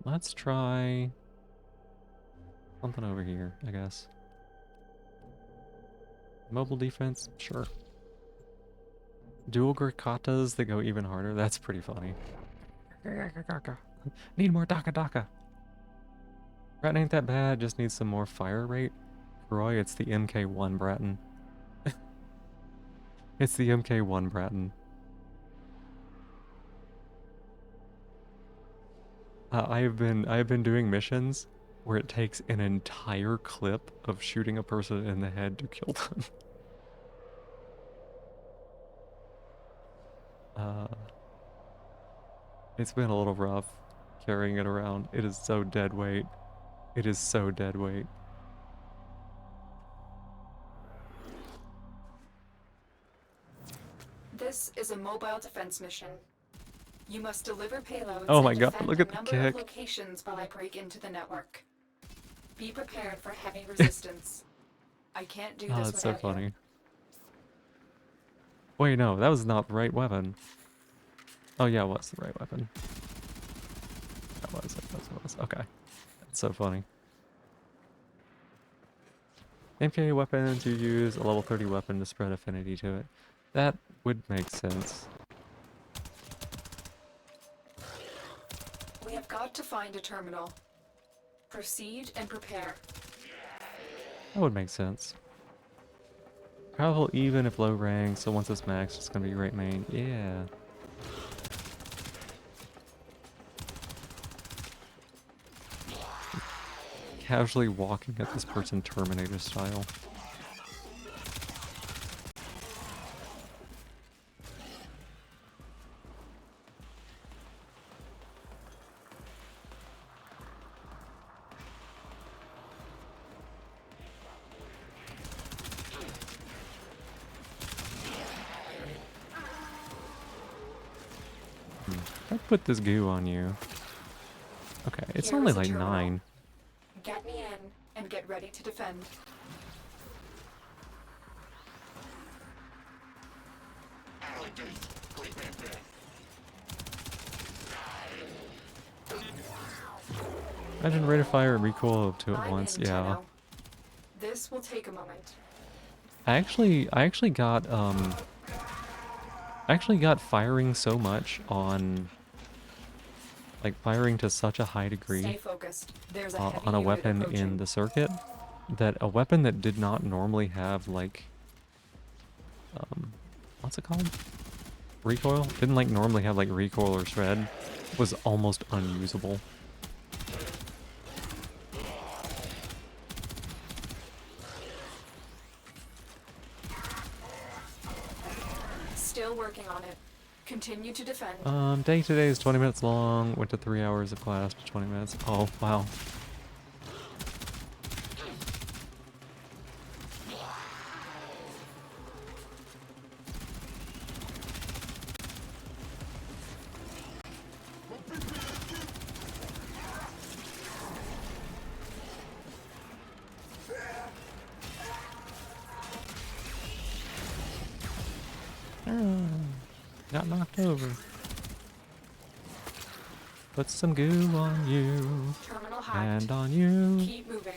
Let's try something over here, I guess. Mobile defense? Sure. Dual Grakatas that go even harder? That's pretty funny. Need more Daka Daka. Bratton ain't that bad, just needs some more fire rate. Roy, it's the MK1 Bratton. It's the MK1 Bratton. I have been doing missions where it takes an entire clip of shooting a person in the head to kill them. It's been a little rough carrying it around. It is so dead weight. It is so dead weight. This is a mobile defense mission. You must deliver payloads Oh my and god, defend look a at the number of kick. locations while I break into the network. Be prepared for heavy resistance. I can't do Oh, this that's so without you. funny. Wait, no, that was not the right weapon. Oh yeah, it was the right weapon. That was. Okay. That's so funny. MK weapons, you use a level 30 weapon to spread affinity to it. That would make sense. got to find a terminal. Proceed and prepare. That would make sense. Travel even if low rank, so once it's maxed, it's gonna be great main. Yeah. Casually walking at this person Terminator style. I put this goo on you. Okay, it's Here only is a like terminal. 9. Get me in and get ready to defend. Imagine rate of fire and recoil of 2 at I'm once. in, Yeah. Tenno. This will take a moment. I actually got firing so much on, like firing to such a high Stay degree focused. There's a on heavy a unit weapon approaching. in the circuit that a weapon that did not normally have like what's it called? Recoil? Didn't like normally have like recoil or shred, was almost unusable. Still working on it. Continue to defend. Day today is 20 minutes long, went to 3 hours of class to 20 minutes. Oh, wow. Got knocked over. Put some goo on you. Terminal hacked. And on you. Keep moving.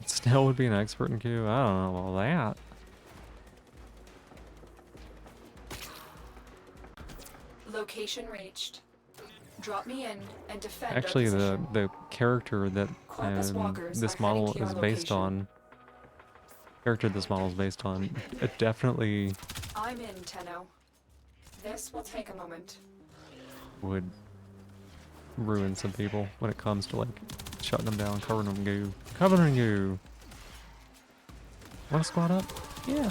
Snell would be an expert in goo. I don't know all that. Location reached. Drop me in and defend. Actually, our the position. character that Corpus walkers this are model heading to is your based location. on, it definitely I'm in, Tenno. This will take a moment. would ruin some people when it comes to like shutting them down, covering them in goo. Covering goo. Want to squat up? Yeah.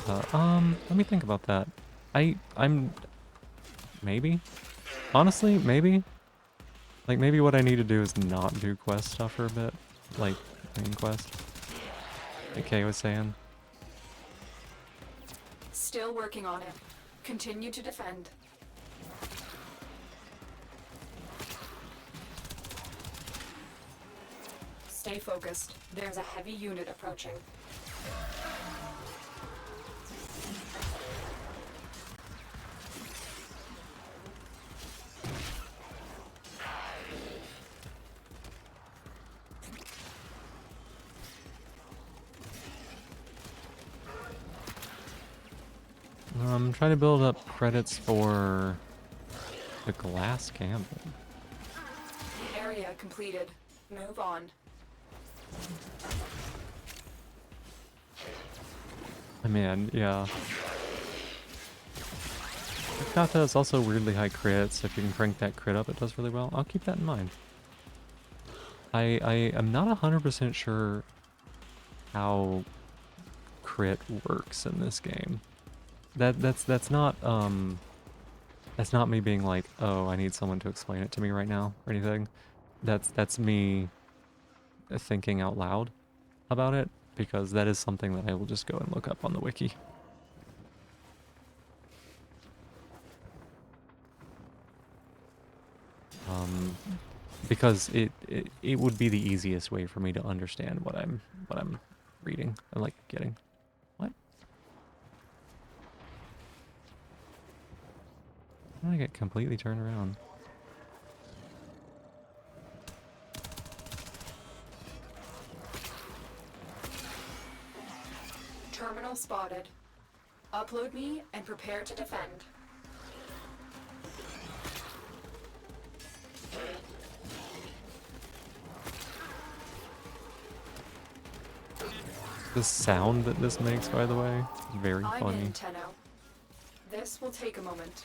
Let me think about that. I'm maybe. Honestly, maybe. Like maybe what I need to do is not do quest stuff for a bit, like main quest. Like Kay was saying. Still working on it. Continue to defend. Stay focused. There's a heavy unit approaching. I'm trying to build up credits for the glass cannon. Area completed. Move on. I mean, yeah. Kata is also weirdly high crit, so if you can crank that crit up, it does really well. I'll keep that in mind. I am not 100% sure how crit works in this game. That's not me being like, oh, I need someone to explain it to me right now or anything. That's me thinking out loud about it, because that is something that I will just go and look up on the wiki. Because it would be the easiest way for me to understand what I'm reading and like getting. What? How did I get completely turned around? Terminal spotted. Upload me and prepare to defend. The sound that this makes, by the way, very I'm funny. in, Tenno. This will take a moment.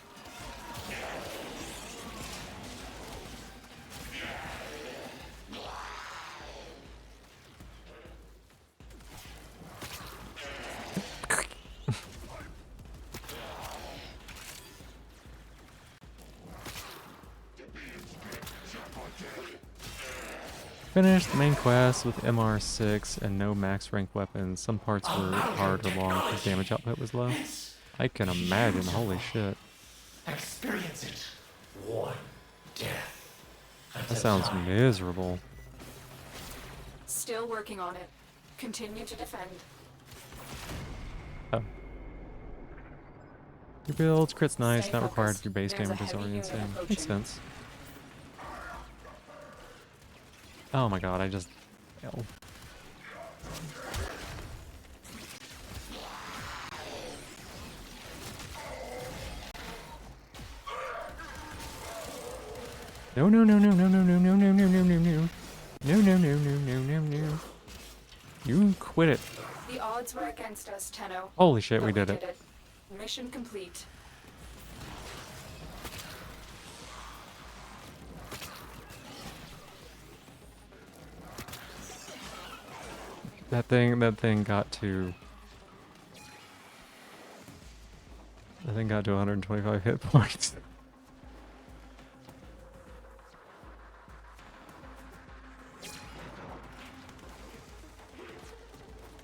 Finished the main quest with MR6 and no max rank weapons. Some parts were hard or long because damage output was low. I can imagine, holy shit. Experience it. One death. That sounds miserable. Still working on it. Continue to defend. Oh. Your build's crit's nice, Stay not required focused. if your base There's a damage is heavy already unit insane. approaching. Makes sense. Oh my god, I just failed. No no no no no no no no no no no no no no no no no no no. You quit it. The odds were against us, Tenno. Holy shit, we But did it. Mission complete. That thing got to... That thing got to 125 hit points.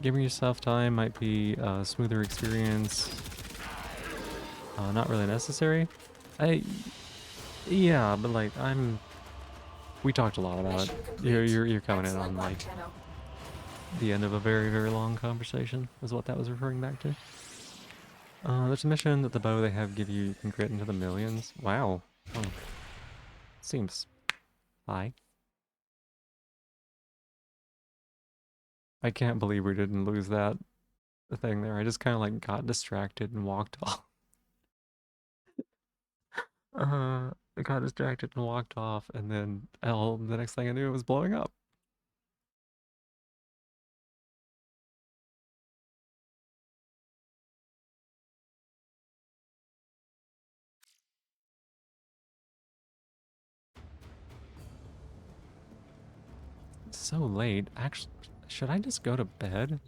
Giving yourself time might be a smoother experience. Not really necessary. Yeah, but like we talked a lot about it. You're coming in on like the end of a very, very long conversation, is what that was referring back to. There's a mission that the bow they have give you can crit into the millions. Wow. Oh. Seems high. I can't believe we didn't lose that thing there. I just kind of like got distracted and walked off. I got distracted and walked off, and then the next thing I knew, it was blowing up. So late. Actually, should I just go to bed?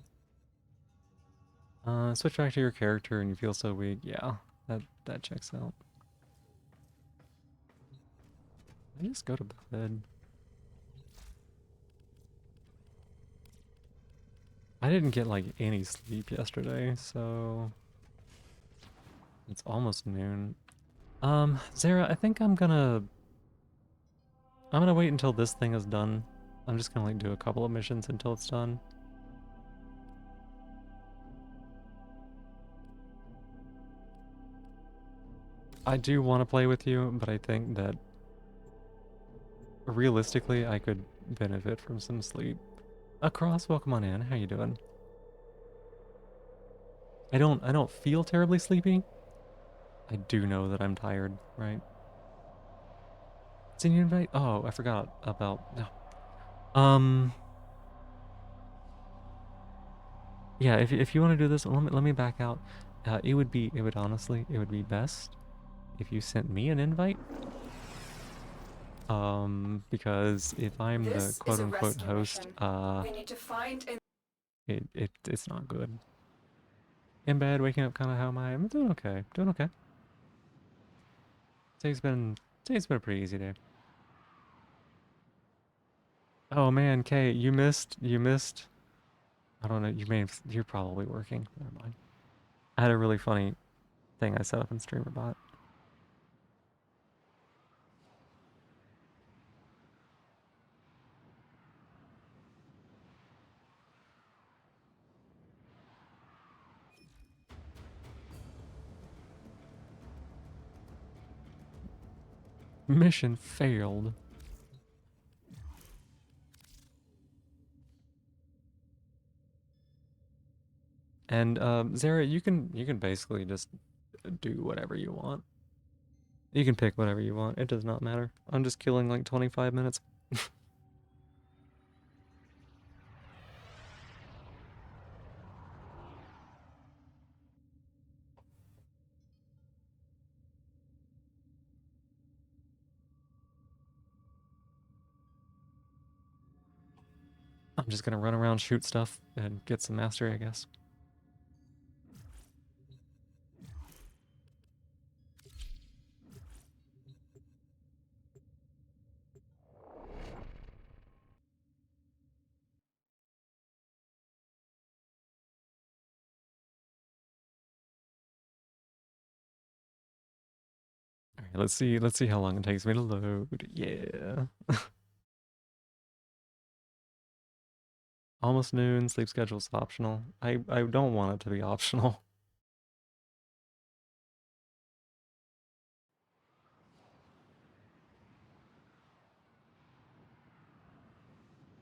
Switch back to your character and you feel so weak. Yeah, that checks out. I just go to bed. I didn't get like any sleep yesterday, so it's almost noon. Zara, I think I'm gonna wait until this thing is done. I'm just gonna like do a couple of missions until it's done. I do want to play with you, but I think that realistically I could benefit from some sleep. Across, welcome on in. How you doing? I don't feel terribly sleepy. I do know that I'm tired, right? Send you an invite? Oh, I forgot about no. Yeah, if you want to do this, let me back out. It would honestly be best if you sent me an invite. Because if I'm the quote unquote host, We need to find it's not good. In bed, waking up kind of how am I? I'm doing okay. Doing okay. Today's been a pretty easy day. Oh man, Kay, you missed. I don't know. You're probably working. Never mind. I had a really funny thing I set up in StreamerBot. Mission failed. And Zara, you can basically just do whatever you want. You can pick whatever you want. It does not matter. I'm just killing like 25 minutes. I'm just gonna run around, shoot stuff, and get some mastery, I guess. All right, let's see how long it takes me to load. Yeah. Almost noon, sleep schedule's optional. I don't want it to be optional.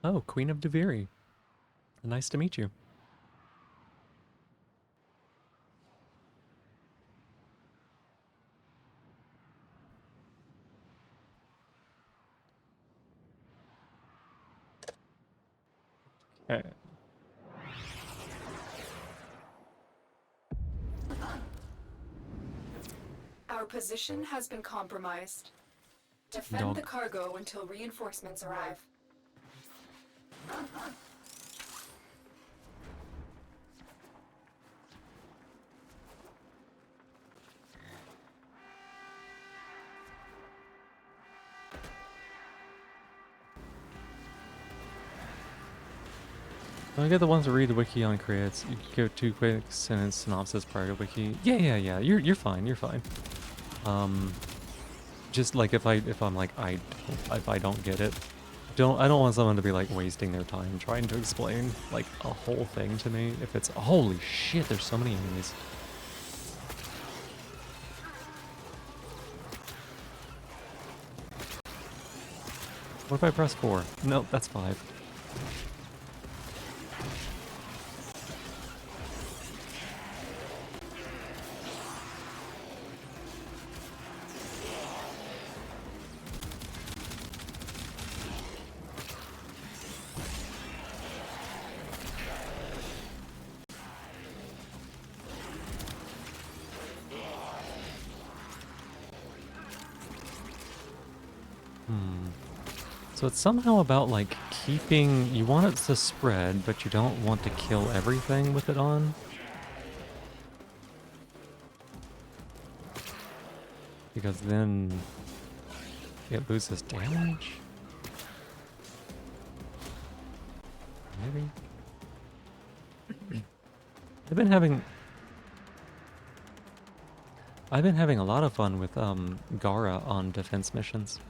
Oh, Queen of Deviri. Nice to meet you. Okay. Our position has been compromised. Defend Dog. the cargo until reinforcements arrive. I get the ones that read the wiki on crits. You can go 2 quick sentence synopsis prior to wiki. Yeah. You're fine. You're fine. Just like if I'm like if I don't get it, I don't want someone to be like wasting their time trying to explain like a whole thing to me. If it's holy shit, there's so many enemies. What if I press 4? Nope, that's 5. So it's somehow about like keeping, you want it to spread, but you don't want to kill everything with it on. Because then it loses damage. Maybe. I've been having a lot of fun with Gara on defense missions.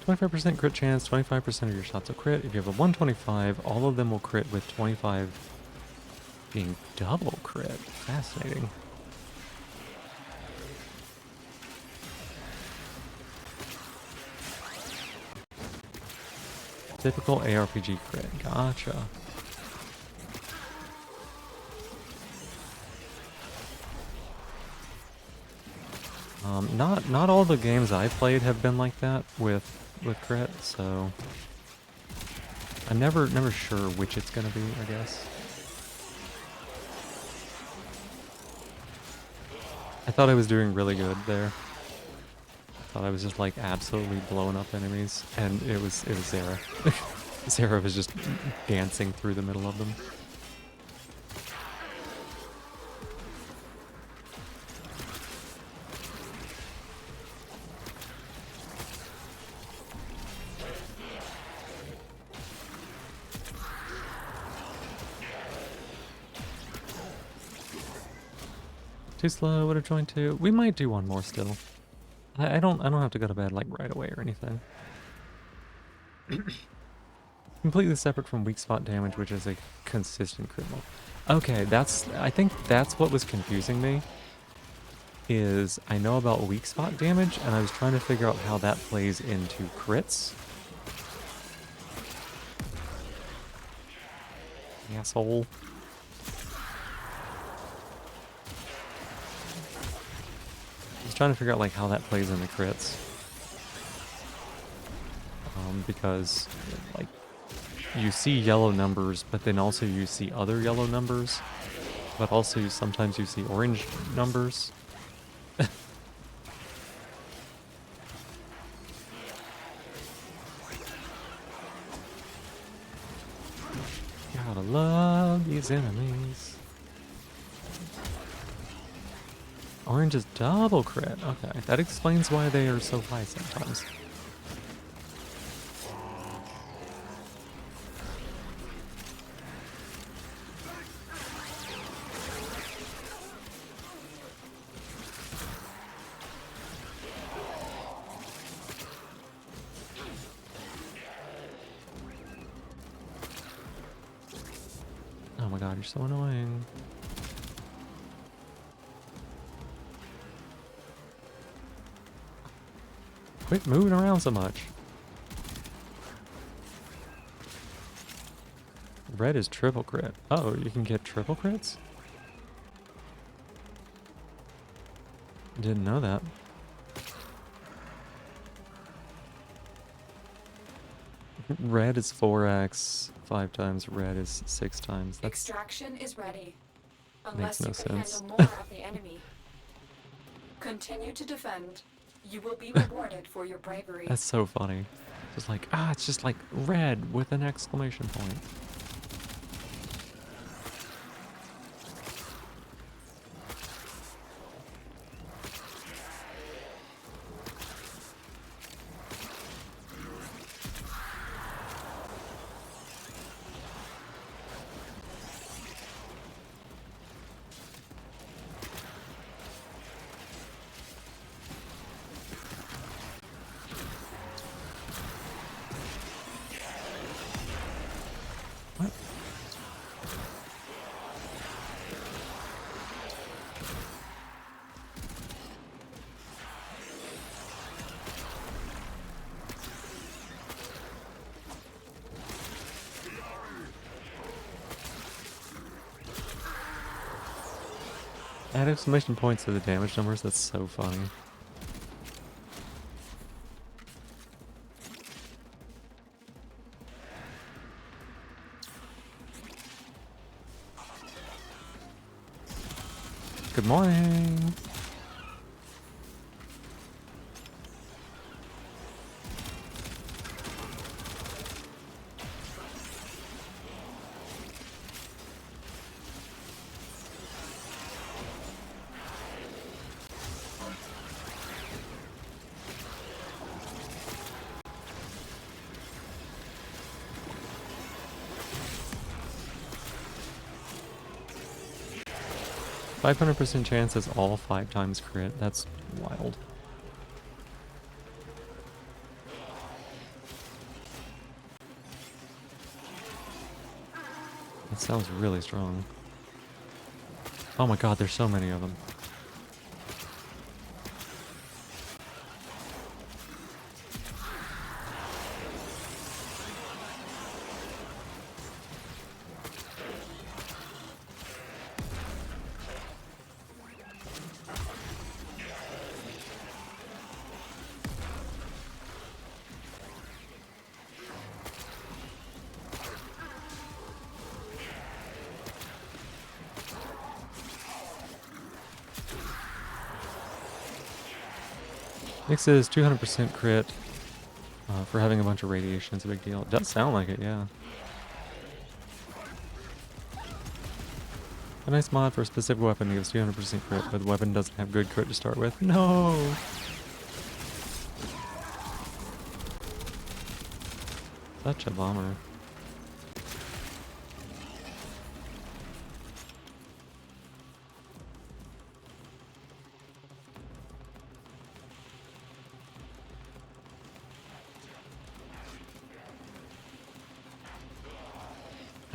25% crit chance, 25% of your shots will crit. If you have a 125, all of them will crit with 25 being double crit. Fascinating. Typical ARPG crit. Gotcha. Not all the games I've played have been like that with crit, so I'm never sure which it's gonna be, I guess. I thought I was doing really good there. I thought I was just like absolutely blowing up enemies, and it was Zara. Zara was just dancing through the middle of them. Too slow, would have joined 2. We might do one more still. I don't have to go to bed like right away or anything. Completely separate from weak spot damage, which is a consistent crit roll. Okay, I think that's what was confusing me. Is I know about weak spot damage, and I was trying to figure out how that plays into crits. Asshole. I was trying to figure out like how that plays into crits. Because like you see yellow numbers, but then also you see other yellow numbers, but also sometimes you see orange numbers. Gotta love these enemies. Orange is double crit. Okay, that explains why they are so high sometimes. Oh my god, you're so annoying. Quit moving around so much. Red is triple crit. Oh, you can get triple crits? Didn't know that. Red is 4x, 5 times. Red is 6 times. That's Extraction is ready. Makes Unless no you can sense. handle more of the enemy. Continue to defend. You will be rewarded for your bravery. That's so funny. Just like, it's just like red with an exclamation point. What? 'Add exclamation points to the damage numbers, that's so funny. Good morning! 500% chance is all 5 times crit. That's wild. That sounds really strong. Oh my god, there's so many of them. Nyx is 200% crit for having a bunch of radiation. It's a big deal. It does sound like it, yeah. A nice mod for a specific weapon that gives 200% crit, but the weapon doesn't have good crit to start with. No! Such a bummer.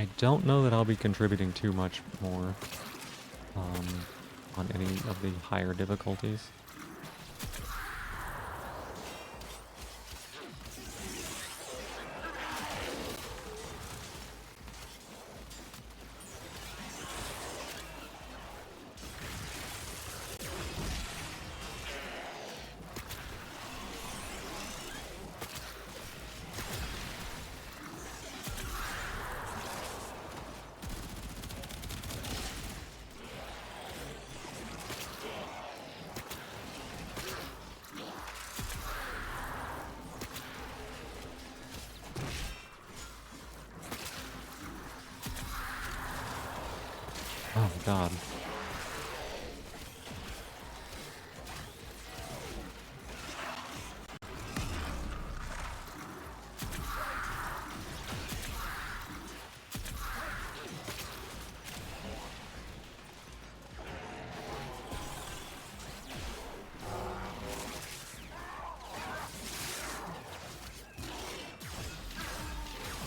I don't know that I'll be contributing too much more on any of the higher difficulties. Oh god.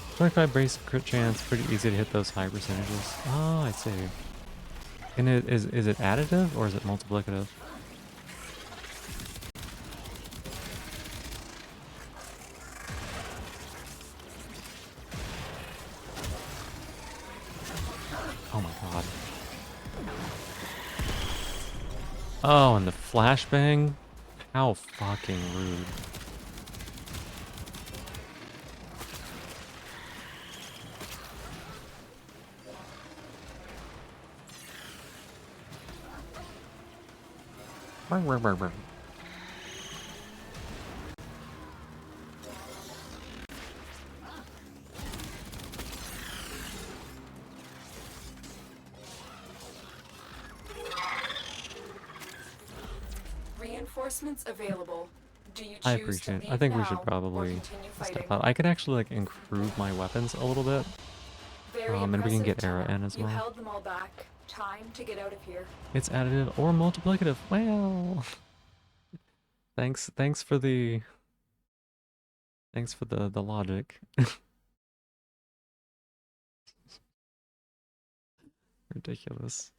I feel like if I brace crit chance, pretty easy to hit those high percentages. Oh, I see. And is it additive or is it multiplicative? Oh my god. Oh, and the flashbang? How fucking rude. Reinforcements available. Do you choose I appreciate to it. I leave think we now should or probably continue step fighting? out. I could actually like improve my weapons a little bit. Very And we can impressive, get Era Tenno. in as You well. held them all back. Time to get out of here. It's additive or multiplicative. Well, thanks for the logic. Ridiculous.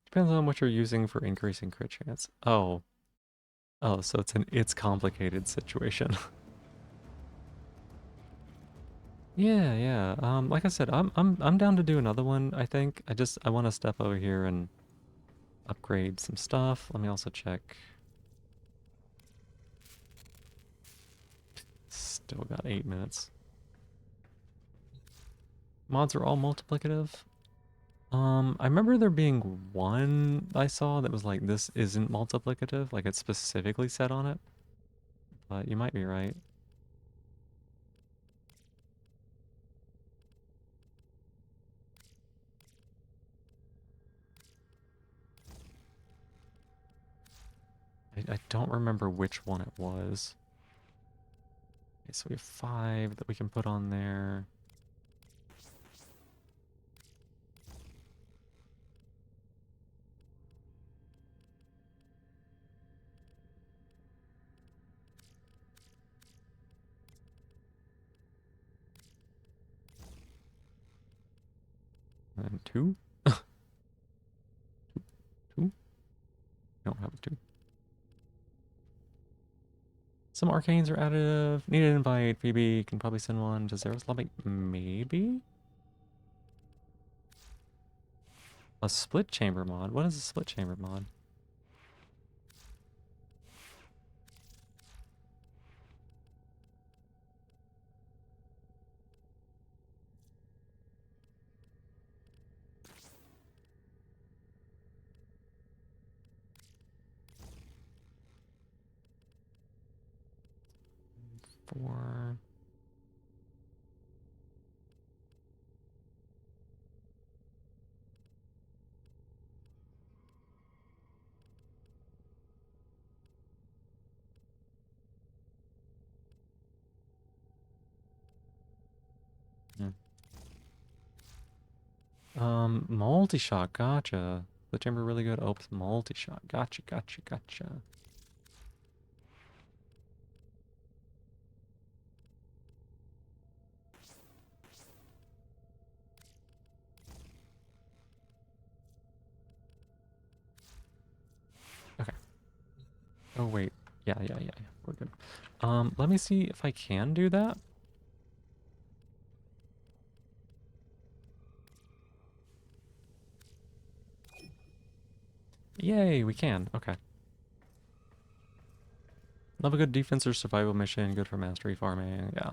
Depends on what you're using for increasing crit chance. Oh. Oh, so it's complicated situation. Yeah, yeah. Like I said, I'm down to do another one, I think. I want to step over here and upgrade some stuff. Let me also check. Still got 8 minutes. Mods are all multiplicative. I remember there being one I saw that was like, this isn't multiplicative, like it's specifically said on it. But you might be right. I don't remember which one it was. Okay, so we have 5 that we can put on there. And then 2? 2? Don't have a 2. Some arcanes are additive. Need an invite. Phoebe can probably send one to Zero's lobby. Maybe? A split chamber mod? What is a split chamber mod? For Multi-shot, gotcha. The timber really good. Opens multi-shot. Gotcha, gotcha, gotcha. Okay. Oh wait. Yeah. We're good. Let me see if I can do that. Yay, we can. Okay. Love a good defense or survival mission. Good for mastery farming. Yeah.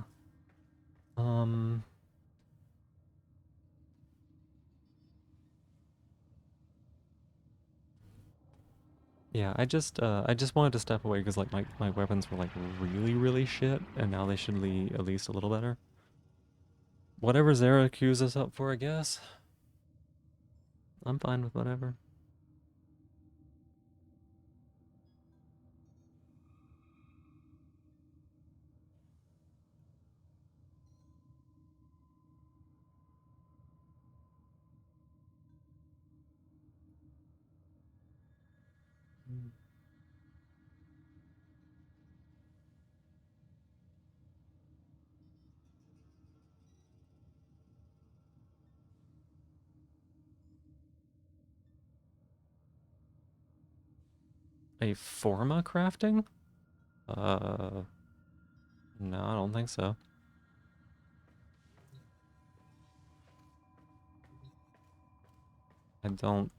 Yeah, I just wanted to step away because like my weapons were like really shit, and now they should be at least a little better. Whatever Zara queues us up for, I guess. I'm fine with whatever. A Forma crafting? No, I don't think so. I don't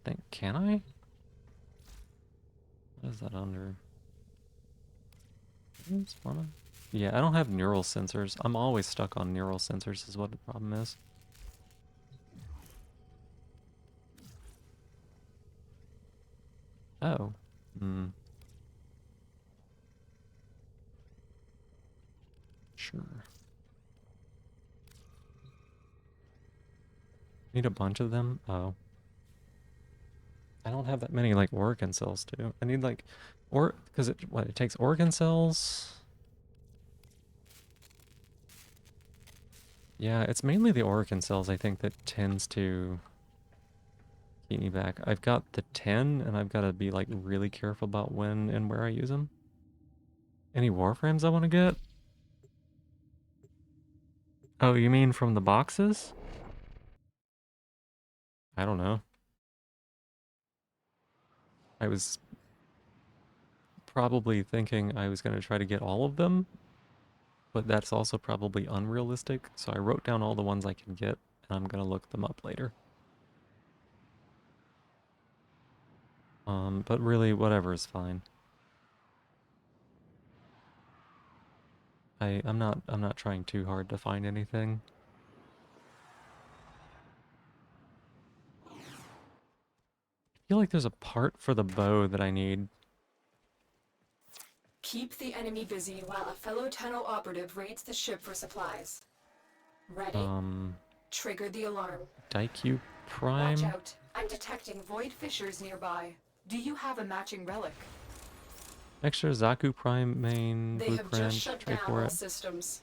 think, can I? What is that under? Yeah, I don't have neural sensors. I'm always stuck on neural sensors is what the problem is. Oh. Sure. Need a bunch of them? Oh. I don't have that many, like, organ cells, too. I need, like, because it takes organ cells? Yeah, it's mainly the organ cells, I think, that tends to keep me back. I've got the 10, and I've got to be, like, really careful about when and where I use them. Any warframes I want to get? Oh, you mean from the boxes? I don't know. I was probably thinking I was going to try to get all of them, but that's also probably unrealistic, so I wrote down all the ones I can get, and I'm going to look them up later. But really, whatever is fine. I'm not trying too hard to find anything. I feel like there's a part for the bow that I need. Keep the enemy busy while a fellow Tenno operative raids the ship for supplies. Ready? Trigger the alarm. Daikyu Prime? Watch out. I'm detecting void fissures nearby. Do you have a matching relic? Extra Zaku Prime main They blueprint. have just shut down all systems.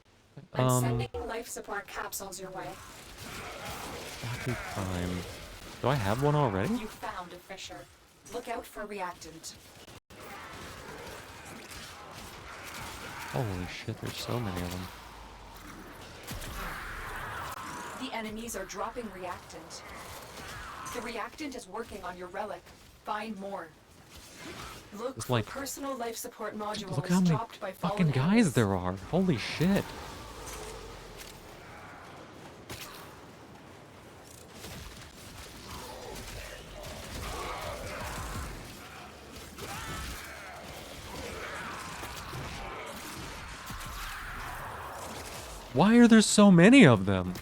I'm sending life support capsules your way. Zaku Prime. Do I have one already? You found a fissure. Look out for reactant. Holy shit, there's so many of them. The enemies are dropping reactant. The reactant is working on your relic. Find more. Look for personal life support modules look how many dropped by fucking guys enemies. there are. Holy shit. Why are there so many of them?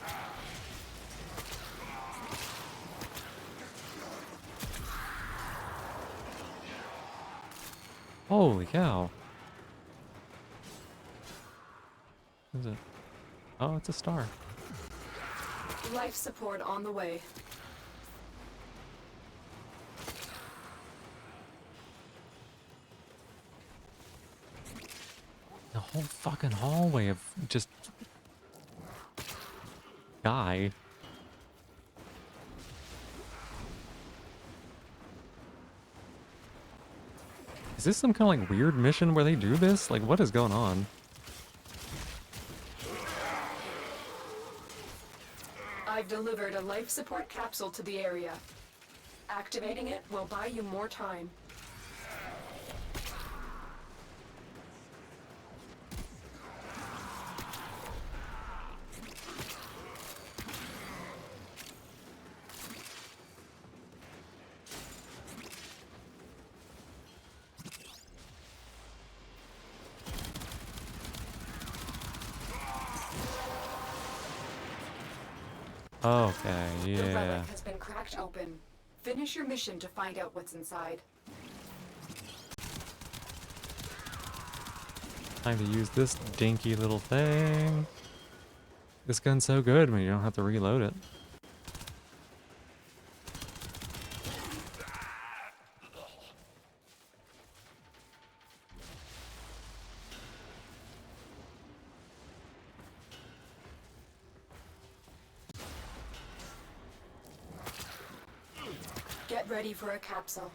Holy cow. What is it? Oh, it's a star. Life support on the way. The whole fucking hallway of just guy. this some kind of like weird mission where they do this? Like, what is going on? I've delivered a life support capsule to the area. Activating it will buy you more time. Okay, The yeah. relic has been cracked open. Finish your mission to find out what's inside. Time to use this dinky little thing. This gun's so good when you don't have to reload it. Get ready for a capsule.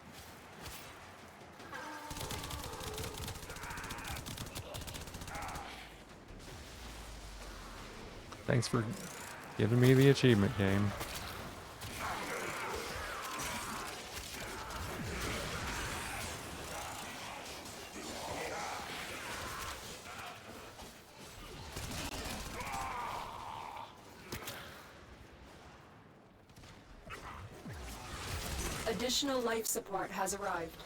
Thanks for giving me the achievement game. Additional life support has arrived.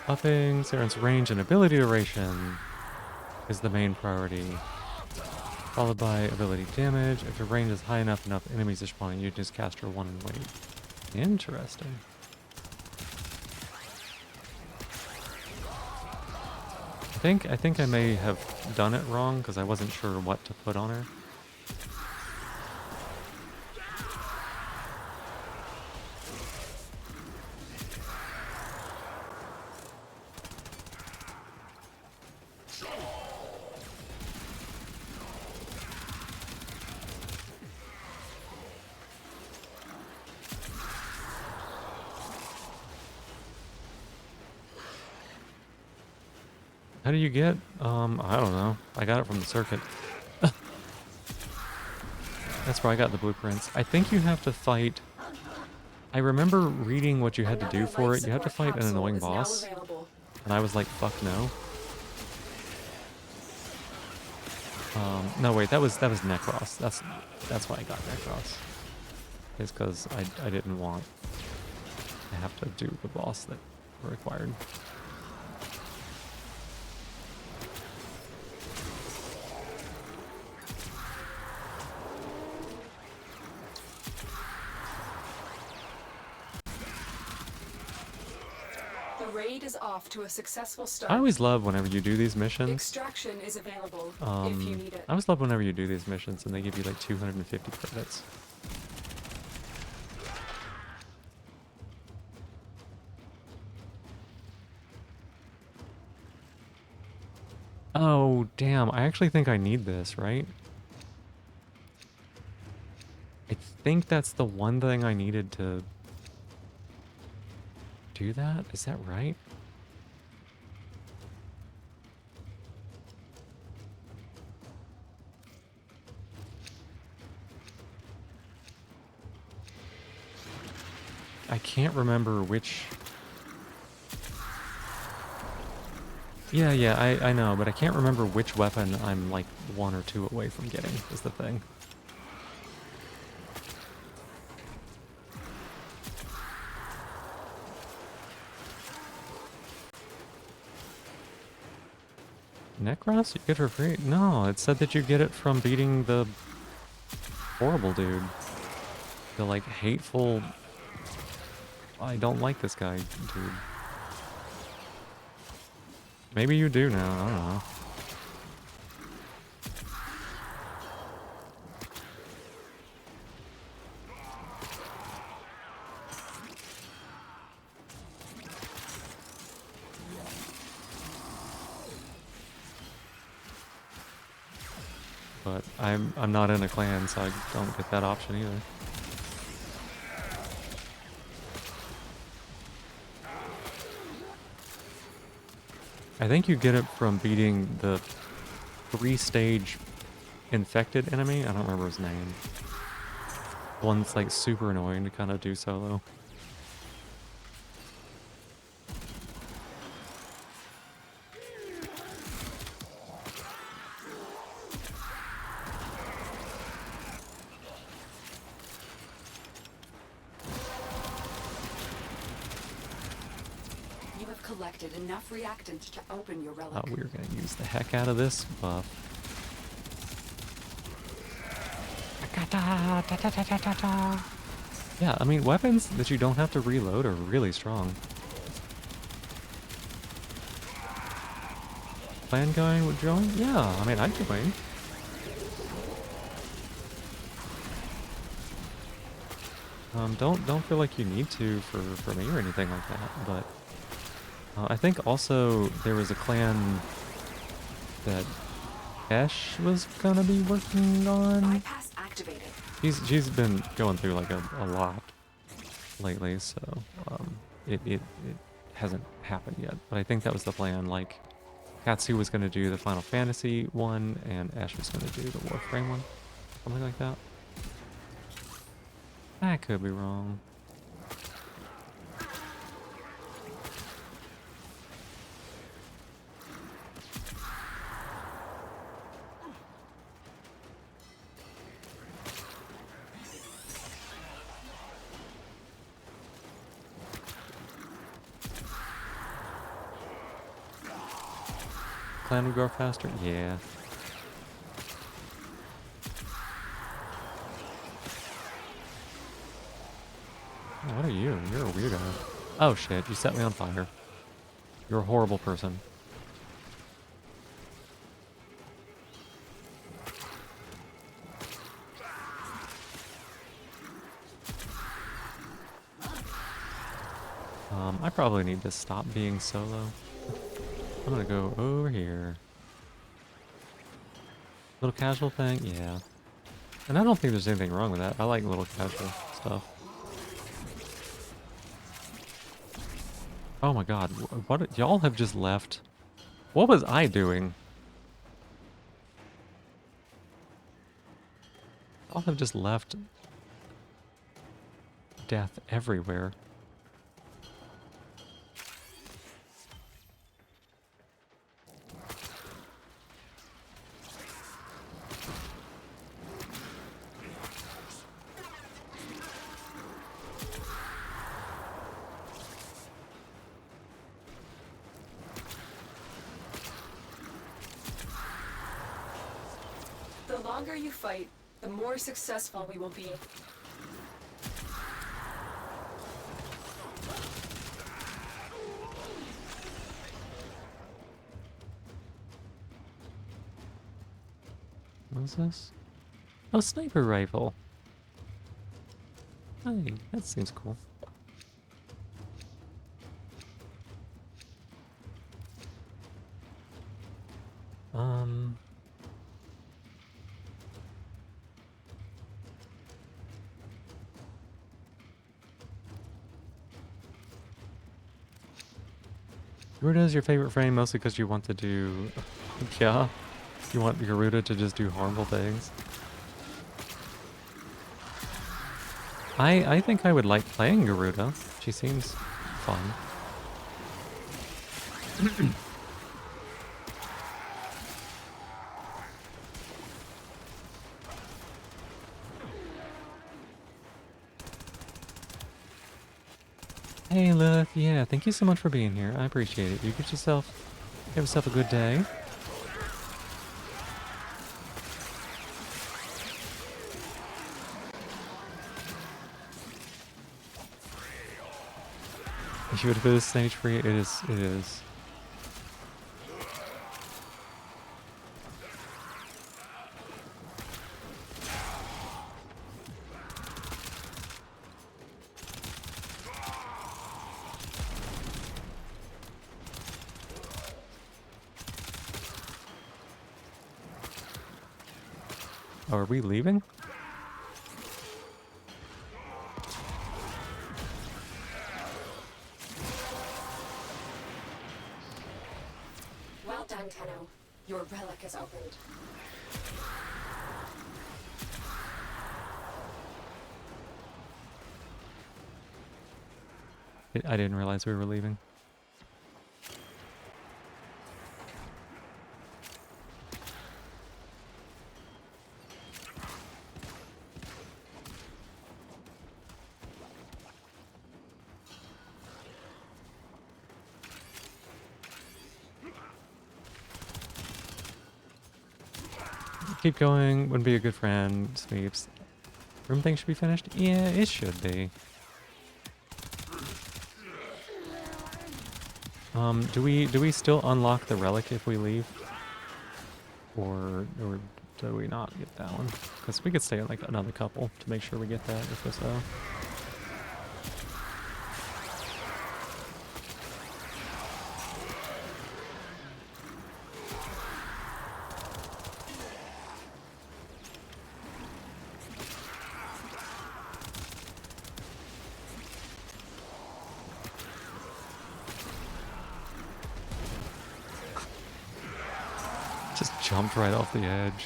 Upping Saren's range and ability duration is the main priority, followed by ability damage. If your range is high enough enemies are spawning, you just cast her one and wait. Interesting. I think I may have done it wrong because I wasn't sure what to put on her. How do you get, I don't know. I got it from the circuit. That's where I got the blueprints. I think you have to fight... I remember reading what you had to do for it. You had to fight an annoying boss. And I was like, fuck no. No wait, that was Necros. That's why I got Necros. It's because I didn't want to have to do the boss that required. The raid is off to a successful start. I always love whenever you do these missions. Extraction is available if you need it. I always love whenever you do these missions and they give you like 250 credits. Oh, damn. I actually think I need this, right? I think that's the one thing I needed to do that. Is that right? I can't remember which... Yeah, I know, but I can't remember which weapon I'm like 1 or 2 away from getting, is the thing. Necros? You get for free? No, it said that you get it from beating the horrible dude. The like hateful... I don't like this guy, dude. Maybe you do now, I don't know. But I'm not in a clan, so I don't get that option either. I think you get it from beating the 3-stage infected enemy. I don't remember his name. One that's like super annoying to kind of do solo. You have collected enough reactant to open your relic. We were gonna use the heck out of this buff. Yeah, I mean, weapons that you don't have to reload are really strong. Plan going with join? Yeah, I mean, I'd join. Don't feel like you need to for me or anything like that, but I think also there was a clan that Esh was gonna be working on. Bypass activated. She's been going through like a lot lately, so it hasn't happened yet. But I think that was the plan. Like, Katsu was gonna do the Final Fantasy one, and Ash was gonna do the Warframe one, something like that. I could be wrong. Clan would grow faster? Yeah. Oh, what are you? You're a weirdo. Oh shit, you set me on fire. You're a horrible person. I probably need to stop being solo. I'm gonna go over here. Little casual thing? Yeah. And I don't think there's anything wrong with that. I like little casual stuff. Oh my god, what y'all have just left? What was I doing? Y'all have just left death everywhere. The longer you fight, the more successful we will be. What is this? Oh, sniper rifle. Hey, that seems cool. Garuda is your favorite frame mostly because you want to do... Yeah? You want Garuda to just do harmful things? I think I would like playing Garuda. She seems fun. Hey Lilith, yeah, thank you so much for being here. I appreciate it. You have yourself a good day. Even if it is stage free, it is. It is. Oh, are we leaving? Well done, Tenno. Your relic is opened. I didn't realize we were leaving. Keep going, wouldn't be a good friend. Sweeps. Room thing should be finished? Yeah, it should be. Do we still unlock the relic if we leave? Or do we not get that one? Because we could stay like another couple to make sure we get that if so. Just jumped right off the edge.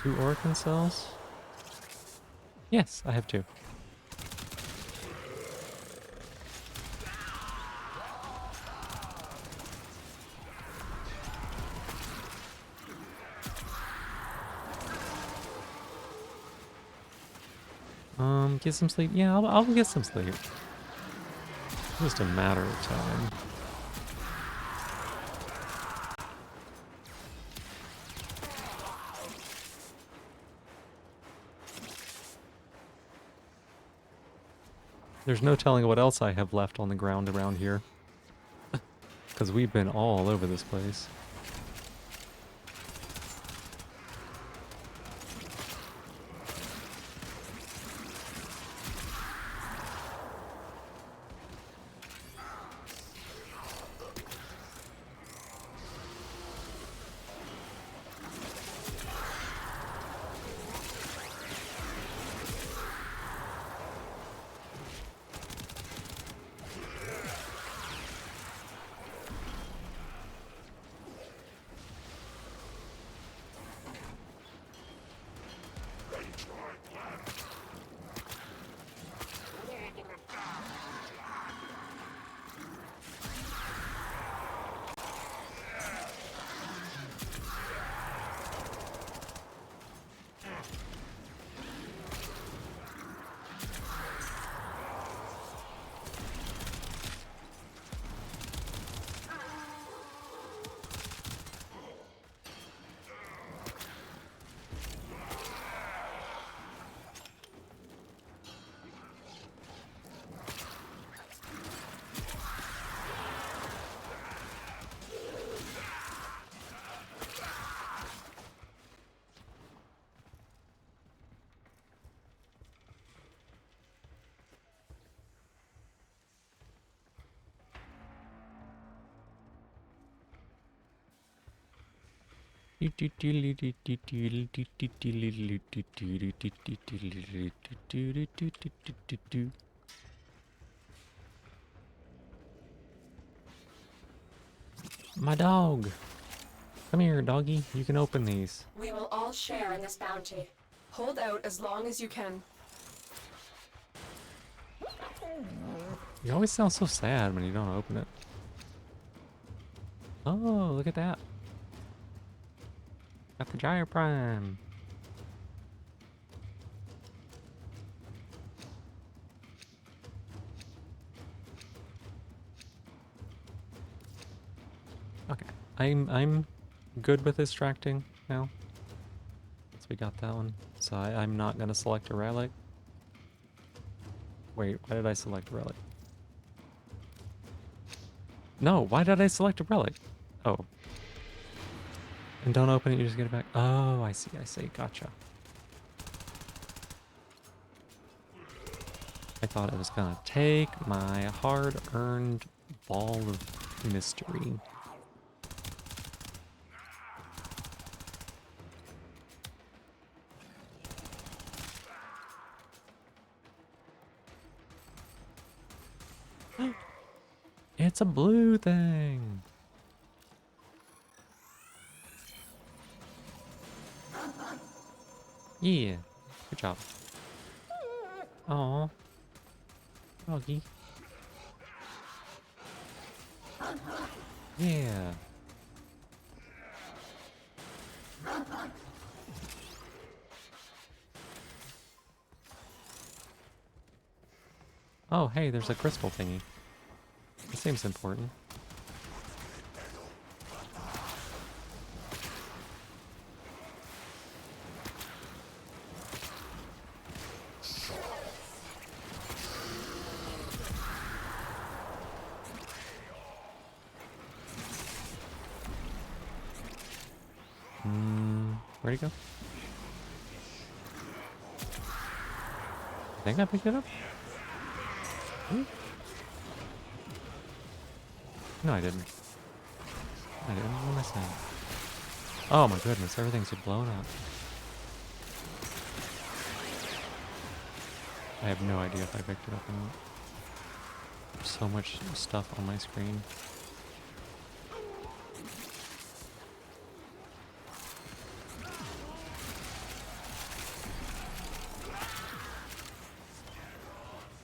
Two Oricon cells? Yes, I have two. Get some sleep. Yeah, I'll get some sleep. Just a matter of time. There's no telling what else I have left on the ground around here. Because we've been all over this place. My dog. Come here, doggy. You can open these. We will all share in this bounty. Hold out as long as you can. You always sound so sad when you don't open it. Oh, look at that. Got the Gyre Prime. I'm good with extracting now. So we got that one. So I'm not gonna select a relic. Wait, why did I select a relic? No, why did I select a relic? Oh. And don't open it, you just get it back. Oh, I see, gotcha. I thought it was gonna take my hard-earned ball of mystery. It's a blue thing. Yeah, good job. Aw. Doggy. Yeah. Oh, hey, there's a crystal thingy. It seems important. Where'd he go? I think I picked it up? Ooh. No, I didn't. I didn't. What am I saying? Oh my goodness, everything's blown up. I have no idea if I picked it up or not. There's so much stuff on my screen.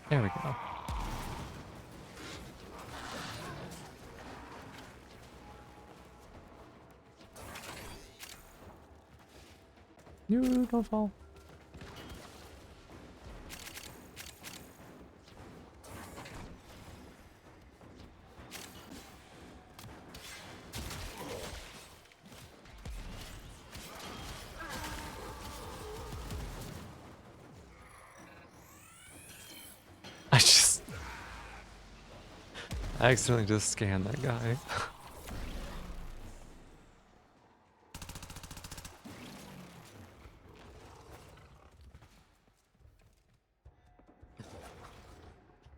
There we go. You don't fall. I accidentally just scanned that guy.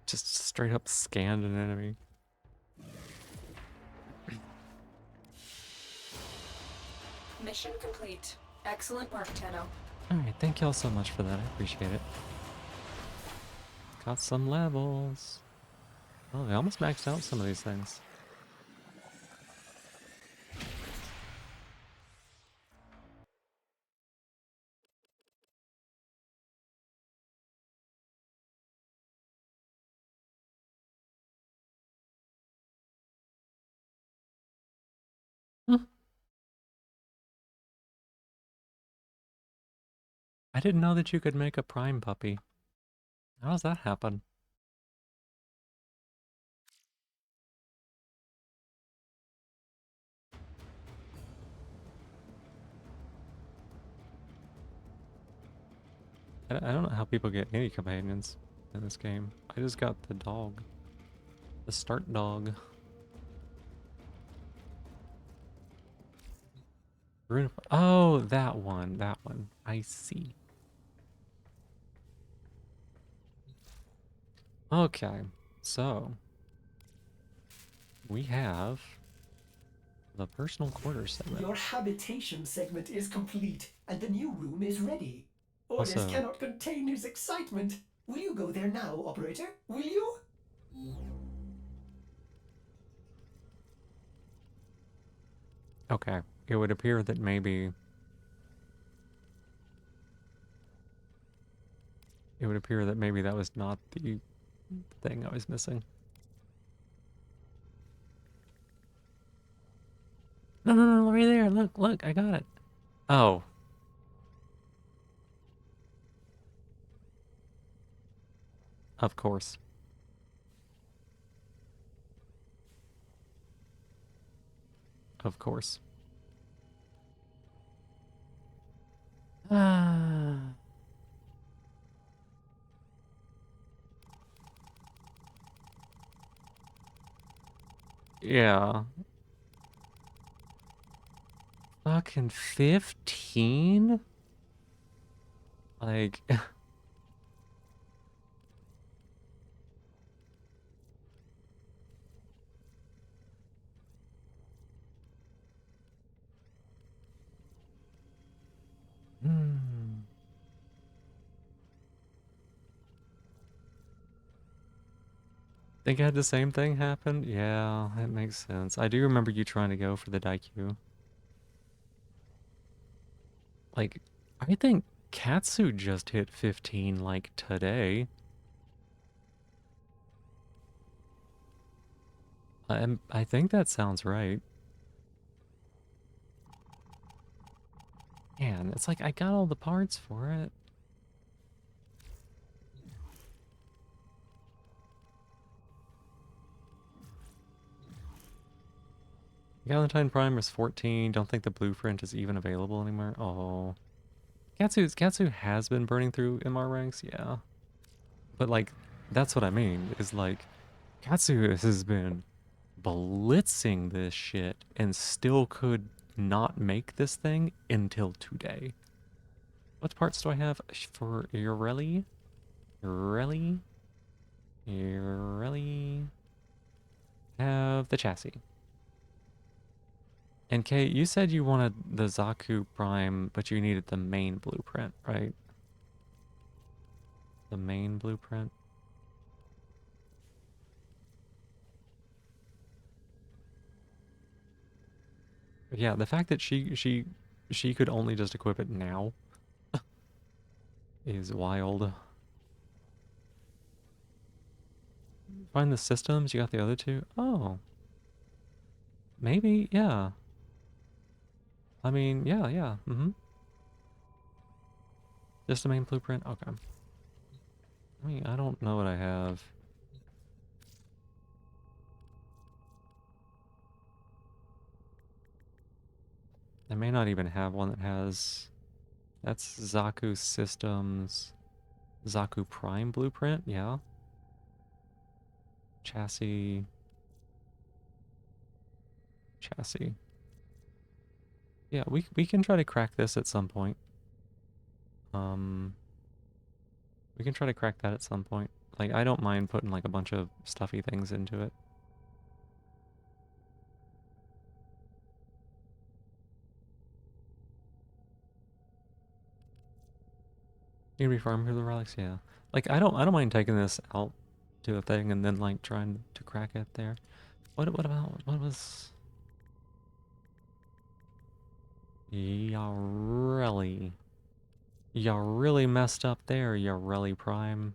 Just straight up scanned an enemy. Mission complete. Excellent work, Tenno. Alright, thank y'all so much for that. I appreciate it. Got some levels. Oh, they almost maxed out some of these things. I didn't know that you could make a prime puppy. How does that happen? I don't know how people get any companions in this game. I just got the dog. The start dog. Oh, that one. That one. I see. Okay, so we have the personal quarters segment. Your habitation segment is complete, and the new room is ready. Orders Also, cannot contain his excitement. Will you go there now, operator? Will you? okay, it would appear that maybe that was not the thing I was missing. No, right there. Look, I got it. Oh. Of course. Of course. Ah. Yeah. Fucking 15? Like... Think I had the same thing happen? Yeah, that makes sense. I do remember you trying to go for the Daikyu. Like, I think Katsu just hit 15, like, today. I think that sounds right. Man, it's like I got all the parts for it. Galentine Prime is 14. Don't think the blueprint is even available anymore. Oh. Katsu has been burning through MR ranks, yeah. But like, that's what I mean, is like, Katsu has been blitzing this shit and still could not make this thing until today. What parts do I have for Ureli? Ureli? Have the chassis. And Kate, you said you wanted the Zaku Prime, but you needed the main blueprint, right? The main blueprint? Yeah, the fact that she could only just equip it now is wild. Find the systems, you got the other two? Oh. Maybe, yeah. I mean, yeah. Just the main blueprint? Okay. I mean, I don't know what I have. I may not even have one that has... That's Zaku Systems... Zaku Prime blueprint? Yeah. Chassis... Yeah, we can try to crack this at some point. We can try to crack that at some point. Like, I don't mind putting like a bunch of stuffy things into it. You can refarm for the relics, yeah. Like, I don't mind taking this out to a thing and then like trying to crack it there. What was... Yareli. You really messed up there, Yareli Prime.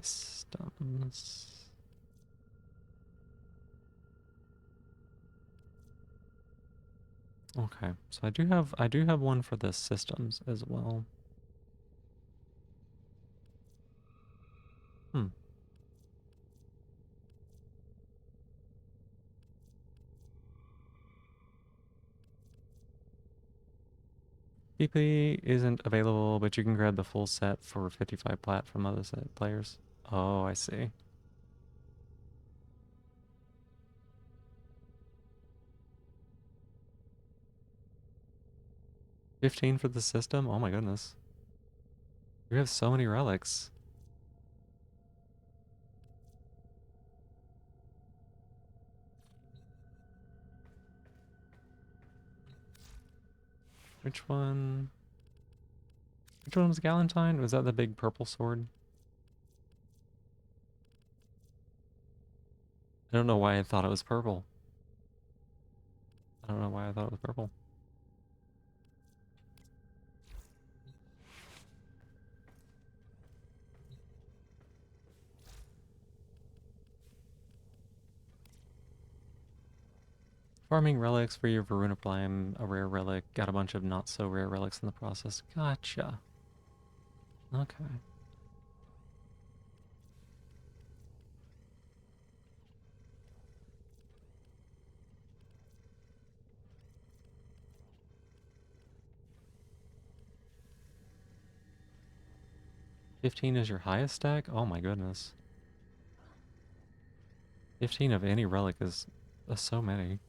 Systems. Okay, so I do have one for the systems as well. PP isn't available, but you can grab the full set for 55 plat from other set players. Oh, I see. $15 for the system? Oh my goodness. You have so many relics. Which one? Which one was Galentine? Was that the big purple sword? I don't know why I thought it was purple. I don't know why I thought it was purple. Farming relics for your Varuna Prime, a rare relic. Got a bunch of not so rare relics in the process. Gotcha. Okay. 15 is your highest stack? Oh my goodness. 15 of any relic is so many.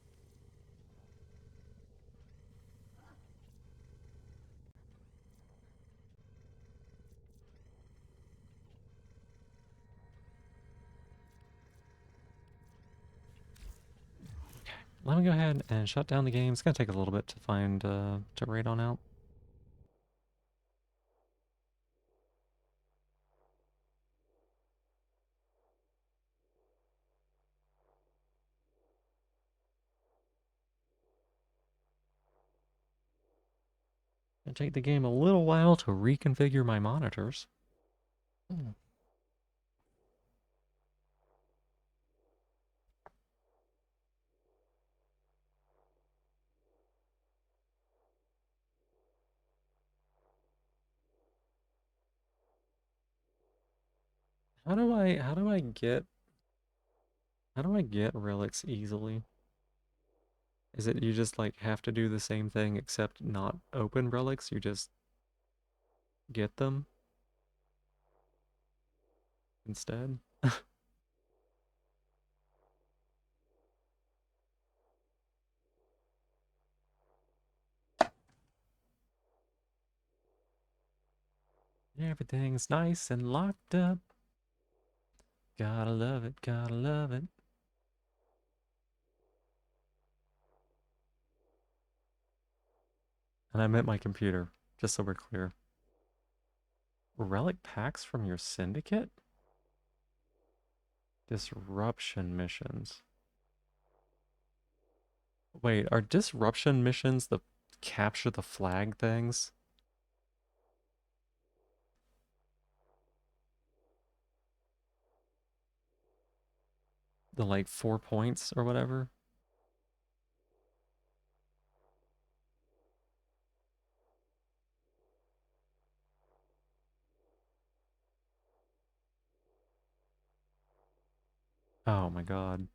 Let me go ahead and shut down the game. It's gonna take a little bit to find, to raid on out. It'll take the game a little while to reconfigure my monitors. How do I get relics easily? Is it you just like have to do the same thing except not open relics? You just get them instead? Everything's nice and locked up. Gotta love it, gotta love it. And I meant my computer, just so we're clear. Relic packs from your syndicate? Disruption missions. Wait, are disruption missions the capture the flag things? The like 4 points or whatever? Oh my god.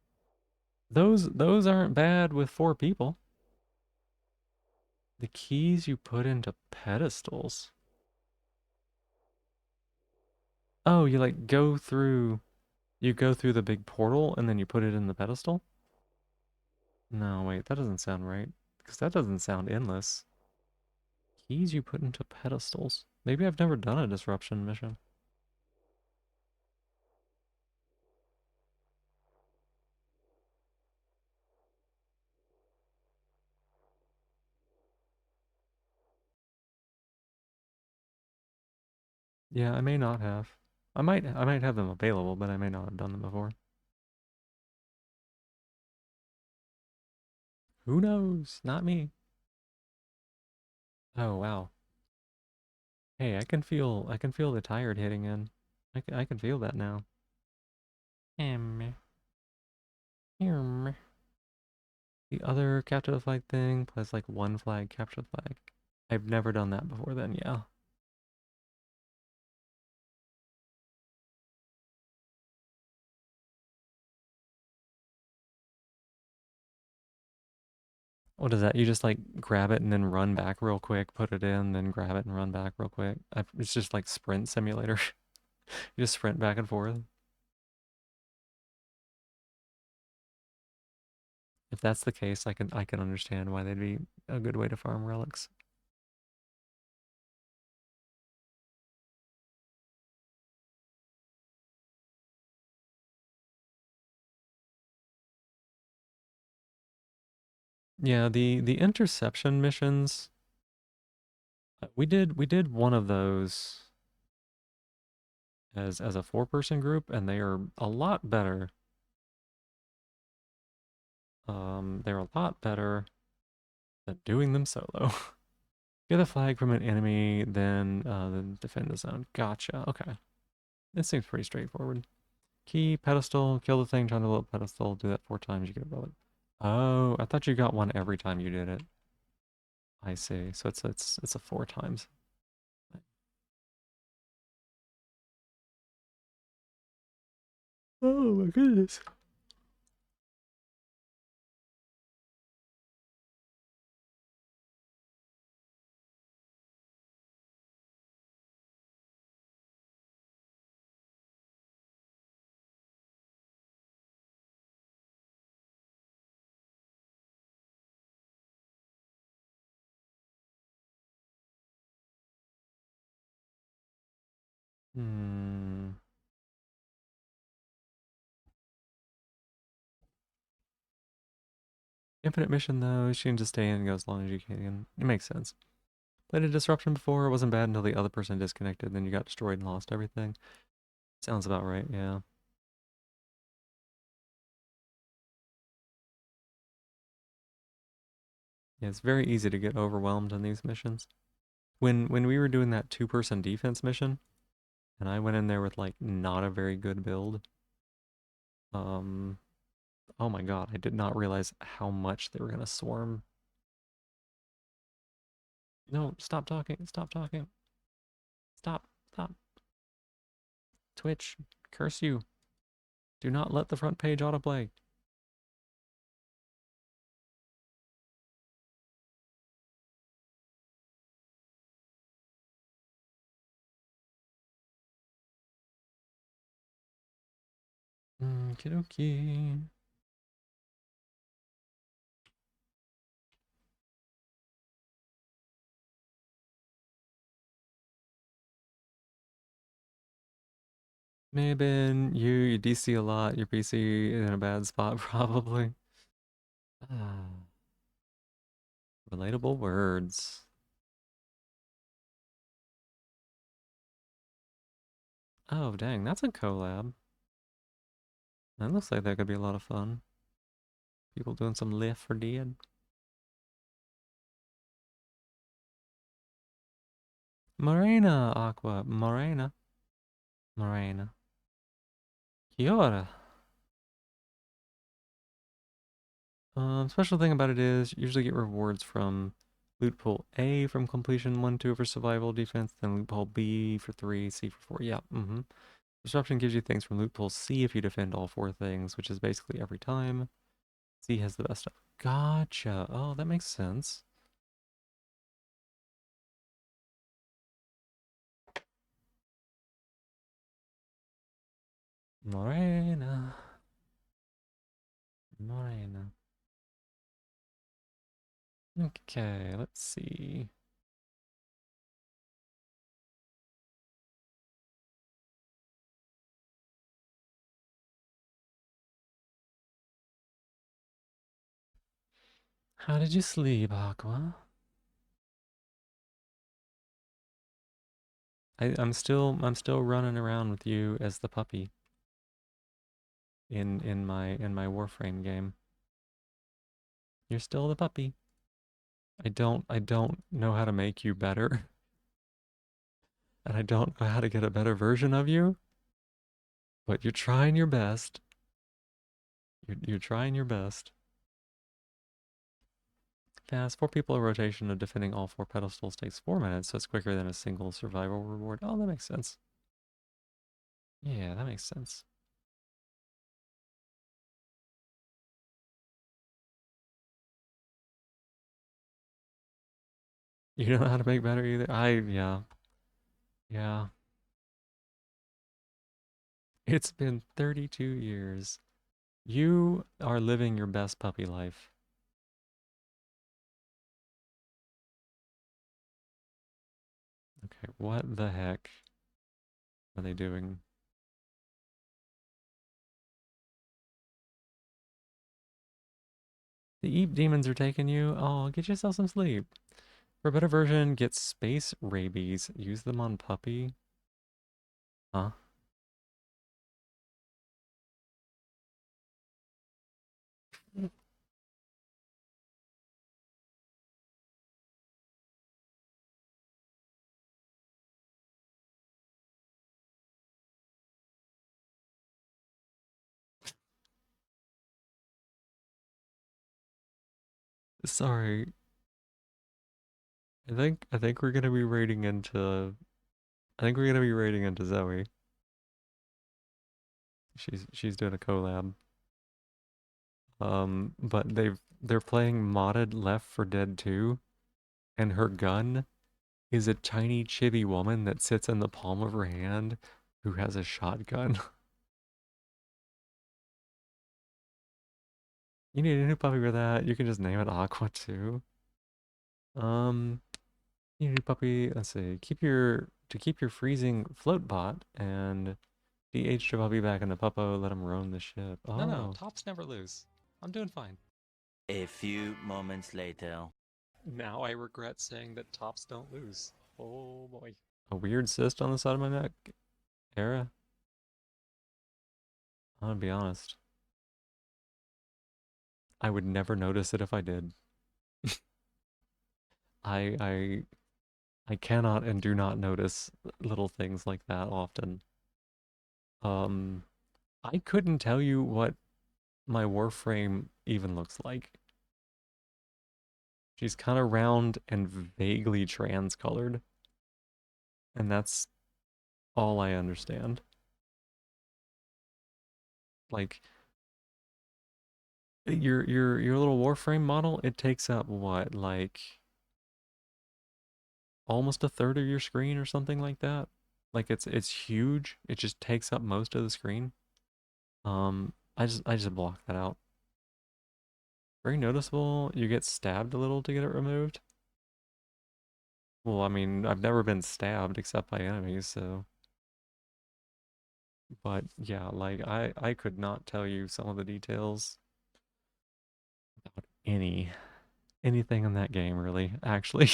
Those aren't bad with 4 people. The keys you put into pedestals. Oh, you like go through the big portal and then you put it in the pedestal? No, wait, that doesn't sound right. Because that doesn't sound endless. Keys you put into pedestals. Maybe I've never done a disruption mission. Yeah, I may not have. I might have them available, but I may not have done them before. Who knows? Not me. Oh, wow. Hey, I can feel the tired hitting in. I can feel that now. The other capture the flag thing plus like 1 flag, capture the flag. I've never done that before then, yeah. What is that? You just like grab it and then run back real quick, put it in, then grab it and run back real quick. It's just like sprint simulator. You just sprint back and forth. If that's the case, I can understand why they'd be a good way to farm relics. Yeah, the interception missions. We did one of those as a 4-person group, and they are a lot better. They're a lot better than doing them solo. Get a flag from an enemy, then defend the zone. Gotcha. Okay, this seems pretty straightforward. Key, pedestal, kill the thing, trying to load pedestal. Do that 4 times, you get a relic. Oh, I thought you got one every time you did it. I see. So it's a 4 times. Oh my goodness. Hmm. Infinite mission though, she can just stay in and go as long as you can. It makes sense. Played a disruption before, it wasn't bad until the other person disconnected, then you got destroyed and lost everything. Sounds about right, yeah. Yeah, it's very easy to get overwhelmed in these missions. When we were doing that 2-person defense mission, and I went in there with like not a very good build, oh my god, I did not realize how much they were gonna swarm. No, stop talking, stop talking. Stop, stop. Twitch, curse you. Do not let the front page autoplay. Okie. Maybe you DC a lot, your PC in a bad spot probably. Relatable words. Oh dang, that's a collab. That looks like that could be a lot of fun. People doing some Left 4 Dead. Morena, Aqua. Morena. Morena. Kia ora. Special thing about it is you usually get rewards from loot pool A from completion, 1, 2 for survival defense, then loot pool B for 3, C for 4. Yeah, Disruption gives you things from loot pool C if you defend all 4 things, which is basically every time. C has the best stuff. Gotcha. Oh, that makes sense. Morena. Morena. Okay, let's see. How did you sleep, Aqua? I'm still running around with you as the puppy in my Warframe game. You're still the puppy. I don't know how to make you better. And I don't know how to get a better version of you. But you're trying your best. You're trying your best. Fast. 4 people a rotation of defending all 4 pedestals takes 4 minutes, so it's quicker than a single survival reward. Oh, that makes sense. Yeah, that makes sense. You don't know how to make better either? Yeah. Yeah. It's been 32 years. You are living your best puppy life. Okay, what the heck are they doing? The Eep demons are taking you. Oh, get yourself some sleep. For a better version, get space rabies. Use them on puppy. Huh? Sorry. I think we're gonna be raiding into Zoe. She's doing a collab. But they're playing modded Left 4 Dead 2, and her gun is a tiny chibi woman that sits in the palm of her hand who has a shotgun. You need a new puppy for that. You can just name it Aqua too. Unity puppy, let's see. Keep your freezing float bot and DH your puppy back in the puppo, let him roam the ship. Oh. No, tops never lose. I'm doing fine. A few moments later. Now I regret saying that tops don't lose. Oh boy. A weird cyst on the side of my neck? Era? I'm gonna be honest. I would never notice it if I did. I cannot and do not notice little things like that often. I couldn't tell you what my Warframe even looks like. She's kind of round and vaguely trans-colored. And that's all I understand. Like, your little Warframe model, it takes up what, like almost a third of your screen or something like that. Like it's huge. It just takes up most of the screen. I just block that out. Very noticeable. You get stabbed a little to get it removed. Well, I mean, I've never been stabbed except by enemies, so. But yeah, like I could not tell you some of the details about anything in that game really, actually.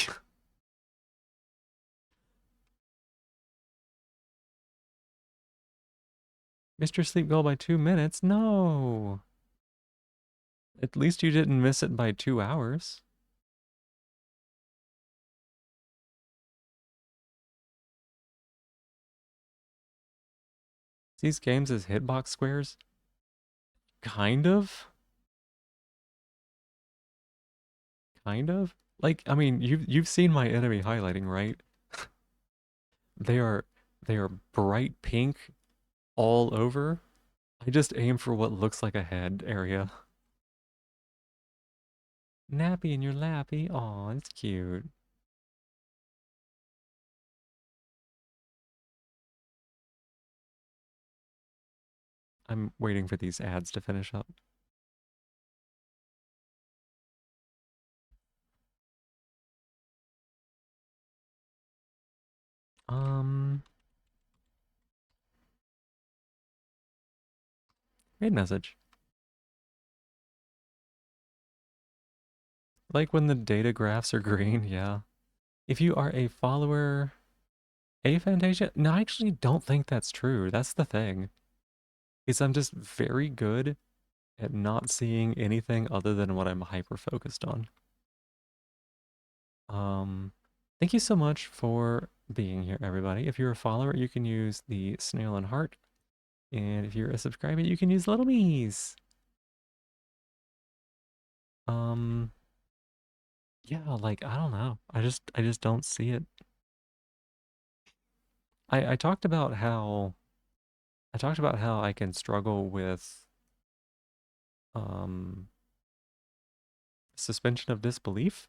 Mr. Sleep Goal by 2 minutes? No. At least you didn't miss it by 2 hours. These games as hitbox squares? Kind of. Kind of. Like, I mean, you've seen my enemy highlighting, right? They are bright pink all over. I just aim for what looks like a head area. Nappy in your lappy. Aw, it's cute. I'm waiting for these ads to finish up. Great message. Like when the data graphs are green, yeah. If you are a follower, Fantasia? No, I actually don't think that's true. That's the thing. Is I'm just very good at not seeing anything other than what I'm hyper focused on. Thank you so much for being here, everybody. If you're a follower, you can use the snail and heart. And if you're a subscriber, you can use little me's. Yeah, like, I don't know. I just don't see it. I talked about how I can struggle with suspension of disbelief.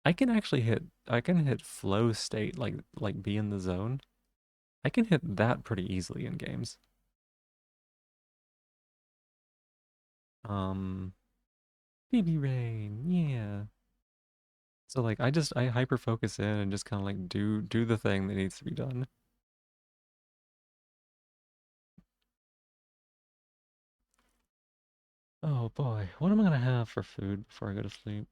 I can hit flow state, like be in the zone. I can hit that pretty easily in games. BB Rain, yeah. So like I hyper focus in and just kind of like do the thing that needs to be done. Oh boy, what am I gonna have for food before I go to sleep?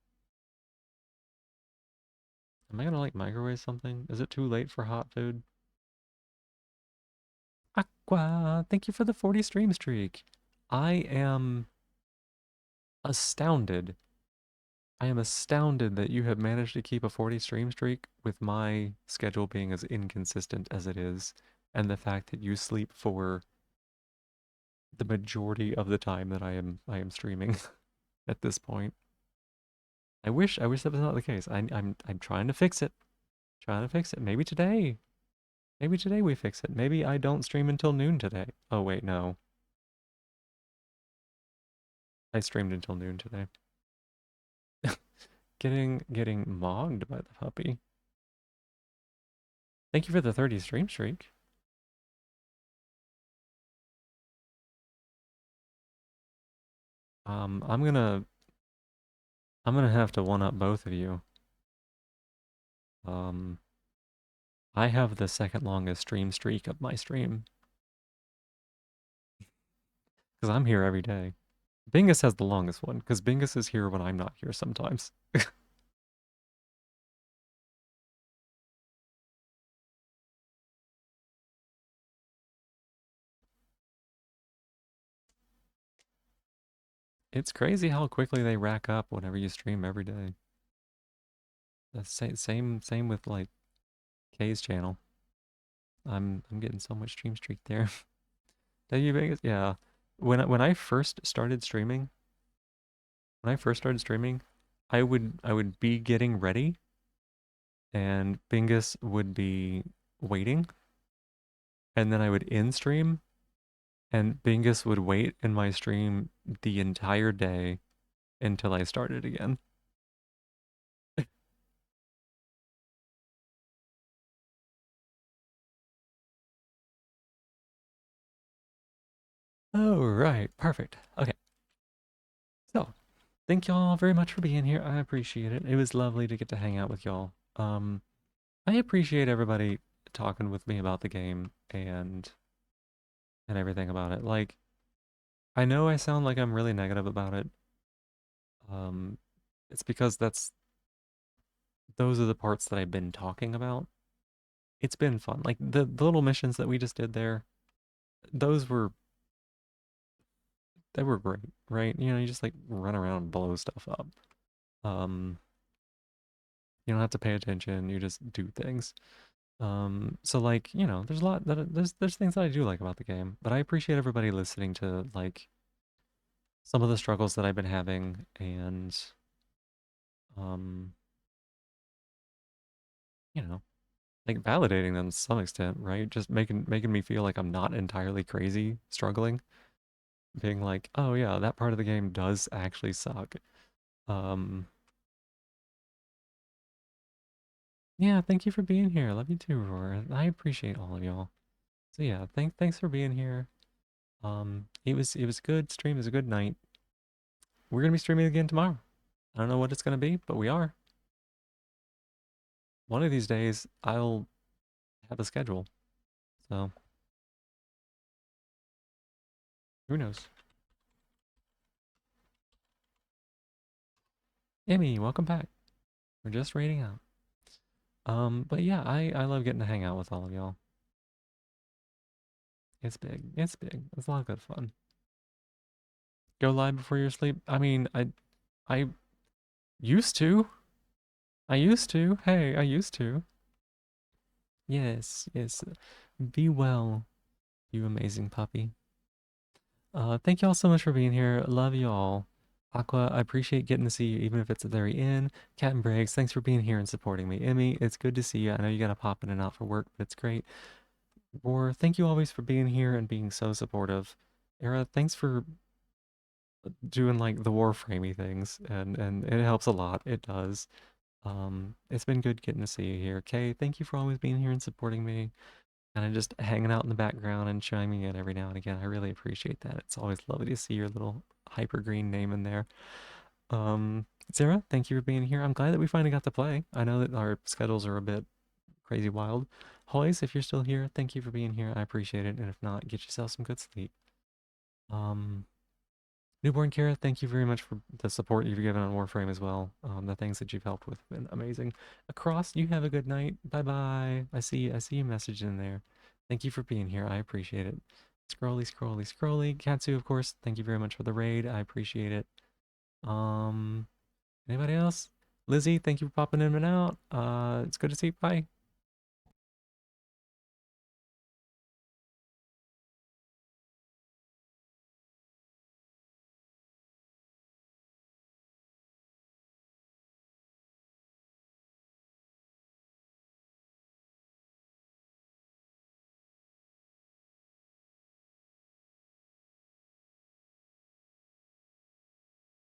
Am I gonna like microwave something? Is it too late for hot food? Aqua, thank you for the 40 stream streak. I am astounded. I am astounded that you have managed to keep a 40 stream streak with my schedule being as inconsistent as it is, and the fact that you sleep for the majority of the time that I am streaming at this point. I wish that was not the case. I'm trying to fix it. Trying to fix it. Maybe today. Maybe today we fix it. Maybe I don't stream until noon today. Oh wait, no. I streamed until noon today. Getting mogged by the puppy. Thank you for the 30 stream streak. I'm gonna have to one up both of you. I have the second longest stream streak of my stream. Because I'm here every day. Bingus has the longest one, because Bingus is here when I'm not here sometimes. It's crazy how quickly they rack up whenever you stream every day. The same with like Kay's channel. I'm getting so much stream streak there. W Vegas, yeah. When I first started streaming, I would be getting ready, and Bingus would be waiting, and then I would end stream, and Bingus would wait in my stream the entire day until I started again. Oh, right. Perfect. Okay. So, thank y'all very much for being here. I appreciate it. It was lovely to get to hang out with y'all. I appreciate everybody talking with me about the game and everything about it. Like, I know I sound like I'm really negative about it. It's because those are the parts that I've been talking about. It's been fun. Like the little missions that we just did there, they were great, right? You know, you just like run around and blow stuff up. You don't have to pay attention, you just do things. So like, you know, there's a lot that there's things that I do like about the game, but I appreciate everybody listening to like some of the struggles that I've been having and you know, like validating them to some extent, right? Just making me feel like I'm not entirely crazy struggling. Being like, oh yeah, that part of the game does actually suck. Yeah, thank you for being here. Love you too, Roar. I appreciate all of y'all. So yeah, thanks for being here. It was a good stream, it was a good night. We're gonna be streaming again tomorrow. I don't know what it's gonna be, but we are. One of these days I'll have a schedule. So who knows? Emmy, welcome back. We're just raiding out. But yeah, I love getting to hang out with all of y'all. It's big. It's big. It's a lot of good fun. Go live before you sleep. I mean, I used to. Hey, I used to. Yes, yes. Be well, you amazing puppy. Thank y'all so much for being here. Love y'all. Aqua, I appreciate getting to see you, even if it's at the very end. Cat and Briggs, thanks for being here and supporting me. Emmy, it's good to see you. I know you gotta pop in and out for work, but it's great. Or thank you always for being here and being so supportive. Era, thanks for doing like the Warframey things, and it helps a lot. It does. It's been good getting to see you here. Kay, thank you for always being here and supporting me. Kind of just hanging out in the background and chiming in every now and again. I really appreciate that. It's always lovely to see your little hyper green name in there. Sarah, thank you for being here. I'm glad that we finally got to play. I know that our schedules are a bit crazy wild. Hoyes, if you're still here, thank you for being here. I appreciate it. And if not, get yourself some good sleep. Newborn Kara, thank you very much for the support you've given on Warframe as well. The things that you've helped with have been amazing. Across, you have a good night. Bye-bye. I see you message in there. Thank you for being here. I appreciate it. Scrolly. Katsu, of course, thank you very much for the raid. I appreciate it. Anybody else? Lizzie, thank you for popping in and out. It's good to see you. Bye.